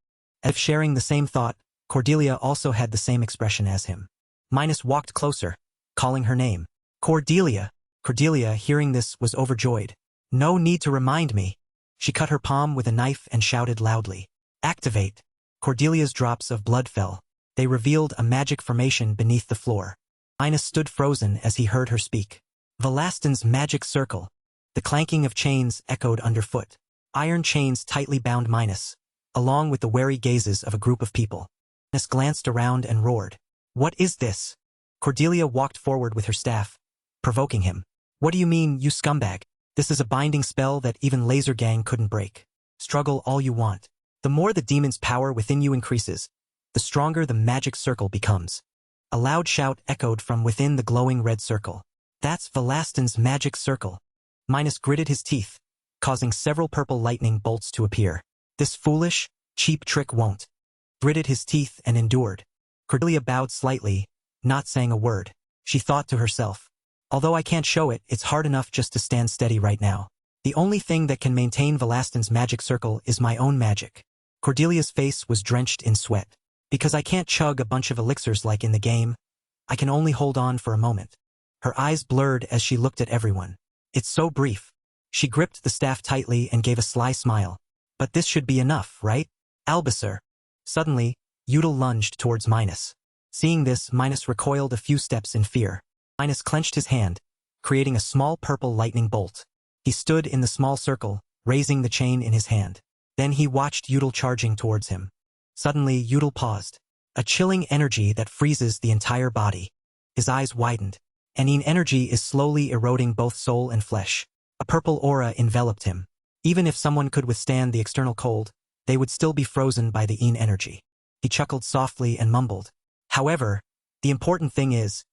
As if sharing the same thought, Cordelia also had the same expression as him. Minus walked closer, calling her name. Cordelia. Cordelia, hearing this, was overjoyed. No need to remind me. She cut her palm with a knife and shouted loudly. Activate. Cordelia's drops of blood fell. They revealed a magic formation beneath the floor. Minus stood frozen as he heard her speak. Velastin's magic circle. The clanking of chains echoed underfoot. Iron chains tightly bound Minus, along with the wary gazes of a group of people. Minus glanced around and roared. What is this? Cordelia walked forward with her staff, provoking him. What do you mean, you scumbag? This is a binding spell that even Laser Gang couldn't break. Struggle all you want. The more the demon's power within you increases, the stronger the magic circle becomes. A loud shout echoed from within the glowing red circle. That's Velastin's magic circle. Minus gritted his teeth, causing several purple lightning bolts to appear. This foolish, cheap trick won't. Gritted his teeth and endured. Cordelia bowed slightly, not saying a word. She thought to herself. Although I can't show it, it's hard enough just to stand steady right now. The only thing that can maintain Velastin's magic circle is my own magic. Cordelia's face was drenched in sweat. Because I can't chug a bunch of elixirs like in the game, I can only hold on for a moment. Her eyes blurred as she looked at everyone. It's so brief. She gripped the staff tightly and gave a sly smile. But this should be enough, right? Albusser. Suddenly, Udall lunged towards Minus. Seeing this, Minus recoiled a few steps in fear. Minus clenched his hand, creating a small purple lightning bolt. He stood in the small circle, raising the chain in his hand. Then he watched Udall charging towards him. Suddenly, Udall paused. A chilling energy that freezes the entire body. His eyes widened. An energy is slowly eroding both soul and flesh. A purple aura enveloped him. Even if someone could withstand the external cold, they would still be frozen by the energy. He chuckled softly and mumbled. However, the important thing is,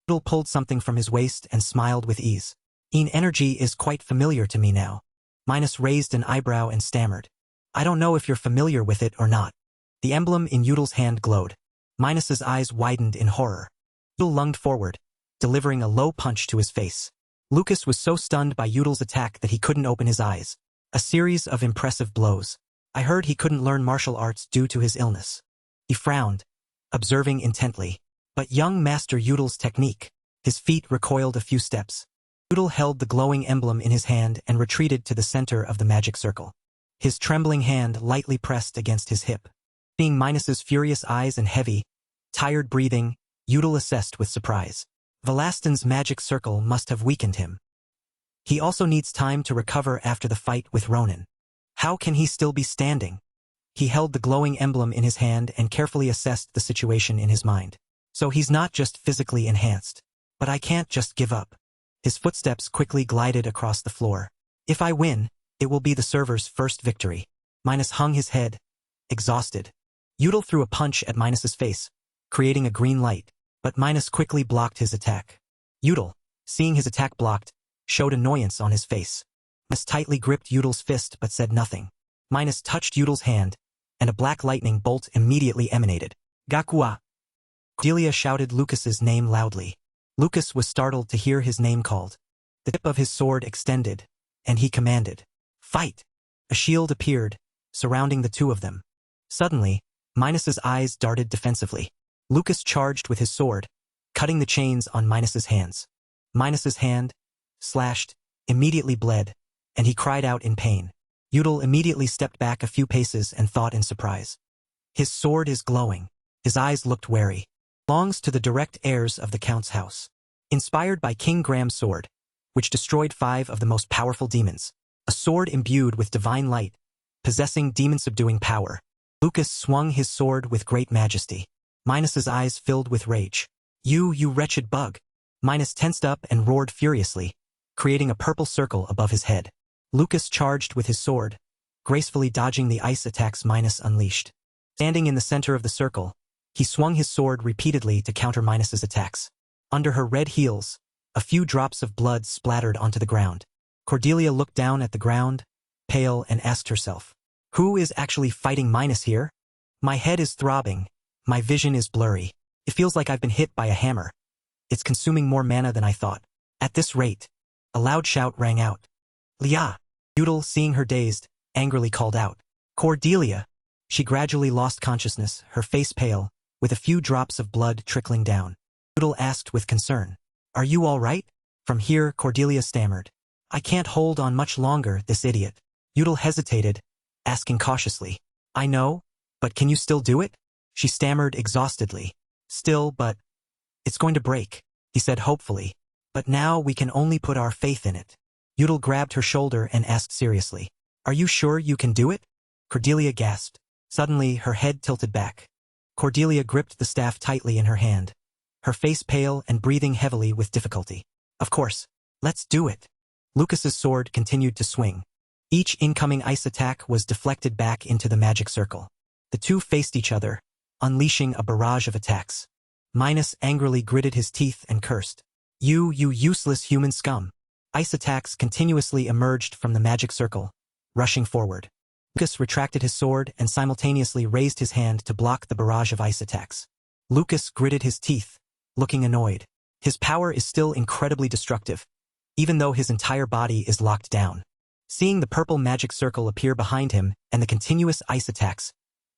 Udall pulled something from his waist and smiled with ease. Energy is quite familiar to me now. Minus raised an eyebrow and stammered. I don't know if you're familiar with it or not. The emblem in Udal's hand glowed. Minus's eyes widened in horror. Udal lunged forward, delivering a low punch to his face. Lucas was so stunned by Udal's attack that he couldn't open his eyes. A series of impressive blows. I heard he couldn't learn martial arts due to his illness. He frowned, observing intently. But young Master Udal's technique. His feet recoiled a few steps. Udal held the glowing emblem in his hand and retreated to the center of the magic circle. His trembling hand lightly pressed against his hip. Seeing Minus's furious eyes and heavy, tired breathing, Udal assessed with surprise. Velastin's magic circle must have weakened him. He also needs time to recover after the fight with Ronin. How can he still be standing? He held the glowing emblem in his hand and carefully assessed the situation in his mind. So he's not just physically enhanced. But I can't just give up. His footsteps quickly glided across the floor. If I win, it will be the server's first victory. Minus hung his head, exhausted. Udal threw a punch at Minus's face, creating a green light, but Minus quickly blocked his attack. Udal, seeing his attack blocked, showed annoyance on his face. Minus tightly gripped Udal's fist but said nothing. Minus touched Udal's hand, and a black lightning bolt immediately emanated. Gakua! Cordelia shouted Lucas's name loudly. Lucas was startled to hear his name called. The tip of his sword extended, and he commanded, "Fight!" A shield appeared, surrounding the two of them. Suddenly, Minus's eyes darted defensively. Lucas charged with his sword, cutting the chains on Minus's hands. Minus's hand, slashed, immediately bled, and he cried out in pain. Udal immediately stepped back a few paces and thought in surprise. His sword is glowing. His eyes looked wary. Belongs to the direct heirs of the Count's house. Inspired by King Graham's sword, which destroyed 5 of the most powerful demons. A sword imbued with divine light, possessing demon-subduing power. Lucas swung his sword with great majesty. Minus's eyes filled with rage. You wretched bug! Minus tensed up and roared furiously, creating a purple circle above his head. Lucas charged with his sword, gracefully dodging the ice attacks Minus unleashed. Standing in the center of the circle, he swung his sword repeatedly to counter Minus's attacks. Under her red heels, a few drops of blood splattered onto the ground. Cordelia looked down at the ground, pale, and asked herself, "Who is actually fighting Minus here? My head is throbbing, my vision is blurry. It feels like I've been hit by a hammer. It's consuming more mana than I thought. At this rate." A loud shout rang out. "Lia!" Udal, seeing her dazed, angrily called out. "Cordelia!" She gradually lost consciousness, her face pale, with a few drops of blood trickling down. Udal asked with concern, "Are you all right?" From here, Cordelia stammered. "I can't hold on much longer, this idiot." Udal hesitated, asking cautiously, "I know, but can you still do it?" She stammered exhaustedly. "Still, but it's going to break," he said hopefully. "But now we can only put our faith in it." Udal grabbed her shoulder and asked seriously, "Are you sure you can do it?" Cordelia gasped. Suddenly, her head tilted back. Cordelia gripped the staff tightly in her hand, her face pale and breathing heavily with difficulty. "Of course. Let's do it." Lucas's sword continued to swing. Each incoming ice attack was deflected back into the magic circle. The two faced each other, unleashing a barrage of attacks. Minus angrily gritted his teeth and cursed. You useless human scum." Ice attacks continuously emerged from the magic circle, rushing forward. Lucas retracted his sword and simultaneously raised his hand to block the barrage of ice attacks. Lucas gritted his teeth, looking annoyed. His power is still incredibly destructive, even though his entire body is locked down. Seeing the purple magic circle appear behind him and the continuous ice attacks,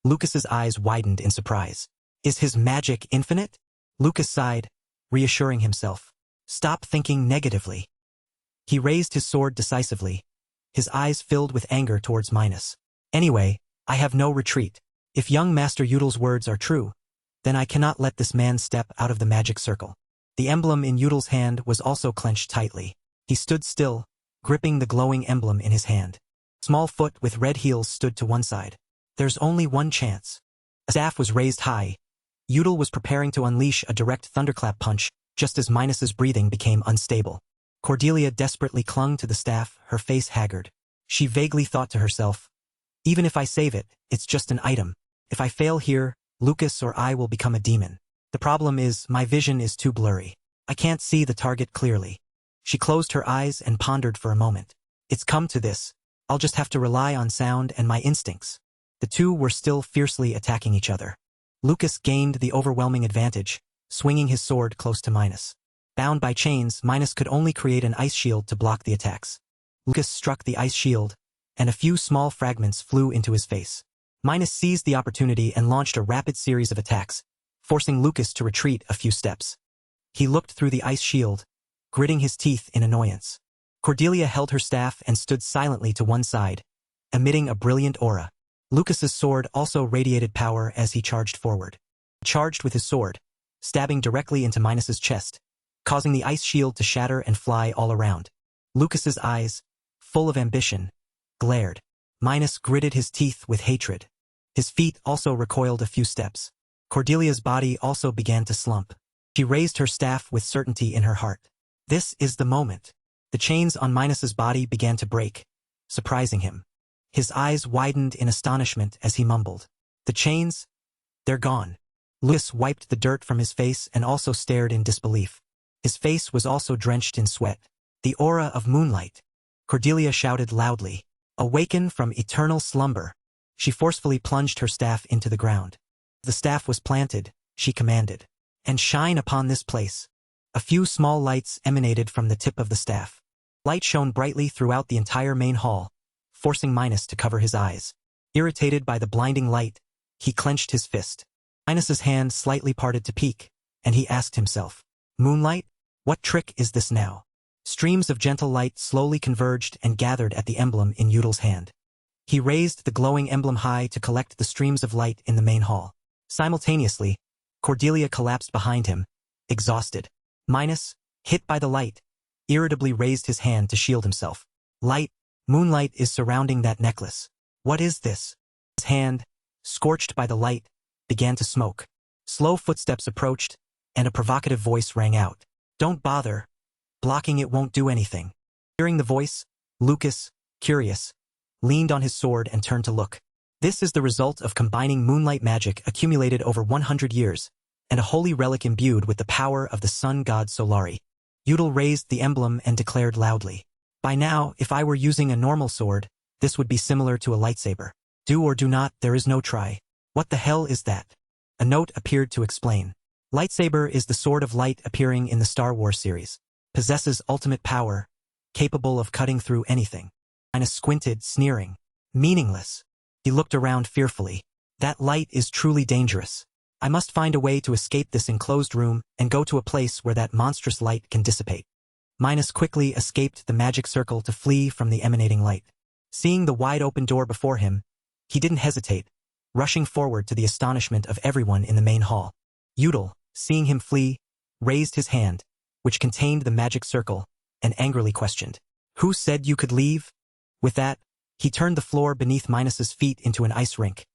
Lucas's eyes widened in surprise. Is his magic infinite? Lucas sighed, reassuring himself. Stop thinking negatively. He raised his sword decisively, his eyes filled with anger towards Minus. Anyway, I have no retreat. If young Master Udal's words are true, then I cannot let this man step out of the magic circle. The emblem in Udal's hand was also clenched tightly. He stood still, gripping the glowing emblem in his hand. Small foot with red heels stood to one side. There's only one chance. A staff was raised high. Udal was preparing to unleash a direct thunderclap punch, just as Minus's breathing became unstable. Cordelia desperately clung to the staff, her face haggard. She vaguely thought to herself, even if I save it, it's just an item. If I fail here, Lucas or I will become a demon. The problem is, my vision is too blurry. I can't see the target clearly. She closed her eyes and pondered for a moment. It's come to this. I'll just have to rely on sound and my instincts. The two were still fiercely attacking each other. Lucas gained the overwhelming advantage, swinging his sword close to Minus. Bound by chains, Minus could only create an ice shield to block the attacks. Lucas struck the ice shield, and a few small fragments flew into his face. Minus seized the opportunity and launched a rapid series of attacks, forcing Lucas to retreat a few steps. He looked through the ice shield, gritting his teeth in annoyance. Cordelia held her staff and stood silently to one side, emitting a brilliant aura. Lucas's sword also radiated power as he charged forward. He charged with his sword, stabbing directly into Minus's chest, causing the ice shield to shatter and fly all around. Lucas's eyes, full of ambition, glared. Minus gritted his teeth with hatred. His feet also recoiled a few steps. Cordelia's body also began to slump. She raised her staff with certainty in her heart. This is the moment. The chains on Minus's body began to break, surprising him. His eyes widened in astonishment as he mumbled. The chains? They're gone. Lucas wiped the dirt from his face and also stared in disbelief. His face was also drenched in sweat. The aura of moonlight. Cordelia shouted loudly. Awaken from eternal slumber. She forcefully plunged her staff into the ground. The staff was planted, she commanded. And shine upon this place. A few small lights emanated from the tip of the staff. Light shone brightly throughout the entire main hall, forcing Minus to cover his eyes. Irritated by the blinding light, he clenched his fist. Minus's hand slightly parted to peek, and he asked himself, Moonlight? What trick is this now? Streams of gentle light slowly converged and gathered at the emblem in Yudel's hand. He raised the glowing emblem high to collect the streams of light in the main hall. Simultaneously, Cordelia collapsed behind him, exhausted. Minus, hit by the light, irritably raised his hand to shield himself. Light, moonlight is surrounding that necklace. What is this? His hand, scorched by the light, began to smoke. Slow footsteps approached, and a provocative voice rang out. Don't bother. Blocking it won't do anything. Hearing the voice, Lucas, curious, leaned on his sword and turned to look. This is the result of combining moonlight magic accumulated over 100 years, and a holy relic imbued with the power of the sun god Solari. Yudel raised the emblem and declared loudly. By now, if I were using a normal sword, this would be similar to a lightsaber. Do or do not, there is no try. What the hell is that? A note appeared to explain. Lightsaber is the sword of light appearing in the Star Wars series. Possesses ultimate power, capable of cutting through anything. Minus squinted, sneering. Meaningless. He looked around fearfully. That light is truly dangerous. I must find a way to escape this enclosed room and go to a place where that monstrous light can dissipate. Minus quickly escaped the magic circle to flee from the emanating light. Seeing the wide-open door before him, he didn't hesitate, rushing forward to the astonishment of everyone in the main hall. Yudel, seeing him flee, raised his hand, which contained the magic circle, and angrily questioned. Who said you could leave? With that, he turned the floor beneath Minus's feet into an ice rink,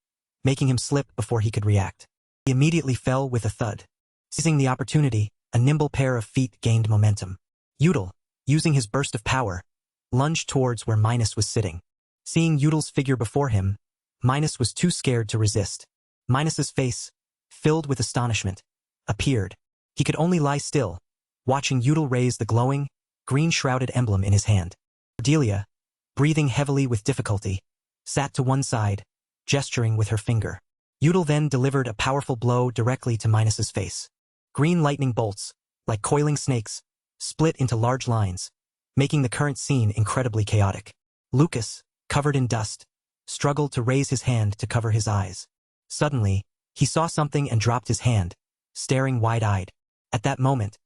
making him slip before he could react. He immediately fell with a thud. Seizing the opportunity, a nimble pair of feet gained momentum. Yudel, using his burst of power, lunged towards where Minus was sitting. Seeing Yudel's figure before him, Minus was too scared to resist. Minus's face, filled with astonishment, appeared. He could only lie still, watching Yudel raise the glowing, green-shrouded emblem in his hand. Cordelia, breathing heavily with difficulty, sat to one side, gesturing with her finger. Yudel then delivered a powerful blow directly to Minus's face. Green lightning bolts, like coiling snakes, split into large lines, making the current scene incredibly chaotic. Lucas, covered in dust, struggled to raise his hand to cover his eyes. Suddenly, he saw something and dropped his hand, staring wide-eyed. At that moment,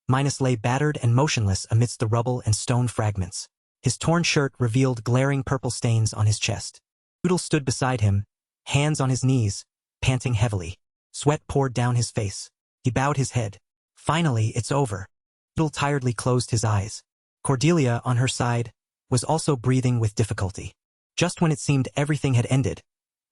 Minus lay battered and motionless amidst the rubble and stone fragments. His torn shirt revealed glaring purple stains on his chest. Yudel stood beside him, hands on his knees, panting heavily. Sweat poured down his face. He bowed his head. Finally, it's over. Yudel tiredly closed his eyes. Cordelia, on her side, was also breathing with difficulty. Just when it seemed everything had ended,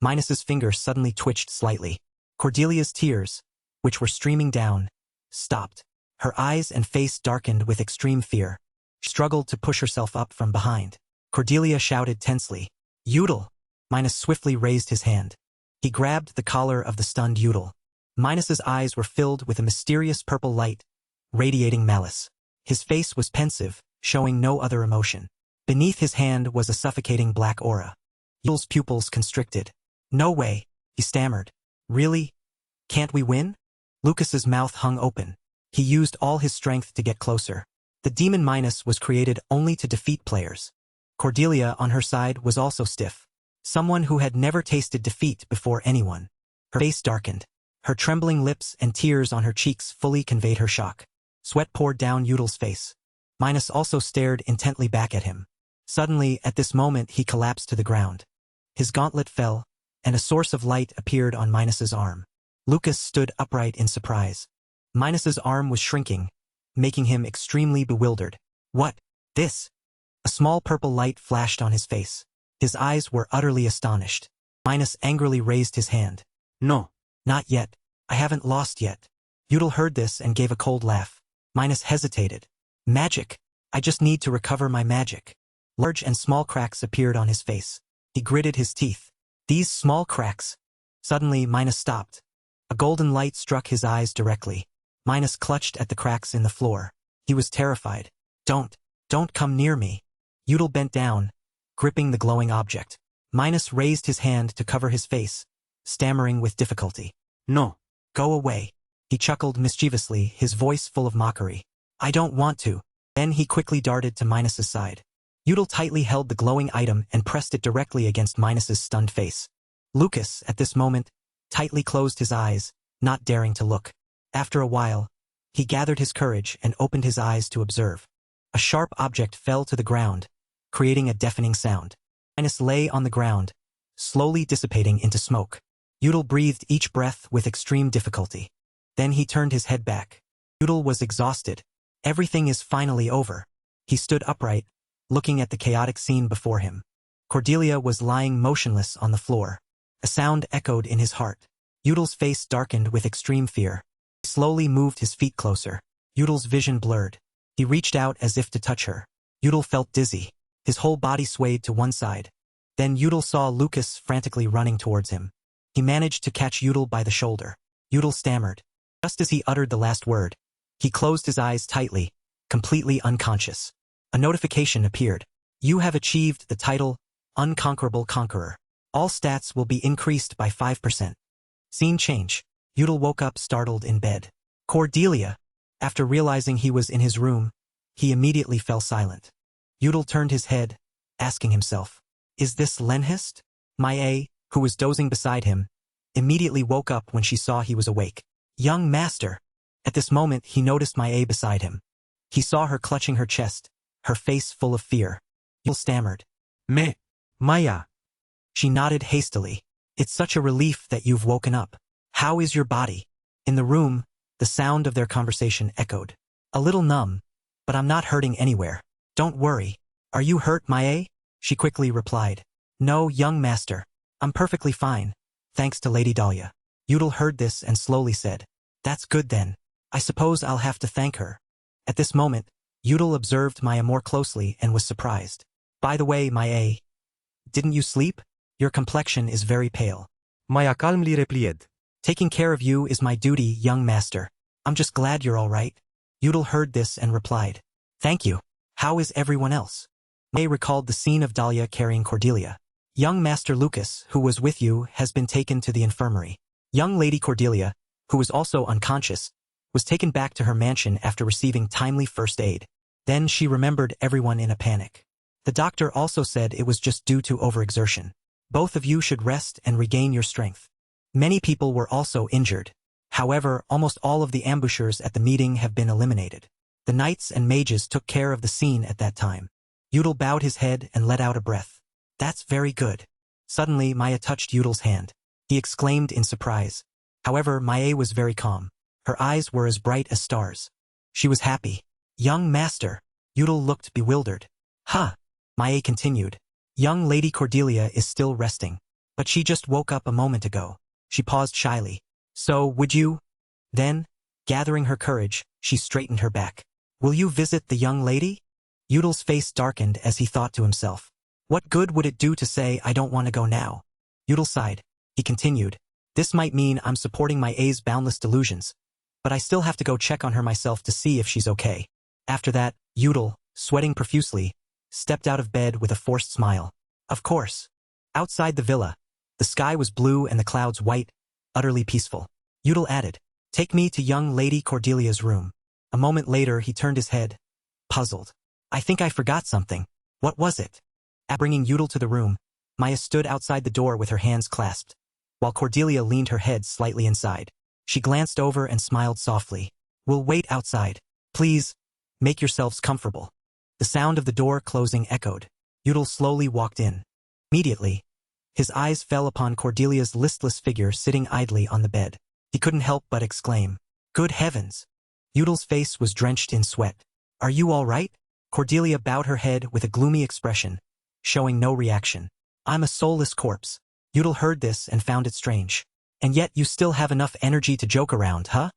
Minus's finger suddenly twitched slightly. Cordelia's tears, which were streaming down, stopped. Her eyes and face darkened with extreme fear. She struggled to push herself up from behind. Cordelia shouted tensely, Yudel! Minus swiftly raised his hand. He grabbed the collar of the stunned Yudel. Minus's eyes were filled with a mysterious purple light, radiating malice. His face was pensive, showing no other emotion. Beneath his hand was a suffocating black aura. Yudel's pupils constricted. No way, he stammered. Really? Can't we win? Lucas's mouth hung open. He used all his strength to get closer. The demon Minus was created only to defeat players. Cordelia, on her side, was also stiff. Someone who had never tasted defeat before anyone. Her face darkened. Her trembling lips and tears on her cheeks fully conveyed her shock. Sweat poured down Yudel's face. Minus also stared intently back at him. Suddenly, at this moment, he collapsed to the ground. His gauntlet fell, and a source of light appeared on Minus's arm. Lucas stood upright in surprise. Minus's arm was shrinking, making him extremely bewildered. What? This? A small purple light flashed on his face. His eyes were utterly astonished. Minus angrily raised his hand. No. Not yet. I haven't lost yet. Yudel heard this and gave a cold laugh. Minus hesitated. Magic. I just need to recover my magic. Large and small cracks appeared on his face. He gritted his teeth. These small cracks. Suddenly, Minus stopped. A golden light struck his eyes directly. Minus clutched at the cracks in the floor. He was terrified. Don't come near me. Yudel bent down, gripping the glowing object. Minus raised his hand to cover his face, stammering with difficulty. No. Go away. He chuckled mischievously, his voice full of mockery. I don't want to. Then he quickly darted to Minus's side. Yudel tightly held the glowing item and pressed it directly against Minus's stunned face. Lucas, at this moment, tightly closed his eyes, not daring to look. After a while, he gathered his courage and opened his eyes to observe. A sharp object fell to the ground, creating a deafening sound. Minus lay on the ground, slowly dissipating into smoke. Yudel breathed each breath with extreme difficulty. Then he turned his head back. Yudel was exhausted. Everything is finally over. He stood upright, looking at the chaotic scene before him. Cordelia was lying motionless on the floor. A sound echoed in his heart. Yudel's face darkened with extreme fear. He slowly moved his feet closer. Yudel's vision blurred. He reached out as if to touch her. Yudel felt dizzy. His whole body swayed to one side. Then Yudel saw Lucas frantically running towards him. He managed to catch Yudel by the shoulder. Yudel stammered. Just as he uttered the last word, he closed his eyes tightly, completely unconscious. A notification appeared. You have achieved the title, Unconquerable Conqueror. All stats will be increased by 5%. Scene change. Yudel woke up startled in bed. Cordelia. After realizing he was in his room, he immediately fell silent. Yudel turned his head, asking himself, is this Lenhist? Maya, who was dozing beside him, immediately woke up when she saw he was awake. Young master. At this moment he noticed Maya beside him. He saw her clutching her chest, her face full of fear. Yudel stammered. Maya. She nodded hastily. It's such a relief that you've woken up. How is your body? In the room, the sound of their conversation echoed. A little numb, but I'm not hurting anywhere. Don't worry. Are you hurt, Maya? She quickly replied. No, young master. I'm perfectly fine, thanks to Lady Dahlia. Yudel heard this and slowly said, that's good then. I suppose I'll have to thank her. At this moment, Yudel observed Maya more closely and was surprised. By the way, Maya, didn't you sleep? Your complexion is very pale. Maya calmly replied. Taking care of you is my duty, young master. I'm just glad you're all right. Yudel heard this and replied. Thank you. How is everyone else? Maya recalled the scene of Dahlia carrying Cordelia. Young Master Lucas, who was with you, has been taken to the infirmary. Young Lady Cordelia, who was also unconscious, was taken back to her mansion after receiving timely first aid. Then she remembered everyone in a panic. The doctor also said it was just due to overexertion. Both of you should rest and regain your strength. Many people were also injured. However, almost all of the ambushers at the meeting have been eliminated. The knights and mages took care of the scene at that time. Yudel bowed his head and let out a breath. That's very good. Suddenly, Maya touched Yudel's hand. He exclaimed in surprise. However, Maya was very calm. Her eyes were as bright as stars. She was happy. Young master. Yudel looked bewildered. Huh. Maya continued. Young Lady Cordelia is still resting. But she just woke up a moment ago. She paused shyly. So, would you? Then, gathering her courage, she straightened her back. Will you visit the young lady? Yudel's face darkened as he thought to himself. What good would it do to say I don't want to go now? Yudel sighed. He continued. This might mean I'm supporting my A's boundless delusions, but I still have to go check on her myself to see if she's okay. After that, Yudel, sweating profusely, stepped out of bed with a forced smile. Of course. Outside the villa, the sky was blue and the clouds white, utterly peaceful. Udall added, "Take me to young Lady Cordelia's room." A moment later he turned his head, puzzled. "I think I forgot something. What was it?" At bringing Udall to the room, Maya stood outside the door with her hands clasped, while Cordelia leaned her head slightly inside. She glanced over and smiled softly. "We'll wait outside. Please, make yourselves comfortable." The sound of the door closing echoed. Udall slowly walked in. Immediately, his eyes fell upon Cordelia's listless figure sitting idly on the bed. He couldn't help but exclaim, "Good heavens!" Udall's face was drenched in sweat. "Are you all right?" Cordelia bowed her head with a gloomy expression, showing no reaction. "I'm a soulless corpse." Udall heard this and found it strange. "And yet you still have enough energy to joke around, huh?"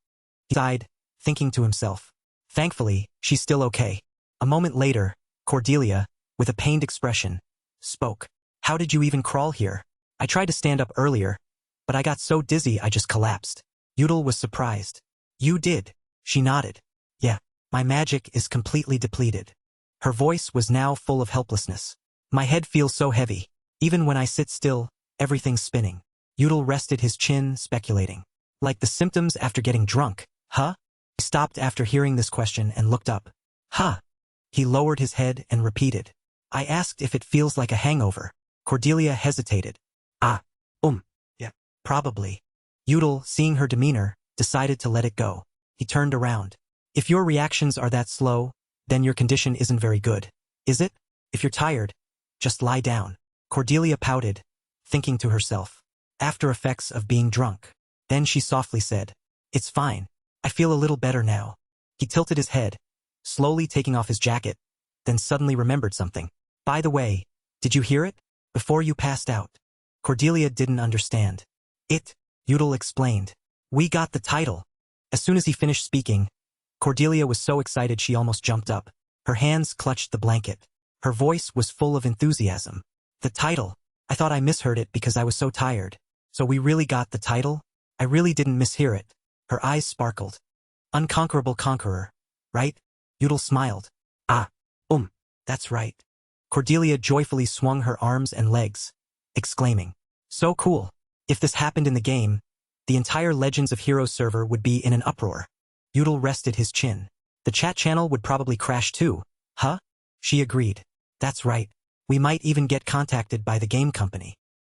He sighed, thinking to himself. Thankfully, she's still okay. A moment later, Cordelia, with a pained expression, spoke. "How did you even crawl here? I tried to stand up earlier, but I got so dizzy I just collapsed." Udall was surprised. "You did?" She nodded. "Yeah, my magic is completely depleted." Her voice was now full of helplessness. "My head feels so heavy. Even when I sit still, everything's spinning." Udall rested his chin, speculating. "Like the symptoms after getting drunk, huh?" He stopped after hearing this question and looked up. "Huh?" He lowered his head and repeated. "I asked if it feels like a hangover." Cordelia hesitated. "Ah, yeah, probably." Udall, seeing her demeanor, decided to let it go. He turned around. "If your reactions are that slow, then your condition isn't very good, is it? If you're tired, just lie down." Cordelia pouted, thinking to herself, after effects of being drunk. Then she softly said, "It's fine. I feel a little better now." He tilted his head, slowly taking off his jacket, then suddenly remembered something. "By the way, did you hear it? Before you passed out." Cordelia didn't understand. Udall explained. "We got the title." As soon as he finished speaking, Cordelia was so excited she almost jumped up. Her hands clutched the blanket. Her voice was full of enthusiasm. "The title. I thought I misheard it because I was so tired. So we really got the title? I really didn't mishear it." Her eyes sparkled. "Unconquerable conqueror, right?" Udall smiled. "Ah, that's right." Cordelia joyfully swung her arms and legs, exclaiming, "So cool. If this happened in the game, the entire Legends of Heroes server would be in an uproar." Udall rested his chin. "The chat channel would probably crash too, huh?" She agreed. "That's right. We might even get contacted by the game company."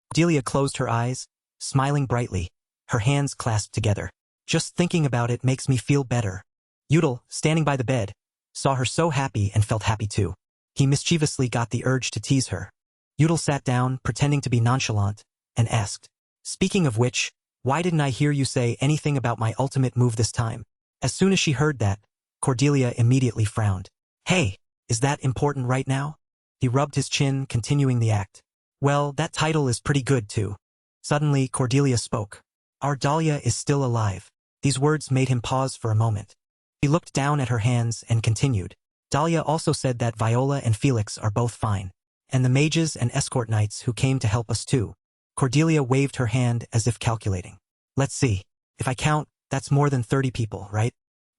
Cordelia closed her eyes, smiling brightly, her hands clasped together. "Just thinking about it makes me feel better." Udall, standing by the bed, saw her so happy and felt happy too. He mischievously got the urge to tease her. Udall sat down, pretending to be nonchalant, and asked, "Speaking of which, why didn't I hear you say anything about my ultimate move this time?" As soon as she heard that, Cordelia immediately frowned. "Hey, is that important right now?" He rubbed his chin, continuing the act. "Well, that title is pretty good too." Suddenly, Cordelia spoke. "Our Dahlia is still alive." These words made him pause for a moment. He looked down at her hands and continued. "Dahlia also said that Viola and Felix are both fine. And the mages and escort knights who came to help us too." Cordelia waved her hand as if calculating. "Let's see. If I count, that's more than 30 people, right?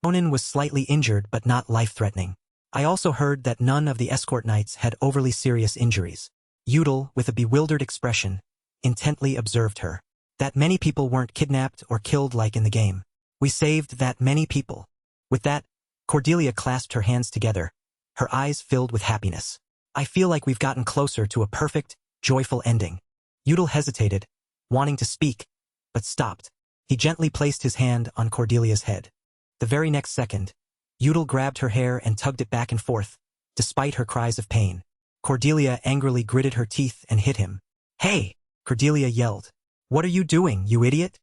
Ronan was slightly injured but not life-threatening. I also heard that none of the escort knights had overly serious injuries." Udall, with a bewildered expression, intently observed her. "That many people weren't kidnapped or killed like in the game. We saved that many people." With that, Cordelia clasped her hands together, her eyes filled with happiness. "I feel like we've gotten closer to a perfect, joyful ending." Udall hesitated, wanting to speak, but stopped. He gently placed his hand on Cordelia's head. The very next second, Udall grabbed her hair and tugged it back and forth, despite her cries of pain. Cordelia angrily gritted her teeth and hit him. "Hey!" Cordelia yelled. "What are you doing, you idiot?"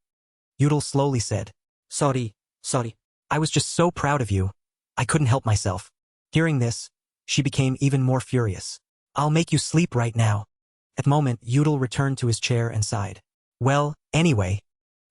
Udall slowly said, Sorry. I was just so proud of you. I couldn't help myself." Hearing this, she became even more furious. "I'll make you sleep right now." At the moment, Udall returned to his chair and sighed. "Well, anyway,"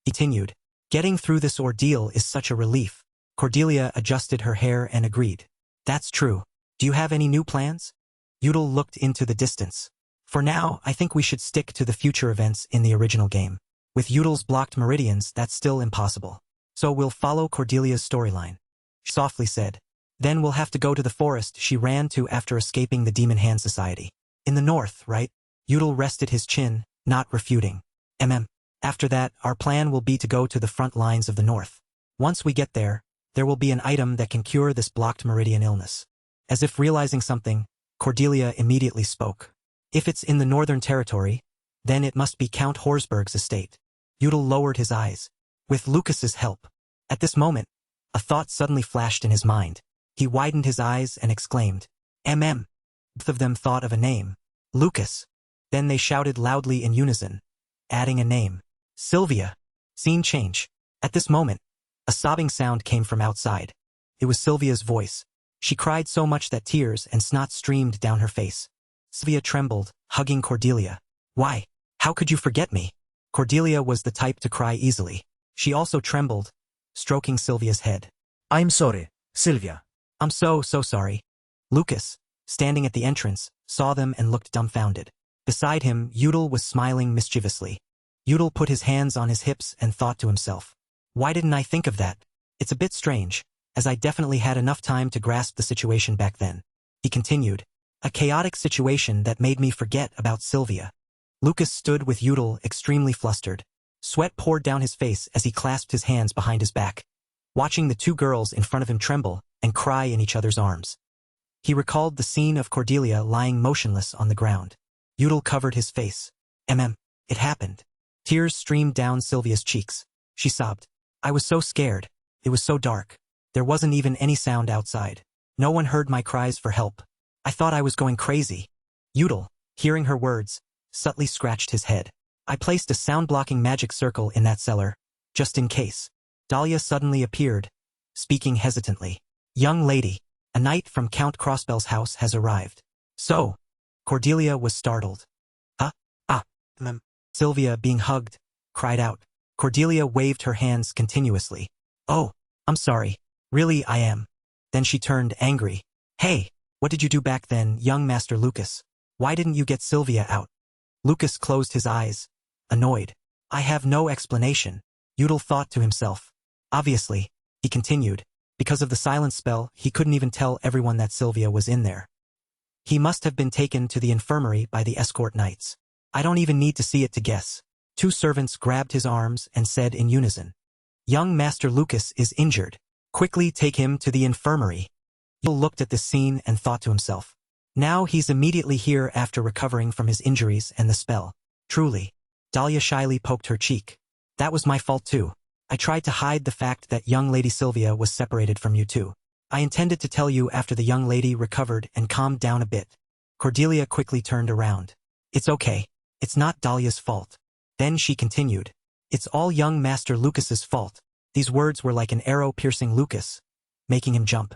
he continued, "getting through this ordeal is such a relief." Cordelia adjusted her hair and agreed. "That's true. Do you have any new plans?" Udall looked into the distance. "For now, I think we should stick to the future events in the original game. With Udall's blocked meridians, that's still impossible. So we'll follow Cordelia's storyline," she softly said. Then we'll have to go to the forest she ran to after escaping the Demon Hand Society. In the north, right? Udal rested his chin, not refuting. After that, our plan will be to go to the front lines of the north. Once we get there will be an item that can cure this blocked meridian illness. As if realizing something, Cordelia immediately spoke. If it's in the northern territory, then it must be Count Horsberg's estate. Udal lowered his eyes. With Lucas's help. At this moment, a thought suddenly flashed in his mind. He widened his eyes and exclaimed, Both of them thought of a name. Lucas. Then they shouted loudly in unison, adding a name. Sylvia. Scene change. At this moment, a sobbing sound came from outside. It was Sylvia's voice. She cried so much that tears and snot streamed down her face. Sylvia trembled, hugging Cordelia. Why? How could you forget me? Cordelia was the type to cry easily. She also trembled, stroking Sylvia's head. I'm sorry, Sylvia. I'm so sorry. Lucas, standing at the entrance, saw them and looked dumbfounded. Beside him, Udal was smiling mischievously. Udal put his hands on his hips and thought to himself. Why didn't I think of that? It's a bit strange, as I definitely had enough time to grasp the situation back then. He continued. A chaotic situation that made me forget about Sylvia. Lucas stood with Udal extremely flustered. Sweat poured down his face as he clasped his hands behind his back, watching the two girls in front of him tremble and cry in each other's arms. He recalled the scene of Cordelia lying motionless on the ground. Udal covered his face. It happened. Tears streamed down Sylvia's cheeks. She sobbed. I was so scared. It was so dark. There wasn't even any sound outside. No one heard my cries for help. I thought I was going crazy. Udal, hearing her words, subtly scratched his head. I placed a sound-blocking magic circle in that cellar, just in case. Dahlia suddenly appeared, speaking hesitantly. Young lady, a knight from Count Crossbell's house has arrived. So, Cordelia was startled. Sylvia, being hugged, cried out. Cordelia waved her hands continuously. Oh, I'm sorry. Really, I am. Then she turned angry. Hey, what did you do back then, young Master Lucas? Why didn't you get Sylvia out? Lucas closed his eyes, annoyed. I have no explanation. Udal thought to himself. Obviously, he continued, because of the silence spell, he couldn't even tell everyone that Sylvia was in there. He must have been taken to the infirmary by the escort knights. I don't even need to see it to guess. Two servants grabbed his arms and said in unison. Young Master Lucas is injured. Quickly take him to the infirmary. Udal looked at this scene and thought to himself. Now he's immediately here after recovering from his injuries and the spell. Truly. Dahlia shyly poked her cheek. That was my fault too. I tried to hide the fact that young Lady Sylvia was separated from you too. I intended to tell you after the young lady recovered and calmed down a bit. Cordelia quickly turned around. It's okay. It's not Dahlia's fault. Then she continued. It's all young Master Lucas's fault. These words were like an arrow piercing Lucas, making him jump.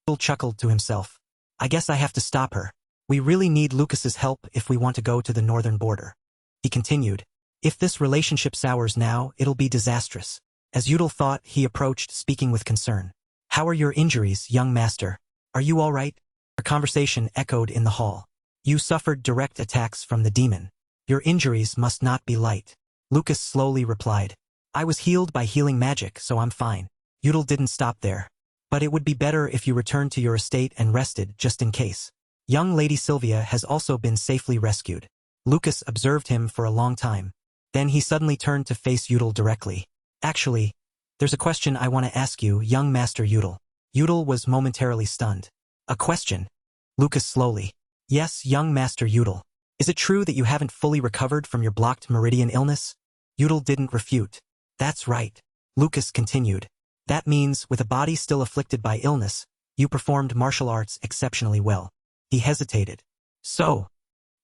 Udal chuckled to himself. I guess I have to stop her. We really need Lucas's help if we want to go to the northern border. He continued. If this relationship sours now, it'll be disastrous. As Udal thought, he approached, speaking with concern. How are your injuries, young master? Are you all right? Our conversation echoed in the hall. You suffered direct attacks from the demon. Your injuries must not be light. Lucas slowly replied. I was healed by healing magic, so I'm fine. Udal didn't stop there. But it would be better if you returned to your estate and rested, just in case. Young Lady Sylvia has also been safely rescued. Lucas observed him for a long time. Then he suddenly turned to face Udal directly. Actually, there's a question I want to ask you, young Master Udal. Udal was momentarily stunned. A question? Lucas slowly. Yes, young Master Udal. Is it true that you haven't fully recovered from your blocked meridian illness? Udal didn't refute. That's right. Lucas continued. That means, with a body still afflicted by illness, you performed martial arts exceptionally well. He hesitated. So,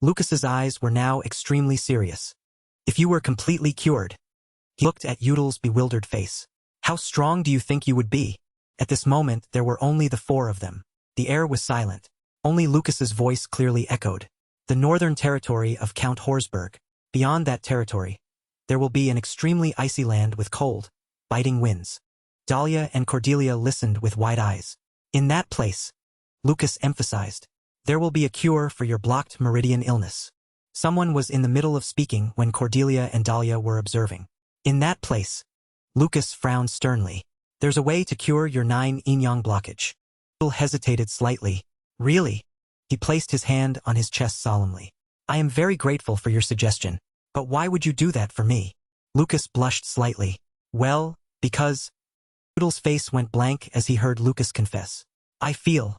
Lucas's eyes were now extremely serious. If you were completely cured. He looked at Udal's bewildered face. How strong do you think you would be? At this moment, there were only the four of them. The air was silent. Only Lucas's voice clearly echoed. The northern territory of Count Horsberg. Beyond that territory, there will be an extremely icy land with cold, biting winds. Dahlia and Cordelia listened with wide eyes. In that place, Lucas emphasized, there will be a cure for your blocked meridian illness. Someone was in the middle of speaking when Cordelia and Dahlia were observing. In that place, Lucas frowned sternly. There's a way to cure your 9 yin-yang blockage. Udal hesitated slightly. Really? He placed his hand on his chest solemnly. I am very grateful for your suggestion, but why would you do that for me? Lucas blushed slightly. Well, because... Udal's face went blank as he heard Lucas confess. I feel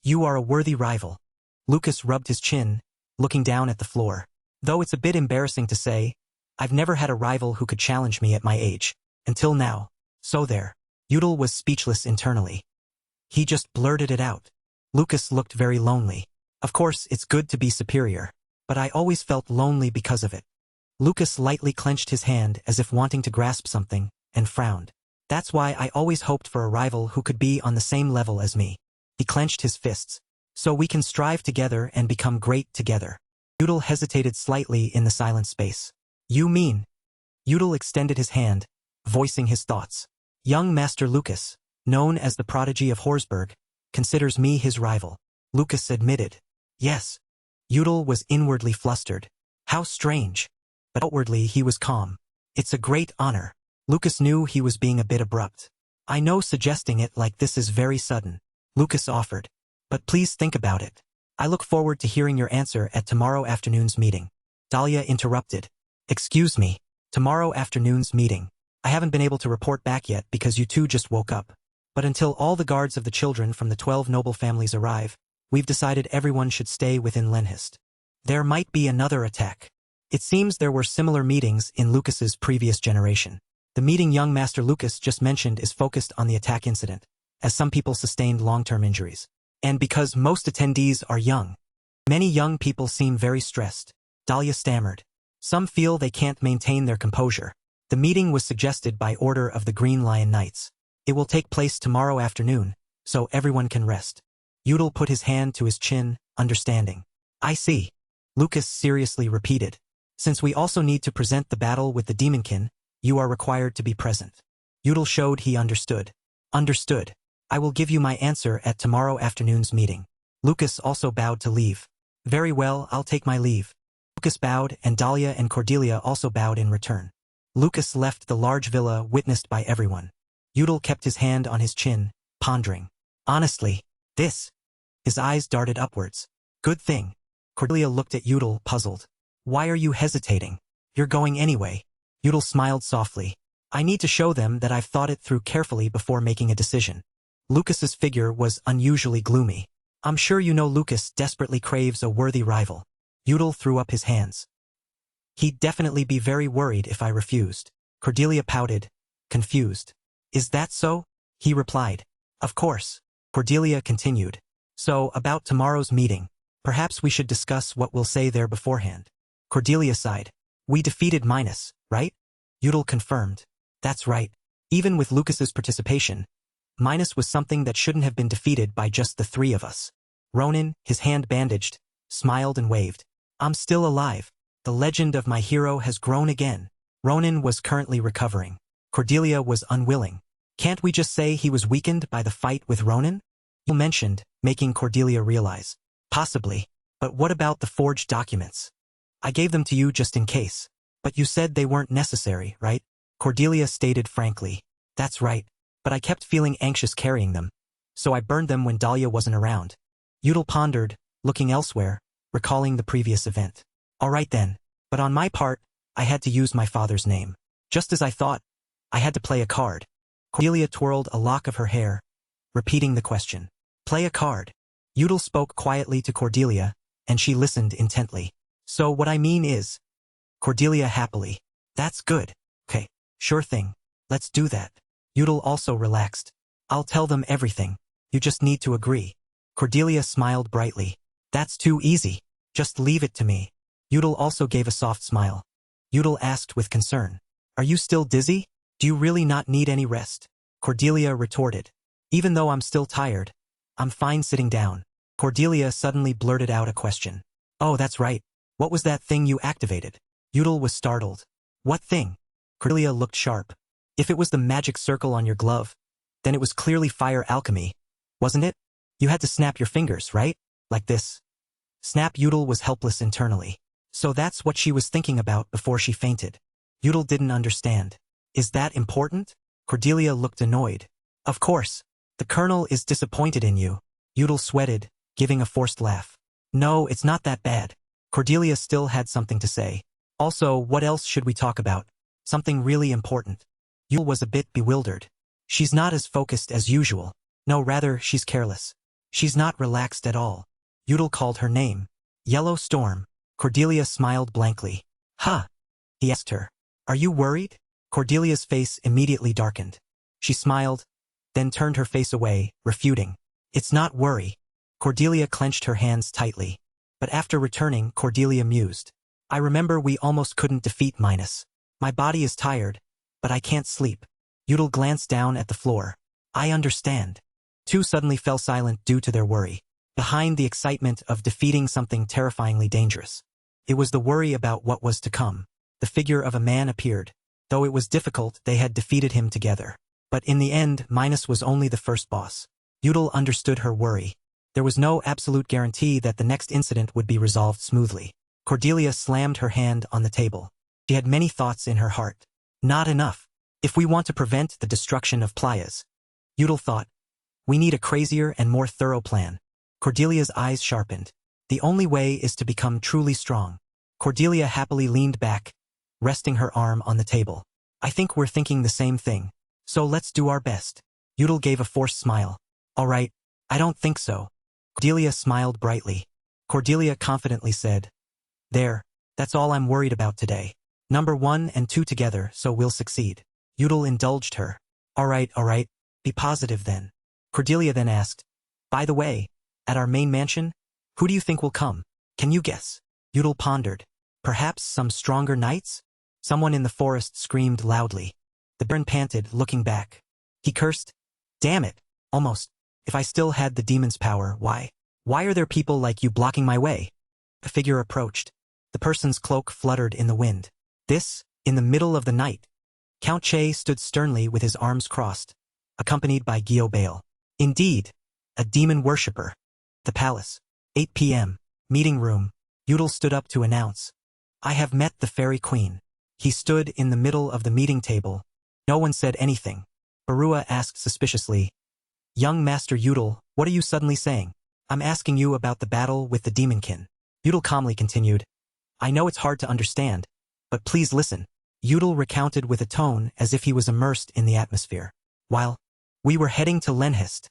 you are a worthy rival. Lucas rubbed his chin, looking down at the floor. Though it's a bit embarrassing to say, I've never had a rival who could challenge me at my age. Until now. So there. Udal was speechless internally. He just blurted it out. Lucas looked very lonely. Of course, it's good to be superior, but I always felt lonely because of it. Lucas lightly clenched his hand as if wanting to grasp something, and frowned. That's why I always hoped for a rival who could be on the same level as me. He clenched his fists. So we can strive together and become great together. Udal hesitated slightly in the silent space. You mean? Udal extended his hand, voicing his thoughts. Young Master Lucas, known as the prodigy of Horsburgh, considers me his rival. Lucas admitted. Yes. Udal was inwardly flustered. How strange. But outwardly he was calm. It's a great honor. Lucas knew he was being a bit abrupt. I know suggesting it like this is very sudden. Lucas offered. But please think about it. I look forward to hearing your answer at tomorrow afternoon's meeting. Dahlia interrupted. Excuse me. Tomorrow afternoon's meeting. I haven't been able to report back yet because you two just woke up. But until all the guards of the children from the 12 noble families arrive, we've decided everyone should stay within Lenhist. There might be another attack. It seems there were similar meetings in Lucas's previous generation. The meeting young Master Lucas just mentioned is focused on the attack incident, as some people sustained long-term injuries. And because most attendees are young, many young people seem very stressed. Dahlia stammered. Some feel they can't maintain their composure. The meeting was suggested by order of the Green Lion Knights. It will take place tomorrow afternoon, so everyone can rest. Udal put his hand to his chin, understanding. I see. Lucas seriously repeated. Since we also need to present the battle with the Demonkin, you are required to be present. Udal showed he understood. Understood. I will give you my answer at tomorrow afternoon's meeting. Lucas also bowed to leave. Very well, I'll take my leave. Lucas bowed and Dahlia and Cordelia also bowed in return. Lucas left the large villa witnessed by everyone. Udal kept his hand on his chin, pondering. Honestly, this. His eyes darted upwards. Good thing. Cordelia looked at Udal, puzzled. Why are you hesitating? You're going anyway. Udal smiled softly. I need to show them that I've thought it through carefully before making a decision. Lucas's figure was unusually gloomy. I'm sure you know Lucas desperately craves a worthy rival. Udal threw up his hands. He'd definitely be very worried if I refused. Cordelia pouted, confused. Is that so? He replied. Of course. Cordelia continued. So, about tomorrow's meeting, perhaps we should discuss what we'll say there beforehand. Cordelia sighed. We defeated Minus, right? Udal confirmed. That's right. Even with Lucas's participation, Minus was something that shouldn't have been defeated by just the three of us. Ronan, his hand bandaged, smiled and waved. I'm still alive. The legend of my hero has grown again. Ronan was currently recovering. Cordelia was unwilling. Can't we just say he was weakened by the fight with Ronan? You mentioned, making Cordelia realize. Possibly. But what about the forged documents? I gave them to you just in case. But you said they weren't necessary, right? Cordelia stated frankly. That's right. But I kept feeling anxious carrying them. So I burned them when Dahlia wasn't around. Udal pondered, looking elsewhere, recalling the previous event. All right then. But on my part, I had to use my father's name. Just as I thought, I had to play a card. Cordelia twirled a lock of her hair, repeating the question. Play a card. Udal spoke quietly to Cordelia, and she listened intently. So what I mean is... Cordelia happily. That's good. Okay, sure thing. Let's do that. Udal also relaxed. I'll tell them everything. You just need to agree. Cordelia smiled brightly. That's too easy. Just leave it to me. Udal also gave a soft smile. Udal asked with concern. Are you still dizzy? Do you really not need any rest? Cordelia retorted. Even though I'm still tired, I'm fine sitting down. Cordelia suddenly blurted out a question. Oh, that's right. What was that thing you activated? Udal was startled. What thing? Cordelia looked sharp. If it was the magic circle on your glove, then it was clearly fire alchemy, wasn't it? You had to snap your fingers, right? Like this. Snap. Udal was helpless internally. So that's what she was thinking about before she fainted. Udal didn't understand. Is that important? Cordelia looked annoyed. Of course. The colonel is disappointed in you. Udal sweated, giving a forced laugh. No, it's not that bad. Cordelia still had something to say. Also, what else should we talk about? Something really important. Udal was a bit bewildered. She's not as focused as usual. No, rather, she's careless. She's not relaxed at all. Udal called her name. Yellow Storm. Cordelia smiled blankly. Huh? He asked her. Are you worried? Cordelia's face immediately darkened. She smiled, then turned her face away, refuting. It's not worry. Cordelia clenched her hands tightly. But after returning, Cordelia mused. I remember we almost couldn't defeat Minus. My body is tired, but I can't sleep. Udal glanced down at the floor. I understand. Two suddenly fell silent due to their worry. Behind the excitement of defeating something terrifyingly dangerous, it was the worry about what was to come. The figure of a man appeared. Though it was difficult, they had defeated him together. But in the end, Minus was only the first boss. Udal understood her worry. There was no absolute guarantee that the next incident would be resolved smoothly. Cordelia slammed her hand on the table. She had many thoughts in her heart. Not enough. If we want to prevent the destruction of Playas, Udal thought, we need a crazier and more thorough plan. Cordelia's eyes sharpened. The only way is to become truly strong. Cordelia happily leaned back, resting her arm on the table. I think we're thinking the same thing. So let's do our best. Udal gave a forced smile. All right, I don't think so. Cordelia smiled brightly. Cordelia confidently said, There, that's all I'm worried about today. Number 1 and 2 together, so we'll succeed. Udal indulged her. All right, be positive then. Cordelia then asked, By the way, at our main mansion, who do you think will come? Can you guess? Udal pondered. Perhaps some stronger knights? Someone in the forest screamed loudly. The baron panted, looking back. He cursed. Damn it, almost. If I still had the demon's power, why? Why are there people like you blocking my way? A figure approached. The person's cloak fluttered in the wind. This, in the middle of the night. Count Che stood sternly with his arms crossed, accompanied by Gyo Bale. Indeed, a demon worshipper. The palace. 8 p.m. Meeting room. Udal stood up to announce. I have met the fairy queen. He stood in the middle of the meeting table. No one said anything. Barua asked suspiciously. Young Master Udal, what are you suddenly saying? I'm asking you about the battle with the demonkin. Udal calmly continued. I know it's hard to understand, but please listen. Udal recounted with a tone as if he was immersed in the atmosphere. While we were heading to Lenhist,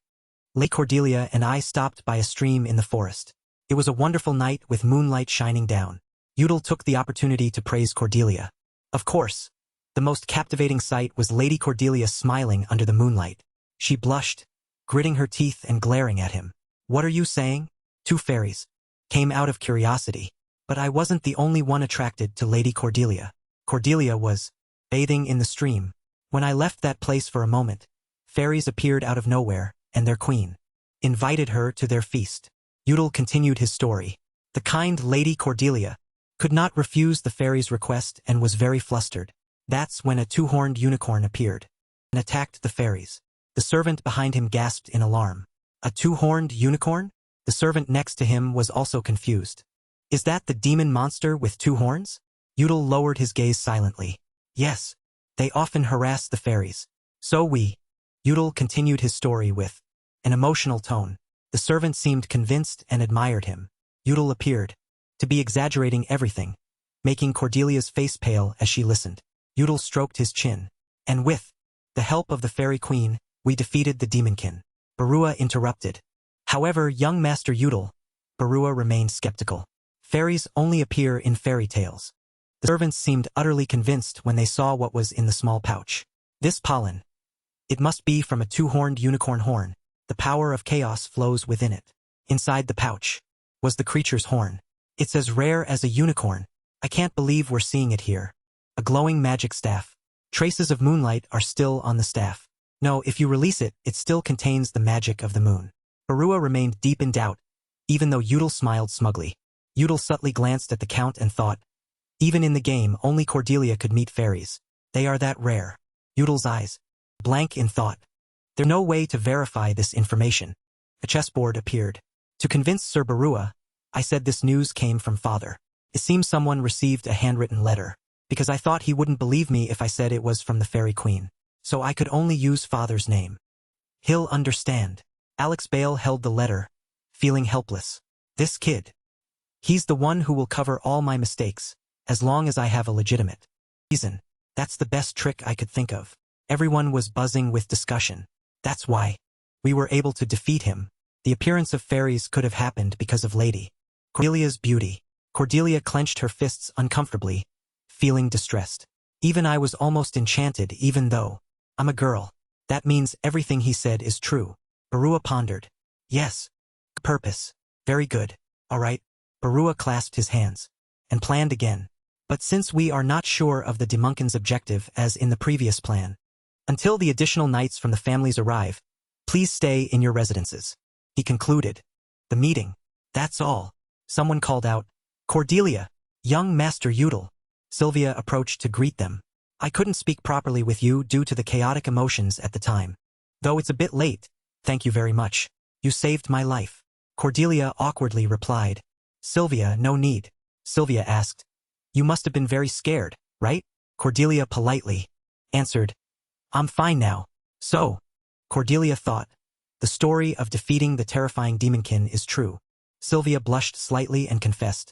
Lady Cordelia and I stopped by a stream in the forest. It was a wonderful night with moonlight shining down. Udal took the opportunity to praise Cordelia. Of course, the most captivating sight was Lady Cordelia smiling under the moonlight. She blushed, gritting her teeth and glaring at him. What are you saying? 2 fairies came out of curiosity. But I wasn't the only one attracted to Lady Cordelia. Cordelia was bathing in the stream. When I left that place for a moment, fairies appeared out of nowhere, and their queen invited her to their feast. Udal continued his story. The kind Lady Cordelia could not refuse the fairy's request and was very flustered. That's when a 2-horned unicorn appeared and attacked the fairies. The servant behind him gasped in alarm. A 2-horned unicorn? The servant next to him was also confused. Is that the demon monster with 2 horns? Udal lowered his gaze silently. Yes, they often harass the fairies. So Udal continued his story with an emotional tone. The servant seemed convinced and admired him. Udal appeared to be exaggerating everything, making Cordelia's face pale as she listened. Udal stroked his chin. And with the help of the fairy queen, we defeated the demonkin. Barua interrupted. However, young Master Udal, Barua remained skeptical. Fairies only appear in fairy tales. The servants seemed utterly convinced when they saw what was in the small pouch. This pollen. It must be from a 2-horned unicorn horn. The power of chaos flows within it. Inside the pouch was the creature's horn. It's as rare as a unicorn. I can't believe we're seeing it here. A glowing magic staff. Traces of moonlight are still on the staff. No, if you release it, it still contains the magic of the moon. Barua remained deep in doubt, even though Udal smiled smugly. Udal subtly glanced at the count and thought, even in the game, only Cordelia could meet fairies. They are that rare. Udal's eyes blank in thought. There's no way to verify this information. A chessboard appeared. To convince Sir Barua, I said this news came from Father. It seems someone received a handwritten letter, because I thought he wouldn't believe me if I said it was from the Fairy Queen. So I could only use Father's name. He'll understand. Alex Bale held the letter, feeling helpless. This kid. He's the one who will cover all my mistakes, as long as I have a legitimate reason. That's the best trick I could think of. Everyone was buzzing with discussion. That's why we were able to defeat him. The appearance of fairies could have happened because of Lady Cordelia's beauty. Cordelia clenched her fists uncomfortably, feeling distressed. Even I was almost enchanted even though I'm a girl. That means everything he said is true. Barua pondered. Yes. Purpose. Very good. All right. Barua clasped his hands and planned again. But since we are not sure of the Demunkin's objective as in the previous plan, until the additional knights from the families arrive, please stay in your residences. He concluded the meeting. That's all. Someone called out, Cordelia, young Master Udal. Sylvia approached to greet them. I couldn't speak properly with you due to the chaotic emotions at the time. Though it's a bit late, thank you very much. You saved my life. Cordelia awkwardly replied. Sylvia, no need. Sylvia asked. You must have been very scared, right? Cordelia politely answered. I'm fine now. So, Cordelia thought, the story of defeating the terrifying Demonkin is true. Sylvia blushed slightly and confessed.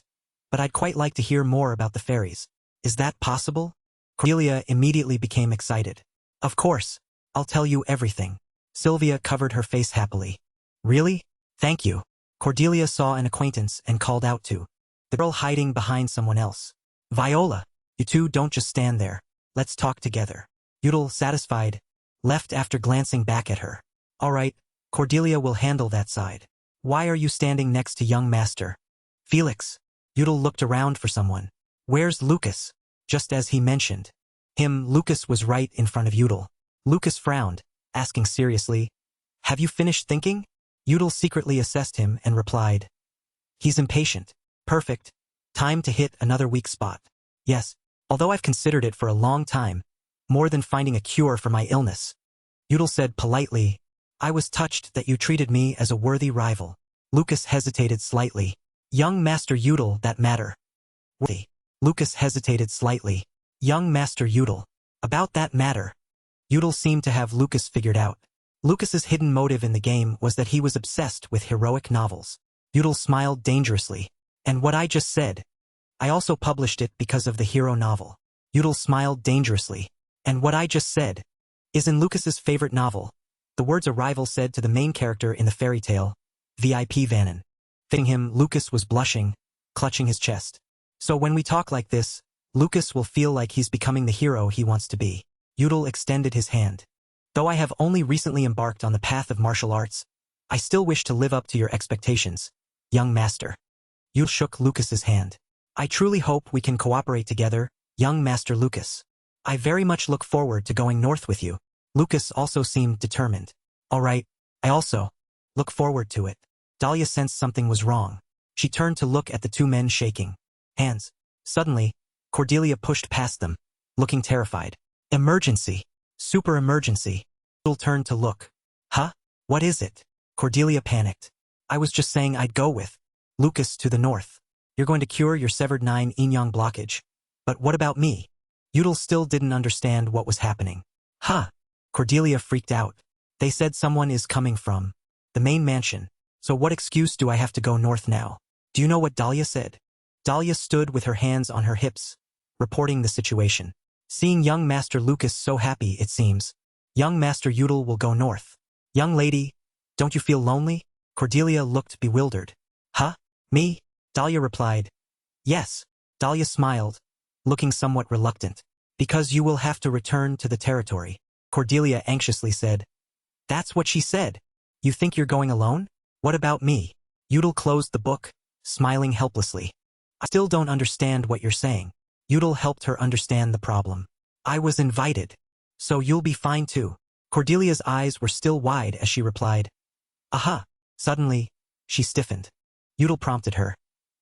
But I'd quite like to hear more about the fairies. Is that possible? Cordelia immediately became excited. Of course, I'll tell you everything. Sylvia covered her face happily. Really? Thank you. Cordelia saw an acquaintance and called out to the girl hiding behind someone else. Viola, you two don't just stand there. Let's talk together. Udal, satisfied, left after glancing back at her. All right, Cordelia will handle that side. Why are you standing next to young Master Felix? Udal looked around for someone. Where's Lucas? Just as he mentioned him, Lucas was right in front of Udal. Lucas frowned, asking seriously, have you finished thinking? Udal secretly assessed him and replied, he's impatient. Perfect. Time to hit another weak spot. Yes, although I've considered it for a long time, more than finding a cure for my illness. Udal said politely, I was touched that you treated me as a worthy rival. Lucas hesitated slightly. Young Master Udal, that matter. Worthy. Lucas hesitated slightly. Young Master Udal. About that matter. Udal seemed to have Lucas figured out. Lucas's hidden motive in the game was that he was obsessed with heroic novels. Udal smiled dangerously. And what I just said. I also published it because of the hero novel. Udal smiled dangerously. And what I just said is in Lucas's favorite novel. The words a rival said to the main character in the fairy tale, VIP Vannon. Fitting him, Lucas was blushing, clutching his chest. So when we talk like this, Lucas will feel like he's becoming the hero he wants to be. Udal extended his hand. Though I have only recently embarked on the path of martial arts, I still wish to live up to your expectations, young master. Udal shook Lucas's hand. I truly hope we can cooperate together, young Master Lucas. I very much look forward to going north with you. Lucas also seemed determined. All right, I also look forward to it. Dahlia sensed something was wrong. She turned to look at the two men shaking hands. Suddenly, Cordelia pushed past them, looking terrified. Emergency. Super emergency. Udal turned to look. Huh? What is it? Cordelia panicked. I was just saying I'd go with Lucas to the north. You're going to cure your severed 9 yin-yang blockage. But what about me? Udal still didn't understand what was happening. Huh? Cordelia freaked out. They said someone is coming from the main mansion. So what excuse do I have to go north now? Do you know what Dahlia said? Dahlia stood with her hands on her hips, reporting the situation. Seeing young Master Lucas so happy, it seems. Young Master Udal will go north. Young lady, don't you feel lonely? Cordelia looked bewildered. Huh? Me? Dahlia replied. Yes. Dahlia smiled, looking somewhat reluctant. Because you will have to return to the territory. Cordelia anxiously said. That's what she said. You think you're going alone? What about me? Udal closed the book, smiling helplessly. I still don't understand what you're saying. Udal helped her understand the problem. I was invited. So you'll be fine too. Cordelia's eyes were still wide as she replied. Aha. Suddenly, she stiffened. Udal prompted her.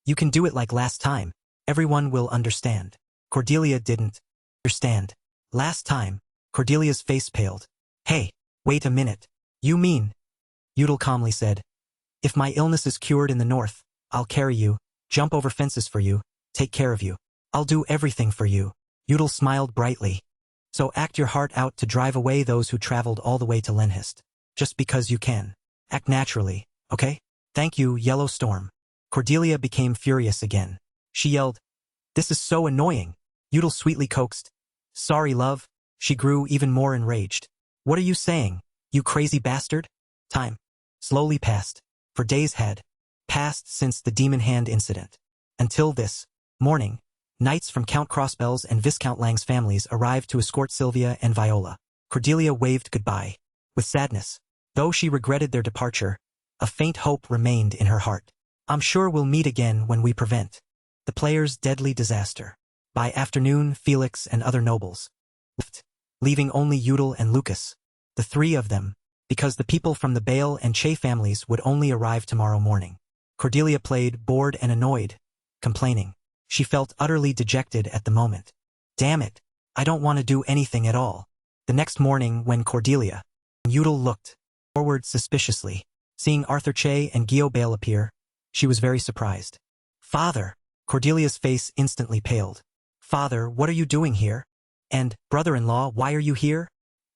You can do it like last time. Everyone will understand. Cordelia didn't understand. Last time, Cordelia's face paled. Hey, wait a minute. You mean? Udal calmly said. If my illness is cured in the north, I'll carry you, jump over fences for you, take care of you. I'll do everything for you. Udal smiled brightly. So act your heart out to drive away those who traveled all the way to Lenhist. just because you can. Act naturally, okay? Thank you, Yellow Storm. Cordelia became furious again. She yelled, "This is so annoying." Udall sweetly coaxed, "Sorry, love." She grew even more enraged. "What are you saying, you crazy bastard?" Time slowly passed, for days had passed since the Demon Hand incident. Until this morning, knights from Count Crossbells and Viscount Lang's families arrived to escort Sylvia and Viola. Cordelia waved goodbye with sadness. Though she regretted their departure, a faint hope remained in her heart. "I'm sure we'll meet again when we prevent the player's deadly disaster." By afternoon, Felix and other nobles left, leaving only Udall and Lucas, the three of them, because the people from the Bale and Che families would only arrive tomorrow morning. Cordelia played, bored and annoyed, complaining. She felt utterly dejected at the moment. Damn it, I don't want to do anything at all. The next morning, when Cordelia and Udall looked forward suspiciously, seeing Arthur Che and Gio Bale appear, she was very surprised. "Father!" Cordelia's face instantly paled. "Father, what are you doing here? And, brother-in-law, why are you here?"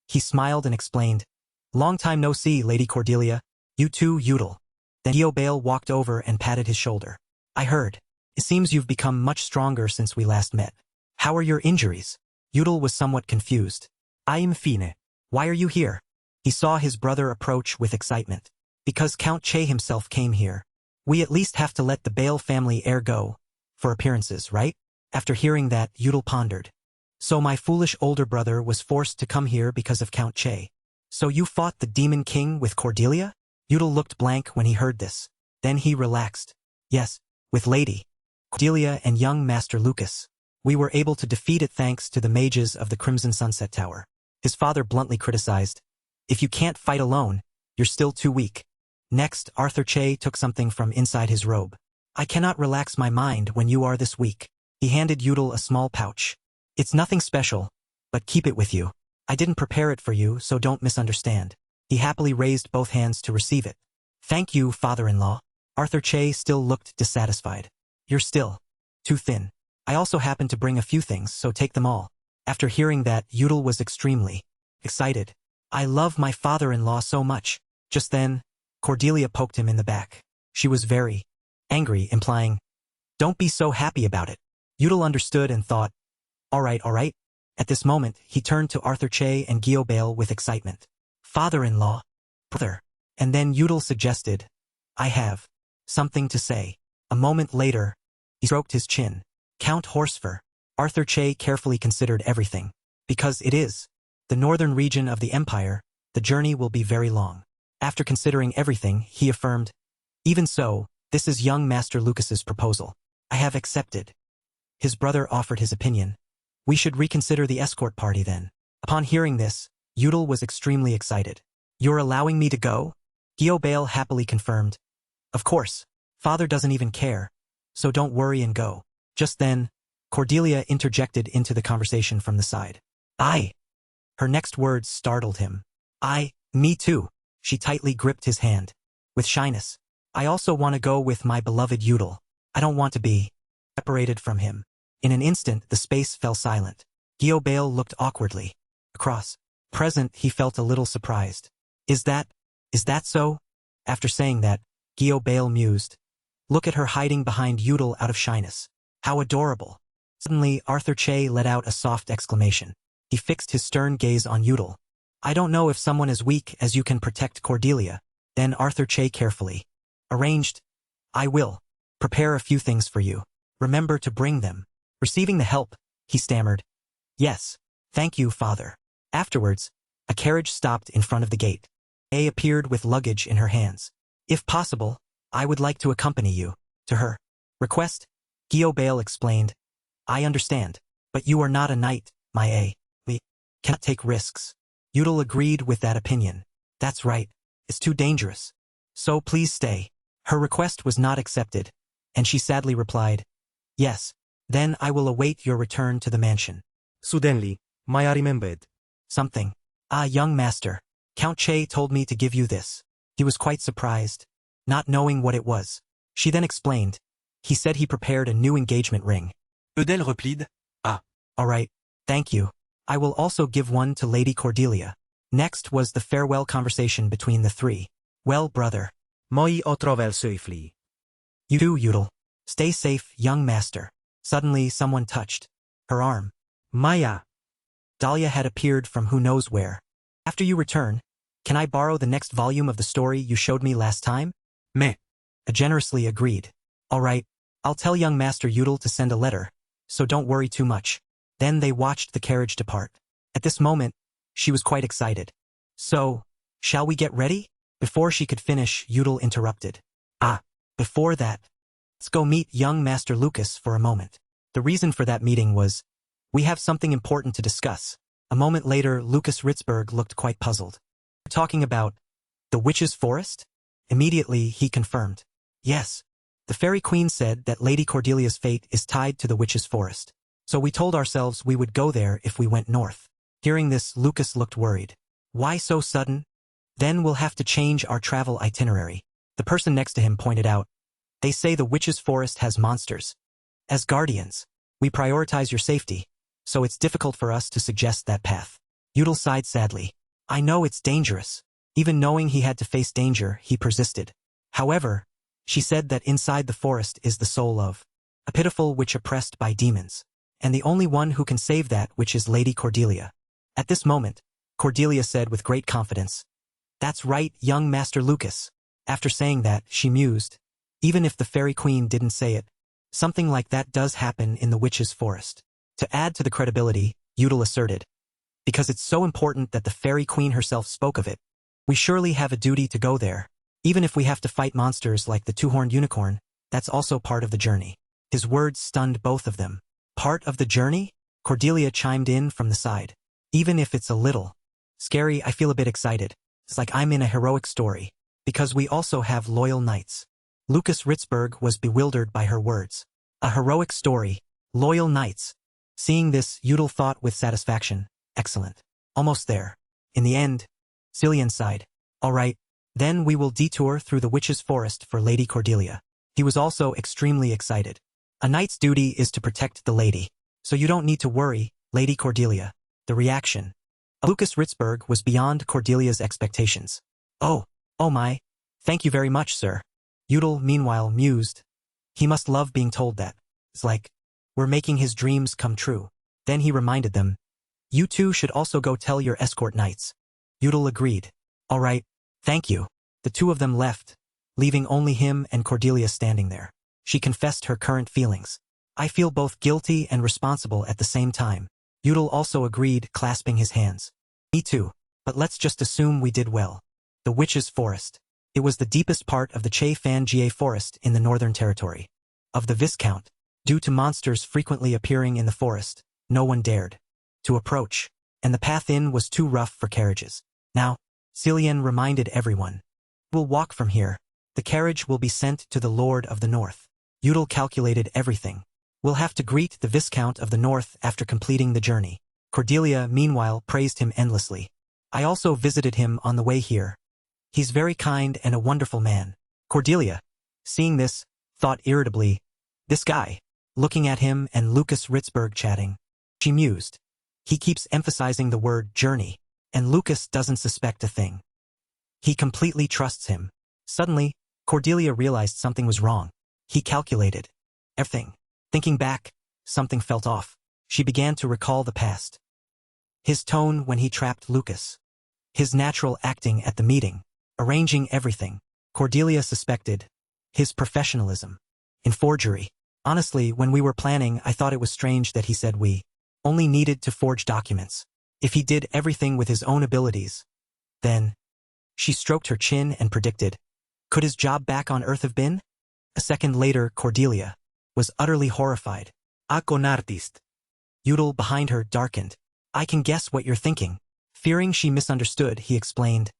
He smiled and explained, "Long time no see, Lady Cordelia. You too, Udall." Then Gio Bale walked over and patted his shoulder. "I heard. It seems you've become much stronger since we last met. How are your injuries?" Udall was somewhat confused. "I'm fine. Why are you here?" He saw his brother approach with excitement. "Because Count Che himself came here. We at least have to let the Bale family heir go, for appearances, right?" After hearing that, Udall pondered. "So my foolish older brother was forced to come here because of Count Che. So you fought the Demon King with Cordelia?" Udall looked blank when he heard this. Then he relaxed. "Yes, with Lady Cordelia and young Master Lucas. We were able to defeat it thanks to the mages of the Crimson Sunset Tower." His father bluntly criticized, "If you can't fight alone, you're still too weak." Next, Arthur Che took something from inside his robe. "I cannot relax my mind when you are this weak." He handed Udall a small pouch. "It's nothing special, but keep it with you. I didn't prepare it for you, so don't misunderstand." He happily raised both hands to receive it. "Thank you, father-in-law." Arthur Che still looked dissatisfied. "You're still too thin. I also happen to bring a few things, so take them all." After hearing that, Udall was extremely excited. "I love my father-in-law so much." Just then, Cordelia poked him in the back. She was very angry, implying, "Don't be so happy about it." Udall understood and thought, all right. At this moment, he turned to Arthur Che and Gio Bale with excitement. "Father-in-law, brother." And then Udall suggested, "I have something to say." A moment later, he stroked his chin. "Count Horsefur." Arthur Che carefully considered everything. "Because it is the northern region of the Empire, the journey will be very long." After considering everything, he affirmed, "Even so, this is young Master Lucas's proposal. I have accepted." His brother offered his opinion. "We should reconsider the escort party then." Upon hearing this, Udall was extremely excited. "You're allowing me to go?" Gio Bale happily confirmed. "Of course. Father doesn't even care. So don't worry and go." Just then, Cordelia interjected into the conversation from the side. "I." Her next words startled him. Me too." She tightly gripped his hand. With shyness. "I also want to go with my beloved Udall. I don't want to be separated from him." In an instant, the space fell silent. Gio Bale looked awkwardly across. Present, he felt a little surprised. Is that so?" After saying that, Gio Bale mused. "Look at her hiding behind Udall out of shyness. How adorable." Suddenly, Arthur Che let out a soft exclamation. He fixed his stern gaze on Udall. "I don't know if someone as weak as you can protect Cordelia." Then Arthur Che carefully arranged, "I will prepare a few things for you. Remember to bring them." Receiving the help, he stammered, "Yes, thank you, father." Afterwards, a carriage stopped in front of the gate. A appeared with luggage in her hands. "If possible, I would like to accompany you." To her request, Gio Bale explained, "I understand, but you are not a knight, my A. We cannot take risks." Udall agreed with that opinion. "That's right. It's too dangerous. So please stay." Her request was not accepted, and she sadly replied, "Yes, then I will await your return to the mansion." Suddenly, Maya remembered "Something. Young master. Count Che told me to give you this." He was quite surprised, not knowing what it was. She then explained. "He said he prepared a new engagement ring." Eudel replied, All right, thank you. I will also give one to Lady Cordelia." Next was the farewell conversation between the three. Well, brother. Moi otrovel suifli. You too, Yudel. Stay safe, young master. Suddenly, someone touched her arm. Maya. Dahlia had appeared from who knows where. After you return, can I borrow the next volume of the story you showed me last time? Meh. Generously agreed. All right, I'll tell young Master Yudel to send a letter, so don't worry too much. Then they watched the carriage depart. At this moment, she was quite excited. So, shall we get ready? Before she could finish, Yudel interrupted. Before that, let's go meet young Master Lucas for a moment. The reason for that meeting was, we have something important to discuss. A moment later, Lucas Ritzberg looked quite puzzled. Talking about the witch's forest? Immediately, he confirmed. Yes. The fairy queen said that Lady Cordelia's fate is tied to the witch's forest. So we told ourselves we would go there if we went north. Hearing this, Lucas looked worried. Why so sudden? Then we'll have to change our travel itinerary. The person next to him pointed out. They say the witch's forest has monsters. As guardians, we prioritize your safety, so it's difficult for us to suggest that path. Yudel sighed sadly. I know it's dangerous. Even knowing he had to face danger, he persisted. However, she said that inside the forest is the soul of a pitiful witch oppressed by demons, and the only one who can save that witch is Lady Cordelia. At this moment, Cordelia said with great confidence, That's right, young Master Lucas. After saying that, she mused. Even if the fairy queen didn't say it, something like that does happen in the witch's forest. To add to the credibility, Yudel asserted, because it's so important that the fairy queen herself spoke of it, we surely have a duty to go there. Even if we have to fight monsters like the two-horned unicorn, that's also part of the journey. His words stunned both of them. Part of the journey? Cordelia chimed in from the side. Even if it's a little scary, I feel a bit excited. It's like I'm in a heroic story. Because we also have loyal knights. Lucas Ritzberg was bewildered by her words. A heroic story. Loyal knights. Seeing this, Yudel thought with satisfaction. Excellent. Almost there. In the end, Cillian sighed. All right, then we will detour through the witch's forest for Lady Cordelia. He was also extremely excited. A knight's duty is to protect the lady. So you don't need to worry, Lady Cordelia. The reaction of Lucas Ritzberg was beyond Cordelia's expectations. Oh my. Thank you very much, sir. Yudel, meanwhile, mused. He must love being told that. It's like we're making his dreams come true. Then he reminded them. You two should also go tell your escort knights. Yudel agreed. All right, thank you. The two of them left, leaving only him and Cordelia standing there. She confessed her current feelings. I feel both guilty and responsible at the same time. Yudel also agreed, clasping his hands. Me too, but let's just assume we did well. The Witch's Forest. It was the deepest part of the Che Fan Jie Forest in the Northern Territory. Of the Viscount, due to monsters frequently appearing in the forest, no one dared to approach, and the path in was too rough for carriages. Now, Cillian reminded everyone. We'll walk from here. The carriage will be sent to the Lord of the North. Yudel calculated everything. We'll have to greet the Viscount of the North after completing the journey. Cordelia, meanwhile, praised him endlessly. I also visited him on the way here. He's very kind and a wonderful man. Cordelia, seeing this, thought irritably, this guy, looking at him and Lucas Ritzberg chatting. She mused. He keeps emphasizing the word journey, and Lucas doesn't suspect a thing. He completely trusts him. Suddenly, Cordelia realized something was wrong. He calculated everything. Thinking back, something felt off. She began to recall the past. His tone when he trapped Lucas. His natural acting at the meeting. Arranging everything. Cordelia suspected his professionalism in forgery. Honestly, when we were planning, I thought it was strange that he said we only needed to forge documents. If he did everything with his own abilities, then... She stroked her chin and predicted. Could his job back on Earth have been? A second later, Cordelia was utterly horrified. Con artist. Yudel behind her darkened. I can guess what you're thinking. Fearing she misunderstood, he explained.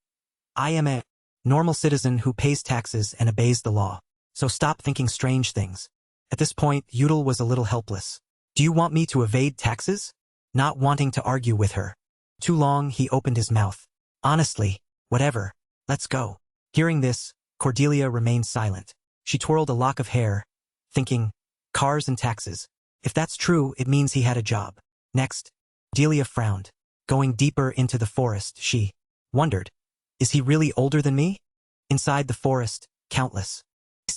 I am a normal citizen who pays taxes and obeys the law. So stop thinking strange things. At this point, Yudel was a little helpless. Do you want me to evade taxes? Not wanting to argue with her. Too long, he opened his mouth. Honestly, whatever. Let's go. Hearing this, Cordelia remained silent. She twirled a lock of hair, thinking, cars and taxes. If that's true, it means he had a job. Next, Cordelia frowned. Going deeper into the forest, she Wondered, is he really older than me? Inside the forest, countless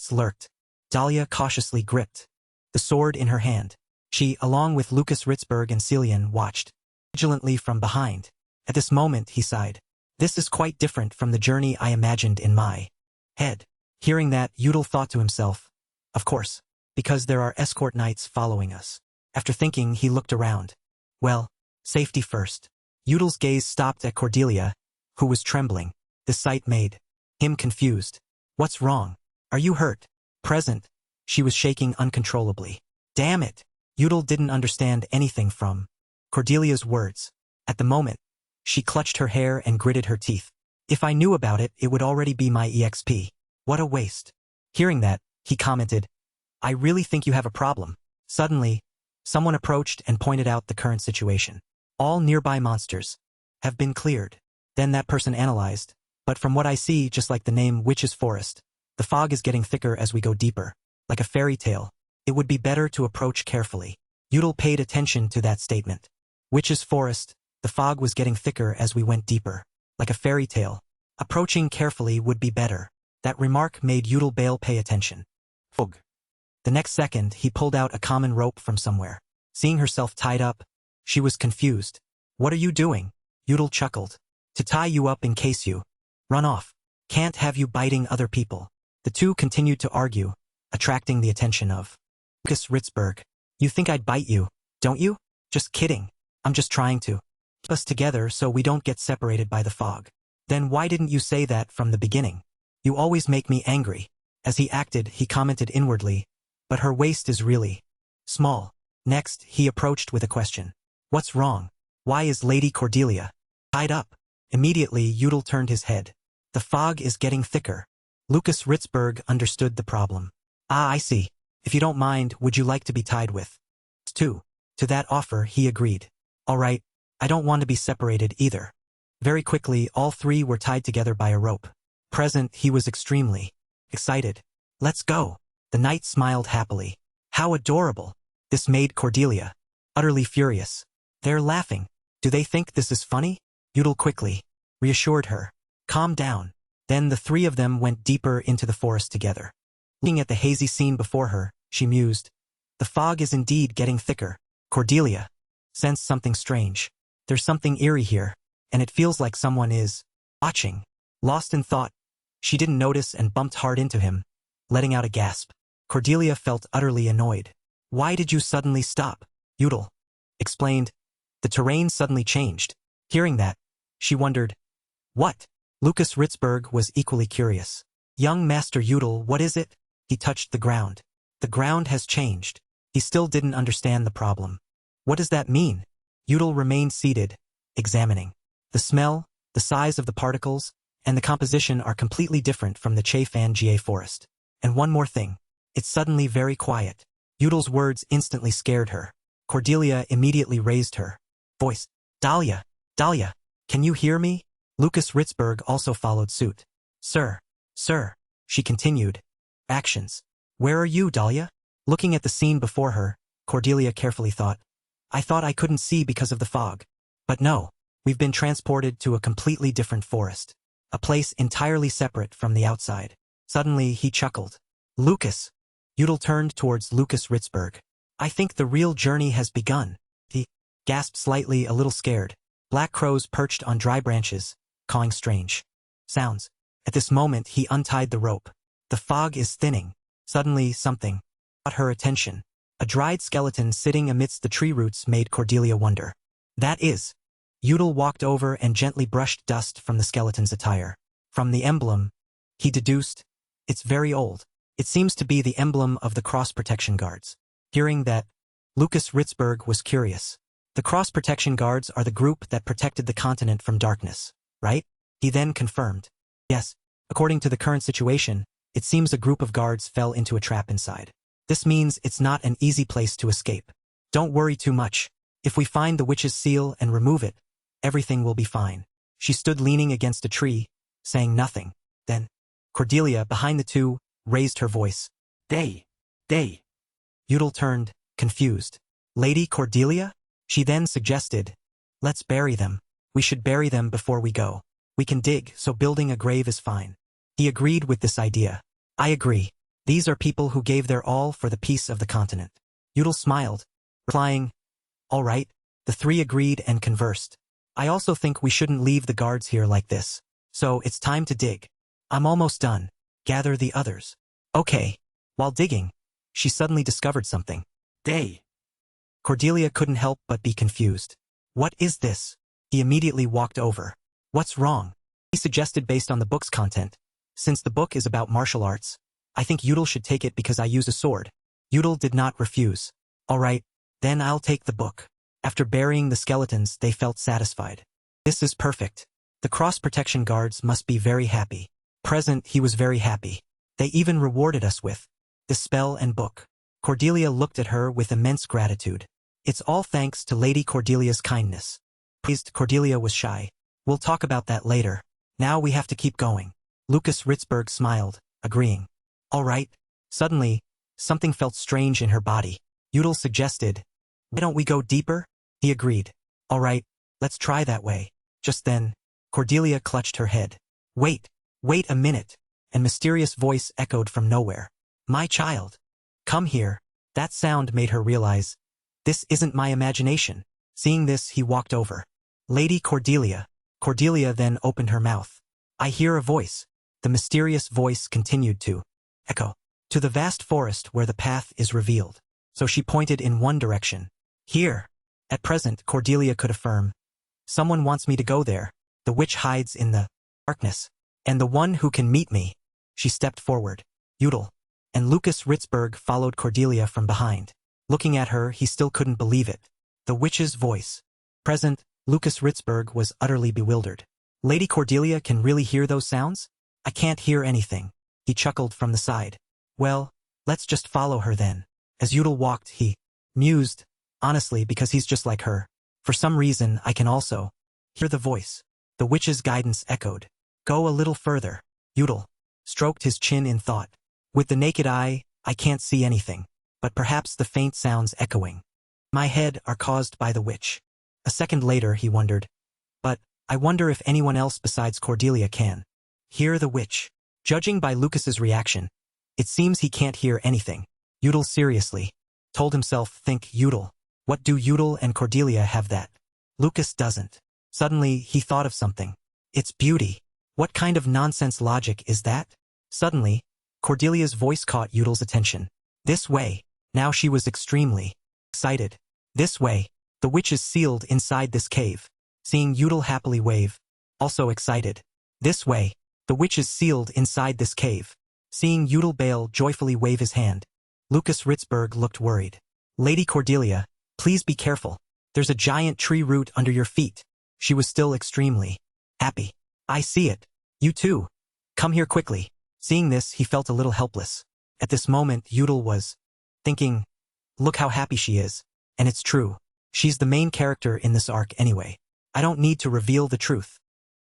beasts lurked. Dahlia cautiously gripped the sword in her hand. She, along with Lucas Ritzberg and Celian, watched vigilantly from behind. At this moment, he sighed. This is quite different from the journey I imagined in my head. Hearing that, Udal thought to himself, of course, because there are escort knights following us. After thinking, he looked around. Well, safety first. Udal's gaze stopped at Cordelia, who was trembling. The sight made him confused. What's wrong? Are you hurt? Present. She was shaking uncontrollably. Damn it! Udal didn't understand anything from Cordelia's words. At the moment, she clutched her hair and gritted her teeth. If I knew about it, it would already be my EXP. What a waste. Hearing that, he commented, I really think you have a problem. Suddenly, someone approached and pointed out the current situation. All nearby monsters have been cleared. Then that person analyzed, but from what I see, just like the name Witch's Forest, the fog is getting thicker as we go deeper. Like a fairy tale, it would be better to approach carefully. Udal paid attention to that statement. Witch's Forest, the fog was getting thicker as we went deeper. Like a fairy tale, approaching carefully would be better. That remark made Udal Bale pay attention. Fog. The next second, he pulled out a common rope from somewhere. Seeing herself tied up, she was confused. What are you doing? Udal chuckled. To tie you up in case you run off. Can't have you biting other people. The two continued to argue, attracting the attention of Lucas Ritzberg. You think I'd bite you, don't you? Just kidding. I'm just trying to keep us together so we don't get separated by the fog. Then why didn't you say that from the beginning? You always make me angry. As he acted, he commented inwardly, but her waist is really small. Next, he approached with a question. What's wrong? Why is Lady Cordelia tied up? Immediately, Udal turned his head. The fog is getting thicker. Lucas Ritzberg understood the problem. Ah, I see. If you don't mind, would you like to be tied with two? To that offer, he agreed. All right, I don't want to be separated either. Very quickly, all three were tied together by a rope. Present, he was extremely excited. Let's go. The knight smiled happily. How adorable. This made Cordelia utterly furious. They're laughing. Do they think this is funny? Udal quickly reassured her. Calm down. Then the three of them went deeper into the forest together. Looking at the hazy scene before her, she mused. The fog is indeed getting thicker. Cordelia sensed something strange. There's something eerie here, and it feels like someone is watching. Lost in thought, she didn't notice and bumped hard into him, letting out a gasp. Cordelia felt utterly annoyed. Why did you suddenly stop? Udal explained. The terrain suddenly changed. Hearing that, she wondered, what? Lucas Ritzberg was equally curious. Young Master Udal, what is it? He touched the ground. The ground has changed. He still didn't understand the problem. What does that mean? Udal remained seated, examining. The smell, the size of the particles, and the composition are completely different from the Chafan forest. And one more thing. It's suddenly very quiet. Udal's words instantly scared her. Cordelia immediately raised her voice. Dahlia, Dahlia, can you hear me? Lucas Ritzberg also followed suit. Sir, she continued. Actions. Where are you, Dahlia? Looking at the scene before her, Cordelia carefully thought. I thought I couldn't see because of the fog. But no, we've been transported to a completely different forest. A place entirely separate from the outside. Suddenly, he chuckled. Lucas. Udal turned towards Lucas Ritzberg. I think the real journey has begun. He gasped slightly, a little scared. Black crows perched on dry branches, cawing strange sounds. At this moment, he untied the rope. The fog is thinning. Suddenly, something caught her attention. A dried skeleton sitting amidst the tree roots made Cordelia wonder. That is. Udal walked over and gently brushed dust from the skeleton's attire. From the emblem, he deduced, it's very old. It seems to be the emblem of the Cross Protection Guards. Hearing that, Lucas Ritzberg was curious. The Cross Protection Guards are the group that protected the continent from darkness, right? He then confirmed. Yes, according to the current situation, it seems a group of guards fell into a trap inside. This means it's not an easy place to escape. Don't worry too much. If we find the witch's seal and remove it, everything will be fine. She stood leaning against a tree, saying nothing. Then, Cordelia, behind the two, raised her voice. They. Udal turned, confused. Lady Cordelia? She then suggested, let's bury them. We should bury them before we go. We can dig, so building a grave is fine. He agreed with this idea. I agree. These are people who gave their all for the peace of the continent. Yudel smiled, replying, all right. The three agreed and conversed. I also think we shouldn't leave the guards here like this. So it's time to dig. I'm almost done. Gather the others. Okay. While digging, she suddenly discovered something. Day. Cordelia couldn't help but be confused. What is this? He immediately walked over. What's wrong? He suggested based on the book's content. Since the book is about martial arts, I think Yudel should take it because I use a sword. Yudel did not refuse. All right, then I'll take the book. After burying the skeletons, they felt satisfied. This is perfect. The cross-protection guards must be very happy. Present, he was very happy. They even rewarded us with the spell and book. Cordelia looked at her with immense gratitude. It's all thanks to Lady Cordelia's kindness. Praised, Cordelia was shy. We'll talk about that later. Now we have to keep going. Lucas Ritzberg smiled, agreeing. All right. Suddenly, something felt strange in her body. Yudel suggested, why don't we go deeper? He agreed. All right, let's try that way. Just then, Cordelia clutched her head. Wait a minute. An mysterious voice echoed from nowhere. My child. Come here. That sound made her realize, this isn't my imagination. Seeing this, he walked over. Lady Cordelia. Cordelia then opened her mouth. I hear a voice. The mysterious voice continued to echo to the vast forest where the path is revealed. So she pointed in one direction. Here. At present, Cordelia could affirm. Someone wants me to go there. The witch hides in the darkness. And the one who can meet me. She stepped forward. Yudel. And Lucas Ritzberg followed Cordelia from behind. Looking at her, he still couldn't believe it. The witch's voice. Present, Lucas Ritzberg was utterly bewildered. Lady Cordelia can really hear those sounds? I can't hear anything. He chuckled from the side. Well, let's just follow her then. As Yudel walked, he mused, honestly, because he's just like her. For some reason, I can also hear the voice. The witch's guidance echoed. Go a little further. Yudel stroked his chin in thought. With the naked eye, I can't see anything, but perhaps the faint sounds echoing my head are caused by the witch. A second later, he wondered, but I wonder if anyone else besides Cordelia can hear the witch. Judging by Lucas's reaction, it seems he can't hear anything. Yudel seriously told himself, think Yudel. What do Yudel and Cordelia have that Lucas doesn't? Suddenly, he thought of something. It's beauty. What kind of nonsense logic is that? Suddenly, Cordelia's voice caught Yudel's attention. This way. Now she was extremely excited. This way. The witch is sealed inside this cave. Seeing Yudel happily wave. Also excited. This way. The witch is sealed inside this cave. Seeing Yudel Bale joyfully wave his hand. Lucas Ritzberg looked worried. Lady Cordelia, please be careful. There's a giant tree root under your feet. She was still extremely happy. I see it. You too. Come here quickly. Seeing this, he felt a little helpless. At this moment, Yudel was thinking, look how happy she is. And it's true. She's the main character in this arc anyway. I don't need to reveal the truth.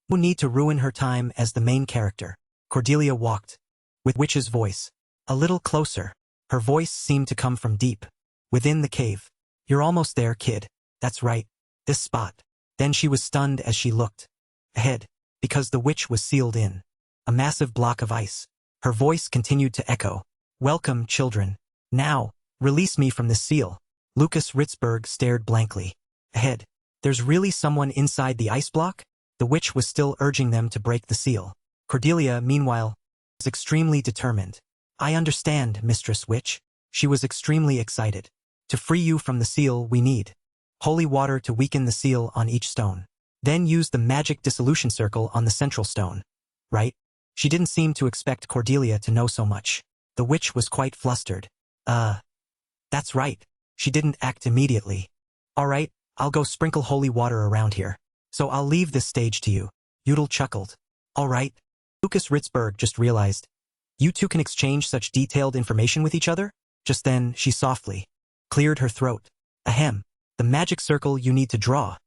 No need to ruin her time as the main character. Cordelia walked, with witch's voice, a little closer. Her voice seemed to come from deep within the cave. You're almost there, kid. That's right. This spot. Then she was stunned as she looked ahead, because the witch was sealed in a massive block of ice. Her voice continued to echo. Welcome, children. Now, release me from this seal. Lucas Ritzberg stared blankly ahead. There's really someone inside the ice block? The witch was still urging them to break the seal. Cordelia, meanwhile, was extremely determined. I understand, Mistress Witch. She was extremely excited. To free you from the seal, we need holy water to weaken the seal on each stone. Then use the magic dissolution circle on the central stone. Right? She didn't seem to expect Cordelia to know so much. The witch was quite flustered. That's right. She didn't act immediately. All right, I'll go sprinkle holy water around here. So I'll leave this stage to you. Yudel chuckled. All right. Lucas Ritzberg just realized. You two can exchange such detailed information with each other? Just then, she softly cleared her throat. Ahem. The magic circle you need to draw.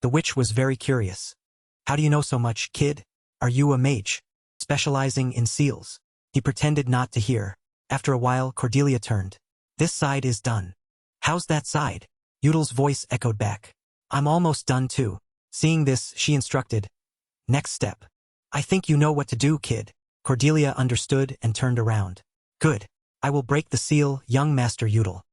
The witch was very curious. How do you know so much, kid? Are you a mage? Specializing in seals. He pretended not to hear. After a while, Cordelia turned. This side is done. How's that side? Yudel's voice echoed back. I'm almost done too. Seeing this, she instructed. Next step. I think you know what to do, kid. Cordelia understood and turned around. Good. I will break the seal, young Master Udall.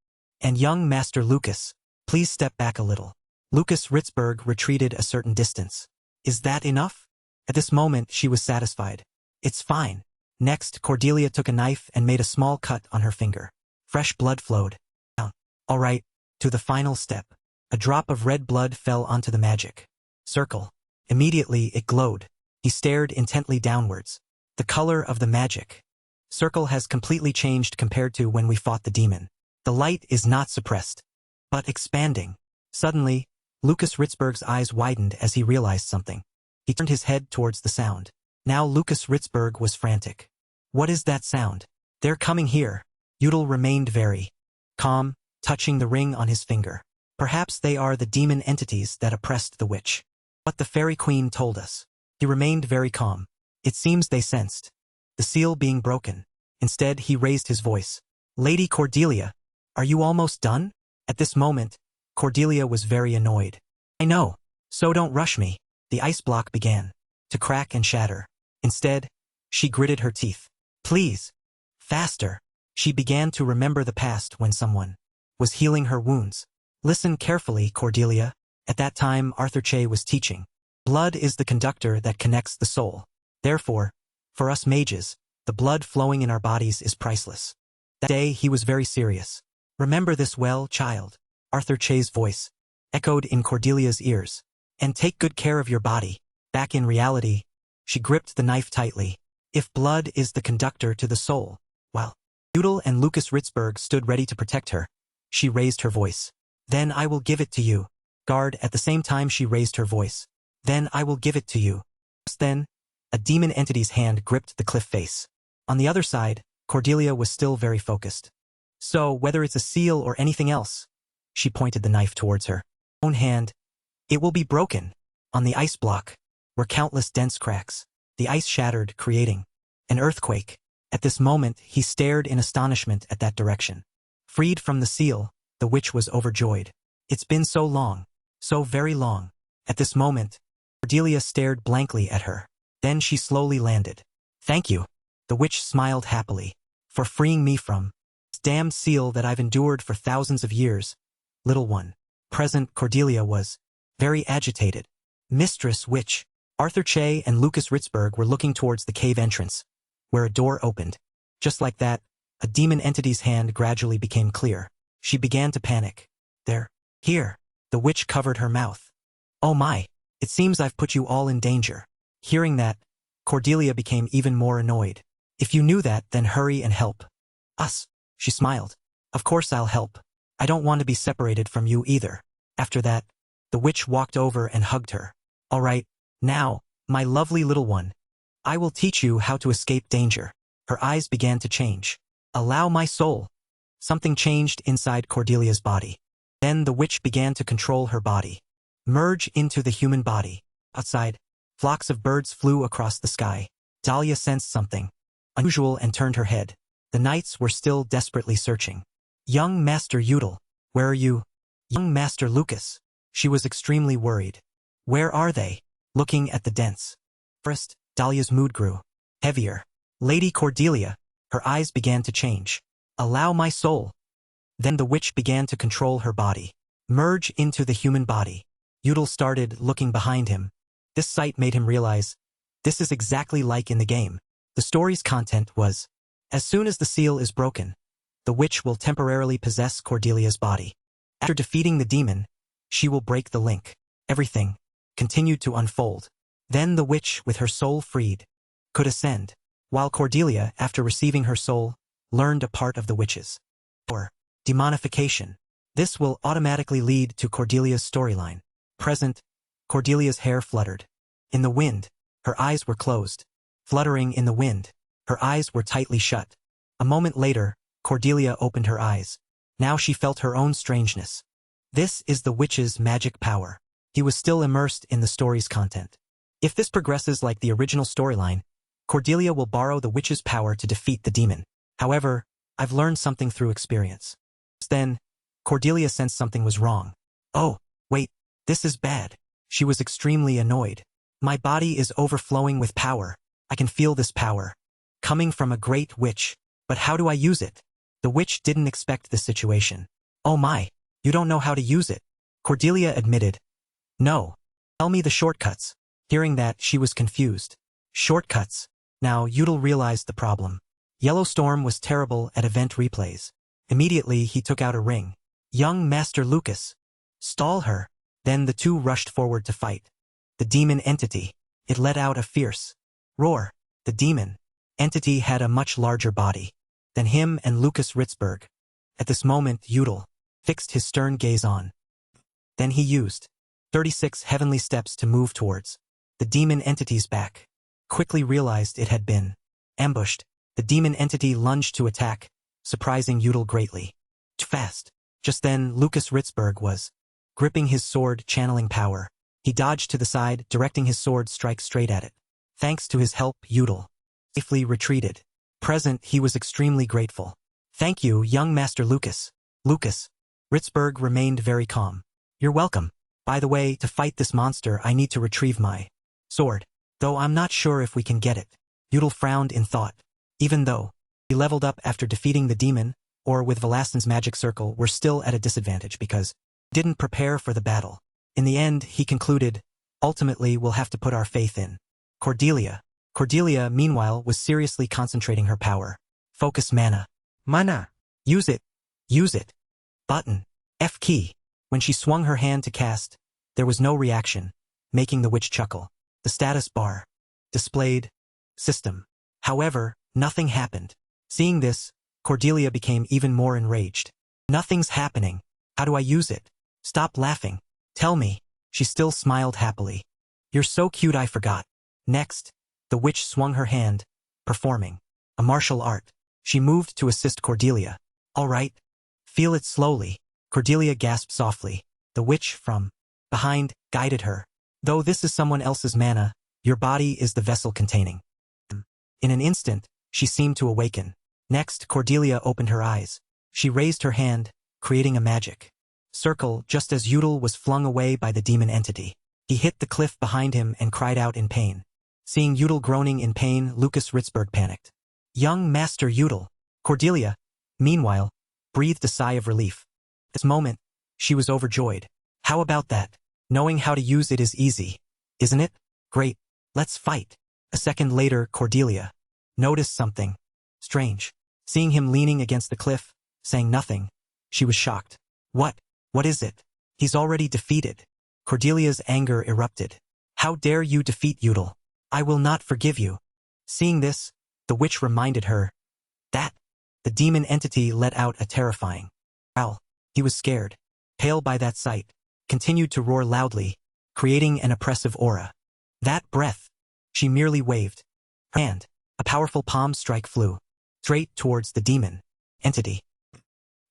And young Master Lucas, please step back a little. Lucas Ritzberg retreated a certain distance. Is that enough? At this moment she was satisfied. It's fine. Next, Cordelia took a knife and made a small cut on her finger. Fresh blood flowed down. All right, to the final step. A drop of red blood fell onto the magic circle. Immediately it glowed. He stared intently downwards. The color of the magic circle has completely changed compared to when we fought the demon. The light is not suppressed, but expanding. Suddenly, Lucas Ritzberg's eyes widened as he realized something. He turned his head towards the sound. Now Lucas Ritzberg was frantic. What is that sound? They're coming here. Udall remained very calm, touching the ring on his finger. Perhaps they are the demon entities that oppressed the witch. But the fairy queen told us. He remained very calm. It seems they sensed the seal being broken. Instead, he raised his voice. Lady Cordelia, are you almost done? At this moment, Cordelia was very annoyed. I know, so don't rush me. The ice block began to crack and shatter. Instead, she gritted her teeth. Please, faster. She began to remember the past when someone was healing her wounds. Listen carefully, Cordelia. At that time, Arthur Che was teaching. Blood is the conductor that connects the soul. Therefore, for us mages, the blood flowing in our bodies is priceless. That day he was very serious. Remember this well, child. Arthur Che's voice echoed in Cordelia's ears. And take good care of your body. Back in reality, she gripped the knife tightly. If blood is the conductor to the soul, while Udall and Lucas Ritzberg stood ready to protect her, she raised her voice. Then I will give it to you. Guard, at the same time she raised her voice. Then I will give it to you. Just then, a demon entity's hand gripped the cliff face. On the other side, Cordelia was still very focused. So, whether it's a seal or anything else, she pointed the knife towards her own hand. It will be broken. On the ice block were countless dense cracks. The ice shattered, creating an earthquake. At this moment, he stared in astonishment at that direction. Freed from the seal, the witch was overjoyed. It's been so long, so very long. At this moment, Cordelia stared blankly at her. Then she slowly landed. Thank you. The witch smiled happily. For freeing me from this damned seal that I've endured for thousands of years. Little one. Present, Cordelia was very agitated. Mistress Witch. Arthur Che and Lucas Ritzberg were looking towards the cave entrance, where a door opened. Just like that, a demon entity's hand gradually became clear. She began to panic. They're here. The witch covered her mouth. Oh my, it seems I've put you all in danger. Hearing that, Cordelia became even more annoyed. If you knew that, then hurry and help us. She smiled. Of course I'll help. I don't want to be separated from you either. After that, the witch walked over and hugged her. All right, now, my lovely little one. I will teach you how to escape danger. Her eyes began to change. Allow my soul. Something changed inside Cordelia's body. Then the witch began to control her body. Merge into the human body. Outside, flocks of birds flew across the sky. Dahlia sensed something unusual and turned her head. The knights were still desperately searching. Young Master Udall, where are you? Young Master Lucas. She was extremely worried. Where are they? Looking at the dense forest, Dahlia's mood grew heavier. Lady Cordelia, her eyes began to change. Allow my soul. Then the witch began to control her body. Merge into the human body. Udall started looking behind him. This sight made him realize this is exactly like in the game. The story's content was, as soon as the seal is broken, the witch will temporarily possess Cordelia's body. After defeating the demon, she will break the link. Everything continued to unfold. Then the witch, with her soul freed, could ascend, while Cordelia, after receiving her soul, learned a part of the witch's or demonification. This will automatically lead to Cordelia's storyline. Present, Cordelia's hair fluttered. In the wind, her eyes were closed. Fluttering in the wind, her eyes were tightly shut. A moment later, Cordelia opened her eyes. Now she felt her own strangeness. This is the witch's magic power. He was still immersed in the story's content. If this progresses like the original storyline, Cordelia will borrow the witch's power to defeat the demon. However, I've learned something through experience. Then, Cordelia sensed something was wrong. Oh, wait, this is bad. She was extremely annoyed. My body is overflowing with power. I can feel this power. Coming from a great witch. But how do I use it? The witch didn't expect this situation. Oh my, you don't know how to use it. Cordelia admitted. No. Tell me the shortcuts. Hearing that, she was confused. Shortcuts. Now, Udall realized the problem. Yellowstorm was terrible at event replays. Immediately, he took out a ring. Young Master Lucas. Stall her. Then the two rushed forward to fight. The demon entity. It let out a fierce roar. The demon entity had a much larger body than him and Lucas Ritzberg. At this moment, Udall fixed his stern gaze on. Then he used 36 heavenly steps to move towards the demon entity's back. Quickly realized it had been ambushed. The demon entity lunged to attack, surprising Udall greatly. Too fast. Just then, Lucas Ritzberg was gripping his sword, channeling power. He dodged to the side, directing his sword strike straight at it. Thanks to his help, Udall safely retreated. Present, he was extremely grateful. Thank you, young Master Lucas. Lucas. Ritzberg remained very calm. You're welcome. By the way, to fight this monster, I need to retrieve my sword. Though I'm not sure if we can get it. Udall frowned in thought. Even though he leveled up after defeating the demon, or with Velastin's magic circle, we're still at a disadvantage because he didn't prepare for the battle. In the end, he concluded, ultimately we'll have to put our faith in Cordelia. Cordelia, meanwhile, was seriously concentrating her power. Focus mana. Mana. Use it. Use it. Button. F key. When she swung her hand to cast, there was no reaction, making the witch chuckle. The status bar displayed system. However, nothing happened. Seeing this, Cordelia became even more enraged. Nothing's happening. How do I use it? Stop laughing. Tell me. She still smiled happily. You're so cute I forgot. Next, the witch swung her hand, performing a martial art. She moved to assist Cordelia. All right. Feel it slowly. Cordelia gasped softly. The witch from behind guided her. Though this is someone else's mana, your body is the vessel containing them. In an instant, she seemed to awaken. Next, Cordelia opened her eyes. She raised her hand, creating a magic circle just as Udall was flung away by the demon entity. He hit the cliff behind him and cried out in pain. Seeing Udall groaning in pain, Lucas Ritzberg panicked. Young Master Udall. Cordelia, meanwhile, breathed a sigh of relief. At this moment, she was overjoyed. How about that? Knowing how to use it is easy, isn't it? Great. Let's fight. A second later, Cordelia noticed something strange. Seeing him leaning against the cliff, saying nothing, she was shocked. What? What is it? He's already defeated. Cordelia's anger erupted. How dare you defeat Udall? I will not forgive you. Seeing this, the witch reminded her that the demon entity let out a terrifying growl. He was scared. Pale by that sight, continued to roar loudly, creating an oppressive aura. That breath. She merely waved her hand. A powerful palm strike flew straight towards the demon entity.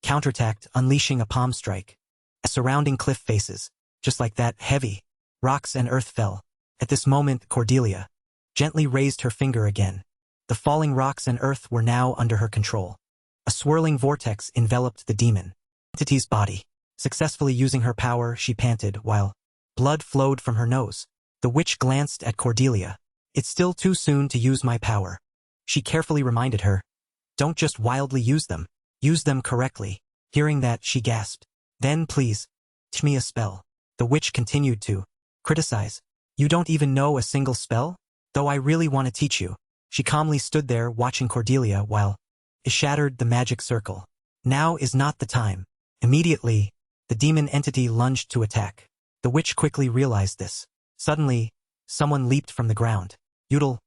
Counterattacked, unleashing a palm strike. As surrounding cliff faces, just like that, heavy rocks and earth fell. At this moment, Cordelia gently raised her finger again. The falling rocks and earth were now under her control. A swirling vortex enveloped the demon entity's body. Successfully using her power, she panted while blood flowed from her nose. The witch glanced at Cordelia. It's still too soon to use my power. She carefully reminded her. Don't just wildly use them. Use them correctly. Hearing that, she gasped. Then please, teach me a spell. The witch continued to criticize. You don't even know a single spell? Though I really want to teach you. She calmly stood there watching Cordelia while it shattered the magic circle. Now is not the time. Immediately, the demon entity lunged to attack. The witch quickly realized this. Suddenly, someone leaped from the ground. Udall,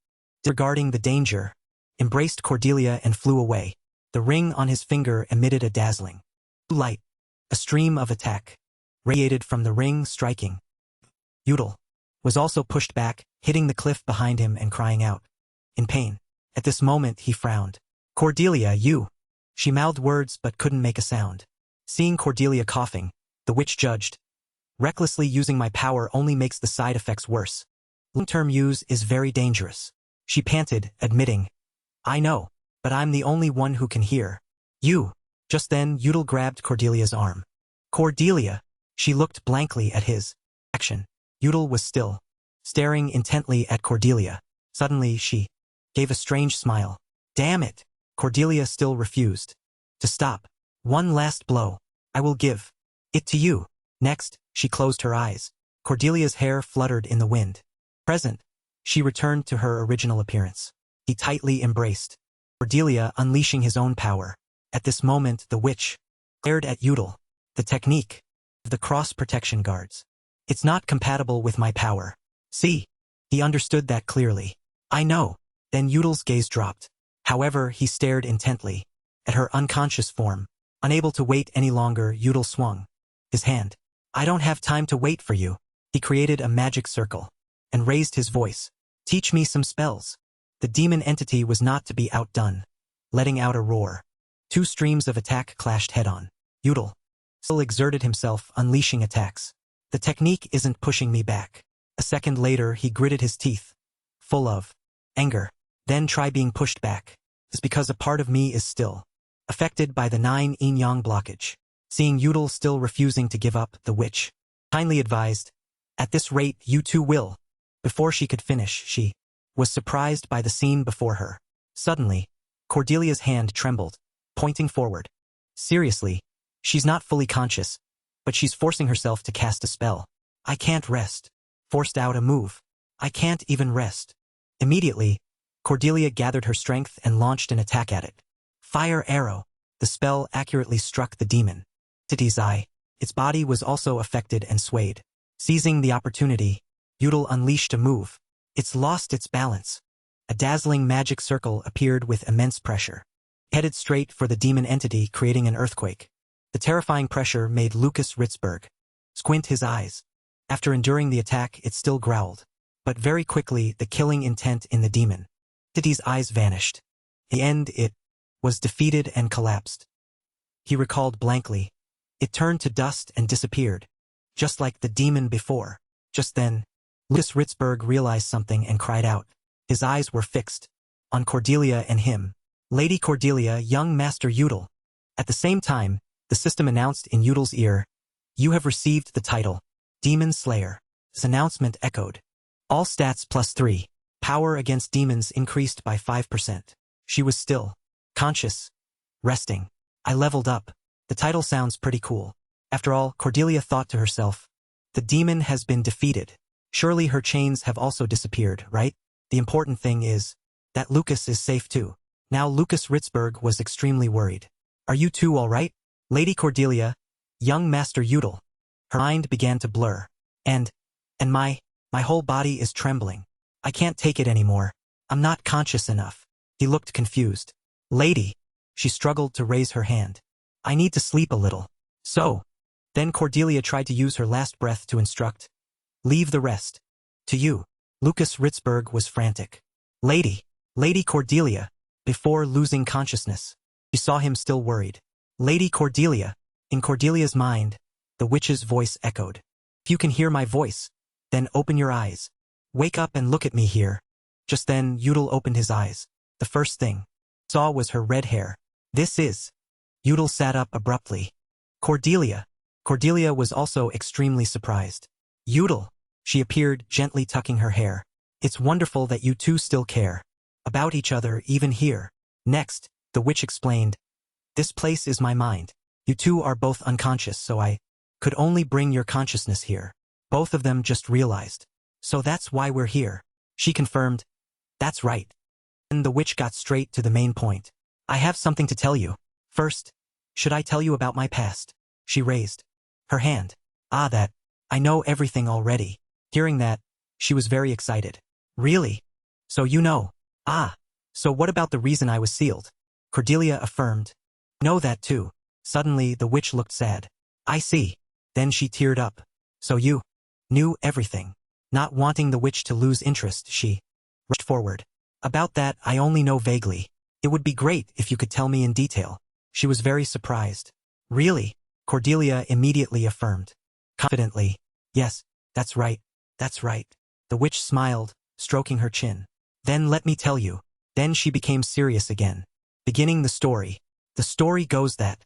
disregarding the danger, embraced Cordelia and flew away. The ring on his finger emitted a dazzling blue light. A stream of attack radiated from the ring, striking. Udall was also pushed back, hitting the cliff behind him and crying out in pain. At this moment, he frowned. Cordelia, you. She mouthed words but couldn't make a sound. Seeing Cordelia coughing, the witch judged. Recklessly using my power only makes the side effects worse. Long-term use is very dangerous. She panted, admitting. I know, but I'm the only one who can hear. You. Just then, Udall grabbed Cordelia's arm. Cordelia. She looked blankly at his action. Udall was still staring intently at Cordelia. Suddenly she gave a strange smile. Damn it! Cordelia still refused to stop. One last blow. I will give it to you. Next, she closed her eyes. Cordelia's hair fluttered in the wind. Present, she returned to her original appearance. He tightly embraced Cordelia, unleashing his own power. At this moment, the witch glared at Udal. The technique of the cross-protection guards. It's not compatible with my power. See? He understood that clearly. I know. Then Udal's gaze dropped. However, he stared intently at her unconscious form. Unable to wait any longer, Udal swung his hand. I don't have time to wait for you. He created a magic circle and raised his voice. Teach me some spells. The demon entity was not to be outdone, letting out a roar. Two streams of attack clashed head-on. Udal still exerted himself, unleashing attacks. The technique isn't pushing me back. A second later, he gritted his teeth, full of anger. Then try being pushed back. It's because a part of me is still affected by the 9 yin-yang blockage. Seeing Udal still refusing to give up, the witch kindly advised, at this rate you too will. Before she could finish, she was surprised by the scene before her. Suddenly, Cordelia's hand trembled, pointing forward. Seriously, she's not fully conscious, but she's forcing herself to cast a spell. I can't rest. Forced out a move. I can't even rest. Immediately, Cordelia gathered her strength and launched an attack at it. Fire arrow. The spell accurately struck the demon entity's eye. Its body was also affected and swayed. Seizing the opportunity, Udal unleashed a move. It's lost its balance. A dazzling magic circle appeared with immense pressure. Headed straight for the demon entity, creating an earthquake. The terrifying pressure made Lucas Ritzberg squint his eyes. After enduring the attack, it still growled. But very quickly, the killing intent in the demon entity's eyes vanished. In the end, it was defeated and collapsed. He recalled blankly. It turned to dust and disappeared, just like the demon before. Just then, Lucas Ritzberg realized something and cried out. His eyes were fixed on Cordelia and him. Lady Cordelia, young Master Udal. At the same time, the system announced in Udal's ear, you have received the title, Demon Slayer. This announcement echoed. All stats +3. Power against demons increased by 5%. She was still conscious, resting. I leveled up. The title sounds pretty cool. After all, Cordelia thought to herself, the demon has been defeated. Surely her chains have also disappeared, right? The important thing is that Lucas is safe too. Now Lucas Ritzberg was extremely worried. Are you two all right? Lady Cordelia, young Master Udal. Her mind began to blur. And my whole body is trembling. I can't take it anymore. I'm not conscious enough. He looked confused. Lady. She struggled to raise her hand. I need to sleep a little. So. Then Cordelia tried to use her last breath to instruct. Leave the rest to you. Lucas Ritzberg was frantic. Lady Cordelia. Before losing consciousness, she saw him still worried. Lady Cordelia. In Cordelia's mind, the witch's voice echoed. If you can hear my voice, then open your eyes. Wake up and look at me here. Just then, Udal opened his eyes. The first thing he saw was her red hair. This is. Udal sat up abruptly. Cordelia. Cordelia was also extremely surprised. Udal. She appeared, gently tucking her hair. It's wonderful that you two still care about each other even here. Next, the witch explained. This place is my mind. You two are both unconscious, so I could only bring your consciousness here. Both of them just realized. So that's why we're here. She confirmed. That's right. And the witch got straight to the main point. I have something to tell you. First, should I tell you about my past? She raised her hand. That. I know everything already. Hearing that, she was very excited. Really? So you know. So what about the reason I was sealed? Cordelia affirmed. Know that too. Suddenly, the witch looked sad. I see. Then she teared up. So you knew everything. Not wanting the witch to lose interest, she rushed forward. About that, I only know vaguely. It would be great if you could tell me in detail. She was very surprised. Really? Cordelia immediately affirmed. Confidently. Yes, that's right. That's right. The witch smiled, stroking her chin. Then let me tell you. Then she became serious again. Beginning the story. The story goes that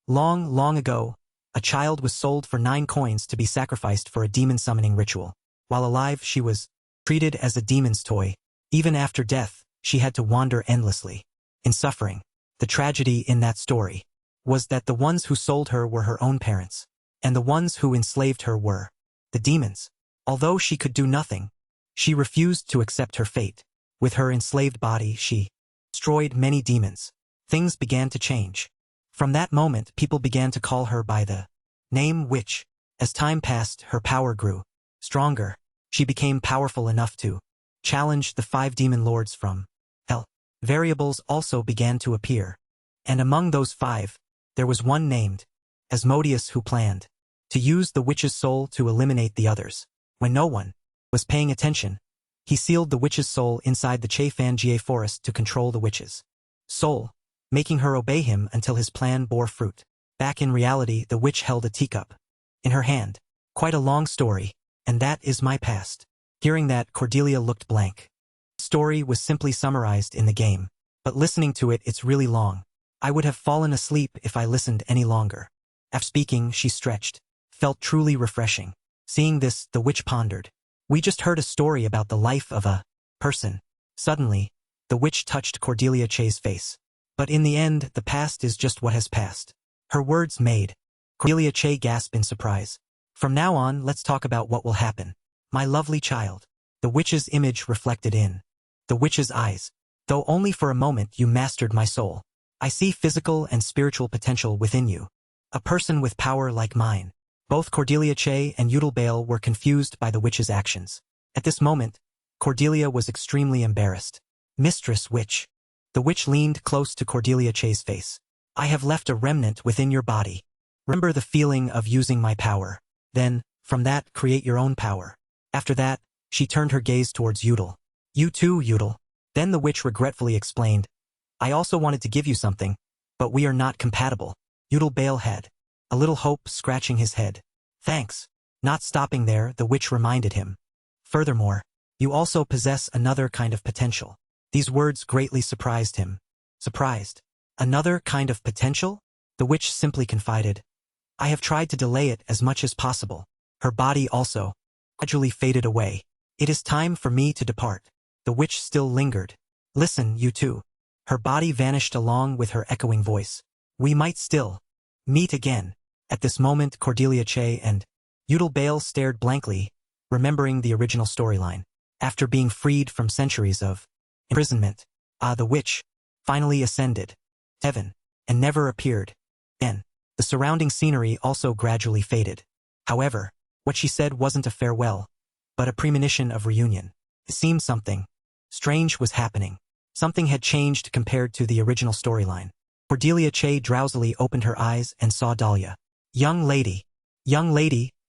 long, long ago, a child was sold for 9 coins to be sacrificed for a demon summoning ritual. While alive, she was treated as a demon's toy. Even after death, she had to wander endlessly. In suffering, the tragedy in that story was that the ones who sold her were her own parents, and the ones who enslaved her were the demons. Although she could do nothing, she refused to accept her fate. With her enslaved body, she destroyed many demons. Things began to change. From that moment, people began to call her by the name Witch. As time passed, her power grew stronger. She became powerful enough to challenge the 5 demon lords from hell. Variables also began to appear, and among those 5, there was one named Asmodeus who planned to use the witch's soul to eliminate the others. When no one was paying attention, he sealed the witch's soul inside the Chefangie forest to control the witch's soul, making her obey him until his plan bore fruit. Back in reality, the witch held a teacup in her hand. Quite a long story, and that is my past. Hearing that, Cordelia looked blank. The story was simply summarized in the game, but listening to it, it's really long. I would have fallen asleep if I listened any longer. After speaking, she stretched. Felt truly refreshing. Seeing this, the witch pondered. We just heard a story about the life of a person. Suddenly, the witch touched Cordelia Che's face. But in the end, the past is just what has passed. Her words made Cordelia Che gasp in surprise. From now on, let's talk about what will happen. My lovely child. The witch's image reflected in the witch's eyes. Though only for a moment you mastered my soul. I see physical and spiritual potential within you. A person with power like mine. Both Cordelia Che and Yudel were confused by the witch's actions. At this moment, Cordelia was extremely embarrassed. Mistress Witch. The witch leaned close to Cordelia Che's face. I have left a remnant within your body. Remember the feeling of using my power. Then, from that, create your own power. After that, she turned her gaze towards Yudel. You too, Yudel. Then the witch regretfully explained. I also wanted to give you something, but we are not compatible. Yudel had a little hope, scratching his head. Thanks. Not stopping there, the witch reminded him. Furthermore, you also possess another kind of potential. These words greatly surprised him. Surprised. Another kind of potential? The witch simply confided. I have tried to delay it as much as possible. Her body also gradually faded away. It is time for me to depart. The witch still lingered. Listen, you two. Her body vanished along with her echoing voice. We might still meet again. At this moment, Cordelia Che and Yudel stared blankly, remembering the original storyline. After being freed from centuries of imprisonment, the witch finally ascended to heaven and never appeared again. The surrounding scenery also gradually faded. However, what she said wasn't a farewell, but a premonition of reunion. It seemed something strange was happening. Something had changed compared to the original storyline. Cordelia Che drowsily opened her eyes and saw Dahlia. Young lady,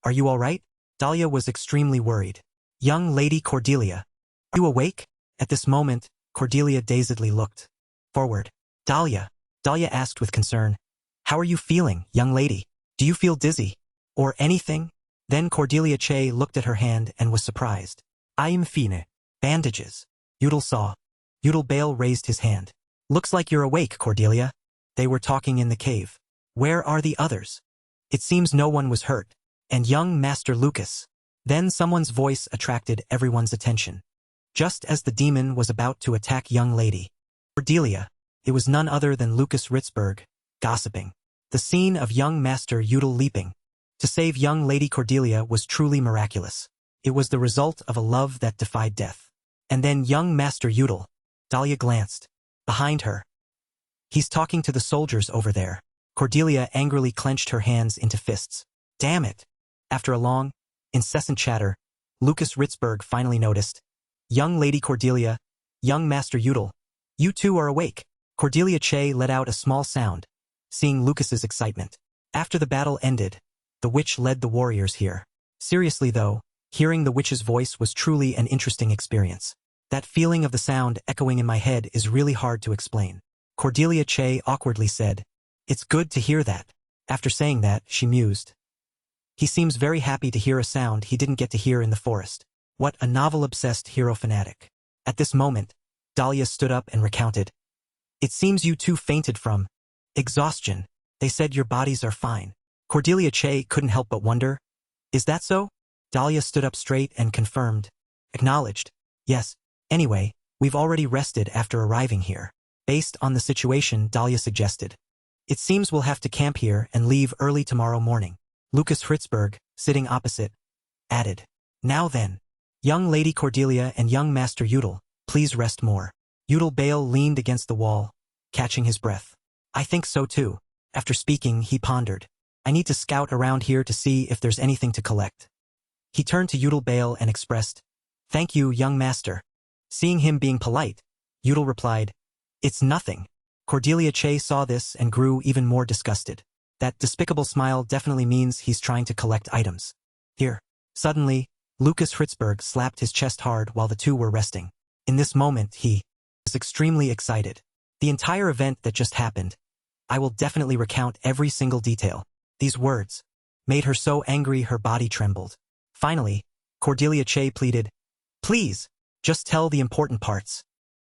are you all right? Dahlia was extremely worried. Young lady Cordelia, are you awake? At this moment, Cordelia dazedly looked forward. Dahlia asked with concern. How are you feeling, young lady? Do you feel dizzy? Or anything? Then Cordelia Che looked at her hand and was surprised. I'm fine. Bandages. Yudel saw. Yudel raised his hand. Looks like you're awake, Cordelia. They were talking in the cave. Where are the others? It seems no one was hurt. And young Master Lucas. Then someone's voice attracted everyone's attention. Just as the demon was about to attack young lady Cordelia, it was none other than Lucas Ritzberg, gossiping. The scene of young Master Yudel leaping to save young lady Cordelia was truly miraculous. It was the result of a love that defied death. And then young Master Yudel. Dahlia glanced behind her. He's talking to the soldiers over there. Cordelia angrily clenched her hands into fists. Damn it! After a long, incessant chatter, Lucas Ritzberg finally noticed. Young lady Cordelia, young Master Yudel, you two are awake. Cordelia Che let out a small sound, seeing Lucas's excitement. After the battle ended, the witch led the warriors here. Seriously though, hearing the witch's voice was truly an interesting experience. That feeling of the sound echoing in my head is really hard to explain. Cordelia Che awkwardly said, It's good to hear that. After saying that, she mused. He seems very happy to hear a sound he didn't get to hear in the forest. What a novel-obsessed hero fanatic. At this moment, Dahlia stood up and recounted. It seems you two fainted from exhaustion. They said your bodies are fine. Cordelia Che couldn't help but wonder. Is that so? Dahlia stood up straight and confirmed. Acknowledged. Yes. Anyway, we've already rested after arriving here. Based on the situation, Dahlia suggested. It seems we'll have to camp here and leave early tomorrow morning. Lucas Fritzberg, sitting opposite, added. Now then. Young Lady Cordelia and young Master Udal, please rest more. Udal Bale leaned against the wall, catching his breath. I think so too. After speaking, he pondered. I need to scout around here to see if there's anything to collect. He turned to Udal Bale and expressed, Thank you, young master. Seeing him being polite, Udal replied, It's nothing. Cordelia Che saw this and grew even more disgusted. That despicable smile definitely means he's trying to collect items. Here. Suddenly, Lucas Fritzberg slapped his chest hard while the two were resting. In this moment, he was extremely excited. The entire event that just happened. I will definitely recount every single detail. These words made her so angry her body trembled. Finally, Cordelia Che pleaded, Please, just tell the important parts.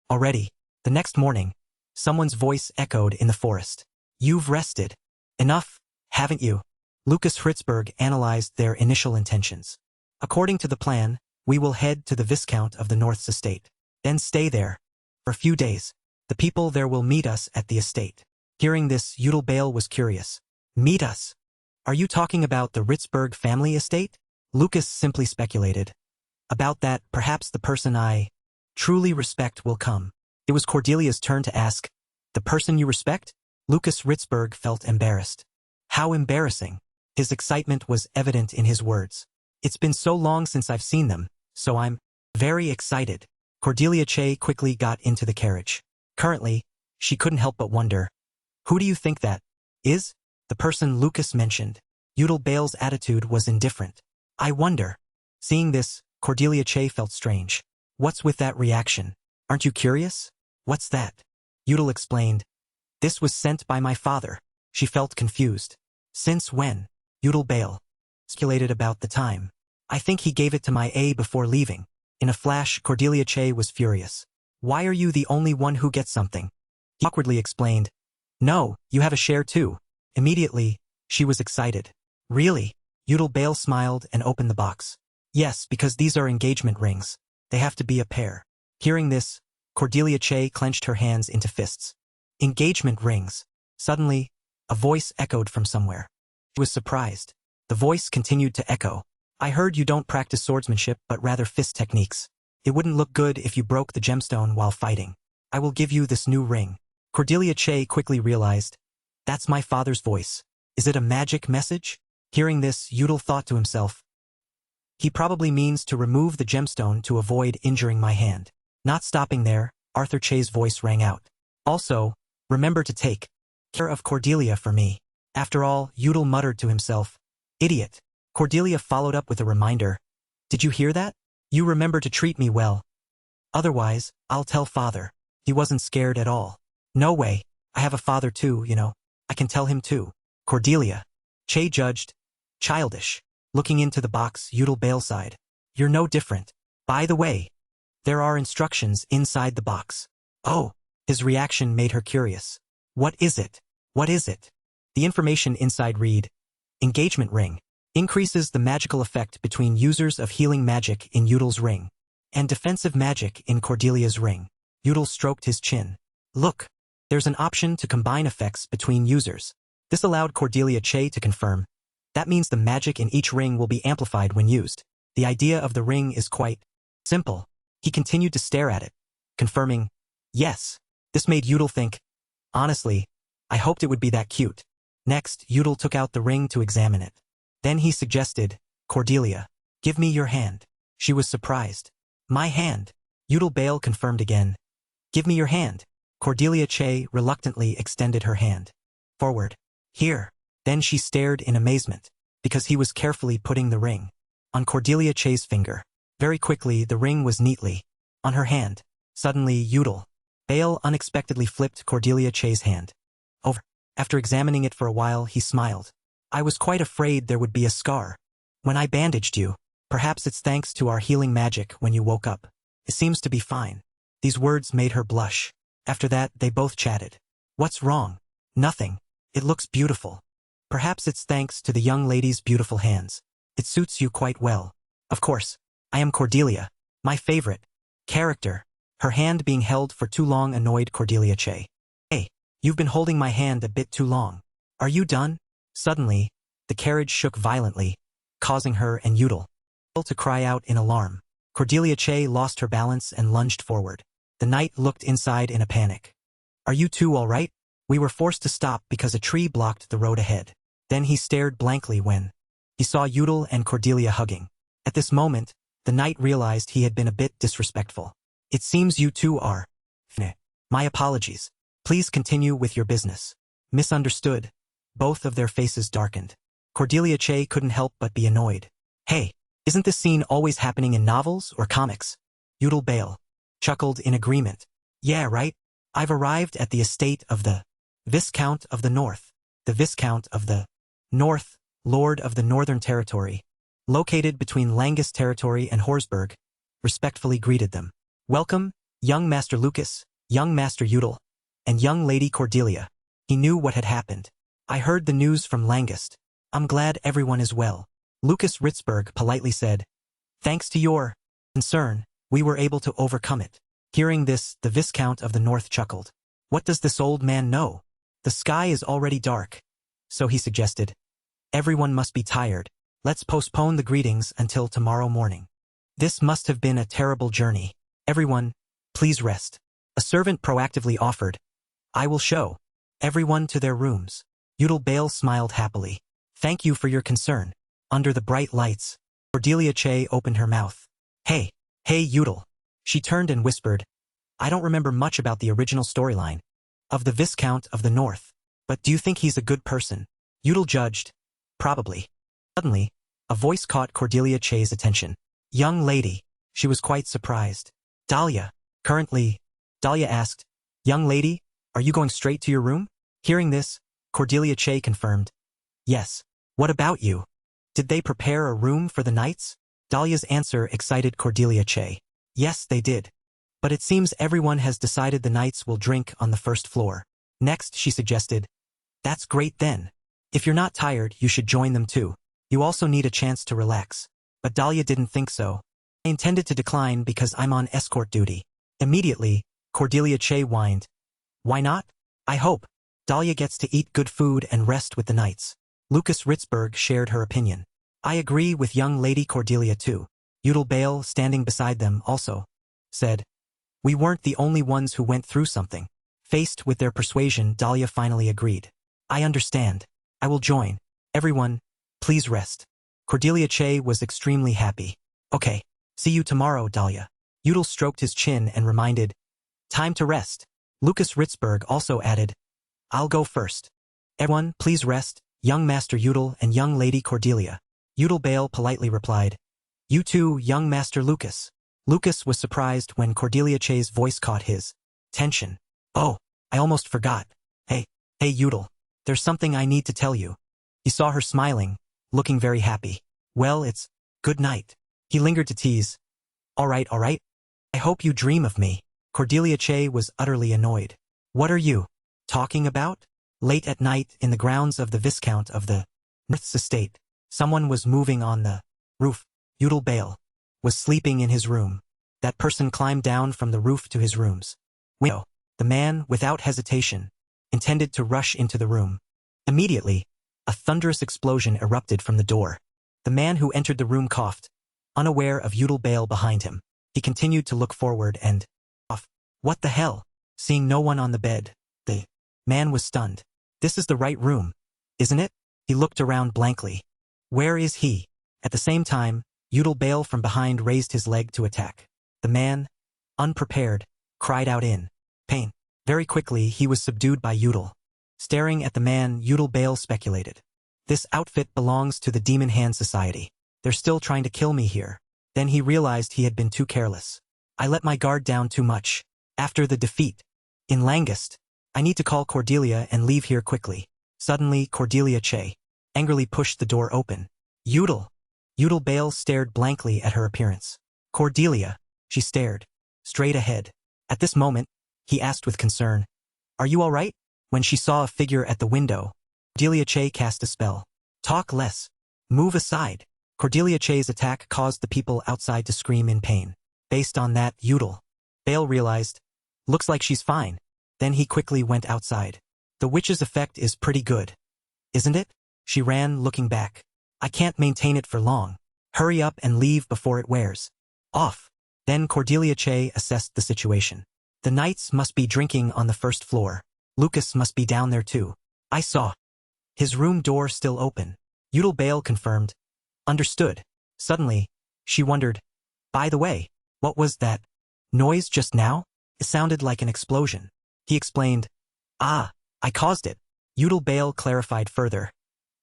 Already, the next morning, someone's voice echoed in the forest. You've rested. Enough, haven't you? Lucas Fritzberg analyzed their initial intentions. According to the plan, we will head to the Viscount of the North's estate. Then stay there. For a few days. The people there will meet us at the estate. Hearing this, Udal Bale was curious. Meet us? Are you talking about the Ritzberg family estate? Lucas simply speculated. About that, perhaps the person I truly respect will come. It was Cordelia's turn to ask, The person you respect? Lucas Ritzberg felt embarrassed. How embarrassing. His excitement was evident in his words. It's been so long since I've seen them, so I'm very excited. Cordelia Che quickly got into the carriage. Currently, she couldn't help but wonder. Who do you think that is? The person Lucas mentioned. Udal Bale's attitude was indifferent. I wonder. Seeing this, Cordelia Che felt strange. What's with that reaction? Aren't you curious? What's that? Udal explained. This was sent by my father. She felt confused. Since when? Udal Bale speculated about the time. I think he gave it to my A before leaving. In a flash, Cordelia Che was furious. Why are you the only one who gets something? He awkwardly explained. No, you have a share too. Immediately, she was excited. Really? Udal Bale smiled and opened the box. Yes, because these are engagement rings. They have to be a pair. Hearing this, Cordelia Che clenched her hands into fists. Engagement rings. Suddenly, a voice echoed from somewhere. She was surprised. The voice continued to echo. I heard you don't practice swordsmanship but rather fist techniques. It wouldn't look good if you broke the gemstone while fighting. I will give you this new ring. Cordelia Che quickly realized. That's my father's voice. Is it a magic message? Hearing this, Udal thought to himself. He probably means to remove the gemstone to avoid injuring my hand. Not stopping there, Arthur Che's voice rang out. Also, remember to take care of Cordelia for me. After all, Udal muttered to himself. Idiot. Cordelia followed up with a reminder. Did you hear that? You remember to treat me well. Otherwise, I'll tell father. He wasn't scared at all. No way. I have a father too, you know. I can tell him too. Cordelia. Che judged. Childish. Looking into the box, Udal Bale sighed. You're no different. By the way, there are instructions inside the box. Oh. His reaction made her curious. What is it? What is it? The information inside read. Engagement ring. Increases the magical effect between users of healing magic in Udal's ring and defensive magic in Cordelia's ring. Udal stroked his chin. Look, there's an option to combine effects between users. This allowed Cordelia Che to confirm. That means the magic in each ring will be amplified when used. The idea of the ring is quite simple. He continued to stare at it, confirming, yes. This made Udal think, honestly, I hoped it would be that cute. Next, Udal took out the ring to examine it. Then he suggested, Cordelia, give me your hand. She was surprised. My hand. Udal Bale confirmed again. Give me your hand. Cordelia Che reluctantly extended her hand. Forward. Here. Then she stared in amazement, because he was carefully putting the ring on Cordelia Che's finger. Very quickly, the ring was neatly on her hand. Suddenly, Udal Bale unexpectedly flipped Cordelia Che's hand over. After examining it for a while, he smiled. I was quite afraid there would be a scar when I bandaged you. Perhaps it's thanks to our healing magic when you woke up. It seems to be fine. These words made her blush. After that, they both chatted. What's wrong? Nothing. It looks beautiful. Perhaps it's thanks to the young lady's beautiful hands. It suits you quite well. Of course. I am Cordelia. My favorite. Character. Her hand being held for too long annoyed Cordelia Che. Hey, you've been holding my hand a bit too long. Are you done? Suddenly, the carriage shook violently, causing her and Udall to cry out in alarm. Cordelia Che lost her balance and lunged forward. The knight looked inside in a panic. Are you two all right? We were forced to stop because a tree blocked the road ahead. Then he stared blankly when he saw Udall and Cordelia hugging. At this moment, the knight realized he had been a bit disrespectful. It seems you two are. My apologies. Please continue with your business. Misunderstood. Both of their faces darkened. Cordelia Che couldn't help but be annoyed. Hey, isn't this scene always happening in novels or comics? Udall Bale chuckled in agreement. Yeah, right? I've arrived at the estate of the Viscount of the North. The Viscount of the North, Lord of the Northern Territory, located between Langus Territory and Horsburgh, respectfully greeted them. Welcome, young Master Lucas, young Master Udall, and young Lady Cordelia. He knew what had happened. I heard the news from Langust. I'm glad everyone is well. Lucas Ritzberg politely said, thanks to your concern, we were able to overcome it. Hearing this, the Viscount of the North chuckled. What does this old man know? The sky is already dark. So he suggested, everyone must be tired. Let's postpone the greetings until tomorrow morning. This must have been a terrible journey. Everyone, please rest. A servant proactively offered. I will show everyone to their rooms. Udall Bale smiled happily. Thank you for your concern. Under the bright lights, Cordelia Che opened her mouth. Hey, Udall. She turned and whispered, I don't remember much about the original storyline of the Viscount of the North, but do you think he's a good person? Udall judged. Probably. Suddenly, a voice caught Cordelia Che's attention. Young lady. She was quite surprised. Dahlia. Currently, Dahlia asked, young lady, are you going straight to your room? Hearing this, Cordelia Che confirmed. Yes. What about you? Did they prepare a room for the knights? Dahlia's answer excited Cordelia Che. Yes, they did. But it seems everyone has decided the knights will drink on the first floor. Next, she suggested. That's great then. If you're not tired, you should join them too. You also need a chance to relax. But Dahlia didn't think so. I intended to decline because I'm on escort duty. Immediately, Cordelia Che whined. Why not? I hope Dahlia gets to eat good food and rest with the knights. Lucas Ritzberg shared her opinion. I agree with young Lady Cordelia too. Udall Bale, standing beside them, also said. We weren't the only ones who went through something. Faced with their persuasion, Dahlia finally agreed. I understand. I will join. Everyone, please rest. Cordelia Che was extremely happy. Okay, see you tomorrow, Dahlia. Udall stroked his chin and reminded. Time to rest. Lucas Ritzberg also added. I'll go first. Everyone, please rest, young Master Udall and young Lady Cordelia. Udall Bale politely replied. You too, young Master Lucas. Lucas was surprised when Cordelia Che's voice caught his attention. Oh, I almost forgot. Hey, Udall. There's something I need to tell you. He saw her smiling, looking very happy. Well, it's good night. He lingered to tease. All right. I hope you dream of me. Cordelia Che was utterly annoyed. What are you talking about? Late at night, in the grounds of the Viscount of the North's estate, someone was moving on the roof. Udall Bale was sleeping in his room. That person climbed down from the roof to his room's window. The man, without hesitation, intended to rush into the room. Immediately, a thunderous explosion erupted from the door. The man who entered the room coughed, unaware of Udall Bale behind him. He continued to look forward and off. What the hell? Seeing no one on the bed, the man was stunned. This is the right room, isn't it? He looked around blankly. Where is he? At the same time, Udall Bale from behind raised his leg to attack. The man, unprepared, cried out in pain. Very quickly, he was subdued by Udall. Staring at the man, Udall Bale speculated. This outfit belongs to the Demon Hand Society. They're still trying to kill me here. Then he realized he had been too careless. I let my guard down too much. After the defeat in Langust, I need to call Cordelia and leave here quickly. Suddenly, Cordelia Che angrily pushed the door open. Udall. Udall Bale stared blankly at her appearance. Cordelia. She stared straight ahead. At this moment, he asked with concern. Are you all right? When she saw a figure at the window, Cordelia Che cast a spell. Talk less. Move aside. Cordelia Che's attack caused the people outside to scream in pain. Based on that, Bale realized, looks like she's fine. Then he quickly went outside. The witch's effect is pretty good, isn't it? She ran, looking back. I can't maintain it for long. Hurry up and leave before it wears off. Then Cordelia Che assessed the situation. The knights must be drinking on the first floor. Lucas must be down there too. I saw his room door still open. Bale confirmed. Understood. Suddenly, she wondered, by the way, what was that noise just now? It sounded like an explosion. He explained, I caused it. Bale clarified further.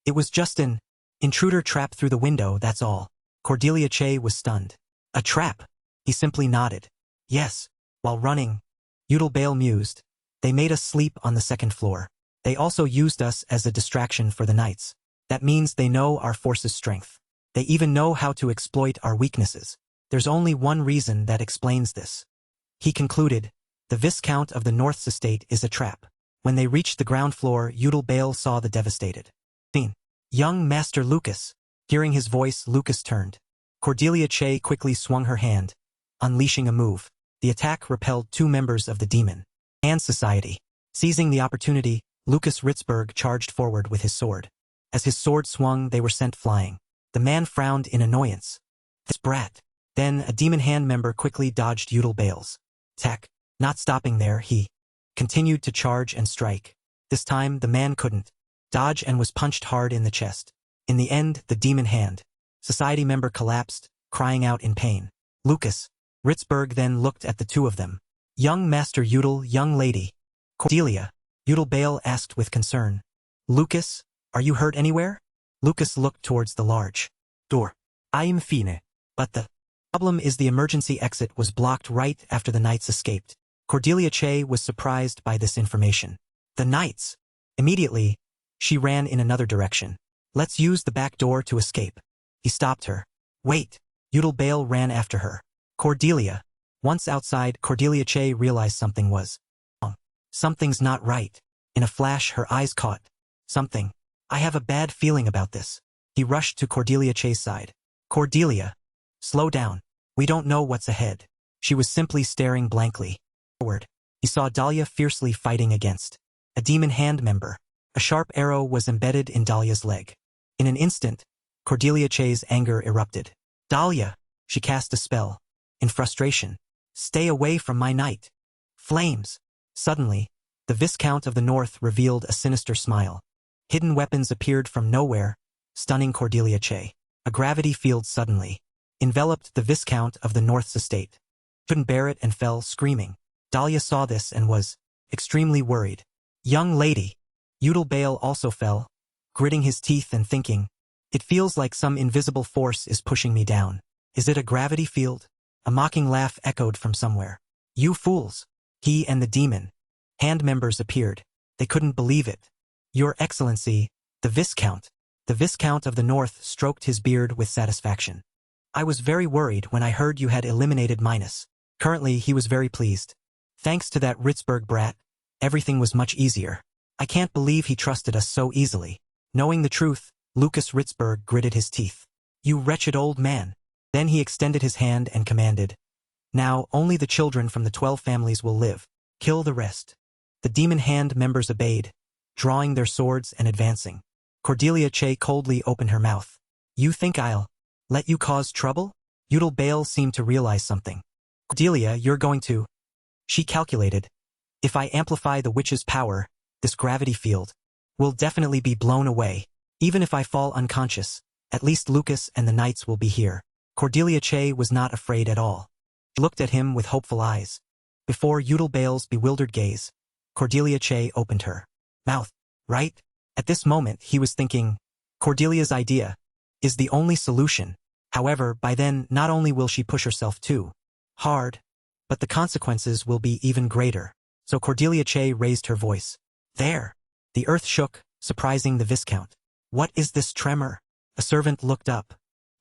It was just an intruder trap through the window, that's all. Cordelia Che was stunned. A trap? He simply nodded. Yes. While running, Bale mused. They made us sleep on the second floor. They also used us as a distraction for the knights. That means they know our force's strength. They even know how to exploit our weaknesses. There's only one reason that explains this. He concluded, the Viscount of the North's estate is a trap. When they reached the ground floor, Bale saw the devastated scene. Young Master Lucas. Hearing his voice, Lucas turned. Cordelia Che quickly swung her hand, unleashing a move. The attack repelled 2 members of the Demon Hand Society. Seizing the opportunity, Lucas Ritzberg charged forward with his sword. As his sword swung, they were sent flying. The man frowned in annoyance. This brat. Then a Demon Hand member quickly dodged Bale's attack. Not stopping there, he continued to charge and strike. This time, the man couldn't dodge and was punched hard in the chest. In the end, the Demon Hand Society member collapsed, crying out in pain. Lucas Ritzberg then looked at the 2 of them. Young Master young lady. Cordelia. Bale asked with concern. Lucas, are you hurt anywhere? Lucas looked towards the large door. I am fine. But the problem is the emergency exit was blocked right after the knights escaped. Cordelia Che was surprised by this information. The knights. Immediately, she ran in another direction. Let's use the back door to escape. He stopped her. Wait. Bale ran after her. Cordelia. Once outside, Cordelia Che realized something was wrong. Something's not right. In a flash, her eyes caught something. I have a bad feeling about this. He rushed to Cordelia Che's side. Cordelia. Slow down. We don't know what's ahead. She was simply staring blankly forward. He saw Dahlia fiercely fighting against a Demon Hand member. A sharp arrow was embedded in Dahlia's leg. In an instant, Cordelia Che's anger erupted. Dahlia. She cast a spell. In frustration. Stay away from my knight. Flames. Suddenly, the Viscount of the North revealed a sinister smile. Hidden weapons appeared from nowhere, stunning Cordelia Che. A gravity field suddenly enveloped the Viscount of the North's estate. Couldn't bear it and fell screaming. Dahlia saw this and was extremely worried. Young lady. Bale also fell, gritting his teeth and thinking, it feels like some invisible force is pushing me down. Is it a gravity field? A mocking laugh echoed from somewhere. You fools. He and the Demon Hand members appeared. They couldn't believe it. Your Excellency, the Viscount. The Viscount of the North stroked his beard with satisfaction. I was very worried when I heard you had eliminated Minus. Currently, he was very pleased. Thanks to that Ritzberg brat, everything was much easier. I can't believe he trusted us so easily. Knowing the truth, Lucas Ritzberg gritted his teeth. You wretched old man. Then he extended his hand and commanded. Now, only the children from the 12 families will live. Kill the rest. The Demon Hand members obeyed, drawing their swords and advancing. Cordelia Che coldly opened her mouth. You think I'll let you cause trouble? Bale seemed to realize something. Cordelia, you're going to... She calculated. If I amplify the witch's power, this gravity field will definitely be blown away. Even if I fall unconscious, at least Lucas and the knights will be here. Cordelia Che was not afraid at all. She looked at him with hopeful eyes. Before Bale's bewildered gaze, Cordelia Che opened her mouth. Right? At this moment, he was thinking, Cordelia's idea is the only solution. However, by then, not only will she push herself too hard, but the consequences will be even greater. So Cordelia Che raised her voice. There. The earth shook, surprising the Viscount. What is this tremor? A servant looked up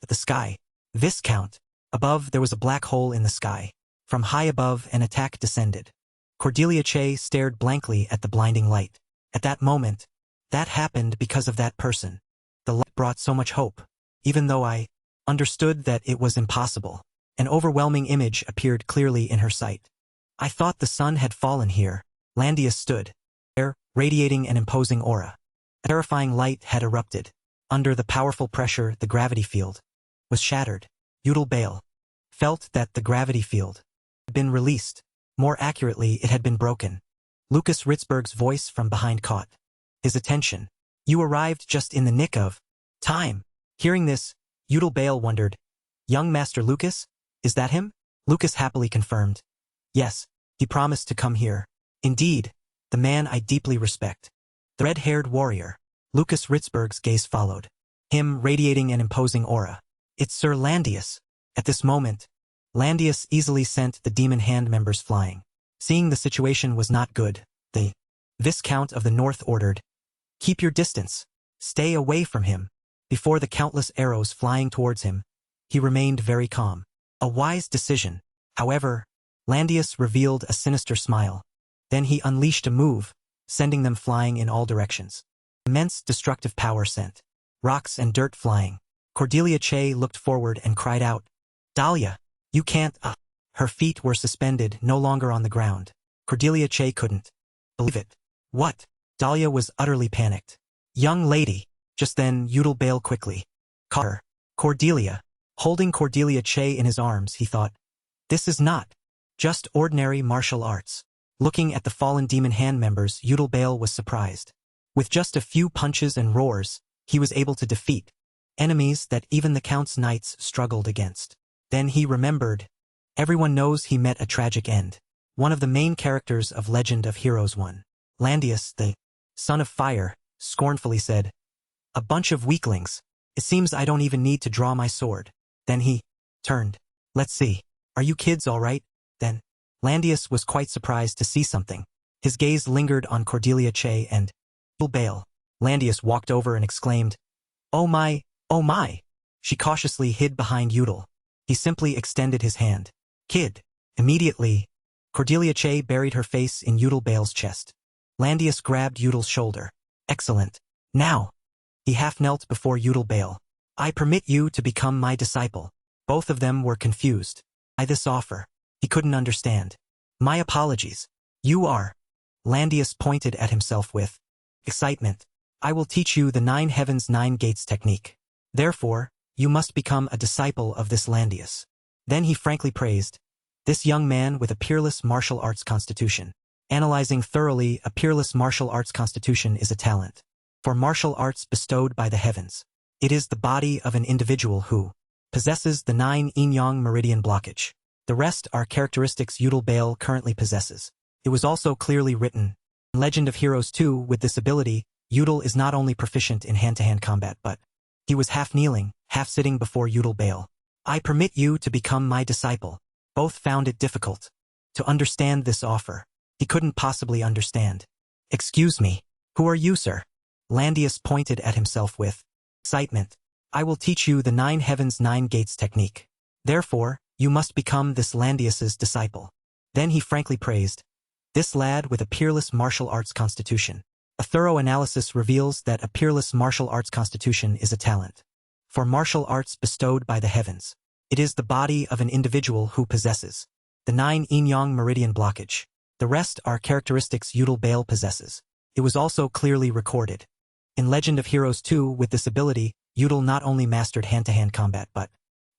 at the sky. Viscount. Above, there was a black hole in the sky. From high above, an attack descended. Cordelia Che stared blankly at the blinding light. At that moment, that happened because of that person. The light brought so much hope, even though I understood that it was impossible. An overwhelming image appeared clearly in her sight. I thought the sun had fallen here. Landius stood there, radiating an imposing aura. A terrifying light had erupted. Under the powerful pressure, the gravity field was shattered. Udal Bale felt that the gravity field had been released. More accurately, it had been broken. Lucas Ritzberg's voice from behind caught his attention. You arrived just in the nick of time. Hearing this, Udal Bale wondered, Young Master Lucas? Is that him? Lucas happily confirmed. Yes, he promised to come here. Indeed, the man I deeply respect. The red-haired warrior. Lucas Ritzberg's gaze followed him, radiating an imposing aura. It's Sir Landius. At this moment, Landius easily sent the demon hand members flying. Seeing the situation was not good, the Viscount of the North ordered, Keep your distance. Stay away from him. Before the countless arrows flying towards him, he remained very calm. A wise decision. However, Landius revealed a sinister smile. Then he unleashed a move, sending them flying in all directions. Immense destructive power sent rocks and dirt flying. Cordelia Che looked forward and cried out, Dahlia, you can't, Her feet were suspended, no longer on the ground. Cordelia Che couldn't believe it. What? Dahlia was utterly panicked. Young lady. Just then, Udal Bale quickly caught her. Cordelia. Holding Cordelia Che in his arms, he thought, this is not just ordinary martial arts. Looking at the fallen demon hand members, Udal Bale was surprised. With just a few punches and roars, he was able to defeat enemies that even the Count's knights struggled against. Then he remembered. Everyone knows he met a tragic end. One of the main characters of Legend of Heroes 1. Landius, the son of fire, scornfully said, A bunch of weaklings. It seems I don't even need to draw my sword. Then he turned. Let's see. Are you kids all right? Then Landius was quite surprised to see something. His gaze lingered on Cordelia Che and Udal Bale. Landius walked over and exclaimed, Oh my, oh my. She cautiously hid behind Udal. He simply extended his hand. Kid. Immediately, Cordelia Che buried her face in Udal Bale's chest. Landius grabbed Udal's shoulder. Excellent. Now. He half knelt before Udal Bale. I permit you to become my disciple. Both of them were confused by this offer. He couldn't understand. My apologies. You are. Landius pointed at himself with excitement. I will teach you the 9 heavens 9 gates technique. Therefore, you must become a disciple of this Landius. Then he frankly praised this young man with a peerless martial arts constitution. Analyzing thoroughly, a peerless martial arts constitution is a talent for martial arts bestowed by the heavens. It is the body of an individual who possesses the 9 yin-yang meridian blockage. The rest are characteristics Udal Bale currently possesses. It was also clearly written in Legend of Heroes 2 with this ability, Udal is not only proficient in hand-to-hand combat but he was half kneeling, half sitting before Udal Bale. I permit you to become my disciple. Both found it difficult to understand this offer. He couldn't possibly understand. Excuse me. Who are you, sir? Landius pointed at himself with excitement. I will teach you the 9 heavens 9 gates technique. Therefore, you must become this Landius's disciple. Then he frankly praised this lad with a peerless martial arts constitution. A thorough analysis reveals that a peerless martial arts constitution is a talent for martial arts bestowed by the heavens. It is the body of an individual who possesses the 9 yin-yang meridian blockage. The rest are characteristics Udal Bale possesses. It was also clearly recorded in Legend of Heroes 2 with this ability, Udal not only mastered hand-to-hand combat but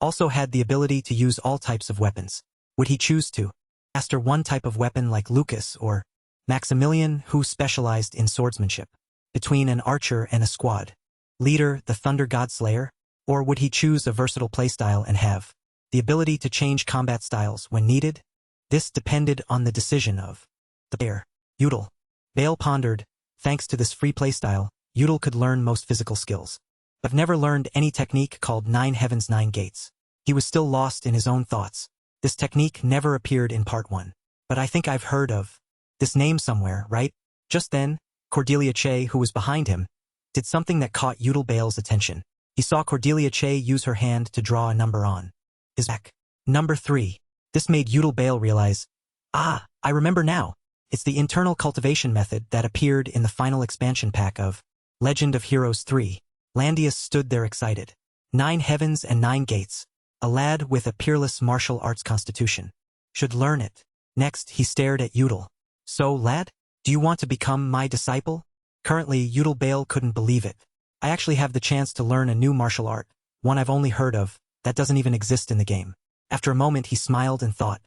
also had the ability to use all types of weapons. Would he choose to master one type of weapon like Lucas or Maximilian, who specialized in swordsmanship, between an archer and a squad leader, the Thunder God Slayer? Or would he choose a versatile playstyle and have the ability to change combat styles when needed? This depended on the decision of the player. Udal Bale pondered. Thanks to this free playstyle, Udal could learn most physical skills, but never learned any technique called 9 heavens 9 gates. He was still lost in his own thoughts. This technique never appeared in part 1. But I think I've heard of this name somewhere, right? Just then, Cordelia Che, who was behind him, did something that caught Udal Bale's attention. He saw Cordelia Che use her hand to draw a number on his back. Number 3. This made Udal Bale realize, I remember now. It's the internal cultivation method that appeared in the final expansion pack of Legend of Heroes 3. Landius stood there excited. 9 heavens and 9 gates. A lad with a peerless martial arts constitution. Should learn it. Next, he stared at Udal. So, lad? Do you want to become my disciple? Currently, Udal Bale couldn't believe it. I actually have the chance to learn a new martial art, one I've only heard of, that doesn't even exist in the game. After a moment, he smiled and thought,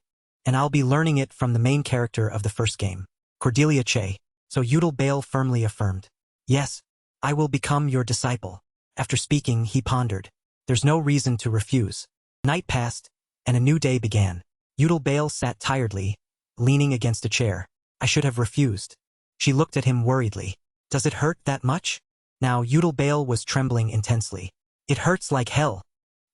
and I'll be learning it from the main character of the first game, Cordelia Che. So Udal Bale firmly affirmed, yes, I will become your disciple. After speaking, he pondered. There's no reason to refuse. Night passed, and a new day began. Udal Bale sat tiredly, leaning against a chair. I should have refused. She looked at him worriedly. Does it hurt that much? Now Udal Bale was trembling intensely. It hurts like hell.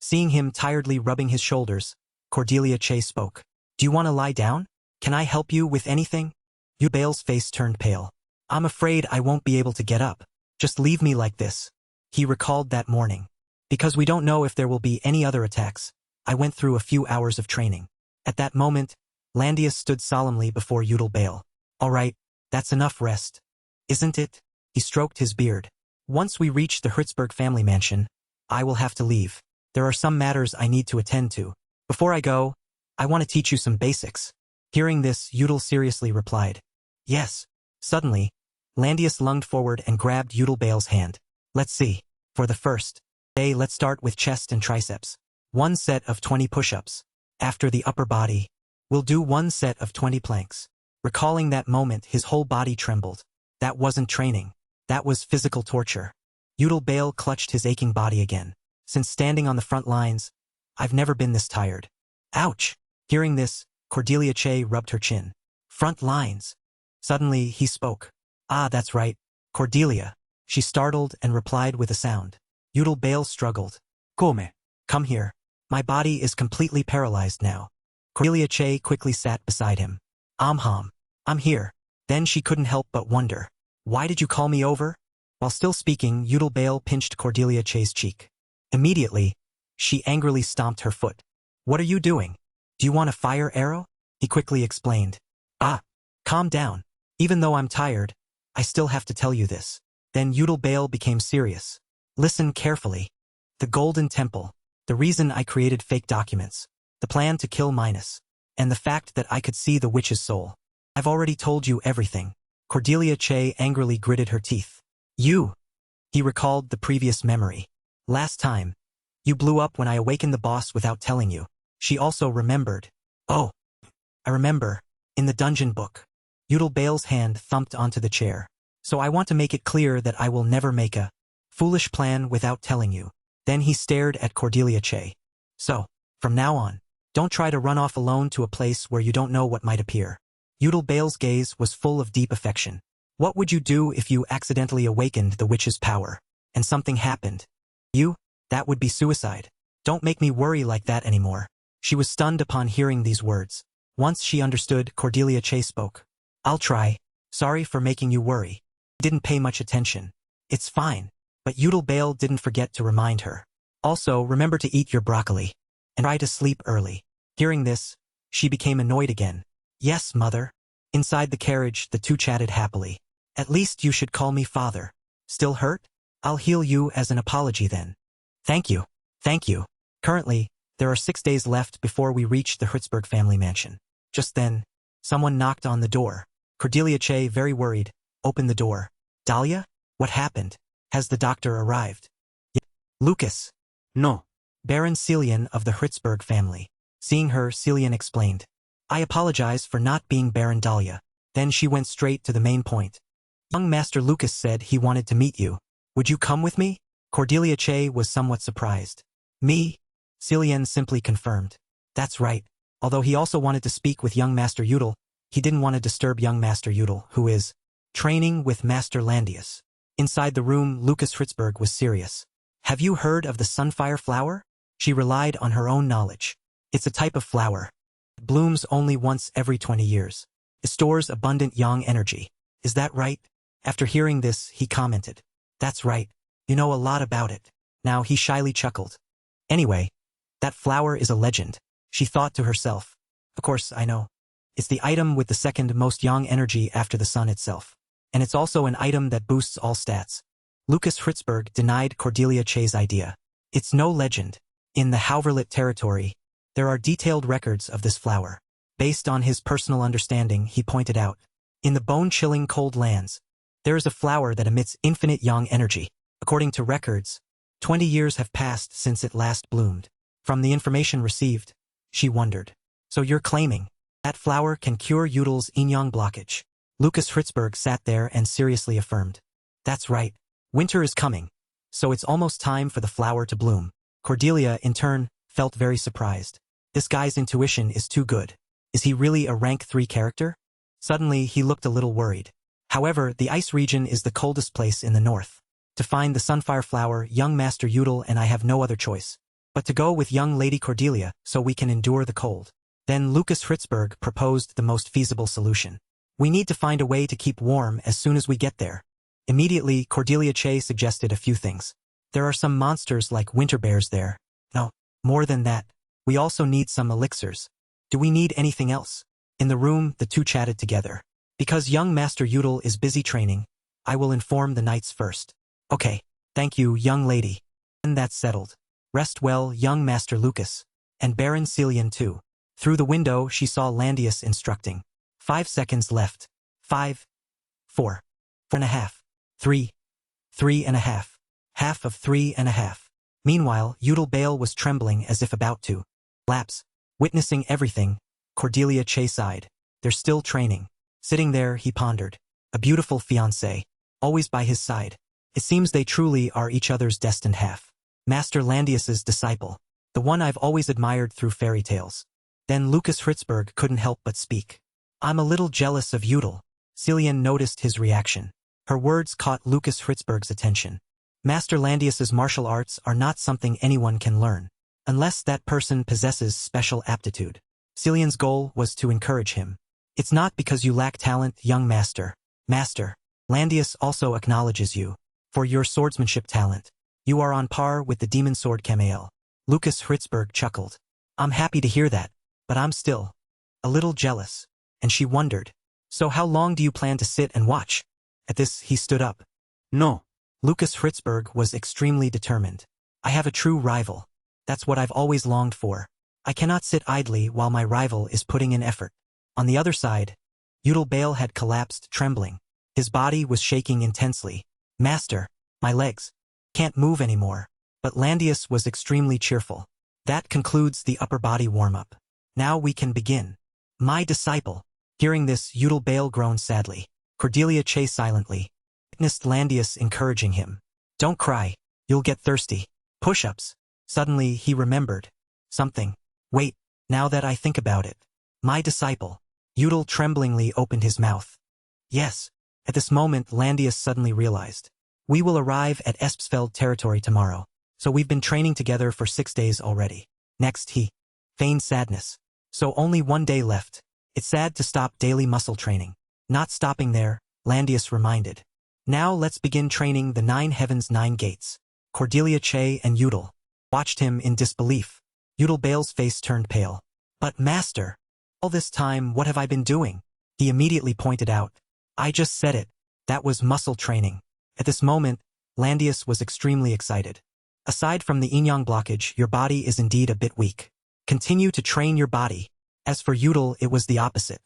Seeing him tiredly rubbing his shoulders, Cordelia Che spoke. Do you want to lie down? Can I help you with anything? Udal Bale's face turned pale. I'm afraid I won't be able to get up. Just leave me like this. He recalled that morning. Because we don't know if there will be any other attacks, I went through a few hours of training. At that moment, Landius stood solemnly before Udal Bale. All right, that's enough rest. Isn't it? He stroked his beard. Once we reach the Hertzberg family mansion, I will have to leave. There are some matters I need to attend to. Before I go, I want to teach you some basics. Hearing this, Udal seriously replied. Yes. Suddenly, Landius lunged forward and grabbed Udal Bale's hand. Let's see. For the first day, let's start with chest and triceps. 1 set of 20 push-ups. After the upper body, we'll do 1 set of 20 planks. Recalling that moment, his whole body trembled. That wasn't training. That was physical torture. Udal Bale clutched his aching body again. Since standing on the front lines, I've never been this tired. Ouch! Hearing this, Cordelia Che rubbed her chin. Front lines. Suddenly, he spoke. Ah, that's right. Cordelia. She startled and replied with a sound. Udal Bale struggled. Come. Come here. My body is completely paralyzed now. Cordelia Che quickly sat beside him. I'm here. Then she couldn't help but wonder. Why did you call me over? While still speaking, Udal Bale pinched Cordelia Che's cheek. Immediately, she angrily stomped her foot. What are you doing? Do you want a fire arrow? He quickly explained. Ah, calm down. Even though I'm tired, I still have to tell you this. Then Udal Bale became serious. Listen carefully. The Golden Temple, the reason I created fake documents, the plan to kill Minos, and the fact that I could see the witch's soul. I've already told you everything. Cordelia Che angrily gritted her teeth. You! He recalled the previous memory. Last time, you blew up when I awakened the boss without telling you. She also remembered. Oh, I remember. In the dungeon book. Udal Bale's hand thumped onto the chair. So I want to make it clear that I will never make a foolish plan without telling you. Then he stared at Cordelia Che. So, from now on, don't try to run off alone to a place where you don't know what might appear. Udal Bale's gaze was full of deep affection. What would you do if you accidentally awakened the witch's power, and something happened? That would be suicide. Don't make me worry like that anymore. She was stunned upon hearing these words. Once she understood, Cordelia Che spoke. I'll try. Sorry for making you worry. Didn't pay much attention. It's fine. But Udal Bale didn't forget to remind her. Also, remember to eat your broccoli. And try to sleep early. Hearing this, she became annoyed again. Yes, mother. Inside the carriage, the two chatted happily. At least you should call me father. Still hurt? I'll heal you as an apology then. Thank you. Thank you. Currently, there are 6 days left before we reach the Hertzberg family mansion. Just then, someone knocked on the door. Cordelia Che, very worried, opened the door. Dahlia? What happened? Has the doctor arrived? Lucas. No. Baron Celian of the Hertzberg family. Seeing her, Celian explained. I apologize for not being Baron Dahlia. Then she went straight to the main point. Young Master Lucas said he wanted to meet you. Would you come with me? Cordelia Che was somewhat surprised. Me? Celian simply confirmed. That's right. Although he also wanted to speak with young Master Udal, he didn't want to disturb young Master Udal, who is training with Master Landius. Inside the room, Lucas Hertzberg was serious. Have you heard of the sunfire flower? She relied on her own knowledge. It's a type of flower. It blooms only once every 20 years. It stores abundant yang energy. Is that right? After hearing this, he commented. That's right. You know a lot about it. Now he shyly chuckled. Anyway, that flower is a legend, she thought to herself. Of course, I know. It's the item with the second most yang energy after the sun itself. And it's also an item that boosts all stats. Lucas Hertzberg denied Cordelia Che's idea. It's no legend. In the Hauverlit territory, there are detailed records of this flower. Based on his personal understanding, he pointed out, in the bone-chilling cold lands, there is a flower that emits infinite yang energy. According to records, 20 years have passed since it last bloomed. From the information received, she wondered. So you're claiming that flower can cure Yudel's yin-yang blockage? Lucas Fritzberg sat there and seriously affirmed. That's right. Winter is coming, so it's almost time for the flower to bloom. Cordelia, in turn, felt very surprised. This guy's intuition is too good. Is he really a rank 3 character? Suddenly, he looked a little worried. However, the ice region is the coldest place in the north. To find the sunfire flower, young Master Yudel and I have no other choice but to go with young Lady Cordelia so we can endure the cold. Then Lucas Fritzberg proposed the most feasible solution. We need to find a way to keep warm as soon as we get there. Immediately, Cordelia Che suggested a few things. There are some monsters like winter bears there. No, more than that, we also need some elixirs. Do we need anything else? In the room, the two chatted together. Because young Master Yudel is busy training, I will inform the knights first. Okay, thank you, young lady. And that's settled. Rest well, young Master Lucas. And Baron Celian too. Through the window, she saw Landius instructing. 5 seconds left. 5, 4, 4.5, 3, 3.5, half of 3.5. Meanwhile, Yudel Bale was trembling as if about to lapse. Witnessing everything, Cordelia Che sighed. They're still training. Sitting there, he pondered. A beautiful fiancée, always by his side. It seems they truly are each other's destined half. Master Landius's disciple. The one I've always admired through fairy tales. Then Lucas Fritzberg couldn't help but speak. I'm a little jealous of Yudel. Celian noticed his reaction. Her words caught Lucas Fritzberg's attention. Master Landius's martial arts are not something anyone can learn, unless that person possesses special aptitude. Celian's goal was to encourage him. It's not because you lack talent, young master. Master, Landius also acknowledges you for your swordsmanship talent. You are on par with the demon sword Camael. Lucas Fritzberg chuckled. I'm happy to hear that, but I'm still a little jealous. And she wondered, so how long do you plan to sit and watch? At this, he stood up. No. Lucas Fritzberg was extremely determined. I have a true rival. That's what I've always longed for. I cannot sit idly while my rival is putting in effort. On the other side, Yudel Bale had collapsed, trembling. His body was shaking intensely. Master, my legs can't move anymore. But Landius was extremely cheerful. That concludes the upper body warm-up. Now we can begin. My disciple. Hearing this, Yudel Bale groaned sadly. Cordelia Che silently witnessed Landius encouraging him. Don't cry. You'll get thirsty. Push-ups. Suddenly, he remembered something. Wait, now that I think about it. My disciple. Yudel tremblingly opened his mouth. Yes. At this moment, Landius suddenly realized. We will arrive at Espsfeld territory tomorrow, so we've been training together for 6 days already. Next, he feigned sadness. So only 1 day left. It's sad to stop daily muscle training. Not stopping there, Landius reminded. Now let's begin training the 9 heavens 9 gates. Cordelia Che and Yudel watched him in disbelief. Yudel Bale's face turned pale. But master, all this time what have I been doing? He immediately pointed out. I just said it. That was muscle training. At this moment, Landius was extremely excited. Aside from the yin-yang blockage, your body is indeed a bit weak. Continue to train your body. As for Yudel, it was the opposite.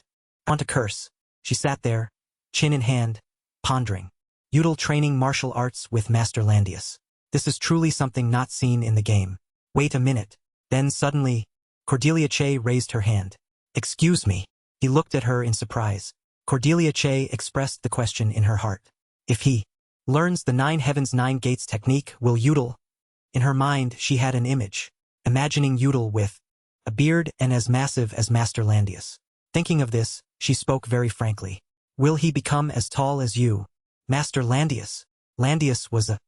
Want to curse. She sat there, chin in hand, pondering. Yudel training martial arts with Master Landius. This is truly something not seen in the game. Wait a minute. Then suddenly, Cordelia Che raised her hand. Excuse me. He looked at her in surprise. Cordelia Che expressed the question in her heart. If he learns the 9 heavens 9 gates technique, will Yudel? In her mind, she had an image, imagining Yudel with a beard and as massive as Master Landius. Thinking of this, she spoke very frankly. Will he become as tall as you, Master Landius? Landius was a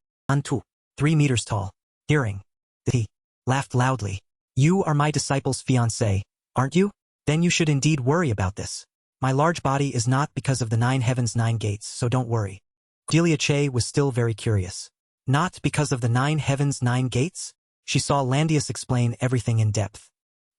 3 meters tall. Hearing that, he laughed loudly. You are my disciple's fiancé, aren't you? Then you should indeed worry about this. My large body is not because of the 9 heavens 9 gates, so don't worry. Cordelia Che was still very curious. Not because of the 9 heavens 9 gates? She saw Landius explain everything in depth.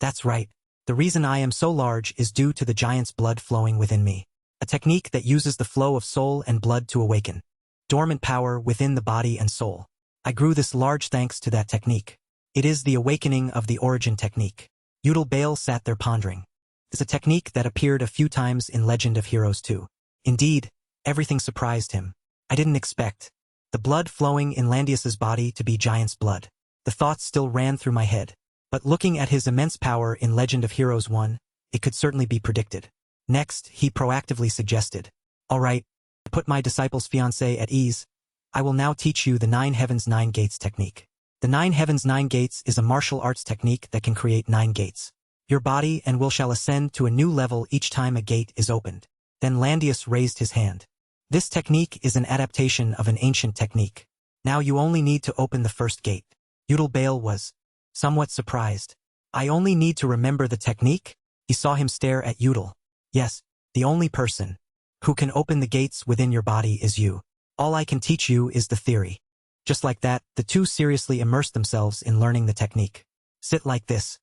That's right. The reason I am so large is due to the giant's blood flowing within me. A technique that uses the flow of soul and blood to awaken dormant power within the body and soul. I grew this large thanks to that technique. It is the awakening of the origin technique. Yudel Bale sat there pondering. It's a technique that appeared a few times in Legend of Heroes 2. Indeed, everything surprised him. I didn't expect the blood flowing in Landius's body to be giant's blood. The thoughts still ran through my head. But looking at his immense power in Legend of Heroes 1, it could certainly be predicted. Next, he proactively suggested, "All right, to put my disciple's fiancé at ease, I will now teach you the 9 Heavens 9 Gates technique." The 9 Heavens 9 Gates is a martial arts technique that can create 9 gates. Your body and will shall ascend to a new level each time a gate is opened. Then Landius raised his hand. This technique is an adaptation of an ancient technique. Now you only need to open the first gate. Yudel Bale was somewhat surprised. I only need to remember the technique? He saw him stare at Yudel. Yes, the only person who can open the gates within your body is you. All I can teach you is the theory. Just like that, the two seriously immersed themselves in learning the technique. Sit like this.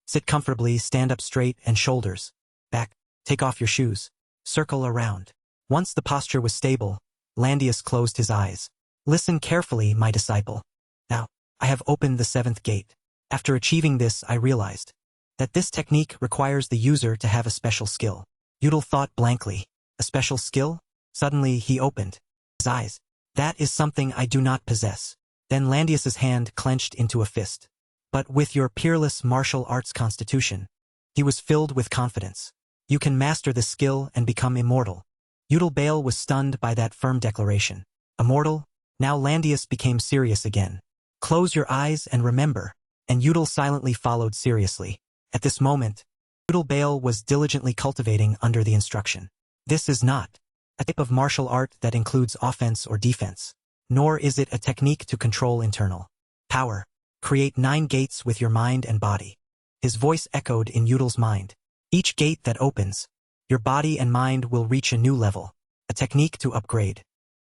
Sit comfortably, stand up straight and shoulders back. Take off your shoes. Circle around. Once the posture was stable, Landius closed his eyes. Listen carefully, my disciple. Now, I have opened the 7th gate. After achieving this, I realized that this technique requires the user to have a special skill. Yudel thought blankly. A special skill? Suddenly, he opened his eyes. That is something I do not possess. Then Landius's hand clenched into a fist. But with your peerless martial arts constitution, he was filled with confidence. You can master this skill and become immortal. Yudel Bale was stunned by that firm declaration. Immortal? Now Landius became serious again. Close your eyes and remember. And Yudel silently followed seriously. At this moment, Yudel Bale was diligently cultivating under the instruction. This is not a type of martial art that includes offense or defense, nor is it a technique to control internal power. Create 9 gates with your mind and body. His voice echoed in Yudel's mind. Each gate that opens, your body and mind will reach a new level. A technique to upgrade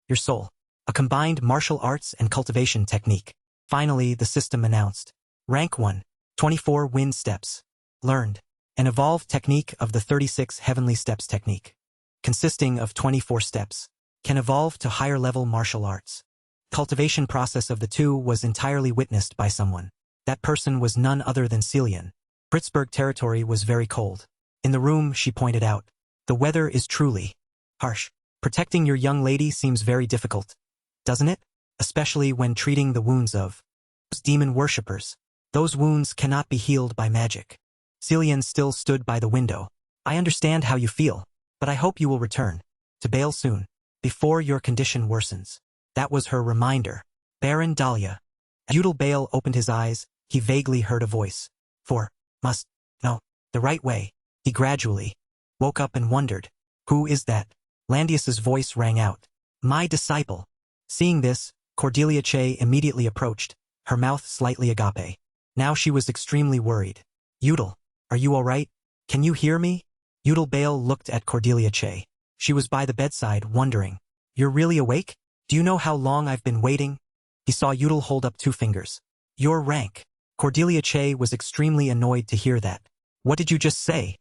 your soul. A combined martial arts and cultivation technique. Finally, the system announced. Rank 1. 24 wind steps. Learned. An evolved technique of the 36 heavenly steps technique. Consisting of 24 steps. Can evolve to higher level martial arts. Cultivation process of the two was entirely witnessed by someone. That person was none other than Celian. Pritzburg territory was very cold. In the room, she pointed out, the weather is truly harsh. Protecting your young lady seems very difficult, doesn't it? Especially when treating the wounds of those demon worshippers. Those wounds cannot be healed by magic. Celian still stood by the window. I understand how you feel, but I hope you will return to Bale soon, before your condition worsens. That was her reminder. Baron Dahlia. As Yudel Bale opened his eyes, he vaguely heard a voice. No, the right way. He gradually woke up and wondered, who is that? Landius's voice rang out. My disciple. Seeing this, Cordelia Che immediately approached, her mouth slightly agape. Now she was extremely worried. Yudel, are you all right? Can you hear me? Yudel Bale looked at Cordelia Che. She was by the bedside, wondering. You're really awake? Do you know how long I've been waiting? He saw Yudel hold up 2 fingers. Your rank. Cordelia Che was extremely annoyed to hear that. What did you just say?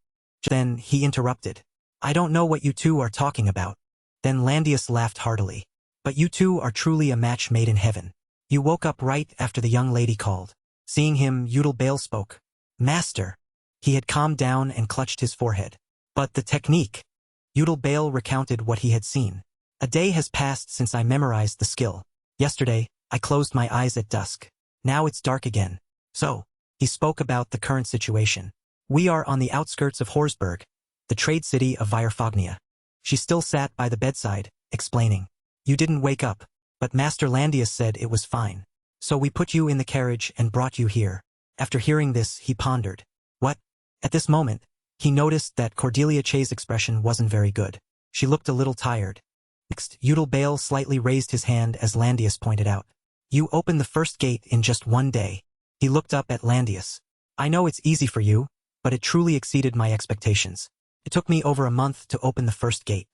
Then he interrupted. I don't know what you two are talking about. Then Landius laughed heartily. But you two are truly a match made in heaven. You woke up right after the young lady called. Seeing him, Yudel Bale spoke. Master. He had calmed down and clutched his forehead. But the technique. Yudel Bale recounted what he had seen. A day has passed since I memorized the skill. Yesterday, I closed my eyes at dusk. Now it's dark again. So, he spoke about the current situation. We are on the outskirts of Horsburg, the trade city of Vierfognia. She still sat by the bedside, explaining. You didn't wake up, but Master Landius said it was fine. So we put you in the carriage and brought you here. After hearing this, he pondered. What? At this moment, he noticed that Cordelia Che's expression wasn't very good. She looked a little tired. Next, Yudel Bale slightly raised his hand as Landius pointed out. You opened the first gate in just 1 day. He looked up at Landius. I know it's easy for you, but it truly exceeded my expectations. It took me over a month to open the first gate.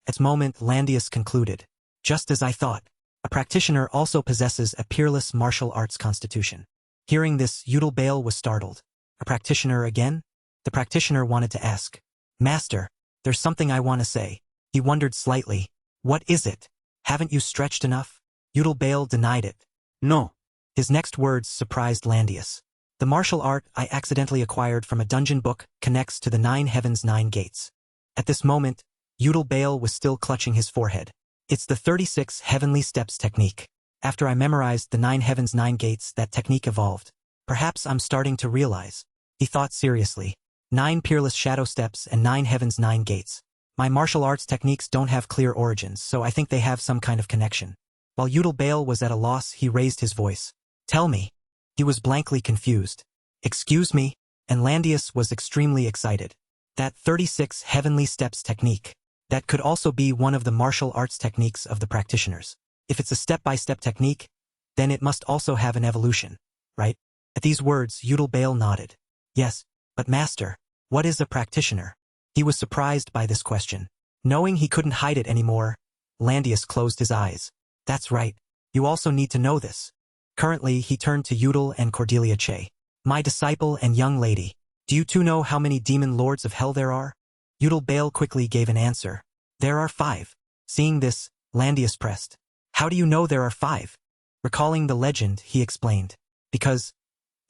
At the moment, Landius concluded. Just as I thought. A practitioner also possesses a peerless martial arts constitution. Hearing this, Yudel Bale was startled. A practitioner again? The practitioner wanted to ask. Master, there's something I want to say. He wondered slightly. What is it? Haven't you stretched enough? Yudel Bale denied it. No. His next words surprised Landius. The martial art I accidentally acquired from a dungeon book connects to the 9 heavens 9 gates. At this moment, Udal Bale was still clutching his forehead. It's the 36 heavenly steps technique. After I memorized the 9 heavens 9 gates, that technique evolved. Perhaps I'm starting to realize. He thought seriously. 9 peerless shadow steps and 9 heavens 9 gates. My martial arts techniques don't have clear origins, so I think they have some kind of connection. While Udal Bale was at a loss, he raised his voice. Tell me. He was blankly confused. Excuse me? And Landius was extremely excited. That 36 heavenly steps technique. That could also be one of the martial arts techniques of the practitioners. If it's a step-by-step technique, then it must also have an evolution, right? At these words, Udal Bale nodded. Yes, but master, what is a practitioner? He was surprised by this question. Knowing he couldn't hide it anymore, Landius closed his eyes. That's right. You also need to know this. Currently, he turned to Udal and Cordelia Che. My disciple and young lady, do you two know how many demon lords of hell there are? Udal Bale quickly gave an answer. There are 5. Seeing this, Landius pressed. How do you know there are 5? Recalling the legend, he explained. Because,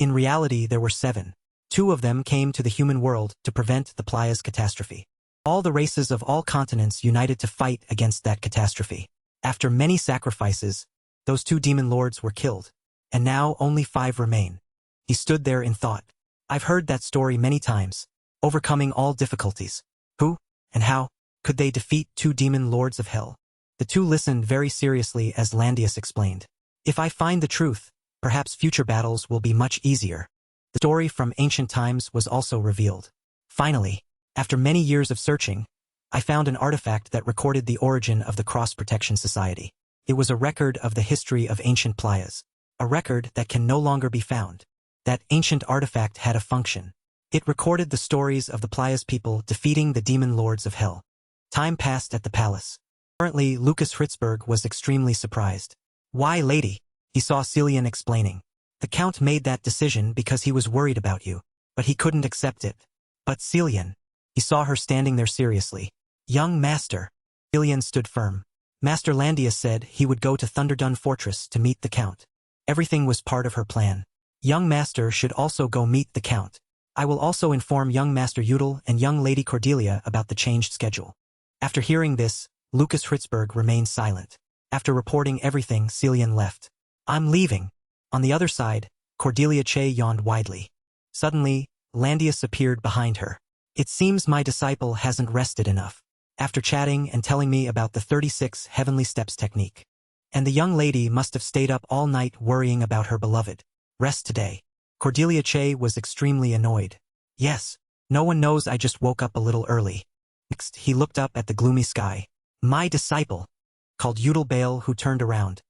in reality, there were 7. 2 of them came to the human world to prevent the Playa's catastrophe. All the races of all continents united to fight against that catastrophe. After many sacrifices, those 2 demon lords were killed, and now only 5 remain. He stood there in thought. I've heard that story many times, overcoming all difficulties. Who, and how, could they defeat 2 demon lords of hell? The 2 listened very seriously as Landius explained. If I find the truth, perhaps future battles will be much easier. The story from ancient times was also revealed. Finally, after many years of searching, I found an artifact that recorded the origin of the Cross Protection Society. It was a record of the history of ancient Playas, a record that can no longer be found. That ancient artifact had a function. It recorded the stories of the Playas people defeating the demon lords of hell. Time passed at the palace. Currently, Lucas Fritzberg was extremely surprised. Why, lady? He saw Cillian explaining. The Count made that decision because he was worried about you, but he couldn't accept it. But Cillian. He saw her standing there seriously. Young master. Cillian stood firm. Master Landius said he would go to Thunderdun Fortress to meet the Count. Everything was part of her plan. Young master should also go meet the Count. I will also inform young Master Udal and young Lady Cordelia about the changed schedule. After hearing this, Lucas Fritzberg remained silent. After reporting everything, Cillian left. I'm leaving. On the other side, Cordelia Che yawned widely. Suddenly, Landius appeared behind her. It seems my disciple hasn't rested enough. After chatting and telling me about the 36 heavenly steps technique. And the young lady must have stayed up all night worrying about her beloved. Rest today. Cordelia Che was extremely annoyed. Yes, no one knows I just woke up a little early. Next, he looked up at the gloomy sky. My disciple, called Udal Bale, who turned around.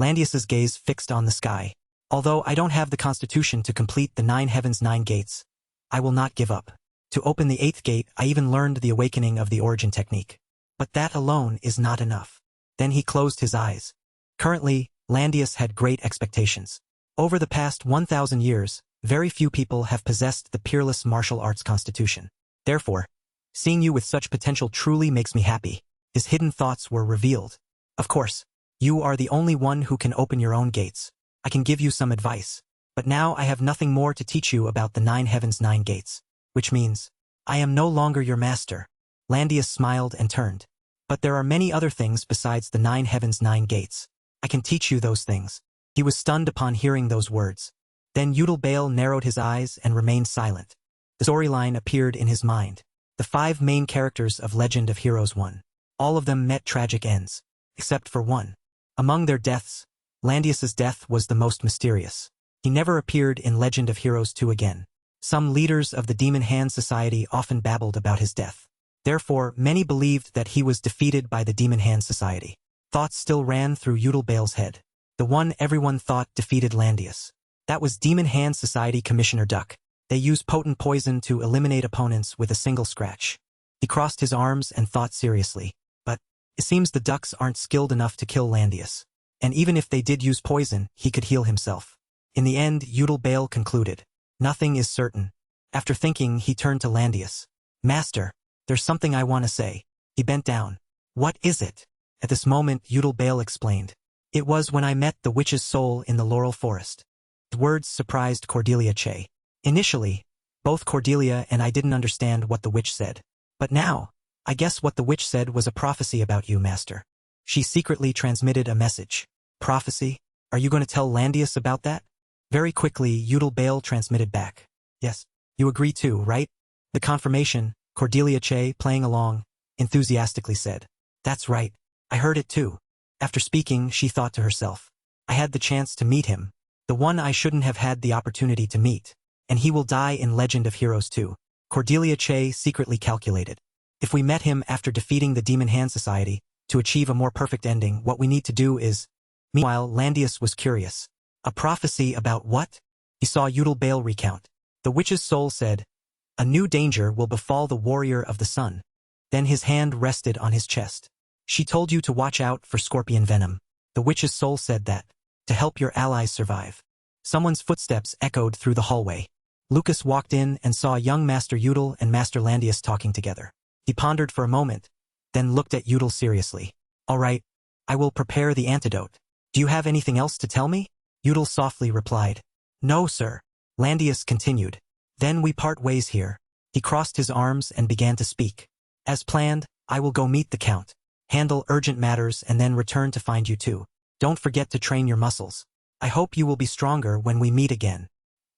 Landius's gaze fixed on the sky. Although I don't have the constitution to complete the 9 heavens 9 gates, I will not give up. To open the 8th gate, I even learned the awakening of the origin technique. But that alone is not enough. Then he closed his eyes. Currently, Landius had great expectations. Over the past 1,000 years, very few people have possessed the peerless martial arts constitution. Therefore, seeing you with such potential truly makes me happy. His hidden thoughts were revealed. Of course, you are the only one who can open your own gates. I can give you some advice. But now I have nothing more to teach you about the 9 heavens 9 gates. Which means, I am no longer your master. Landius smiled and turned. But there are many other things besides the 9 heavens 9 gates. I can teach you those things. He was stunned upon hearing those words. Then Udal Bale narrowed his eyes and remained silent. The storyline appeared in his mind. The 5 main characters of Legend of Heroes 1. All of them met tragic ends. Except for one. Among their deaths, Landius's death was the most mysterious. He never appeared in Legend of Heroes 2 again. Some leaders of the Demon Hand Society often babbled about his death. Therefore, many believed that he was defeated by the Demon Hand Society. Thoughts still ran through Udal Bale's head. The one everyone thought defeated Landius. That was Demon Hand Society Commissioner Duck. They use potent poison to eliminate opponents with a single scratch. He crossed his arms and thought seriously. But it seems the Ducks aren't skilled enough to kill Landius. And even if they did use poison, he could heal himself. In the end, Udal Bale concluded. Nothing is certain. After thinking, he turned to Landius. Master, there's something I want to say. He bent down. What is it? At this moment, Udal Bale explained. It was when I met the witch's soul in the laurel forest. The words surprised Cordelia Che. Initially, both Cordelia and I didn't understand what the witch said. But now, I guess what the witch said was a prophecy about you, Master. She secretly transmitted a message. Prophecy? Are you going to tell Landius about that? Very quickly, Udal Bale transmitted back. Yes. You agree too, right? The confirmation, Cordelia Che, playing along, enthusiastically said. That's right. I heard it too. After speaking, she thought to herself. I had the chance to meet him. The one I shouldn't have had the opportunity to meet. And he will die in Legend of Heroes too. Cordelia Che secretly calculated. If we met him after defeating the Demon Hand Society, to achieve a more perfect ending, what we need to do is... Meanwhile, Landius was curious. A prophecy about what? He saw Udal Bale recount. The witch's soul said, a new danger will befall the warrior of the sun. Then his hand rested on his chest. She told you to watch out for scorpion venom. The witch's soul said that, to help your allies survive. Someone's footsteps echoed through the hallway. Lucas walked in and saw young Master Udal and Master Landius talking together. He pondered for a moment, then looked at Udal seriously. All right, I will prepare the antidote. Do you have anything else to tell me? Udal softly replied. No, sir. Landius continued. Then we part ways here. He crossed his arms and began to speak. As planned, I will go meet the Count, handle urgent matters and then return to find you too. Don't forget to train your muscles. I hope you will be stronger when we meet again.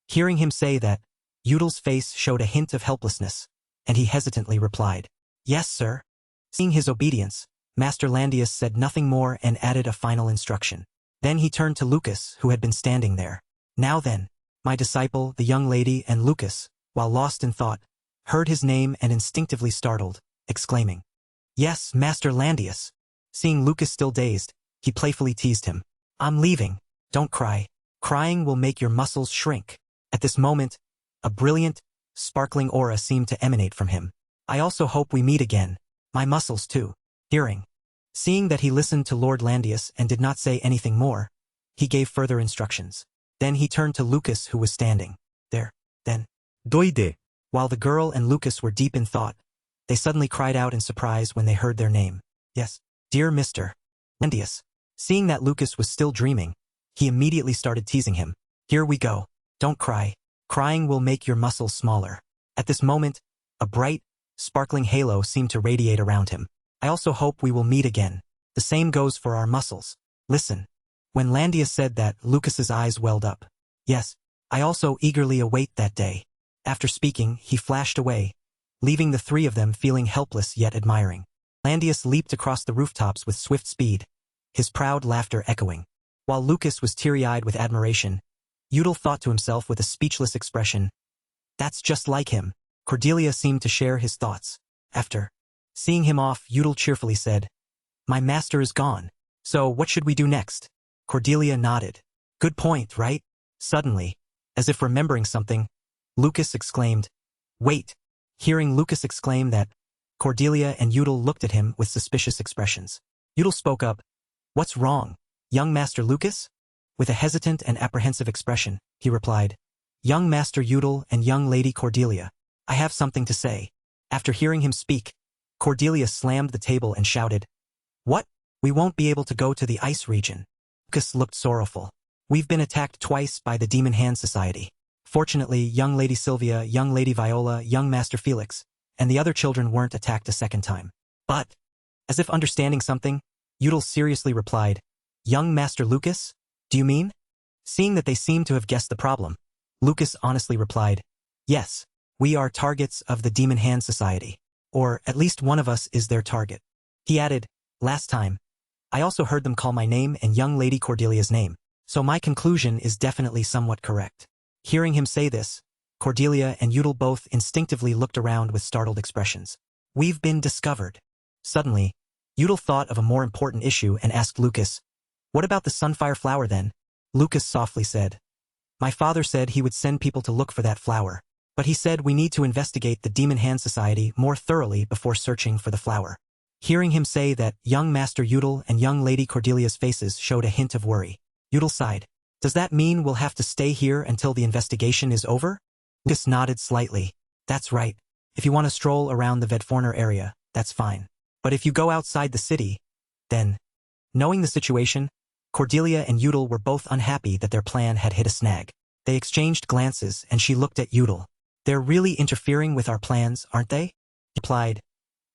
Hearing him say that, Udal's face showed a hint of helplessness, and he hesitantly replied. Yes, sir. Seeing his obedience, Master Landius said nothing more and added a final instruction. Then he turned to Lucas, who had been standing there. Now then, my disciple, the young lady, and Lucas, while lost in thought, heard his name and instinctively startled, exclaiming, Yes, Master Landius. Seeing Lucas still dazed, he playfully teased him. I'm leaving. Don't cry. Crying will make your muscles shrink. At this moment, a brilliant, sparkling aura seemed to emanate from him. I also hope we meet again. My muscles too. Seeing that he listened to Lord Landius and did not say anything more, he gave further instructions. Then he turned to Lucas, who was standing there. Then, Doide. While the girl and Lucas were deep in thought, they suddenly cried out in surprise when they heard their name. Yes, dear Mr. Landius. Seeing that Lucas was still dreaming, he immediately started teasing him. Here we go. Don't cry. Crying will make your muscles smaller. At this moment, a bright, sparkling halo seemed to radiate around him. I also hope we will meet again. The same goes for our muscles. Listen. When Landius said that, Lucas's eyes welled up. Yes, I also eagerly await that day. After speaking, he flashed away, leaving the three of them feeling helpless yet admiring. Landius leaped across the rooftops with swift speed, his proud laughter echoing. While Lucas was teary-eyed with admiration, Udal thought to himself with a speechless expression, That's just like him. Cordelia seemed to share his thoughts. After seeing him off, Udal cheerfully said, My master is gone. So what should we do next? Cordelia nodded. Good point, right? Suddenly, as if remembering something, Lucas exclaimed, Wait. Hearing Lucas exclaim that, Cordelia and Udal looked at him with suspicious expressions. Udal spoke up. What's wrong, young Master Lucas? With a hesitant and apprehensive expression, he replied, Young Master Udal and young Lady Cordelia, I have something to say. After hearing him speak, Cordelia slammed the table and shouted, What? We won't be able to go to the ice region. Lucas looked sorrowful. We've been attacked twice by the Demon Hand Society. Fortunately, young Lady Sylvia, young Lady Viola, young Master Felix, and the other children weren't attacked a second time. But, as if understanding something, Udal seriously replied, Young Master Lucas? Do you mean? Seeing that they seemed to have guessed the problem, Lucas honestly replied, Yes, we are targets of the Demon Hand Society. Or at least one of us is their target. He added, Last time, I also heard them call my name and young Lady Cordelia's name, so my conclusion is definitely somewhat correct. Hearing him say this, Cordelia and Udal both instinctively looked around with startled expressions. We've been discovered. Suddenly, Udal thought of a more important issue and asked Lucas, What about the sunfire flower then? Lucas softly said, My father said he would send people to look for that flower, but he said we need to investigate the Demon Hand Society more thoroughly before searching for the flower. Hearing him say that, young Master Udal and young Lady Cordelia's faces showed a hint of worry. Udal sighed. Does that mean we'll have to stay here until the investigation is over? Lucas nodded slightly. That's right. If you want to stroll around the Vedforner area, that's fine. But if you go outside the city, then... Knowing the situation, Cordelia and Udal were both unhappy that their plan had hit a snag. They exchanged glances and she looked at Udal. They're really interfering with our plans, aren't they? He replied,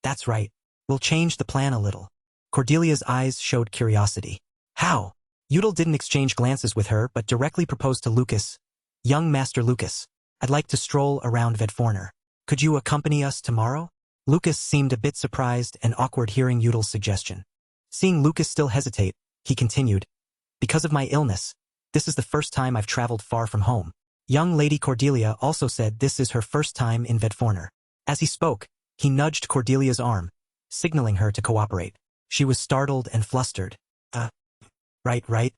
that's right. We'll change the plan a little. Cordelia's eyes showed curiosity. How? Udal didn't exchange glances with her but directly proposed to Lucas. Young Master Lucas, I'd like to stroll around Vedforner. Could you accompany us tomorrow? Lucas seemed a bit surprised and awkward hearing Udal's suggestion. Seeing Lucas still hesitate, he continued, because of my illness, this is the first time I've traveled far from home. Young Lady Cordelia also said this is her first time in Vedforner. As he spoke, he nudged Cordelia's arm, signaling her to cooperate. She was startled and flustered. Right.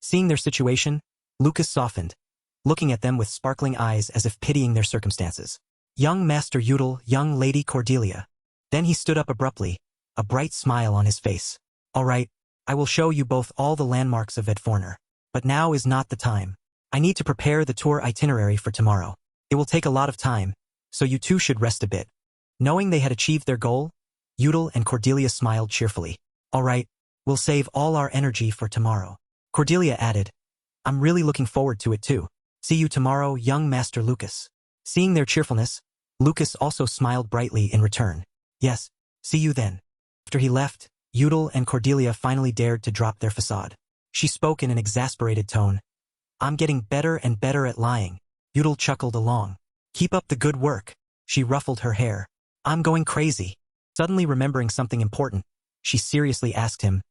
Seeing their situation, Lucas softened, looking at them with sparkling eyes as if pitying their circumstances. Young Master Udal, young Lady Cordelia. Then he stood up abruptly, a bright smile on his face. All right, I will show you both all the landmarks of Vedforner. But now is not the time. I need to prepare the tour itinerary for tomorrow. It will take a lot of time, so you two should rest a bit. Knowing they had achieved their goal, Udal and Cordelia smiled cheerfully. All right, we'll save all our energy for tomorrow. Cordelia added, I'm really looking forward to it too. See you tomorrow, young Master Lucas. Seeing their cheerfulness, Lucas also smiled brightly in return. Yes, see you then. After he left, Udal and Cordelia finally dared to drop their facade. She spoke in an exasperated tone. I'm getting better and better at lying. Udal chuckled along. Keep up the good work. She ruffled her hair. I'm going crazy. Suddenly remembering something important, she seriously asked him,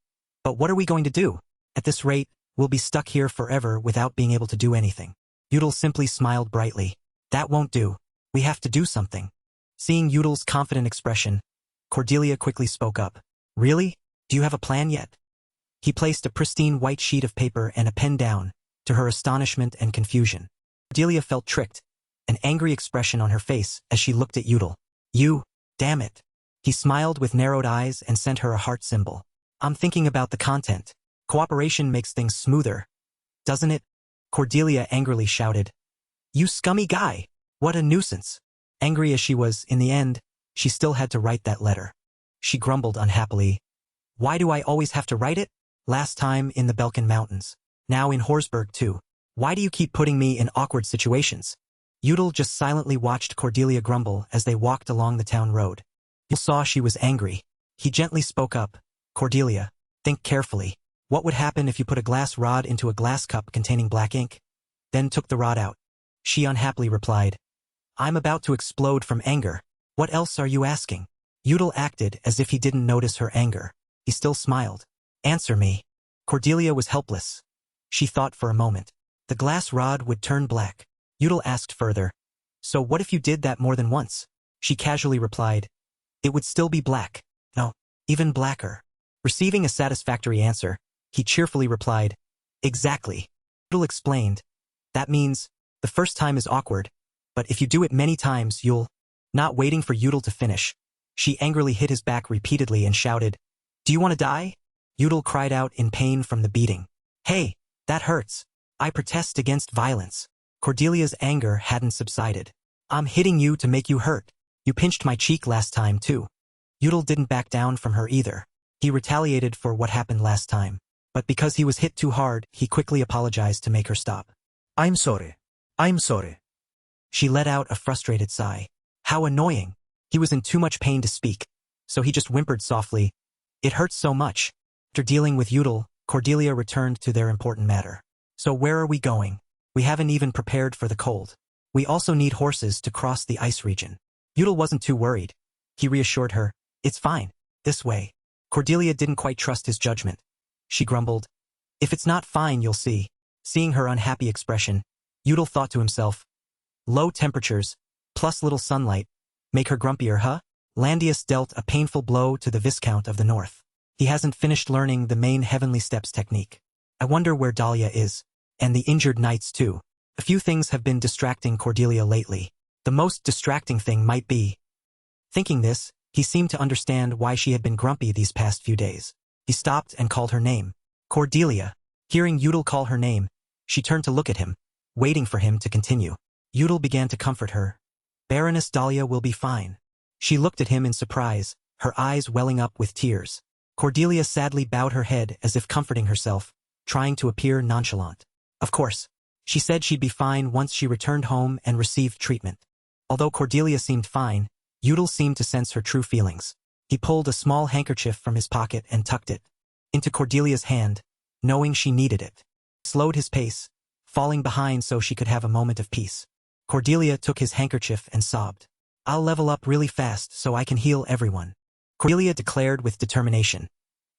but what are we going to do? At this rate, we'll be stuck here forever without being able to do anything. Udal simply smiled brightly. That won't do. We have to do something. Seeing Udal's confident expression, Cordelia quickly spoke up. Really? Do you have a plan yet? He placed a pristine white sheet of paper and a pen down, to her astonishment and confusion. Cordelia felt tricked, an angry expression on her face as she looked at Udal. You, damn it. He smiled with narrowed eyes and sent her a heart symbol. I'm thinking about the content. Cooperation makes things smoother, doesn't it? Cordelia angrily shouted. You scummy guy! What a nuisance! Angry as she was, in the end, she still had to write that letter. She grumbled unhappily. Why do I always have to write it? Last time in the Belkan Mountains. Now in Horsburg too. Why do you keep putting me in awkward situations? Udal just silently watched Cordelia grumble as they walked along the town road. Udal saw she was angry. He gently spoke up. Cordelia, think carefully. What would happen if you put a glass rod into a glass cup containing black ink? Then took the rod out. She unhappily replied. I'm about to explode from anger. What else are you asking? Udal acted as if he didn't notice her anger. He still smiled. Answer me. Cordelia was helpless. She thought for a moment. The glass rod would turn black. Udal asked further. So what if you did that more than once? She casually replied. It would still be black. No, even blacker. Receiving a satisfactory answer, he cheerfully replied. Exactly. Udal explained. That means, the first time is awkward, but if you do it many times you'll... Not waiting for Udal to finish, she angrily hit his back repeatedly and shouted. Do you want to die? Udal cried out in pain from the beating. Hey, that hurts. I protest against violence. Cordelia's anger hadn't subsided. I'm hitting you to make you hurt. You pinched my cheek last time too. Udal didn't back down from her either. He retaliated for what happened last time. But because he was hit too hard, he quickly apologized to make her stop. I'm sorry. I'm sorry. She let out a frustrated sigh. How annoying. He was in too much pain to speak, so he just whimpered softly. It hurts so much. After dealing with Udal, Cordelia returned to their important matter. So where are we going? We haven't even prepared for the cold. We also need horses to cross the ice region. Udal wasn't too worried. He reassured her. It's fine. This way. Cordelia didn't quite trust his judgment. She grumbled. If it's not fine, you'll see. Seeing her unhappy expression, Udal thought to himself. Low temperatures, plus little sunlight, make her grumpier, huh? Landius dealt a painful blow to the Viscount of the North. He hasn't finished learning the main Heavenly Steps technique. I wonder where Dahlia is. And the injured knights too. A few things have been distracting Cordelia lately. The most distracting thing might be. Thinking this, he seemed to understand why she had been grumpy these past few days. He stopped and called her name. Cordelia. Hearing Udal call her name, she turned to look at him, waiting for him to continue. Udal began to comfort her. Baroness Dahlia will be fine. She looked at him in surprise, her eyes welling up with tears. Cordelia sadly bowed her head as if comforting herself. trying to appear nonchalant. Of course. She said she'd be fine once she returned home and received treatment. Although Cordelia seemed fine, Udall seemed to sense her true feelings. He pulled a small handkerchief from his pocket and tucked it into Cordelia's hand, knowing she needed it. Slowed his pace, falling behind so she could have a moment of peace. Cordelia took his handkerchief and sobbed. I'll level up really fast so I can heal everyone, Cordelia declared with determination.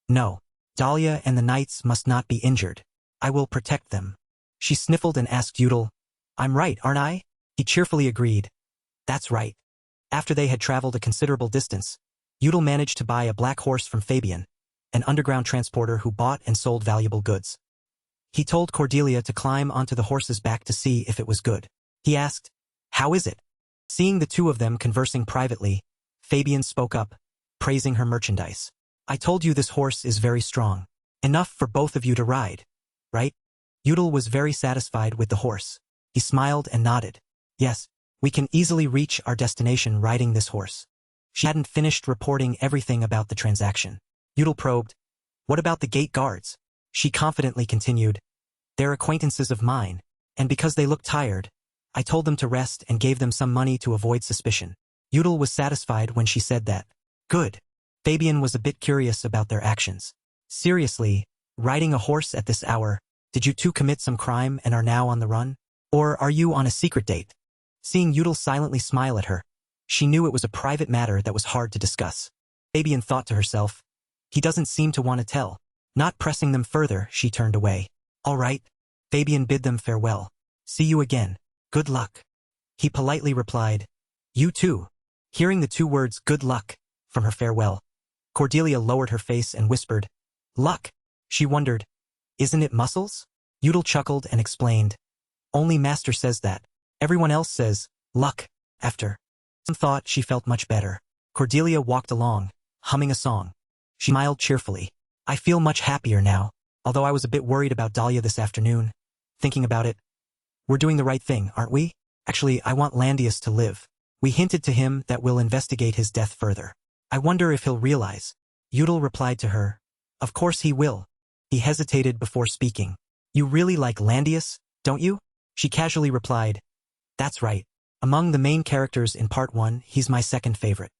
No, Dahlia and the knights must not be injured. I will protect them. She sniffled and asked Udall, I'm right, aren't I? He cheerfully agreed. That's right. After they had traveled a considerable distance, Udall managed to buy a black horse from Fabian, an underground transporter who bought and sold valuable goods. He told Cordelia to climb onto the horse's back to see if it was good. He asked, How is it? Seeing the two of them conversing privately, Fabian spoke up, praising her merchandise. I told you this horse is very strong. Enough for both of you to ride, right? Udall was very satisfied with the horse. He smiled and nodded. Yes, we can easily reach our destination riding this horse. She hadn't finished reporting everything about the transaction. Udall probed, What about the gate guards? She confidently continued, They're acquaintances of mine, and because they looked tired, I told them to rest and gave them some money to avoid suspicion. Udall was satisfied when she said that. Good. Fabian was a bit curious about their actions. Seriously, riding a horse at this hour, did you two commit some crime and are now on the run? Or are you on a secret date? Seeing Udall silently smile at her, she knew it was a private matter that was hard to discuss. Fabian thought to herself, he doesn't seem to want to tell. Not pressing them further, she turned away. All right. Fabian bid them farewell. See you again. Good luck. He politely replied, You too. Hearing the two words good luck from her farewell, Cordelia lowered her face and whispered, Luck. She wondered, Isn't it muscles? Udall chuckled and explained, Only Master says that. Everyone else says, luck, after. Some thought she felt much better. Cordelia walked along, humming a song. She smiled cheerfully. I feel much happier now, although I was a bit worried about Dahlia this afternoon. Thinking about it, we're doing the right thing, aren't we? Actually, I want Landius to live. We hinted to him that we'll investigate his death further. I wonder if he'll realize. Udall replied to her, Of course he will. He hesitated before speaking. You really like Landius, don't you? She casually replied, That's right. Among the main characters in Part 1, he's my second favorite.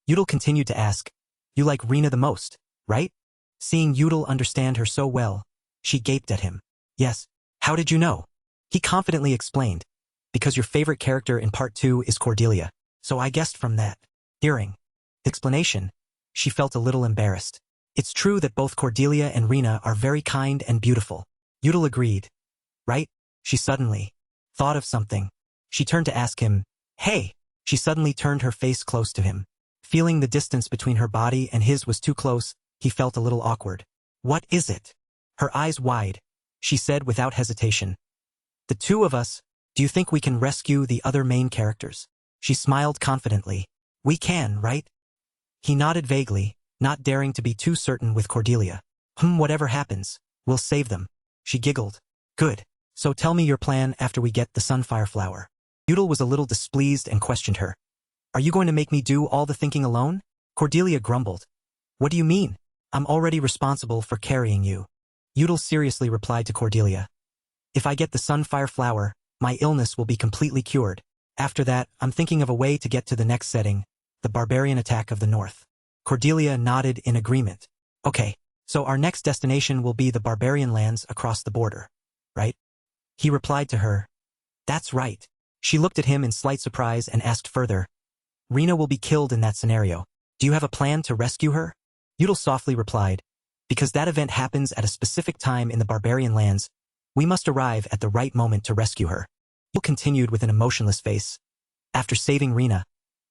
Udall continued to ask, You like Rena the most, right? Seeing Udall understand her so well, she gaped at him. Yes. How did you know? He confidently explained, Because your favorite character in Part 2 is Cordelia, so I guessed from that. Hearing the explanation, she felt a little embarrassed. It's true that both Cordelia and Rena are very kind and beautiful. Udall agreed. Right? She suddenly thought of something. She turned to ask him, Hey! She suddenly turned her face close to him. Feeling the distance between her body and his was too close, he felt a little awkward. What is it? Her eyes wide, she said without hesitation. The two of us, do you think we can rescue the other main characters? She smiled confidently. We can, right? He nodded vaguely, not daring to be too certain with Cordelia. Whatever happens, we'll save them. She giggled. Good. So tell me your plan after we get the Sunfire Flower. Udall was a little displeased and questioned her. Are you going to make me do all the thinking alone? Cordelia grumbled. What do you mean? I'm already responsible for carrying you. Udall seriously replied to Cordelia. If I get the Sunfire Flower, my illness will be completely cured. After that, I'm thinking of a way to get to the next setting, the barbarian attack of the north. Cordelia nodded in agreement. Okay, so our next destination will be the barbarian lands across the border, right? He replied to her. That's right. She looked at him in slight surprise and asked further. Rena will be killed in that scenario. Do you have a plan to rescue her? Udall softly replied. Because that event happens at a specific time in the barbarian lands, we must arrive at the right moment to rescue her. Udall continued with an emotionless face. After saving Rena,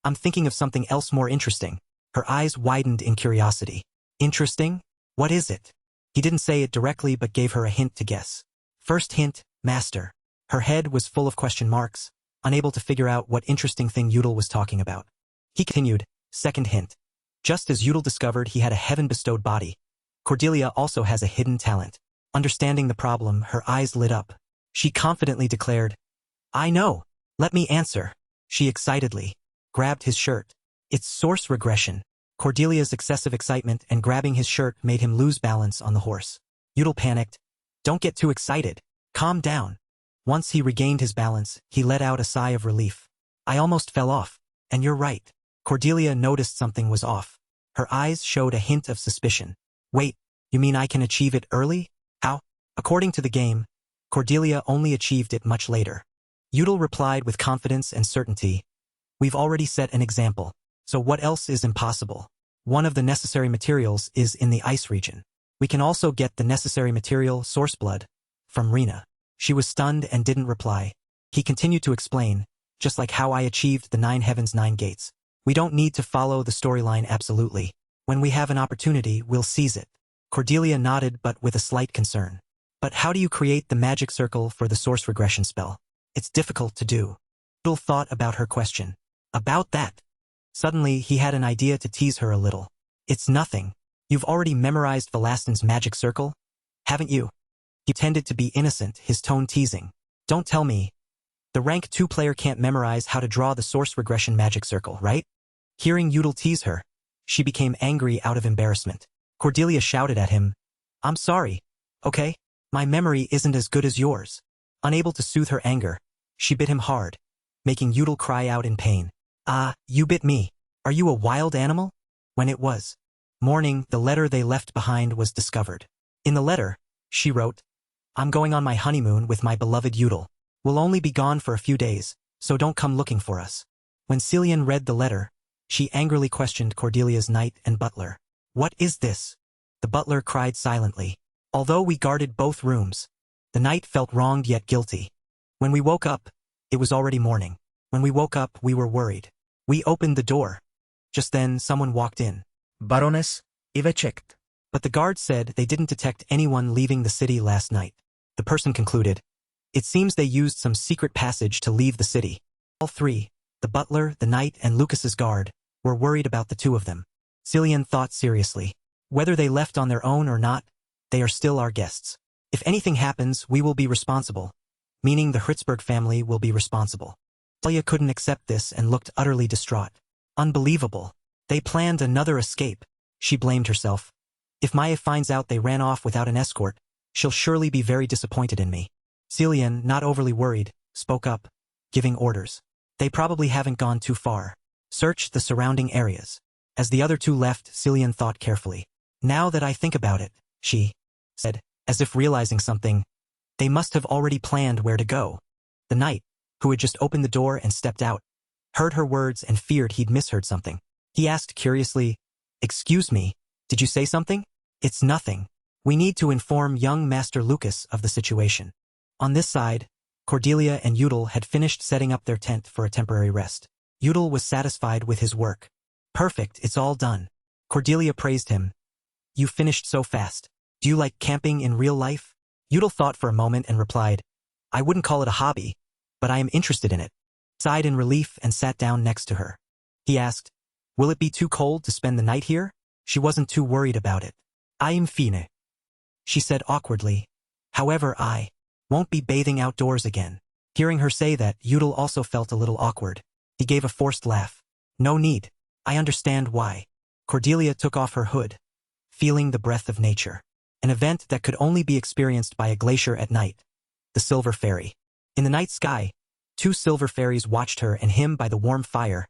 I'm thinking of something else more interesting. Her eyes widened in curiosity. Interesting? What is it? He didn't say it directly but gave her a hint to guess. First hint, Master. Her head was full of question marks, unable to figure out what interesting thing Udall was talking about. He continued, second hint. Just as Udall discovered he had a heaven-bestowed body, Cordelia also has a hidden talent. Understanding the problem, her eyes lit up. She confidently declared, I know. Let me answer. She excitedly grabbed his shirt. It's source regression. Cordelia's excessive excitement and grabbing his shirt made him lose balance on the horse. Udall panicked. Don't get too excited. Calm down. Once he regained his balance, he let out a sigh of relief. I almost fell off. And you're right. Cordelia noticed something was off. Her eyes showed a hint of suspicion. Wait, you mean I can achieve it early? How? According to the game, Cordelia only achieved it much later. Udall replied with confidence and certainty. We've already set an example. So what else is impossible? One of the necessary materials is in the ice region. We can also get the necessary material, source blood, from Rena. She was stunned and didn't reply. He continued to explain, just like how I achieved the 9 heavens 9 gates. We don't need to follow the storyline absolutely. When we have an opportunity, we'll seize it. Cordelia nodded but with a slight concern. But how do you create the magic circle for the source regression spell? It's difficult to do. Udall thought about her question. About that. Suddenly, he had an idea to tease her a little. It's nothing. You've already memorized Velastin's magic circle, haven't you? He tended to be innocent, his tone teasing. Don't tell me. The rank 2 player can't memorize how to draw the source regression magic circle, right? Hearing Udall tease her, she became angry out of embarrassment. Cordelia shouted at him, I'm sorry, okay? My memory isn't as good as yours. Unable to soothe her anger, she bit him hard, making Udall cry out in pain. Ah, you bit me. Are you a wild animal? When it was morning, the letter they left behind was discovered. In the letter, she wrote, I'm going on my honeymoon with my beloved Udall. We'll only be gone for a few days, so don't come looking for us. When Cillian read the letter, she angrily questioned Cordelia's knight and butler. What is this? The butler cried silently. Although we guarded both rooms, the knight felt wronged yet guilty. When we woke up, it was already morning. When we woke up, we were worried. We opened the door. Just then, someone walked in. Baroness, I've checked. But the guards said they didn't detect anyone leaving the city last night. The person concluded. It seems they used some secret passage to leave the city. All 3, the butler, the knight, and Lucas's guard, were worried about the 2 of them. Cillian thought seriously. Whether they left on their own or not, they are still our guests. If anything happens, we will be responsible. Meaning the Hertzberg family will be responsible. Talia couldn't accept this and looked utterly distraught. Unbelievable. They planned another escape. She blamed herself. If Maya finds out they ran off without an escort, she'll surely be very disappointed in me. Cillian, not overly worried, spoke up, giving orders. They probably haven't gone too far. Search the surrounding areas. As the other 2 left, Cillian thought carefully. Now that I think about it, she said, as if realizing something, they must have already planned where to go. The knight, who had just opened the door and stepped out, heard her words and feared he'd misheard something. He asked curiously, Excuse me, did you say something? It's nothing. We need to inform young Master Lucas of the situation. On this side, Cordelia and Udall had finished setting up their tent for a temporary rest. Udall was satisfied with his work. Perfect, it's all done. Cordelia praised him. You finished so fast. Do you like camping in real life? Udall thought for a moment and replied, I wouldn't call it a hobby, but I am interested in it. Sighed in relief and sat down next to her. He asked, Will it be too cold to spend the night here? She wasn't too worried about it. I'm fine, she said awkwardly. However, I won't be bathing outdoors again. Hearing her say that, Udall also felt a little awkward. He gave a forced laugh. No need. I understand why. Cordelia took off her hood, feeling the breath of nature. An event that could only be experienced by a glacier at night. The Silver Fairy. In the night sky, 2 silver fairies watched her and him by the warm fire,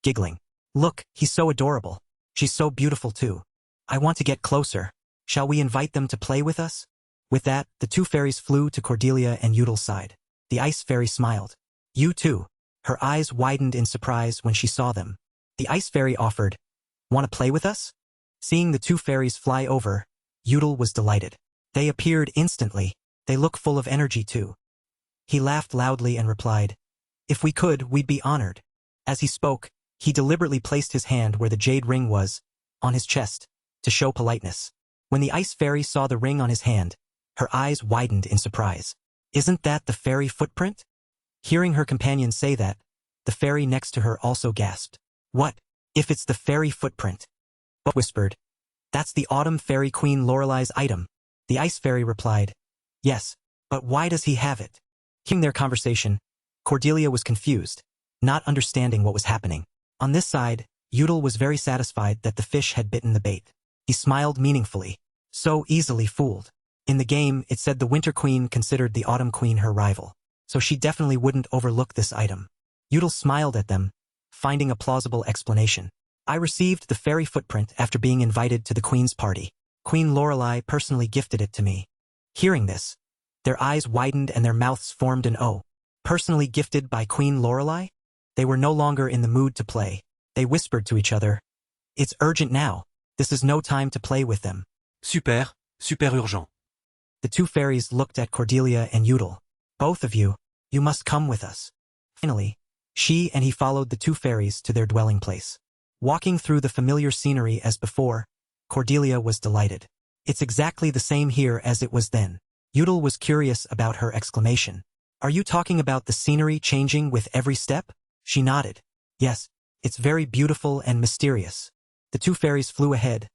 giggling. Look, he's so adorable. She's so beautiful too. I want to get closer. Shall we invite them to play with us? With that, the 2 fairies flew to Cordelia and Udall's side. The ice fairy smiled. You too. Her eyes widened in surprise when she saw them. The ice fairy offered, Want to play with us? Seeing the 2 fairies fly over, Udall was delighted. They appeared instantly. They look full of energy too. He laughed loudly and replied, If we could, we'd be honored. As he spoke, he deliberately placed his hand where the jade ring was, on his chest, to show politeness. When the ice fairy saw the ring on his hand, her eyes widened in surprise. Isn't that the fairy footprint? Hearing her companion say that, the fairy next to her also gasped. What, if it's the fairy footprint? But whispered, That's the autumn fairy queen Lorelei's item. The ice fairy replied, Yes, but why does he have it? Hearing their conversation, Cordelia was confused, not understanding what was happening. On this side, Udall was very satisfied that the fish had bitten the bait. He smiled meaningfully. So easily fooled. In the game, it said the Winter Queen considered the Autumn Queen her rival, so she definitely wouldn't overlook this item. Udall smiled at them, finding a plausible explanation. I received the fairy footprint after being invited to the Queen's party. Queen Lorelei personally gifted it to me. Hearing this, their eyes widened and their mouths formed an O. Personally gifted by Queen Lorelei? They were no longer in the mood to play. They whispered to each other, "It's urgent now. This is no time to play with them." Super urgent. The two fairies looked at Cordelia and Udall. "Both of you must come with us." Finally, she and he followed the two fairies to their dwelling place. Walking through the familiar scenery as before, Cordelia was delighted. "It's exactly the same here as it was then." Udall was curious about her exclamation. "Are you talking about the scenery changing with every step?" She nodded. "Yes, it's very beautiful and mysterious." The two fairies flew ahead,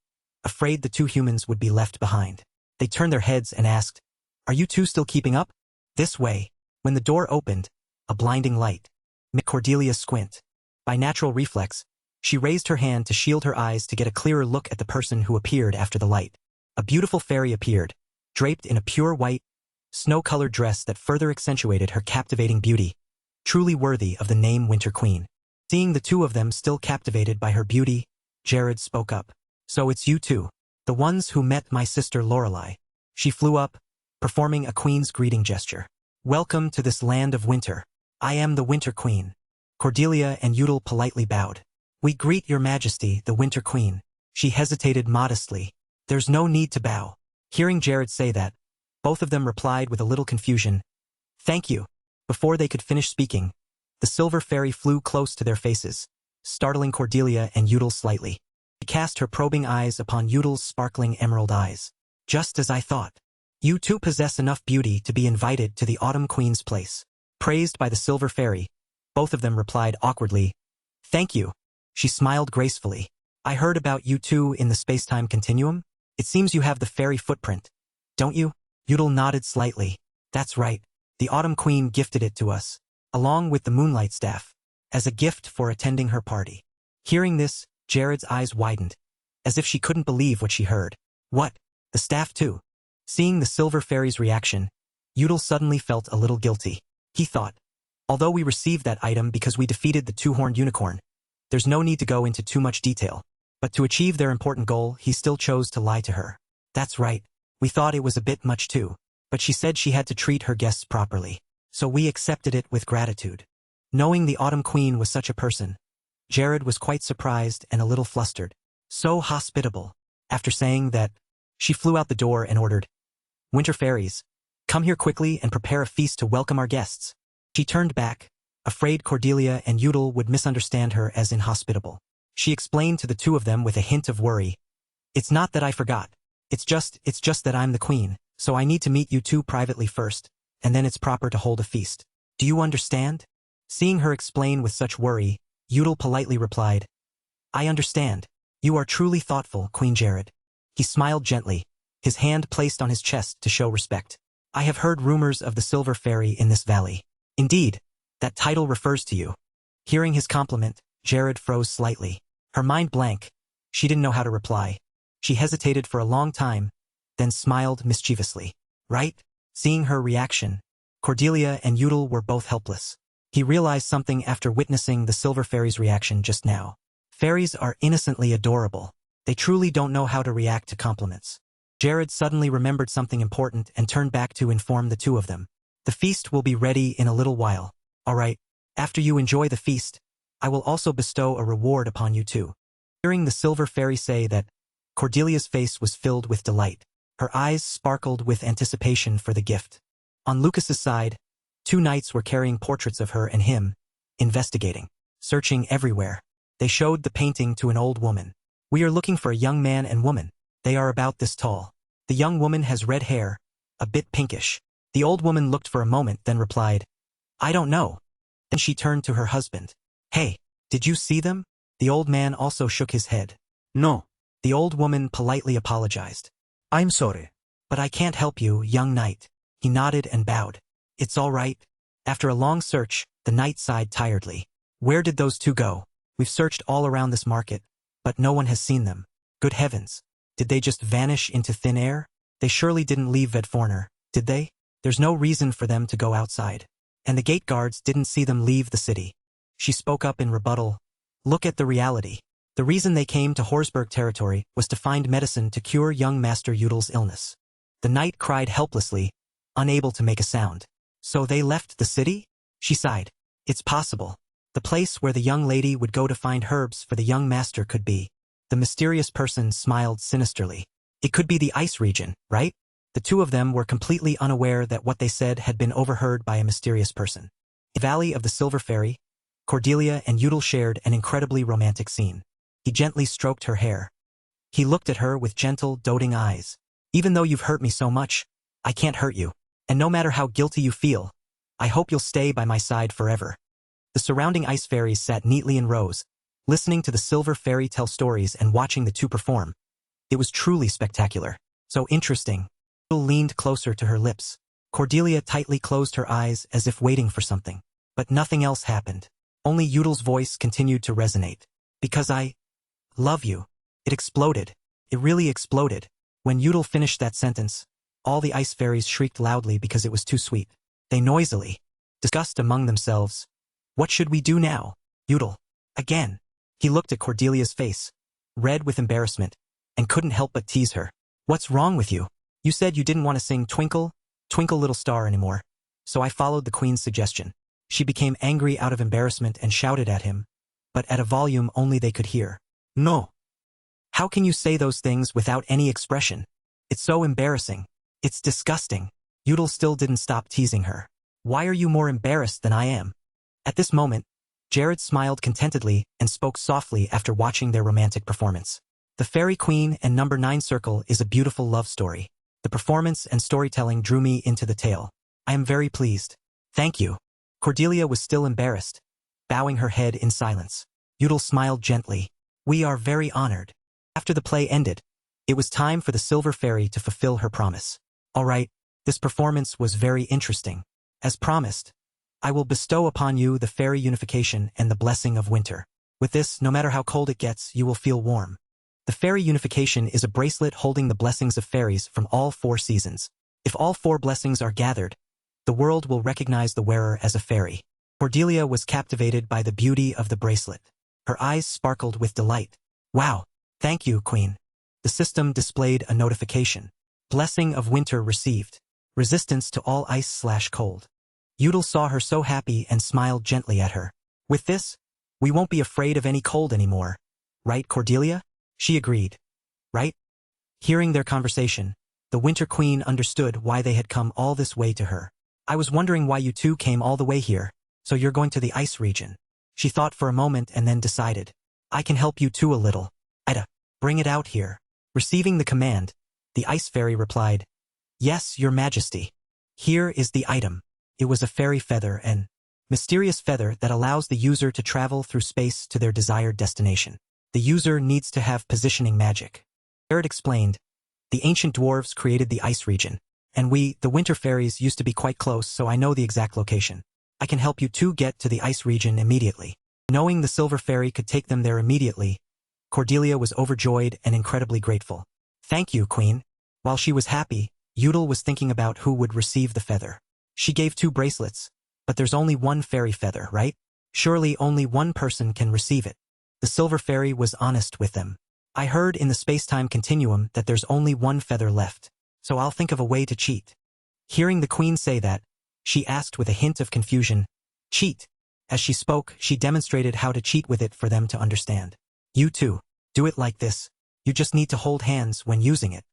afraid the two humans would be left behind. They turned their heads and asked, "Are you two still keeping up?" "This way." When the door opened, a blinding light made Cordelia squint. By natural reflex, she raised her hand to shield her eyes to get a clearer look at the person who appeared after the light. A beautiful fairy appeared, draped in a pure white, snow-colored dress that further accentuated her captivating beauty, truly worthy of the name Winter Queen. Seeing the two of them still captivated by her beauty, Jared spoke up. "So it's you two, the ones who met my sister Lorelei." She flew up, performing a queen's greeting gesture. "Welcome to this land of winter. I am the Winter Queen." Cordelia and Udall politely bowed. "We greet your majesty, the Winter Queen." She hesitated modestly. "There's no need to bow." Hearing Jared say that, both of them replied with a little confusion, "Thank you." Before they could finish speaking, the silver fairy flew close to their faces, startling Cordelia and Udall slightly. She cast her probing eyes upon Udall's sparkling emerald eyes. "Just as I thought. You two possess enough beauty to be invited to the Autumn Queen's place." Praised by the silver fairy, both of them replied awkwardly, "Thank you." She smiled gracefully. "I heard about you two in the space-time continuum. It seems you have the fairy footprint, don't you?" Udall nodded slightly. "That's right. The Autumn Queen gifted it to us, along with the Moonlight Staff, as a gift for attending her party." Hearing this, Jared's eyes widened, as if she couldn't believe what she heard. "What? The staff too?" Seeing the silver fairy's reaction, Udall suddenly felt a little guilty. He thought, although we received that item because we defeated the two-horned unicorn, there's no need to go into too much detail. But to achieve their important goal, he still chose to lie to her. "That's right. We thought it was a bit much too. But she said she had to treat her guests properly. So we accepted it with gratitude." Knowing the Autumn Queen was such a person, Jared was quite surprised and a little flustered. So hospitable. After saying that, she flew out the door and ordered, "Winter fairies, come here quickly and prepare a feast to welcome our guests." She turned back, afraid Cordelia and Udall would misunderstand her as inhospitable. She explained to the two of them with a hint of worry, "It's not that I forgot. It's just that I'm the queen, so I need to meet you two privately first, and then it's proper to hold a feast. Do you understand?" Seeing her explain with such worry, Udall politely replied, "I understand. You are truly thoughtful, Queen Jared." He smiled gently, his hand placed on his chest to show respect. "I have heard rumors of the Silver Fairy in this valley. Indeed, that title refers to you." Hearing his compliment, Jared froze slightly. Her mind blank. She didn't know how to reply. She hesitated for a long time, then smiled mischievously. "Right?" Seeing her reaction, Cordelia and Udall were both helpless. He realized something after witnessing the Silver Fairy's reaction just now. Fairies are innocently adorable. They truly don't know how to react to compliments. Jared suddenly remembered something important and turned back to inform the two of them. "The feast will be ready in a little while. All right, after you enjoy the feast, I will also bestow a reward upon you two." Hearing the Silver Fairy say that, Cordelia's face was filled with delight. Her eyes sparkled with anticipation for the gift. On Lucas's side, two knights were carrying portraits of her and him, investigating, searching everywhere. They showed the painting to an old woman. "We are looking for a young man and woman. They are about this tall. The young woman has red hair, a bit pinkish." The old woman looked for a moment, then replied, "I don't know." Then she turned to her husband. "Hey, did you see them?" The old man also shook his head. No. The old woman politely apologized. I'm sorry. "But I can't help you, young knight." He nodded and bowed. "It's all right." After a long search, the knight sighed tiredly. "Where did those two go? We've searched all around this market, but no one has seen them. Good heavens. Did they just vanish into thin air?" They surely didn't leave Vedforner, did they? There's no reason for them to go outside. And the gate guards didn't see them leave the city. She spoke up in rebuttal. Look at the reality. The reason they came to Horsburg territory was to find medicine to cure young Master Yudel's illness. The knight cried helplessly, unable to make a sound. So they left the city? She sighed. It's possible. The place where the young lady would go to find herbs for the young master could be. The mysterious person smiled sinisterly. It could be the ice region, right? The two of them were completely unaware that what they said had been overheard by a mysterious person. In the Valley of the Silver Fairy, Cordelia and Yudel shared an incredibly romantic scene. He gently stroked her hair. He looked at her with gentle, doting eyes. Even though you've hurt me so much, I can't hurt you. And no matter how guilty you feel, I hope you'll stay by my side forever. The surrounding ice fairies sat neatly in rows, listening to the silver fairy tell stories and watching the two perform. It was truly spectacular. So interesting. Yudel leaned closer to her lips. Cordelia tightly closed her eyes as if waiting for something. But nothing else happened. Only Yudel's voice continued to resonate. Because I love you. It exploded. It really exploded. When Yudel finished that sentence, all the ice fairies shrieked loudly because it was too sweet. They noisily discussed among themselves. What should we do now? Yudel. Again. He looked at Cordelia's face, red with embarrassment, and couldn't help but tease her. What's wrong with you? You said you didn't want to sing Twinkle, Twinkle Little Star anymore. So I followed the queen's suggestion. She became angry out of embarrassment and shouted at him, but at a volume only they could hear. No. How can you say those things without any expression? It's so embarrassing. It's disgusting. Yudel still didn't stop teasing her. Why are you more embarrassed than I am? At this moment, Jared smiled contentedly and spoke softly after watching their romantic performance. The Fairy Queen and Number 9 Circle is a beautiful love story. The performance and storytelling drew me into the tale. I am very pleased. Thank you. Cordelia was still embarrassed, bowing her head in silence. Yudel smiled gently. We are very honored. After the play ended, it was time for the Silver Fairy to fulfill her promise. All right, this performance was very interesting. As promised, I will bestow upon you the fairy unification and the blessing of winter. With this, no matter how cold it gets, you will feel warm. The fairy unification is a bracelet holding the blessings of fairies from all 4 seasons. If all 4 blessings are gathered, the world will recognize the wearer as a fairy. Cordelia was captivated by the beauty of the bracelet. Her eyes sparkled with delight. Wow, thank you, Queen. The system displayed a notification. Blessing of winter received. Resistance to all ice/cold. Yudel saw her so happy and smiled gently at her. With this, we won't be afraid of any cold anymore. Right, Cordelia? She agreed. Right? Hearing their conversation, the Winter Queen understood why they had come all this way to her. I was wondering why you two came all the way here, so you're going to the ice region. She thought for a moment and then decided. I can help you too a little. Ida, bring it out here. Receiving the command, the ice fairy replied, Yes, your majesty. Here is the item. It was a fairy feather, an mysterious feather that allows the user to travel through space to their desired destination. The user needs to have positioning magic. Jared explained, the ancient dwarves created the ice region, and we, the winter fairies, used to be quite close, so I know the exact location. I can help you two get to the ice region immediately. Knowing the silver fairy could take them there immediately, Cordelia was overjoyed and incredibly grateful. Thank you, Queen. While she was happy, Yudel was thinking about who would receive the feather. She gave 2 bracelets, but there's only 1 fairy feather, right? Surely only 1 person can receive it. The silver fairy was honest with them. I heard in the space-time continuum that there's only 1 feather left, so I'll think of a way to cheat. Hearing the queen say that, she asked with a hint of confusion, Cheat? As she spoke, she demonstrated how to cheat with it for them to understand. You too. Do it like this. You just need to hold hands when using it.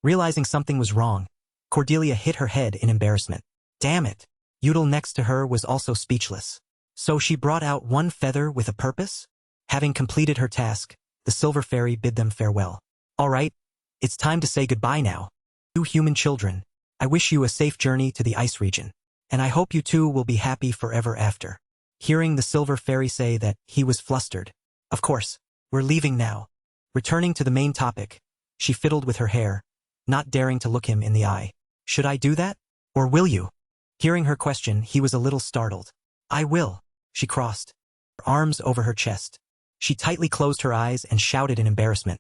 Realizing something was wrong, Cordelia hit her head in embarrassment. Damn it. Yudel next to her was also speechless. So she brought out 1 feather with a purpose? Having completed her task, the silver fairy bid them farewell. All right, it's time to say goodbye now. You human children, I wish you a safe journey to the ice region, and I hope you two will be happy forever after. Hearing the silver fairy say that, he was flustered. Of course, we're leaving now. Returning to the main topic, she fiddled with her hair, not daring to look him in the eye. Should I do that? Or will you? Hearing her question, he was a little startled. I will, she crossed her arms over her chest. She tightly closed her eyes and shouted in embarrassment.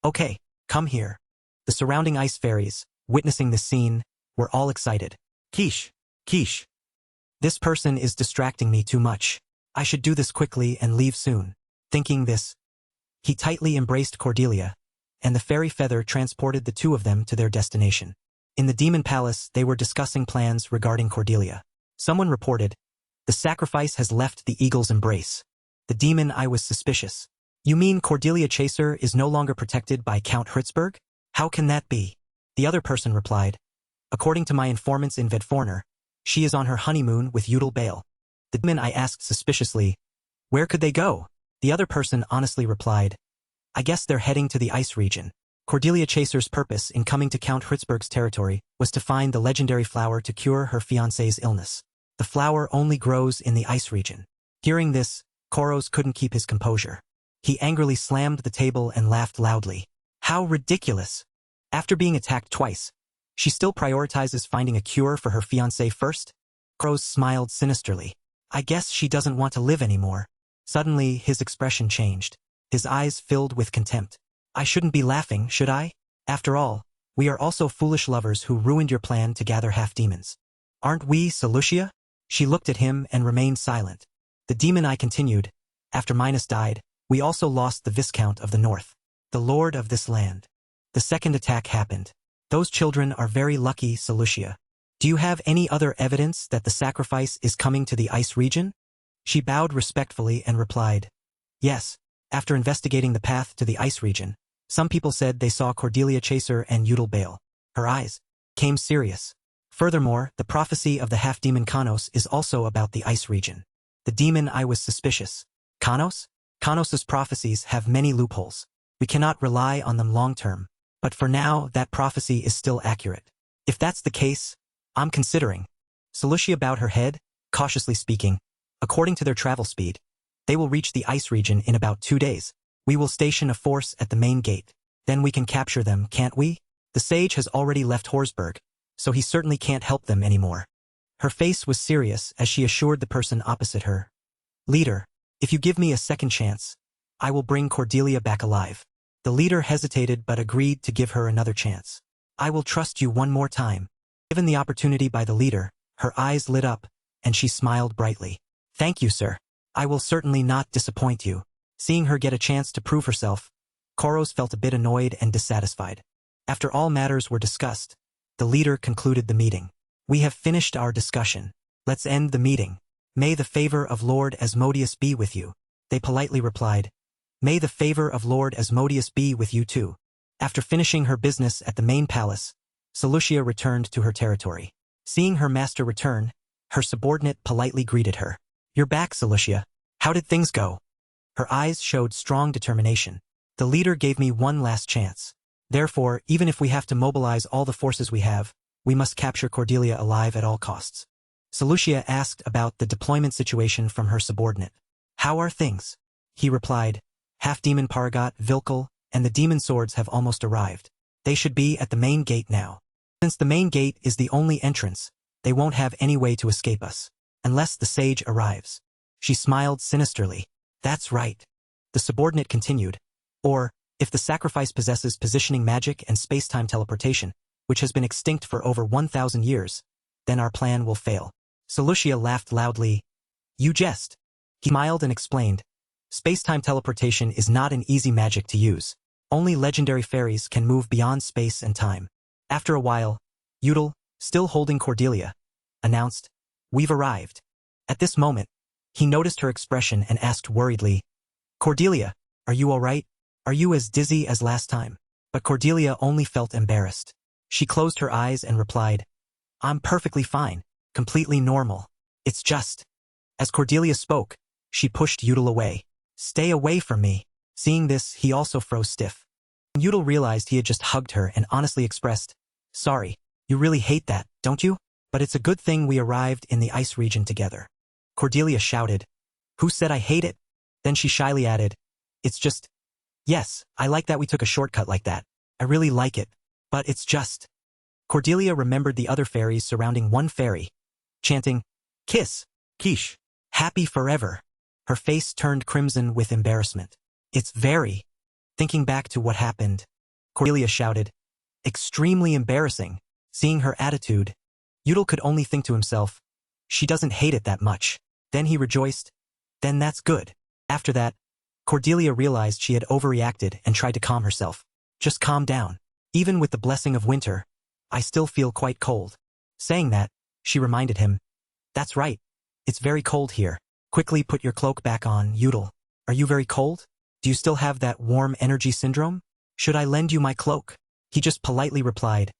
Okay, come here. The surrounding ice fairies, witnessing this scene, were all excited. Quiche, quiche. This person is distracting me too much. I should do this quickly and leave soon. Thinking this, he tightly embraced Cordelia, and the fairy feather transported the two of them to their destination. In the demon palace, they were discussing plans regarding Cordelia. Someone reported, "The sacrifice has left the eagle's embrace." The demon I was suspicious. You mean Cordelia Chaser is no longer protected by Count Hertzberg? How can that be? The other person replied, according to my informants in Vedforner, she is on her honeymoon with Udal Bale. The demon I asked suspiciously, where could they go? The other person honestly replied, I guess they're heading to the ice region. Cordelia Chaser's purpose in coming to Count Hertzberg's territory was to find the legendary flower to cure her fiancé's illness. The flower only grows in the ice region. Hearing this, Koros couldn't keep his composure. He angrily slammed the table and laughed loudly. How ridiculous! After being attacked twice, she still prioritizes finding a cure for her fiancé first? Koros smiled sinisterly. I guess she doesn't want to live anymore. Suddenly, his expression changed. His eyes filled with contempt. I shouldn't be laughing, should I? After all, we are also foolish lovers who ruined your plan to gather half-demons. Aren't we, Celucia? She looked at him and remained silent. The demon I continued, after Minos died, we also lost the Viscount of the North, the lord of this land. The second attack happened. Those children are very lucky, Celucia. Do you have any other evidence that the sacrifice is coming to the ice region? She bowed respectfully and replied, yes. After investigating the path to the ice region, some people said they saw Cordelia Chaser and Udal Bale. Her eyes became serious. Furthermore, the prophecy of the half-demon Kanos is also about the ice region. The demon I was suspicious. Kanos? Kanos's prophecies have many loopholes. We cannot rely on them long-term. But for now, that prophecy is still accurate. If that's the case, I'm considering. Celucia bowed her head, cautiously speaking. According to their travel speed, they will reach the ice region in about 2 days. We will station a force at the main gate. Then we can capture them, can't we? The sage has already left Horsburg, so he certainly can't help them anymore. Her face was serious as she assured the person opposite her. Leader, if you give me a second chance, I will bring Cordelia back alive. The leader hesitated but agreed to give her another chance. I will trust you one more time. Given the opportunity by the leader, her eyes lit up, and she smiled brightly. Thank you, sir. I will certainly not disappoint you. Seeing her get a chance to prove herself, Koros felt a bit annoyed and dissatisfied. After all matters were discussed, the leader concluded the meeting. We have finished our discussion. Let's end the meeting. May the favor of Lord Asmodeus be with you. They politely replied, May the favor of Lord Asmodeus be with you too. After finishing her business at the main palace, Celucia returned to her territory. Seeing her master return, her subordinate politely greeted her. You're back, Celucia. How did things go? Her eyes showed strong determination. The leader gave me one last chance. Therefore, even if we have to mobilize all the forces we have, we must capture Cordelia alive at all costs. Celucia asked about the deployment situation from her subordinate. How are things? He replied, Half-Demon Paragot, Vilkel, and the demon swords have almost arrived. They should be at the main gate now. Since the main gate is the only entrance, they won't have any way to escape us, unless the sage arrives. She smiled sinisterly. That's right. The subordinate continued. Or, if the sacrifice possesses positioning magic and space-time teleportation, which has been extinct for over 1,000 years, then our plan will fail. Celucia laughed loudly. You jest. He smiled and explained. Space-time teleportation is not an easy magic to use. Only legendary fairies can move beyond space and time. After a while, Udal, still holding Cordelia, announced, We've arrived. At this moment, he noticed her expression and asked worriedly, Cordelia, are you all right? Are you as dizzy as last time? But Cordelia only felt embarrassed. She closed her eyes and replied, I'm perfectly fine, completely normal. It's just. As Cordelia spoke, she pushed Udal away. Stay away from me. Seeing this, he also froze stiff. Udal realized he had just hugged her and honestly expressed, Sorry, you really hate that, don't you? But it's a good thing we arrived in the ice region together. Cordelia shouted, Who said I hate it? Then she shyly added, It's just. Yes, I like that we took a shortcut like that. I really like it. But it's just. Cordelia remembered the other fairies surrounding one fairy, chanting, Kiss, quiche, happy forever. Her face turned crimson with embarrassment. It's very. Thinking back to what happened, Cordelia shouted, Extremely embarrassing. Seeing her attitude, Udall could only think to himself, she doesn't hate it that much. Then he rejoiced, then that's good. After that, Cordelia realized she had overreacted and tried to calm herself. Just calm down. Even with the blessing of winter, I still feel quite cold. Saying that, she reminded him, that's right. It's very cold here. Quickly put your cloak back on, Udall. Are you very cold? Do you still have that warm energy syndrome? Should I lend you my cloak? He just politely replied,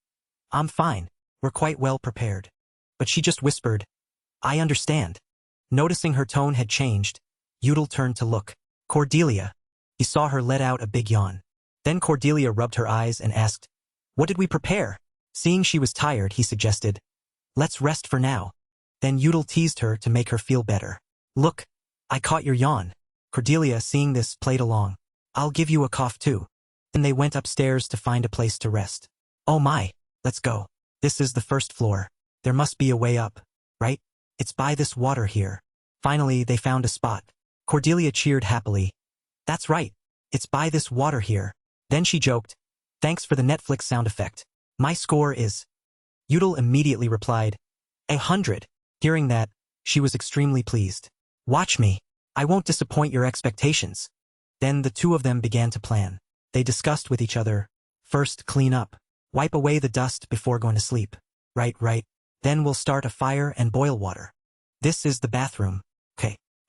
I'm fine. We're quite well prepared. But she just whispered, I understand. Noticing her tone had changed, Udall turned to look. Cordelia. He saw her let out a big yawn. Then Cordelia rubbed her eyes and asked, what did we prepare? Seeing she was tired, he suggested, let's rest for now. Then Udall teased her to make her feel better. Look, I caught your yawn. Cordelia, seeing this, played along. I'll give you a cough too. Then they went upstairs to find a place to rest. Oh my, let's go. This is the first floor. There must be a way up, right? It's by this water here. Finally, they found a spot. Cordelia cheered happily. That's right. It's by this water here. Then she joked, thanks for the Netflix sound effect. My score is... Udall immediately replied, 100. Hearing that, she was extremely pleased. Watch me. I won't disappoint your expectations. Then the two of them began to plan. They discussed with each other. First, clean up. Wipe away the dust before going to sleep. Right. Then we'll start a fire and boil water. This is the bathroom.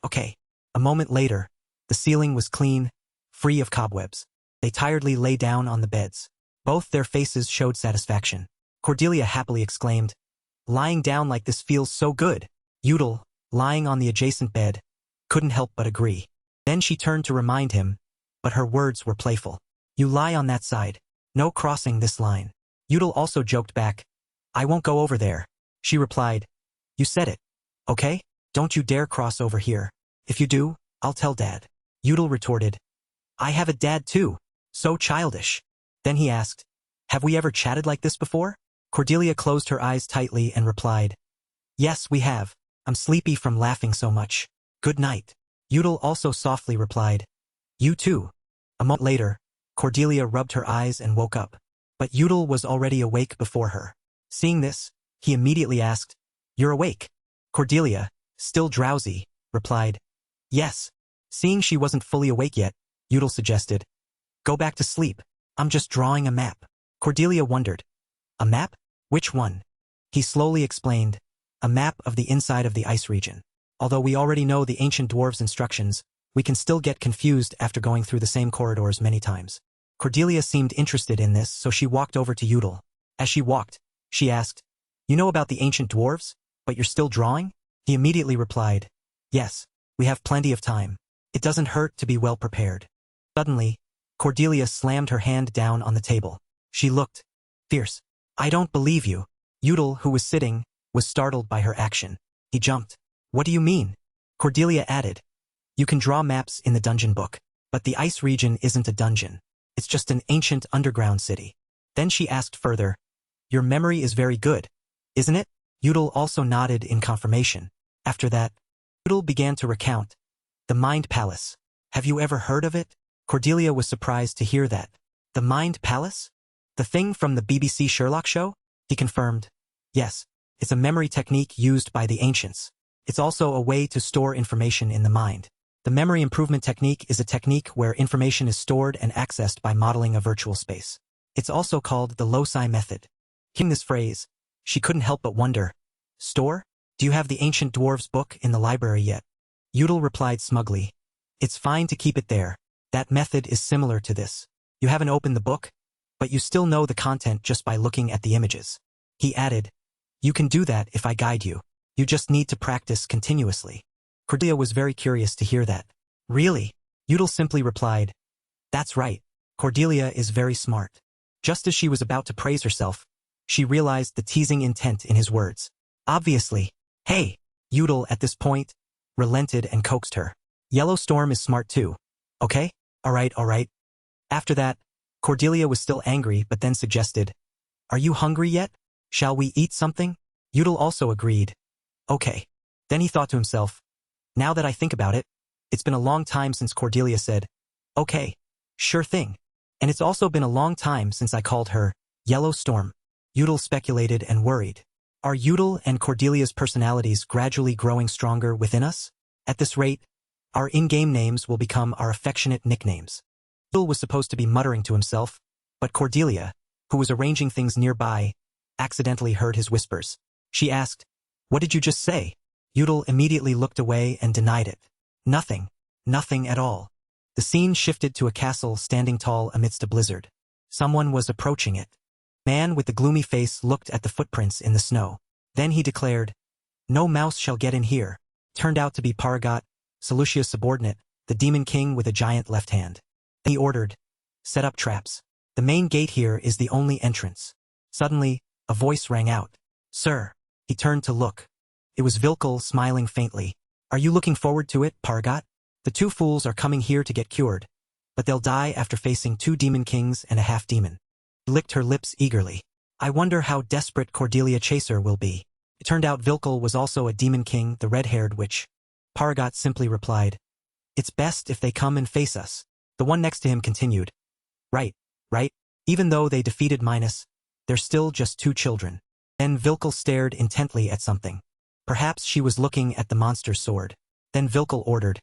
Okay. A moment later, the ceiling was clean, free of cobwebs. They tiredly lay down on the beds. Both their faces showed satisfaction. Cordelia happily exclaimed, lying down like this feels so good. Udall, lying on the adjacent bed, couldn't help but agree. Then she turned to remind him, but her words were playful. You lie on that side. No crossing this line. Udall also joked back, I won't go over there. She replied, you said it. Okay? Don't you dare cross over here. If you do, I'll tell Dad. Udall retorted, I have a dad too. So childish. Then he asked, have we ever chatted like this before? Cordelia closed her eyes tightly and replied, yes, we have. I'm sleepy from laughing so much. Good night. Udall also softly replied, you too. A moment later, Cordelia rubbed her eyes and woke up. But Udall was already awake before her. Seeing this, he immediately asked, you're awake? Cordelia, still drowsy, replied, yes. Seeing she wasn't fully awake yet, Udall suggested, go back to sleep. I'm just drawing a map. Cordelia wondered, a map? Which one? He slowly explained, a map of the inside of the ice region. Although we already know the ancient dwarves' instructions, we can still get confused after going through the same corridors many times. Cordelia seemed interested in this, so she walked over to Udall. As she walked, she asked, you know about the ancient dwarves, but you're still drawing? He immediately replied, yes, we have plenty of time. It doesn't hurt to be well prepared. Suddenly, Cordelia slammed her hand down on the table. She looked fierce. I don't believe you. Udall, who was sitting, was startled by her action. He jumped. What do you mean? Cordelia added, you can draw maps in the dungeon book, but the ice region isn't a dungeon. It's just an ancient underground city. Then she asked further, your memory is very good, isn't it? Udall also nodded in confirmation. After that, Udall began to recount. The Mind Palace. Have you ever heard of it? Cordelia was surprised to hear that. The Mind Palace? The thing from the BBC Sherlock show? He confirmed. Yes, it's a memory technique used by the ancients. It's also a way to store information in the mind. The memory improvement technique is a technique where information is stored and accessed by modeling a virtual space. It's also called the loci method. Hearing this phrase, she couldn't help but wonder, store? Do you have the ancient dwarves book in the library yet? Udall replied smugly, it's fine to keep it there. That method is similar to this. You haven't opened the book, but you still know the content just by looking at the images. He added, you can do that if I guide you. You just need to practice continuously. Cordelia was very curious to hear that. Really? Udall simply replied, that's right. Cordelia is very smart. Just as she was about to praise herself, she realized the teasing intent in his words. Obviously. Hey! Udall, at this point, relented and coaxed her. Yellowstorm is smart too. Okay? Alright. After that, Cordelia was still angry but then suggested, are you hungry yet? Shall we eat something? Udall also agreed. Okay. Then he thought to himself, now that I think about it, it's been a long time since Cordelia said, okay, sure thing. And it's also been a long time since I called her Yellowstorm. Udal speculated and worried. Are Udal and Cordelia's personalities gradually growing stronger within us? At this rate, our in-game names will become our affectionate nicknames. Udal was supposed to be muttering to himself, but Cordelia, who was arranging things nearby, accidentally heard his whispers. She asked, "What did you just say?" Udal immediately looked away and denied it. Nothing. Nothing at all. The scene shifted to a castle standing tall amidst a blizzard. Someone was approaching it. Man with the gloomy face looked at the footprints in the snow. Then he declared, "No mouse shall get in here." Turned out to be Paragat, Seleucia's subordinate, the demon king with a giant left hand. He ordered, "Set up traps. The main gate here is the only entrance." Suddenly, a voice rang out. "Sir." He turned to look. It was Vilkel smiling faintly. "Are you looking forward to it, Paragat? The two fools are coming here to get cured, but they'll die after facing 2 demon kings and a half-demon." She licked her lips eagerly. "I wonder how desperate Cordelia Chaser will be." It turned out Vilkel was also a demon king, the red-haired witch. Paragat simply replied, "It's best if they come and face us." The one next to him continued, Right. Even though they defeated Minos, they're still just 2 children." Then Vilkel stared intently at something. Perhaps she was looking at the monster's sword. Then Vilkel ordered,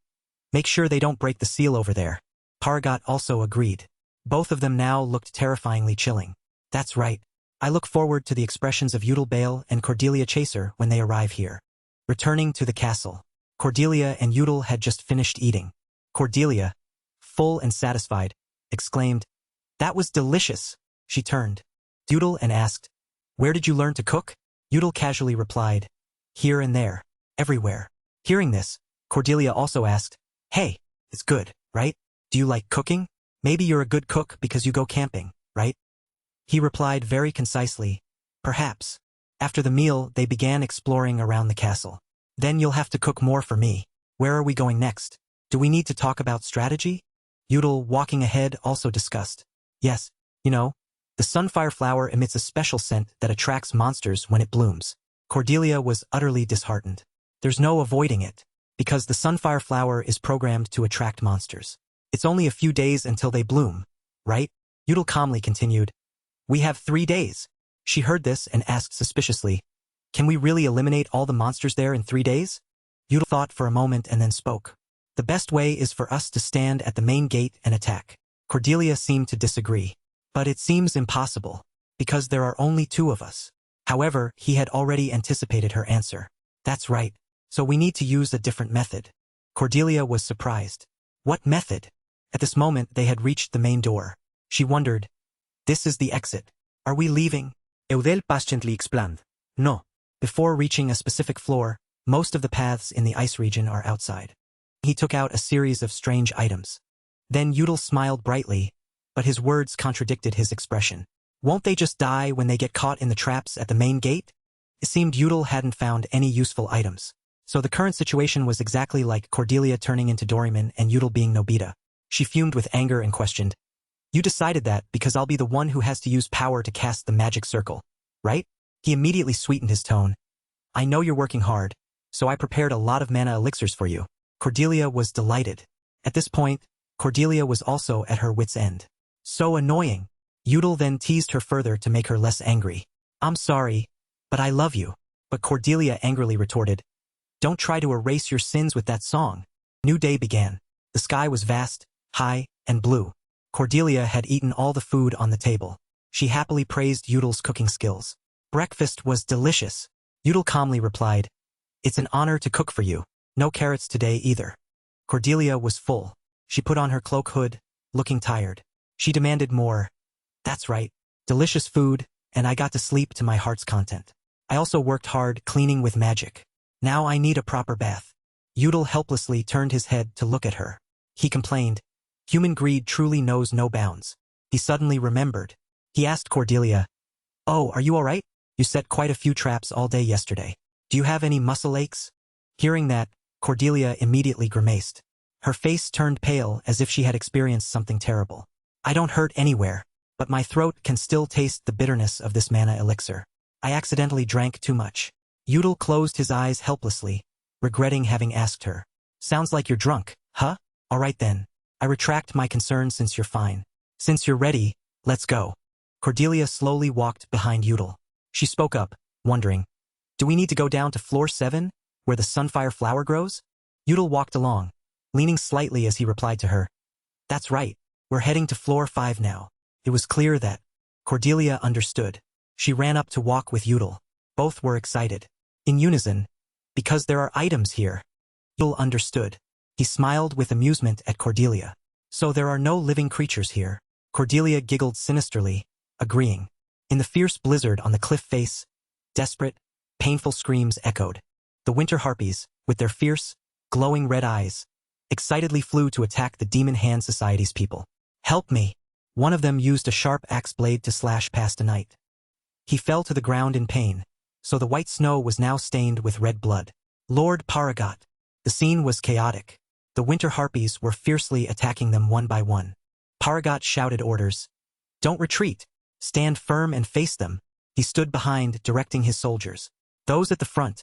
"Make sure they don't break the seal over there." Paragat also agreed. Both of them now looked terrifyingly chilling. "That's right. I look forward to the expressions of Udal Bale and Cordelia Chaser when they arrive here." Returning to the castle, Cordelia and Udal had just finished eating. Cordelia, full and satisfied, exclaimed, "That was delicious." She turned to Udal and asked, "Where did you learn to cook?" Udal casually replied, "Here and there, everywhere." Hearing this, Cordelia also asked, "Hey, it's good, right? Do you like cooking? Maybe you're a good cook because you go camping, right?" He replied very concisely, "Perhaps." After the meal, they began exploring around the castle. "Then you'll have to cook more for me. Where are we going next? Do we need to talk about strategy?" Udal, walking ahead, also discussed. "Yes, the sunfire flower emits a special scent that attracts monsters when it blooms." Cordelia was utterly disheartened. "There's no avoiding it, because the sunfire flower is programmed to attract monsters. It's only a few days until they bloom, right?" Udal calmly continued, "We have 3 days." She heard this and asked suspiciously, "Can we really eliminate all the monsters there in 3 days?" Udal thought for a moment and then spoke. "The best way is for us to stand at the main gate and attack." Cordelia seemed to disagree. "But it seems impossible, because there are only 2 of us." However, he had already anticipated her answer. "That's right. So we need to use a different method." Cordelia was surprised. What method? At this moment they had reached the main door. She wondered, "This is the exit. Are we leaving?" Eudel patiently explained, "No." Before reaching a specific floor, most of the paths in the ice region are outside. He took out a series of strange items. Then Udal smiled brightly, but his words contradicted his expression. "Won't they just die when they get caught in the traps at the main gate?" It seemed Udal hadn't found any useful items. So the current situation was exactly like Cordelia turning into Doraemon and Udal being Nobita. She fumed with anger and questioned, "You decided that because I'll be the one who has to use power to cast the magic circle, right?" He immediately sweetened his tone. "I know you're working hard, so I prepared a lot of mana elixirs for you." Cordelia was delighted. At this point, Cordelia was also at her wit's end. "So annoying." Udal then teased her further to make her less angry. "I'm sorry, but I love you." But Cordelia angrily retorted, "Don't try to erase your sins with that song." New day began. The sky was vast, high, and blue. Cordelia had eaten all the food on the table. She happily praised Udal's cooking skills. Breakfast was delicious. Udal calmly replied, "It's an honor to cook for you. No carrots today either." Cordelia was full. She put on her cloak hood, looking tired. She demanded more. "That's right. Delicious food, and I got to sleep to my heart's content. I also worked hard cleaning with magic. Now I need a proper bath." Udal helplessly turned his head to look at her. He complained, "Human greed truly knows no bounds." He suddenly remembered. He asked Cordelia, "Oh, are you all right? You set quite a few traps all day yesterday. Do you have any muscle aches?" Hearing that, Cordelia immediately grimaced. Her face turned pale as if she had experienced something terrible. "I don't hurt anywhere, but my throat can still taste the bitterness of this mana elixir. I accidentally drank too much." Udal closed his eyes helplessly, regretting having asked her. "Sounds like you're drunk, huh? All right then. I retract my concern since you're fine. Since you're ready, let's go." Cordelia slowly walked behind Udal. She spoke up, wondering, "Do we need to go down to floor 7, where the sunfire flower grows?" Yudel walked along, leaning slightly as he replied to her, "That's right, we're heading to floor 5 now." It was clear that Cordelia understood. She ran up to walk with Yudel. Both were excited. In unison, "Because there are items here." Yudel understood. He smiled with amusement at Cordelia. "So there are no living creatures here." Cordelia giggled sinisterly, agreeing. In the fierce blizzard on the cliff face, desperate, painful screams echoed. The winter harpies, with their fierce, glowing red eyes, excitedly flew to attack the Demon Hand Society's people. "Help me!" One of them used a sharp axe blade to slash past a knight. He fell to the ground in pain, so the white snow was now stained with red blood. Lord Paragat. The scene was chaotic. The winter harpies were fiercely attacking them one by one. Paragat shouted orders. "Don't retreat. Stand firm and face them." He stood behind, directing his soldiers. "Those at the front,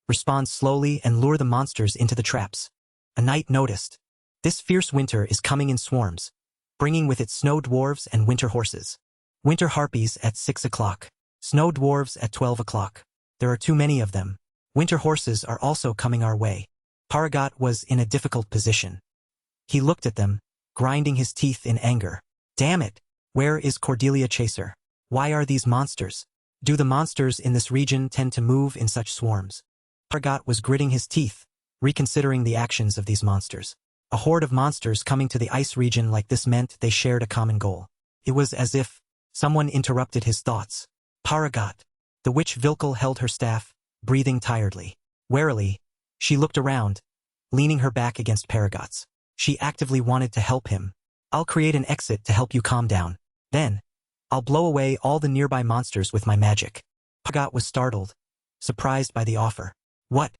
respond slowly and lure the monsters into the traps." A knight noticed. "This fierce winter is coming in swarms, bringing with it snow dwarves and winter horses. Winter harpies at 6 o'clock. Snow dwarves at 12 o'clock. There are too many of them. Winter horses are also coming our way." Paragat was in a difficult position. He looked at them, grinding his teeth in anger. "Damn it! Where is Cordelia Chaser? Why are these monsters? Do the monsters in this region tend to move in such swarms?" Paragat was gritting his teeth, reconsidering the actions of these monsters. A horde of monsters coming to the ice region like this meant they shared a common goal. It was as if someone interrupted his thoughts. "Paragat." The witch Vilkel held her staff, breathing tiredly. Warily, she looked around, leaning her back against Paragat's. She actively wanted to help him. "I'll create an exit to help you calm down. Then, I'll blow away all the nearby monsters with my magic." Paragat was startled, surprised by the offer. What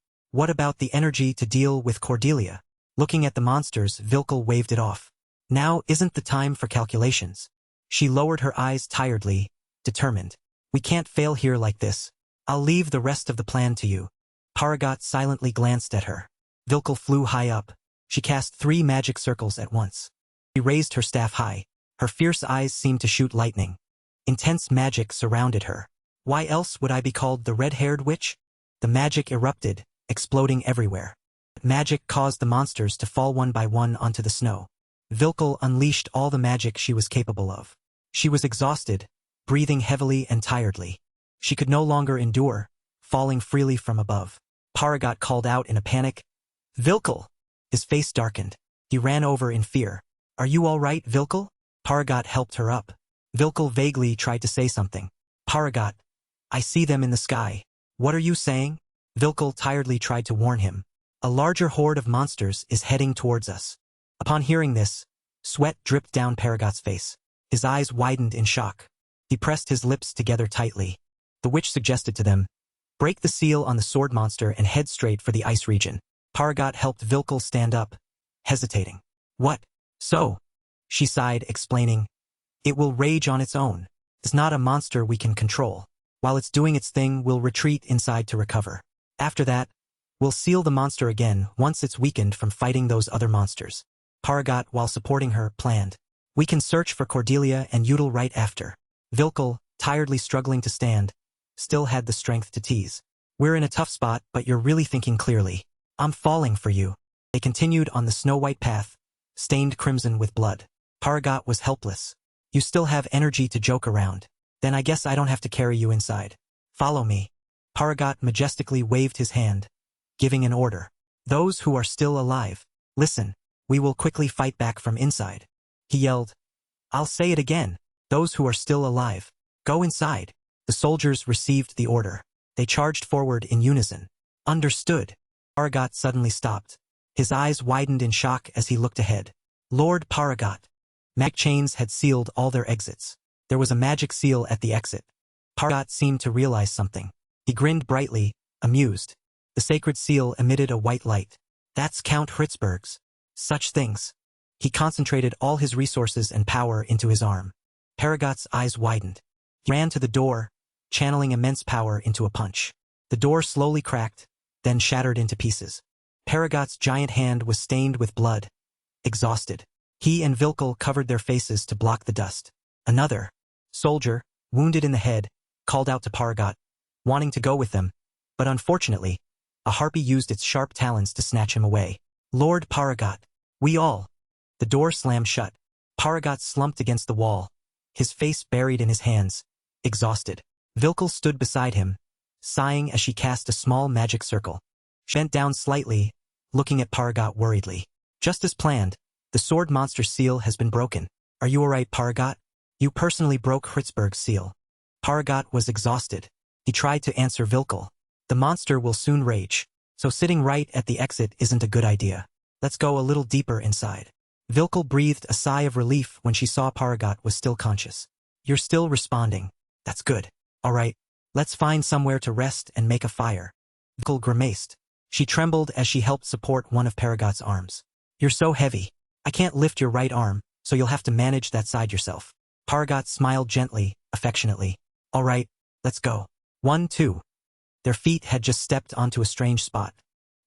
about the energy to deal with Cordelia?" Looking at the monsters, Vilkel waved it off. "Now isn't the time for calculations." She lowered her eyes tiredly, determined. "We can't fail here like this. I'll leave the rest of the plan to you." Paragat silently glanced at her. Vilkel flew high up. She cast 3 magic circles at once. She raised her staff high. Her fierce eyes seemed to shoot lightning. Intense magic surrounded her. Why else would I be called the red-haired witch? The magic erupted, exploding everywhere. Magic caused the monsters to fall one by one onto the snow. Vilkel unleashed all the magic she was capable of. She was exhausted, breathing heavily and tiredly. She could no longer endure, falling freely from above. Paragat called out in a panic, "Vilkel!" His face darkened. He ran over in fear. "Are you all right, Vilkel?" Paragat helped her up. Vilkel vaguely tried to say something. "Paragat, I see them in the sky." "What are you saying?" Vilkel tiredly tried to warn him. "A larger horde of monsters is heading towards us." Upon hearing this, sweat dripped down Paragat's face. His eyes widened in shock. He pressed his lips together tightly. The witch suggested to them, "Break the seal on the sword monster and head straight for the ice region." Paragat helped Vilkel stand up, hesitating. "What? So?" She sighed, explaining, "It will rage on its own. It's not a monster we can control. While it's doing its thing, we'll retreat inside to recover. After that, we'll seal the monster again once it's weakened from fighting those other monsters." Paragat, while supporting her, planned. "We can search for Cordelia and Yudel right after." Vilkel, tiredly struggling to stand, still had the strength to tease. "We're in a tough spot, but you're really thinking clearly. I'm falling for you." They continued on the snow-white path, stained crimson with blood. Paragat was helpless. "You still have energy to joke around. Then I guess I don't have to carry you inside. Follow me." Paragat majestically waved his hand, giving an order. "Those who are still alive, listen. We will quickly fight back from inside." He yelled, "I'll say it again. Those who are still alive, go inside." The soldiers received the order. They charged forward in unison. "Understood." Paragat suddenly stopped. His eyes widened in shock as he looked ahead. "Lord Paragat." Magic chains had sealed all their exits. There was a magic seal at the exit. Paragat seemed to realize something. He grinned brightly, amused. The sacred seal emitted a white light. "That's Count Hritzberg's. Such things." He concentrated all his resources and power into his arm. Paragat's eyes widened. He ran to the door, channeling immense power into a punch. The door slowly cracked, then shattered into pieces. Paragat's giant hand was stained with blood. Exhausted, he and Vilkel covered their faces to block the dust. Another soldier, wounded in the head, called out to Paragat, wanting to go with them, but unfortunately, a harpy used its sharp talons to snatch him away. Lord Paragat, we all. The door slammed shut. Paragat slumped against the wall, his face buried in his hands, exhausted. Vilkel stood beside him, sighing as she cast a small magic circle. She bent down slightly, looking at Paragat worriedly. Just as planned, the sword monster seal has been broken. Are you alright, Paragat? You personally broke Hritzberg's seal. Paragat was exhausted. He tried to answer Vilkel. The monster will soon rage, so sitting right at the exit isn't a good idea. Let's go a little deeper inside. Vilkel breathed a sigh of relief when she saw Paragat was still conscious. You're still responding. That's good. Alright, let's find somewhere to rest and make a fire. Vilkel grimaced. She trembled as she helped support one of Paragat's arms. You're so heavy. I can't lift your right arm, so you'll have to manage that side yourself. Paragat smiled gently, affectionately. Alright, let's go. 1, 2. Their feet had just stepped onto a strange spot.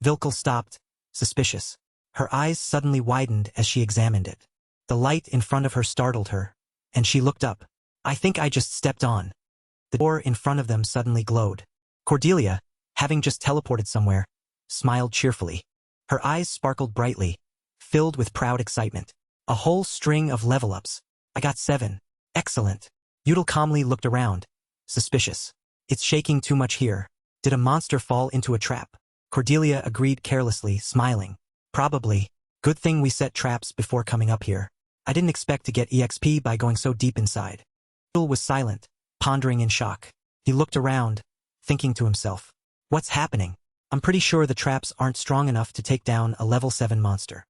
Vilkel stopped, suspicious. Her eyes suddenly widened as she examined it. The light in front of her startled her, and she looked up. I think I just stepped on. The door in front of them suddenly glowed. Cordelia, having just teleported somewhere, smiled cheerfully. Her eyes sparkled brightly, filled with proud excitement. A whole string of level-ups. I got 7. Excellent. Udal calmly looked around, suspicious. It's shaking too much here. Did a monster fall into a trap? Cordelia agreed carelessly, smiling. Probably. Good thing we set traps before coming up here. I didn't expect to get EXP by going so deep inside. Udal was silent, pondering in shock. He looked around, thinking to himself. What's happening? I'm pretty sure the traps aren't strong enough to take down a level 7 monster.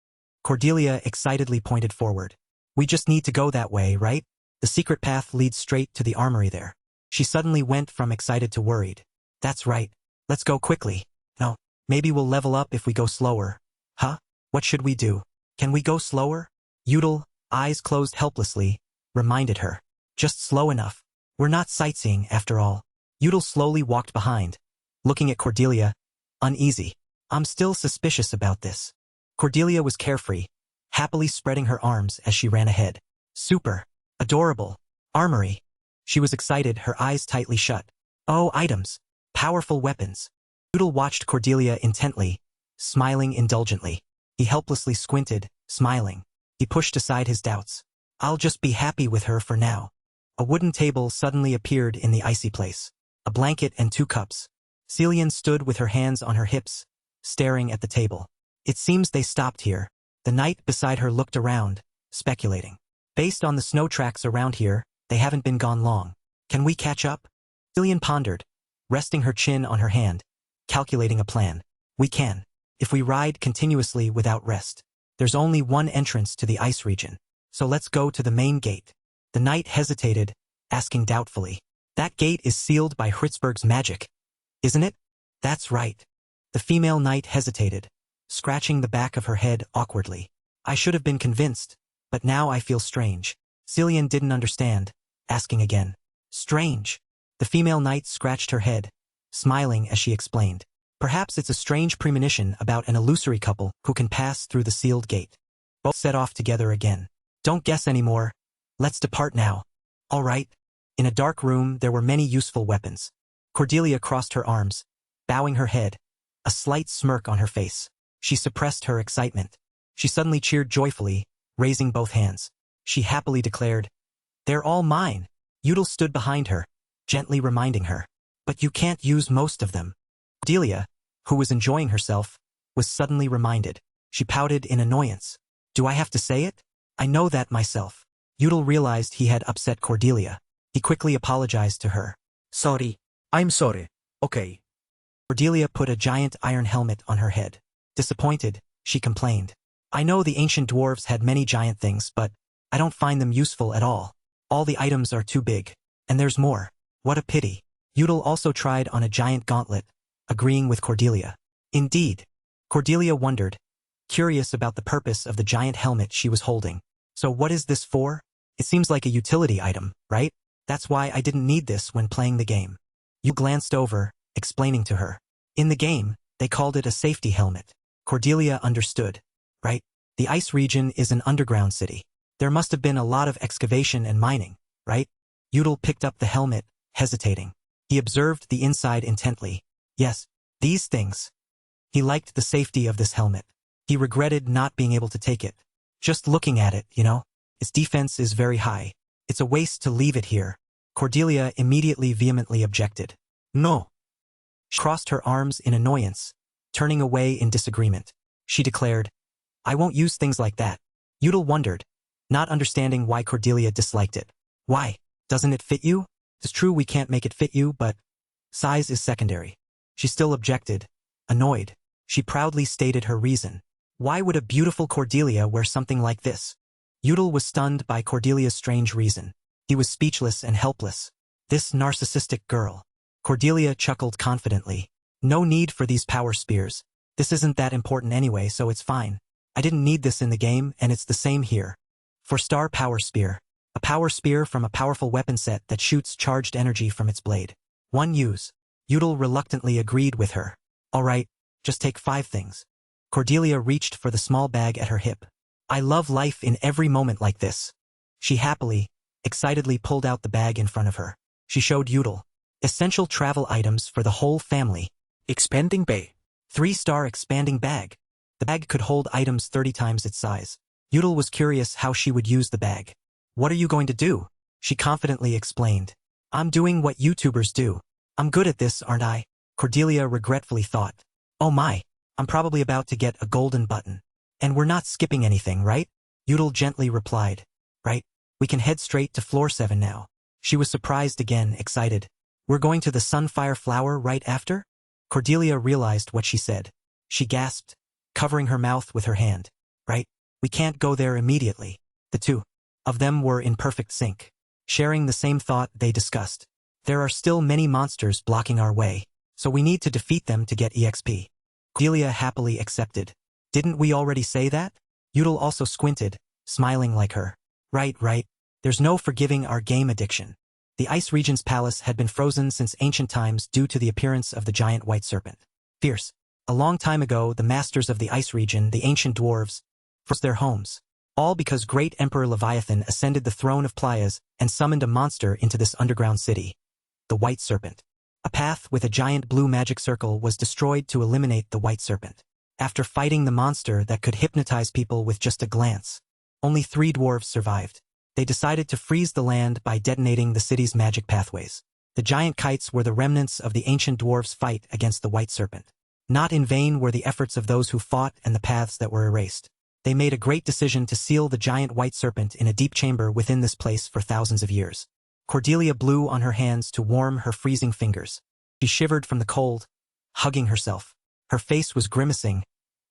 Cordelia excitedly pointed forward. We just need to go that way, right? The secret path leads straight to the armory there. She suddenly went from excited to worried. That's right. Let's go quickly. No, maybe we'll level up if we go slower. Huh? What should we do? Can we go slower? Udal, eyes closed helplessly, reminded her. Just slow enough. We're not sightseeing after all. Udal slowly walked behind, looking at Cordelia, uneasy. I'm still suspicious about this. Cordelia was carefree, happily spreading her arms as she ran ahead. Super. Adorable. Armory. She was excited, her eyes tightly shut. Oh, items. Powerful weapons. Udal watched Cordelia intently, smiling indulgently. He helplessly squinted, smiling. He pushed aside his doubts. I'll just be happy with her for now. A wooden table suddenly appeared in the icy place. A blanket and 2 cups. Celian stood with her hands on her hips, staring at the table. It seems they stopped here. The knight beside her looked around, speculating. Based on the snow tracks around here, they haven't been gone long. Can we catch up? Celian pondered, resting her chin on her hand, calculating a plan. We can. If we ride continuously without rest. There's only one entrance to the ice region. So let's go to the main gate. The knight hesitated, asking doubtfully. That gate is sealed by Hritzberg's magic, isn't it? That's right. The female knight hesitated, scratching the back of her head awkwardly. I should have been convinced, but now I feel strange. Celian didn't understand, asking again. Strange. The female knight scratched her head, smiling as she explained. Perhaps it's a strange premonition about an illusory couple who can pass through the sealed gate. Both set off together again. Don't guess anymore. Let's depart now. All right. In a dark room there were many useful weapons. Cordelia crossed her arms, bowing her head, a slight smirk on her face. She suppressed her excitement. She suddenly cheered joyfully, raising both hands. She happily declared, They're all mine. Udal stood behind her, gently reminding her. But you can't use most of them. Cordelia, who was enjoying herself, was suddenly reminded. She pouted in annoyance. Do I have to say it? I know that myself. Udal realized he had upset Cordelia. He quickly apologized to her. Sorry. I'm sorry. Okay. Cordelia put a giant iron helmet on her head. Disappointed, she complained. I know the ancient dwarves had many giant things, but I don't find them useful at all. All the items are too big. And there's more. What a pity. Udal also tried on a giant gauntlet, agreeing with Cordelia. Indeed. Cordelia wondered, curious about the purpose of the giant helmet she was holding. So what is this for? It seems like a utility item, right? That's why I didn't need this when playing the game. You glanced over, explaining to her. In the game, they called it a safety helmet. Cordelia understood. Right? The ice region is an underground city. There must have been a lot of excavation and mining, right? Udal picked up the helmet, hesitating. He observed the inside intently. Yes, these things. He liked the safety of this helmet. He regretted not being able to take it. Just looking at it, its defense is very high. It's a waste to leave it here. Cordelia immediately vehemently objected. No. She crossed her arms in annoyance, turning away in disagreement. She declared, I won't use things like that. Udall wondered, not understanding why Cordelia disliked it. Why? Doesn't it fit you? It's true we can't make it fit you, but size is secondary. She still objected, annoyed. She proudly stated her reason. Why would a beautiful Cordelia wear something like this? Udall was stunned by Cordelia's strange reason. He was speechless and helpless. This narcissistic girl. Cordelia chuckled confidently. No need for these power spears. This isn't that important anyway, so it's fine. I didn't need this in the game, and it's the same here. For Star Power Spear. A power spear from a powerful weapon set that shoots charged energy from its blade. One use. Udall reluctantly agreed with her. All right, just take 5 things. Cordelia reached for the small bag at her hip. I love life in every moment like this. She happily, excitedly pulled out the bag in front of her. She showed Udall. Essential travel items for the whole family. Expanding bay. 3-star expanding bag. The bag could hold items 30 times its size. Udall was curious how she would use the bag. What are you going to do? She confidently explained. I'm doing what YouTubers do. I'm good at this, aren't I? Cordelia regretfully thought. Oh my, I'm probably about to get a golden button. And we're not skipping anything, right? Udall gently replied. Right, we can head straight to floor 7 now. She was surprised again, excited. We're going to the Sunfire Flower right after? Cordelia realized what she said. She gasped, covering her mouth with her hand. Right, we can't go there immediately. The two of them were in perfect sync. Sharing the same thought, they discussed. There are still many monsters blocking our way, so we need to defeat them to get EXP. Cordelia happily accepted. Didn't we already say that? Udall also squinted, smiling like her. Right. There's no forgiving our game addiction. The Ice Regent's palace had been frozen since ancient times due to the appearance of the giant white serpent. Fierce. A long time ago, the masters of the Ice Region, the ancient dwarves, froze their homes. All because great Emperor Leviathan ascended the throne of Pleias and summoned a monster into this underground city. The White Serpent. A path with a giant blue magic circle was destroyed to eliminate the White Serpent. After fighting the monster that could hypnotize people with just a glance, only 3 dwarves survived. They decided to freeze the land by detonating the city's magic pathways. The giant kites were the remnants of the ancient dwarves' fight against the White Serpent. Not in vain were the efforts of those who fought and the paths that were erased. They made a great decision to seal the giant white serpent in a deep chamber within this place for thousands of years. Cordelia blew on her hands to warm her freezing fingers. She shivered from the cold, hugging herself. Her face was grimacing,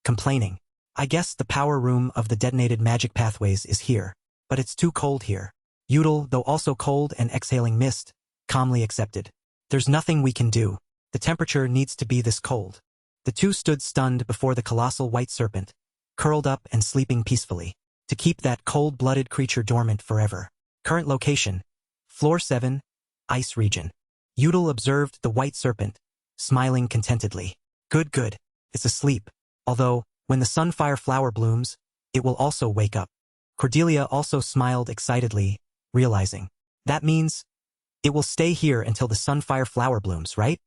complaining. I guess the power room of the detonated magic pathways is here, but it's too cold here. Udall, though also cold and exhaling mist, calmly accepted. There's nothing we can do. The temperature needs to be this cold. The two stood stunned before the colossal white serpent, curled up and sleeping peacefully, to keep that cold-blooded creature dormant forever. Current location, Floor 7, Ice Region. Udall observed the white serpent, smiling contentedly. Good. It's asleep. Although, when the Sunfire Flower blooms, it will also wake up. Cordelia also smiled excitedly, realizing. That means, it will stay here until the Sunfire Flower blooms, right?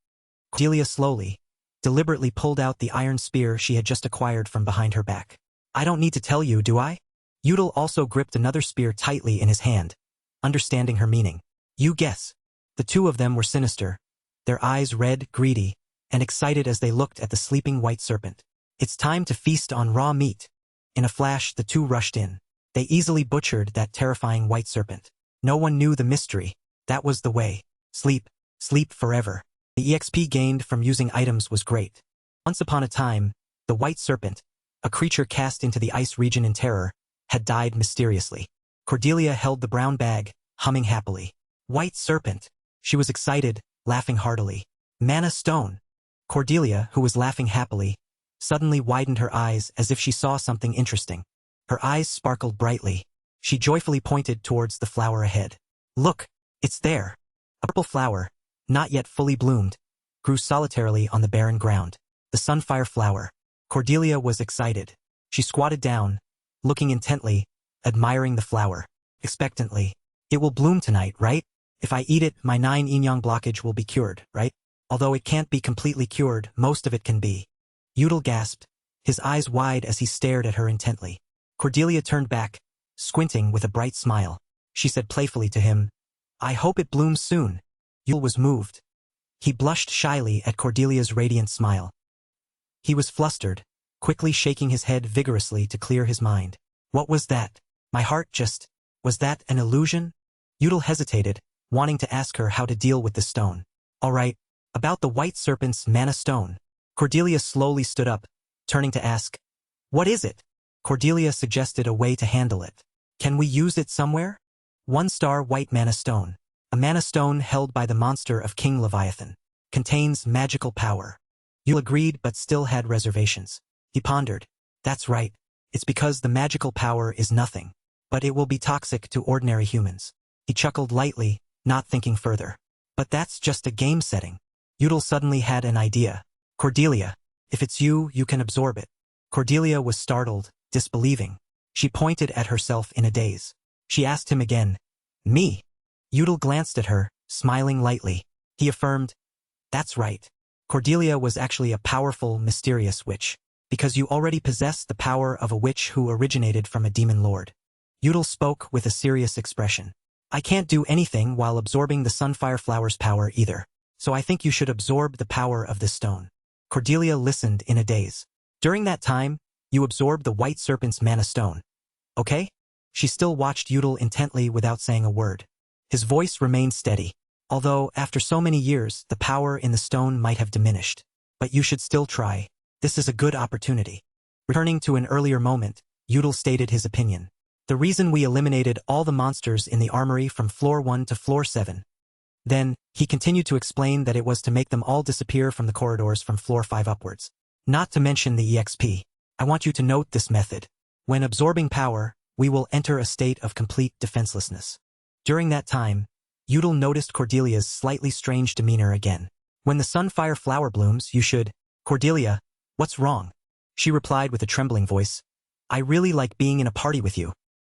Cordelia slowly, deliberately pulled out the iron spear she had just acquired from behind her back. I don't need to tell you, do I? Udall also gripped another spear tightly in his hand, understanding her meaning. You guess. The two of them were sinister, their eyes red, greedy, and excited as they looked at the sleeping white serpent. It's time to feast on raw meat. In a flash, the two rushed in. They easily butchered that terrifying white serpent. No one knew the mystery. That was the way. Sleep forever. The EXP gained from using items was great. Once upon a time, the white serpent, a creature cast into the ice region in terror, had died mysteriously. Cordelia held the brown bag, humming happily. White serpent. She was excited, laughing heartily. Mana stone. Cordelia, who was laughing happily, suddenly widened her eyes as if she saw something interesting. Her eyes sparkled brightly. She joyfully pointed towards the flower ahead. Look, it's there. A purple flower, not yet fully bloomed, grew solitarily on the barren ground. The Sunfire Flower. Cordelia was excited. She squatted down, looking intently, admiring the flower. Expectantly. It will bloom tonight, right? If I eat it, my 9 yin-yang blockage will be cured, right? Although it can't be completely cured, most of it can be. Yudel gasped, his eyes wide as he stared at her intently. Cordelia turned back, squinting with a bright smile. She said playfully to him, I hope it blooms soon. Yudel was moved. He blushed shyly at Cordelia's radiant smile. He was flustered, quickly shaking his head vigorously to clear his mind. What was that? My heart just... Was that an illusion? Yudel hesitated, wanting to ask her how to deal with the stone. All right, about the white serpent's mana stone. Cordelia slowly stood up, turning to ask, what is it? Cordelia suggested a way to handle it. Can we use it somewhere? 1-star white mana stone. A mana stone held by the monster of King Leviathan. Contains magical power. Yudel agreed but still had reservations. He pondered. That's right. It's because the magical power is nothing. But it will be toxic to ordinary humans. He chuckled lightly, not thinking further. But that's just a game setting. Yudel suddenly had an idea. Cordelia, if it's you, you can absorb it. Cordelia was startled, disbelieving. She pointed at herself in a daze. She asked him again, me? Yudel glanced at her, smiling lightly. He affirmed, that's right. Cordelia was actually a powerful, mysterious witch. Because you already possess the power of a witch who originated from a demon lord. Yudel spoke with a serious expression. I can't do anything while absorbing the sunfire flower's power either. So I think you should absorb the power of this stone. Cordelia listened in a daze. During that time, you absorbed the white serpent's mana stone. Okay? She still watched Yudel intently without saying a word. His voice remained steady. Although, after so many years, the power in the stone might have diminished. But you should still try. This is a good opportunity. Returning to an earlier moment, Yudel stated his opinion. The reason we eliminated all the monsters in the armory from floor 1 to floor 7. Then, he continued to explain that it was to make them all disappear from the corridors from floor 5 upwards. Not to mention the EXP. I want you to note this method. When absorbing power, we will enter a state of complete defenselessness. During that time, Yudel noticed Cordelia's slightly strange demeanor again. When the sunfire flower blooms, you should... Cordelia, what's wrong? She replied with a trembling voice. I really like being in a party with you.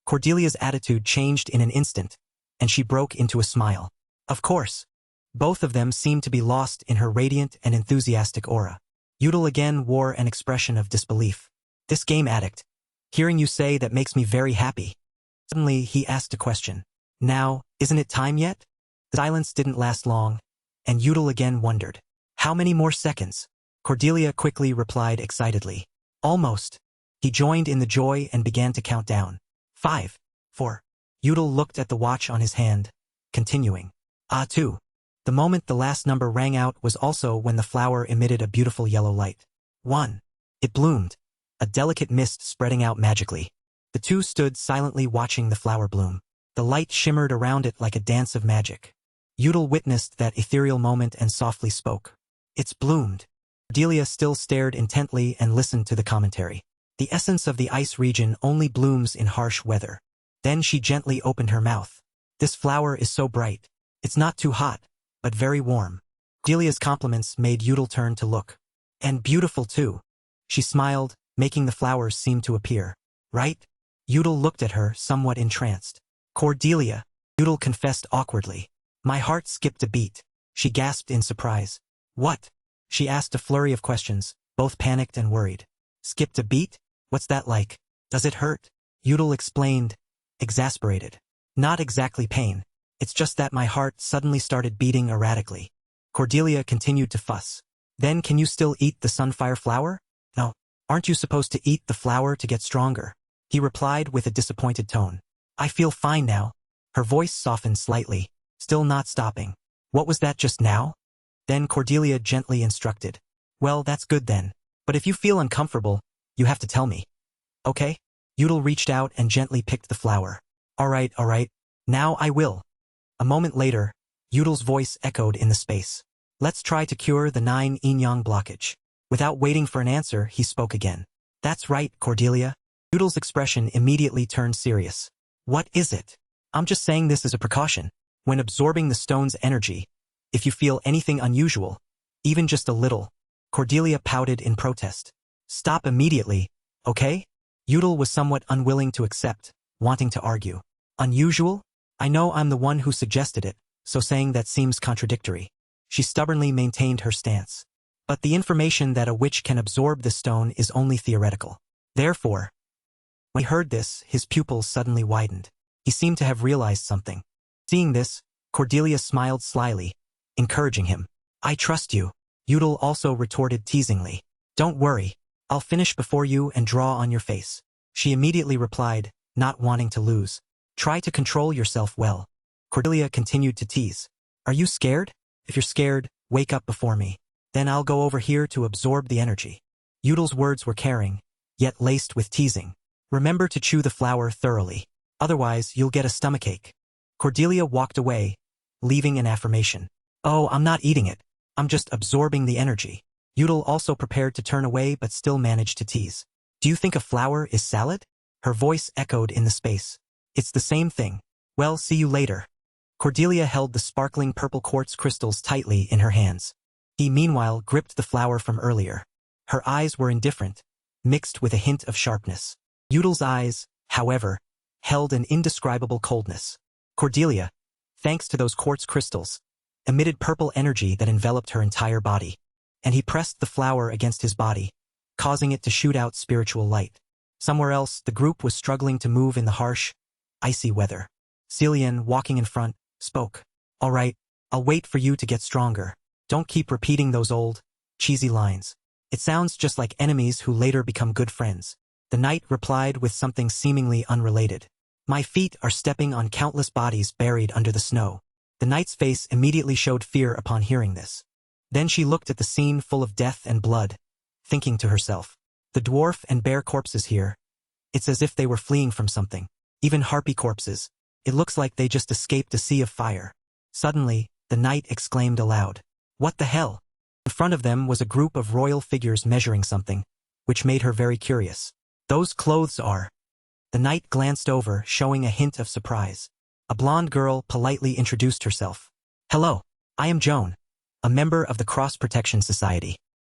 Cordelia's attitude changed in an instant, and she broke into a smile. Of course. Both of them seemed to be lost in her radiant and enthusiastic aura. Yudel again wore an expression of disbelief. This game addict. Hearing you say that makes me very happy. Suddenly, he asked a question. Now, isn't it time yet? The silence didn't last long, and Yudel again wondered. How many more seconds? Cordelia quickly replied excitedly. Almost. He joined in the joy and began to count down. 5, 4. Yudel looked at the watch on his hand, continuing. 2. The moment the last number rang out was also when the flower emitted a beautiful yellow light. 1. It bloomed, a delicate mist spreading out magically. The two stood silently watching the flower bloom. The light shimmered around it like a dance of magic. Yudel witnessed that ethereal moment and softly spoke. It's bloomed. Cordelia still stared intently and listened to the commentary. The essence of the ice region only blooms in harsh weather. Then she gently opened her mouth. This flower is so bright. It's not too hot, but very warm. Cordelia's compliments made Yudel turn to look. And beautiful too. She smiled, making the flowers seem to appear. Right? Yudel looked at her, somewhat entranced. Cordelia, Yudel confessed awkwardly. My heart skipped a beat. She gasped in surprise. What? She asked a flurry of questions, both panicked and worried. Skipped a beat? What's that like? Does it hurt? Yudel explained, exasperated. Not exactly pain. It's just that my heart suddenly started beating erratically. Cordelia continued to fuss. Then can you still eat the sunfire flower? No. Aren't you supposed to eat the flower to get stronger? He replied with a disappointed tone. I feel fine now. Her voice softened slightly, still not stopping. What was that just now? Then Cordelia gently instructed. Well, that's good then. But if you feel uncomfortable, you have to tell me. Okay? Yudel reached out and gently picked the flower. All right. Now I will. A moment later, Yudel's voice echoed in the space. Let's try to cure the 9 yin-yang blockage. Without waiting for an answer, he spoke again. That's right, Cordelia. Yudel's expression immediately turned serious. What is it? I'm just saying this as a precaution. When absorbing the stone's energy, if you feel anything unusual, even just a little, Cordelia pouted in protest. Stop immediately, okay? Yudel was somewhat unwilling to accept, wanting to argue. Unusual? I know I'm the one who suggested it, so saying that seems contradictory. She stubbornly maintained her stance. But the information that a witch can absorb the stone is only theoretical. Therefore, when he heard this, his pupils suddenly widened. He seemed to have realized something. Seeing this, Cordelia smiled slyly, encouraging him. I trust you. Udal also retorted teasingly. Don't worry, I'll finish before you and draw on your face. She immediately replied, not wanting to lose. Try to control yourself well. Cordelia continued to tease. Are you scared? If you're scared, wake up before me. Then I'll go over here to absorb the energy. Udal's words were caring, yet laced with teasing. Remember to chew the flower thoroughly. Otherwise, you'll get a stomachache. Cordelia walked away, leaving an affirmation. Oh, I'm not eating it. I'm just absorbing the energy. Udal also prepared to turn away but still managed to tease. Do you think a flower is salad? Her voice echoed in the space. It's the same thing. Well, see you later. Cordelia held the sparkling purple quartz crystals tightly in her hands. He meanwhile gripped the flower from earlier. Her eyes were indifferent, mixed with a hint of sharpness. Udal's eyes, however, held an indescribable coldness. Cordelia, thanks to those quartz crystals, emitted purple energy that enveloped her entire body, and he pressed the flower against his body, causing it to shoot out spiritual light. Somewhere else, the group was struggling to move in the harsh, icy weather. Celian, walking in front, spoke. All right, I'll wait for you to get stronger. Don't keep repeating those old, cheesy lines. It sounds just like enemies who later become good friends. The knight replied with something seemingly unrelated. My feet are stepping on countless bodies buried under the snow. The knight's face immediately showed fear upon hearing this. Then she looked at the scene full of death and blood, thinking to herself, the dwarf and bear corpses here. It's as if they were fleeing from something. Even harpy corpses. It looks like they just escaped a sea of fire. Suddenly, the knight exclaimed aloud. What the hell? In front of them was a group of royal figures measuring something, which made her very curious. Those clothes are... The knight glanced over, showing a hint of surprise. A blonde girl politely introduced herself. Hello, I am Joan, a member of the Cross Protection Society.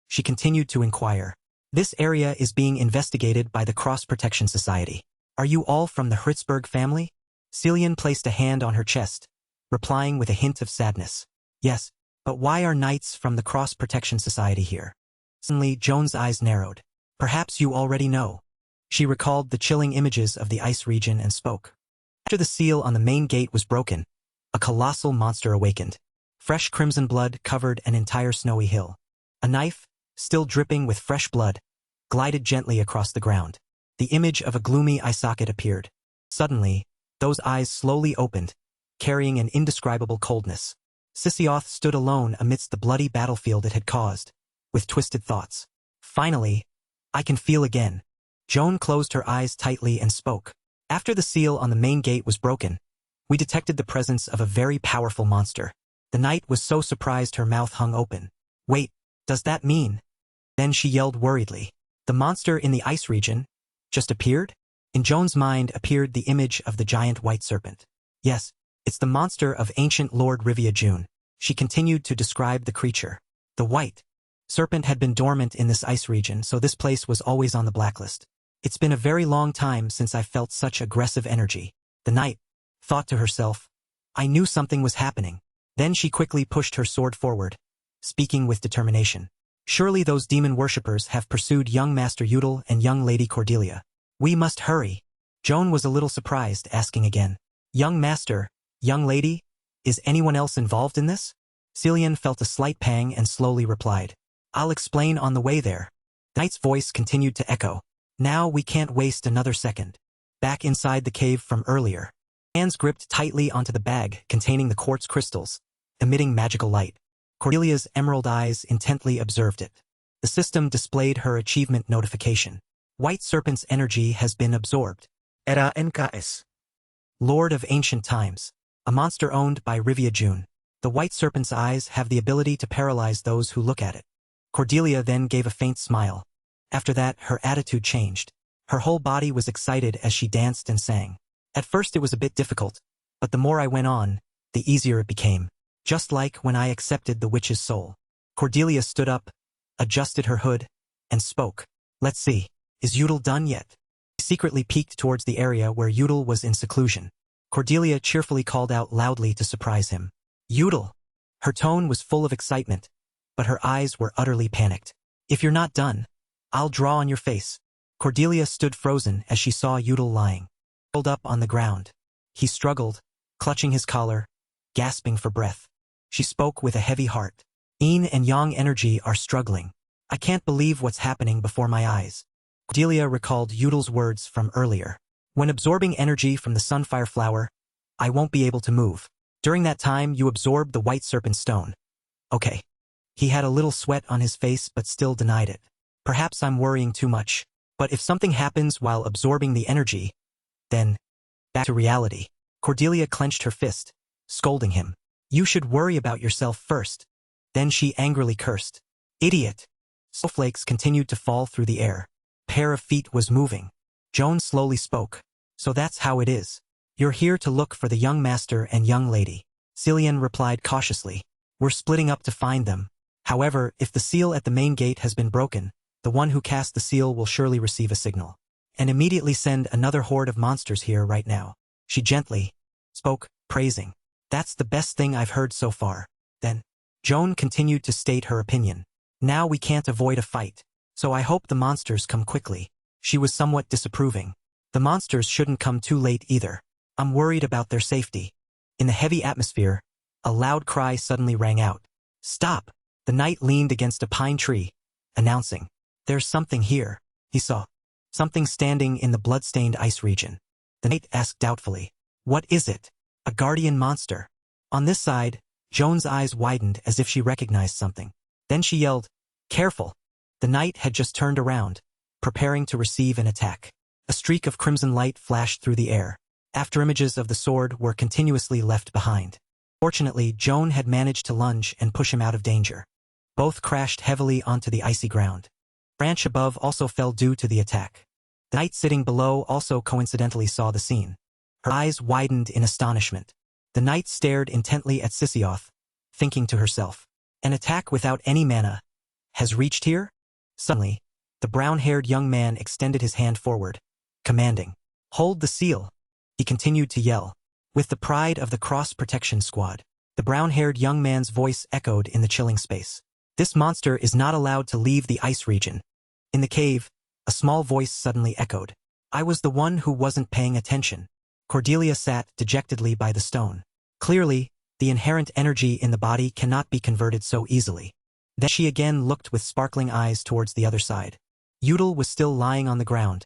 She continued to inquire. This area is being investigated by the Cross Protection Society. Are you all from the Hritzberg family? Celian placed a hand on her chest, replying with a hint of sadness. Yes, but why are knights from the Cross Protection Society here? Suddenly, Joan's eyes narrowed. Perhaps you already know. She recalled the chilling images of the ice region and spoke. After the seal on the main gate was broken, a colossal monster awakened. Fresh crimson blood covered an entire snowy hill. A knife, still dripping with fresh blood, glided gently across the ground. The image of a gloomy eye socket appeared. Suddenly, those eyes slowly opened, carrying an indescribable coldness. Sisioth stood alone amidst the bloody battlefield it had caused, with twisted thoughts. Finally, I can feel again. Joan closed her eyes tightly and spoke. After the seal on the main gate was broken, we detected the presence of a very powerful monster. The knight was so surprised her mouth hung open. Wait, does that mean? Then she yelled worriedly. The monster in the ice region just appeared? In Joan's mind appeared the image of the giant white serpent. Yes, it's the monster of ancient Lord Rivia June. She continued to describe the creature. The white serpent had been dormant in this ice region, so this place was always on the blacklist. It's been a very long time since I felt such aggressive energy. The knight thought to herself. I knew something was happening. Then she quickly pushed her sword forward, speaking with determination. Surely those demon worshippers have pursued young Master Udal and young Lady Cordelia. We must hurry. Joan was a little surprised, asking again. Young Master, young Lady, is anyone else involved in this? Celian felt a slight pang and slowly replied. I'll explain on the way there. The knight's voice continued to echo. Now we can't waste another second. Back inside the cave from earlier. Hands gripped tightly onto the bag containing the quartz crystals, emitting magical light. Cordelia's emerald eyes intently observed it. The system displayed her achievement notification. White Serpent's energy has been absorbed. Era NKS. Lord of Ancient Times. A monster owned by Rivia June. The White Serpent's eyes have the ability to paralyze those who look at it. Cordelia then gave a faint smile. After that, her attitude changed. Her whole body was excited as she danced and sang. At first it was a bit difficult, but the more I went on, the easier it became. Just like when I accepted the witch's soul. Cordelia stood up, adjusted her hood, and spoke. Let's see, is Udal done yet? She secretly peeked towards the area where Udal was in seclusion. Cordelia cheerfully called out loudly to surprise him. Udal. Her tone was full of excitement, but her eyes were utterly panicked. If you're not done, I'll draw on your face. Cordelia stood frozen as she saw Udal lying, curled up on the ground. He struggled, clutching his collar, gasping for breath. She spoke with a heavy heart. Yin and Yang energy are struggling. I can't believe what's happening before my eyes. Cordelia recalled Udal's words from earlier. When absorbing energy from the sunfire flower, I won't be able to move. During that time, you absorb the white serpent stone. Okay. He had a little sweat on his face but still denied it. Perhaps I'm worrying too much. But if something happens while absorbing the energy, then back to reality. Cordelia clenched her fist, scolding him. You should worry about yourself first. Then she angrily cursed. Idiot. Snowflakes continued to fall through the air. A pair of feet was moving. Joan slowly spoke. So that's how it is. You're here to look for the young master and young lady. Cillian replied cautiously. We're splitting up to find them. However, if the seal at the main gate has been broken, the one who cast the seal will surely receive a signal. And immediately send another horde of monsters here right now. She gently spoke, praising. That's the best thing I've heard so far. Then, Joan continued to state her opinion. Now we can't avoid a fight. So I hope the monsters come quickly. She was somewhat disapproving. The monsters shouldn't come too late either. I'm worried about their safety. In the heavy atmosphere, a loud cry suddenly rang out. Stop! The knight leaned against a pine tree, announcing. There's something here. He saw something standing in the blood-stained ice region. The knight asked doubtfully. What is it? A guardian monster. On this side, Joan's eyes widened as if she recognized something. Then she yelled, Careful! The knight had just turned around, preparing to receive an attack. A streak of crimson light flashed through the air. Afterimages of the sword were continuously left behind. Fortunately, Joan had managed to lunge and push him out of danger. Both crashed heavily onto the icy ground. The branch above also fell due to the attack. The knight sitting below also coincidentally saw the scene. Her eyes widened in astonishment. The knight stared intently at Sisioth, thinking to herself, an attack without any mana has reached here? Suddenly, the brown-haired young man extended his hand forward, commanding, Hold the seal. He continued to yell. With the pride of the Cross Protection Squad, the brown-haired young man's voice echoed in the chilling space. This monster is not allowed to leave the ice region. In the cave, a small voice suddenly echoed. I was the one who wasn't paying attention. Cordelia sat dejectedly by the stone. Clearly, the inherent energy in the body cannot be converted so easily. Then she again looked with sparkling eyes towards the other side. Udal was still lying on the ground,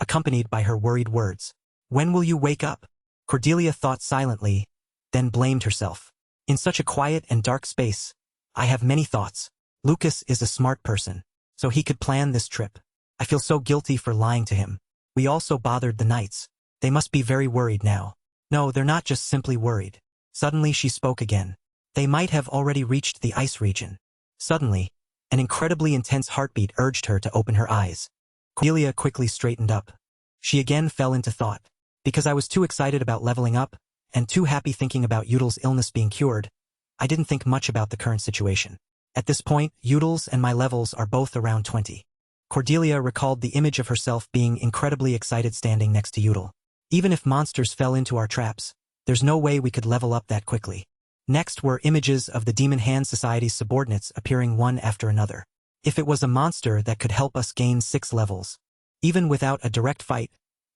accompanied by her worried words. When will you wake up? Cordelia thought silently, then blamed herself. In such a quiet and dark space, I have many thoughts. Lucas is a smart person, so he could plan this trip. I feel so guilty for lying to him. We also bothered the knights. They must be very worried now. No, they're not just simply worried. Suddenly she spoke again. They might have already reached the ice region. Suddenly, an incredibly intense heartbeat urged her to open her eyes. Cordelia quickly straightened up. She again fell into thought. Because I was too excited about leveling up, and too happy thinking about Udal's illness being cured, I didn't think much about the current situation. At this point, Udal's and my levels are both around 20. Cordelia recalled the image of herself being incredibly excited standing next to Udal. Even if monsters fell into our traps, there's no way we could level up that quickly. Next were images of the Demon Hand Society's subordinates appearing one after another. If it was a monster that could help us gain 6 levels, even without a direct fight,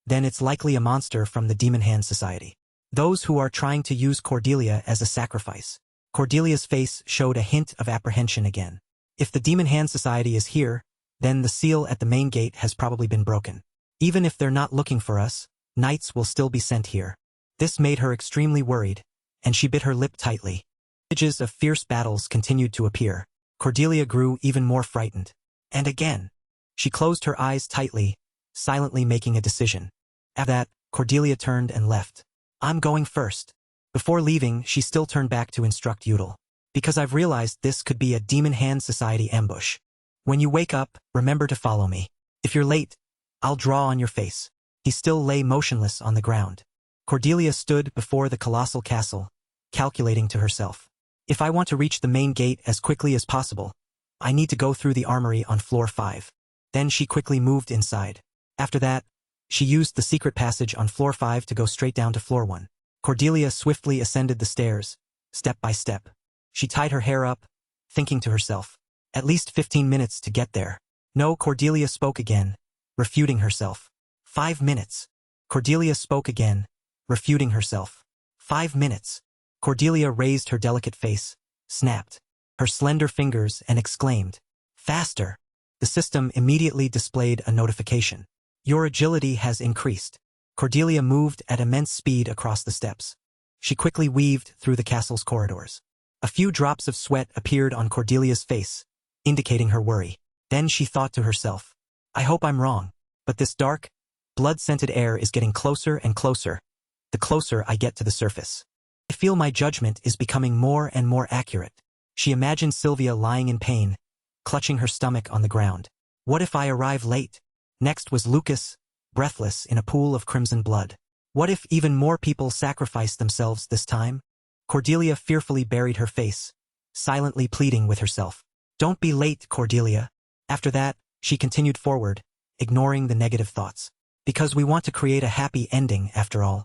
then it's likely a monster from the Demon Hand Society. Those who are trying to use Cordelia as a sacrifice. Cordelia's face showed a hint of apprehension again. If the Demon Hand Society is here, then the seal at the main gate has probably been broken. Even if they're not looking for us, knights will still be sent here. This made her extremely worried, and she bit her lip tightly. Images of fierce battles continued to appear. Cordelia grew even more frightened. And again, she closed her eyes tightly, silently making a decision. After that, Cordelia turned and left. I'm going first. Before leaving, she still turned back to instruct Udal. Because I've realized this could be a Demon Hand Society ambush. When you wake up, remember to follow me. If you're late, I'll draw on your face. He still lay motionless on the ground. Cordelia stood before the colossal castle, calculating to herself. If I want to reach the main gate as quickly as possible, I need to go through the armory on floor 5. Then she quickly moved inside. After that, she used the secret passage on floor 5 to go straight down to floor 1. Cordelia swiftly ascended the stairs, step by step. She tied her hair up, thinking to herself, at least 15 minutes to get there. No, Cordelia spoke again, refuting herself. 5 minutes. Cordelia spoke again, refuting herself. 5 minutes. Cordelia raised her delicate face, snapped her slender fingers and exclaimed, faster. The system immediately displayed a notification. Your agility has increased. Cordelia moved at immense speed across the steps. She quickly weaved through the castle's corridors. A few drops of sweat appeared on Cordelia's face, indicating her worry. Then she thought to herself, I hope I'm wrong, but this dark, blood-scented air is getting closer and closer, the closer I get to the surface. I feel my judgment is becoming more and more accurate. She imagined Sylvia lying in pain, clutching her stomach on the ground. What if I arrive late? Next was Lucas, breathless in a pool of crimson blood. What if even more people sacrificed themselves this time? Cordelia fearfully buried her face, silently pleading with herself. Don't be late, Cordelia. After that, she continued forward, ignoring the negative thoughts. Because we want to create a happy ending, after all.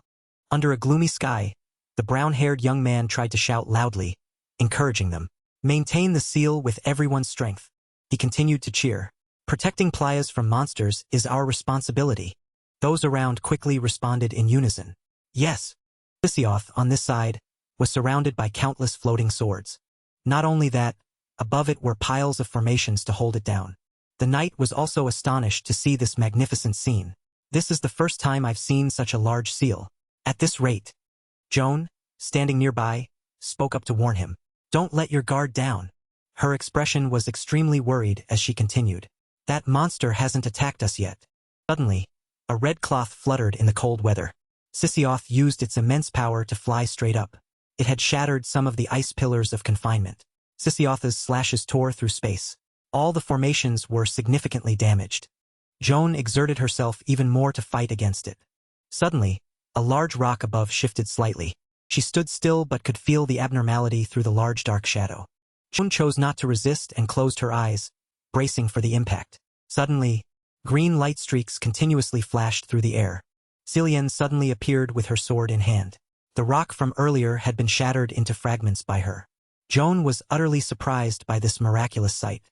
Under a gloomy sky, the brown-haired young man tried to shout loudly, encouraging them. Maintain the seal with everyone's strength. He continued to cheer. Protecting playas from monsters is our responsibility. Those around quickly responded in unison. Yes. Sisioth, on this side, was surrounded by countless floating swords. Not only that, above it were piles of formations to hold it down. The knight was also astonished to see this magnificent scene. This is the first time I've seen such a large seal. At this rate. Joan, standing nearby, spoke up to warn him. Don't let your guard down. Her expression was extremely worried as she continued. That monster hasn't attacked us yet. Suddenly, a red cloth fluttered in the cold weather. Sisioth used its immense power to fly straight up. It had shattered some of the ice pillars of confinement. Sisioth's slashes tore through space. All the formations were significantly damaged. Joan exerted herself even more to fight against it. Suddenly, a large rock above shifted slightly. She stood still but could feel the abnormality through the large dark shadow. Joan chose not to resist and closed her eyes, bracing for the impact. Suddenly, green light streaks continuously flashed through the air. Cillian suddenly appeared with her sword in hand. The rock from earlier had been shattered into fragments by her. Joan was utterly surprised by this miraculous sight.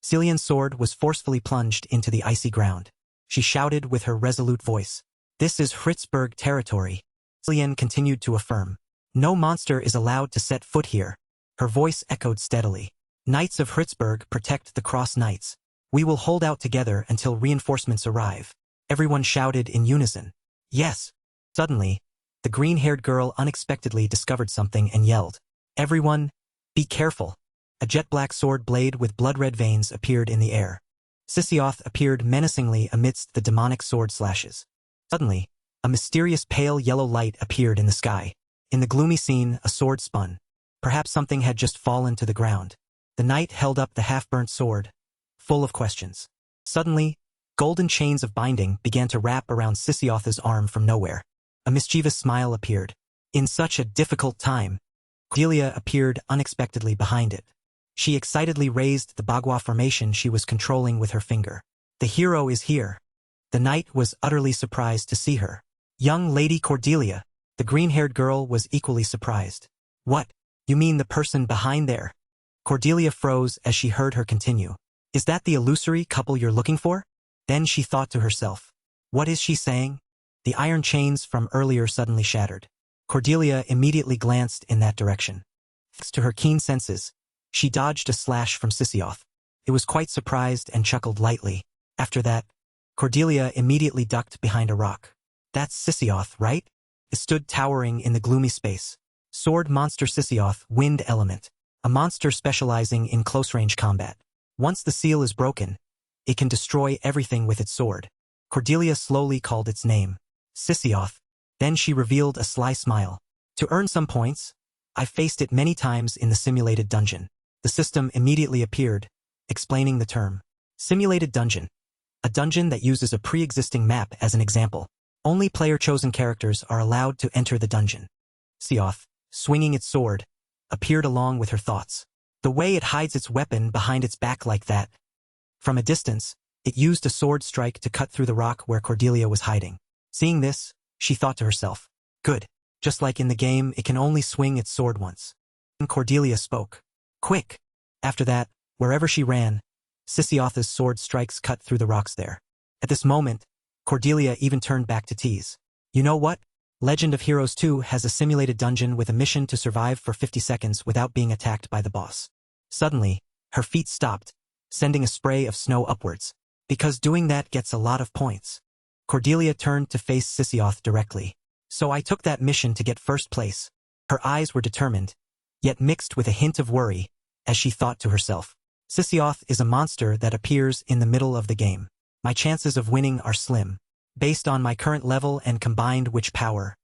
Cillian's sword was forcefully plunged into the icy ground. She shouted with her resolute voice. This is Fritzburg territory. Cillian continued to affirm. No monster is allowed to set foot here. Her voice echoed steadily. Knights of Fritzburg protect the Cross Knights. We will hold out together until reinforcements arrive. Everyone shouted in unison. Yes. Suddenly, the green-haired girl unexpectedly discovered something and yelled. Everyone, be careful. A jet-black sword blade with blood-red veins appeared in the air. Sisioth appeared menacingly amidst the demonic sword slashes. Suddenly, a mysterious pale yellow light appeared in the sky. In the gloomy scene, a sword spun. Perhaps something had just fallen to the ground. The knight held up the half-burnt sword, full of questions. Suddenly, golden chains of binding began to wrap around Sisioth's arm from nowhere. A mischievous smile appeared. In such a difficult time, Cordelia appeared unexpectedly behind it. She excitedly raised the Bagua formation she was controlling with her finger. The hero is here. The knight was utterly surprised to see her. Young Lady Cordelia. The green-haired girl was equally surprised. What? You mean the person behind there? Cordelia froze as she heard her continue. Is that the illusory couple you're looking for? Then she thought to herself. What is she saying? The iron chains from earlier suddenly shattered. Cordelia immediately glanced in that direction. Thanks to her keen senses, she dodged a slash from Sisioth. It was quite surprised and chuckled lightly. After that, Cordelia immediately ducked behind a rock. That's Sisioth, right? It stood towering in the gloomy space. Sword monster Sisioth, wind element. A monster specializing in close-range combat. Once the seal is broken, it can destroy everything with its sword. Cordelia slowly called its name. Sisioth. Then she revealed a sly smile. To earn some points, I faced it many times in the simulated dungeon. The system immediately appeared, explaining the term. Simulated dungeon. A dungeon that uses a pre-existing map as an example. Only player-chosen characters are allowed to enter the dungeon. Sisioth, swinging its sword, appeared along with her thoughts. The way it hides its weapon behind its back like that. From a distance, it used a sword strike to cut through the rock where Cordelia was hiding. Seeing this, she thought to herself, good. Just like in the game, it can only swing its sword once. Cordelia spoke. Quick! After that, wherever she ran, Sisyotha's sword strikes cut through the rocks there. At this moment, Cordelia even turned back to tease. You know what? Legend of Heroes 2 has a simulated dungeon with a mission to survive for 50 seconds without being attacked by the boss. Suddenly, her feet stopped, sending a spray of snow upwards. Because doing that gets a lot of points. Cordelia turned to face Sisyoth directly. So I took that mission to get first place. Her eyes were determined, yet mixed with a hint of worry, as she thought to herself. Sisyoth is a monster that appears in the middle of the game. My chances of winning are slim, based on my current level and combined witch power.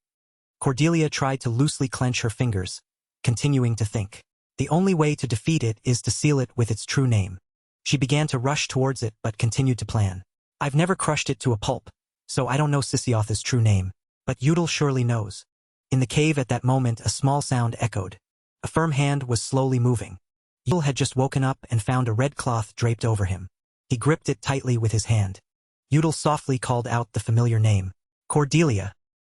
Cordelia tried to loosely clench her fingers, continuing to think. The only way to defeat it is to seal it with its true name. She began to rush towards it but continued to plan. I've never crushed it to a pulp, so I don't know Sisyoth's true name, but Yudel surely knows. In the cave at that moment a small sound echoed. A firm hand was slowly moving. Yudel had just woken up and found a red cloth draped over him. He gripped it tightly with his hand. Yudel softly called out the familiar name. Cordelia.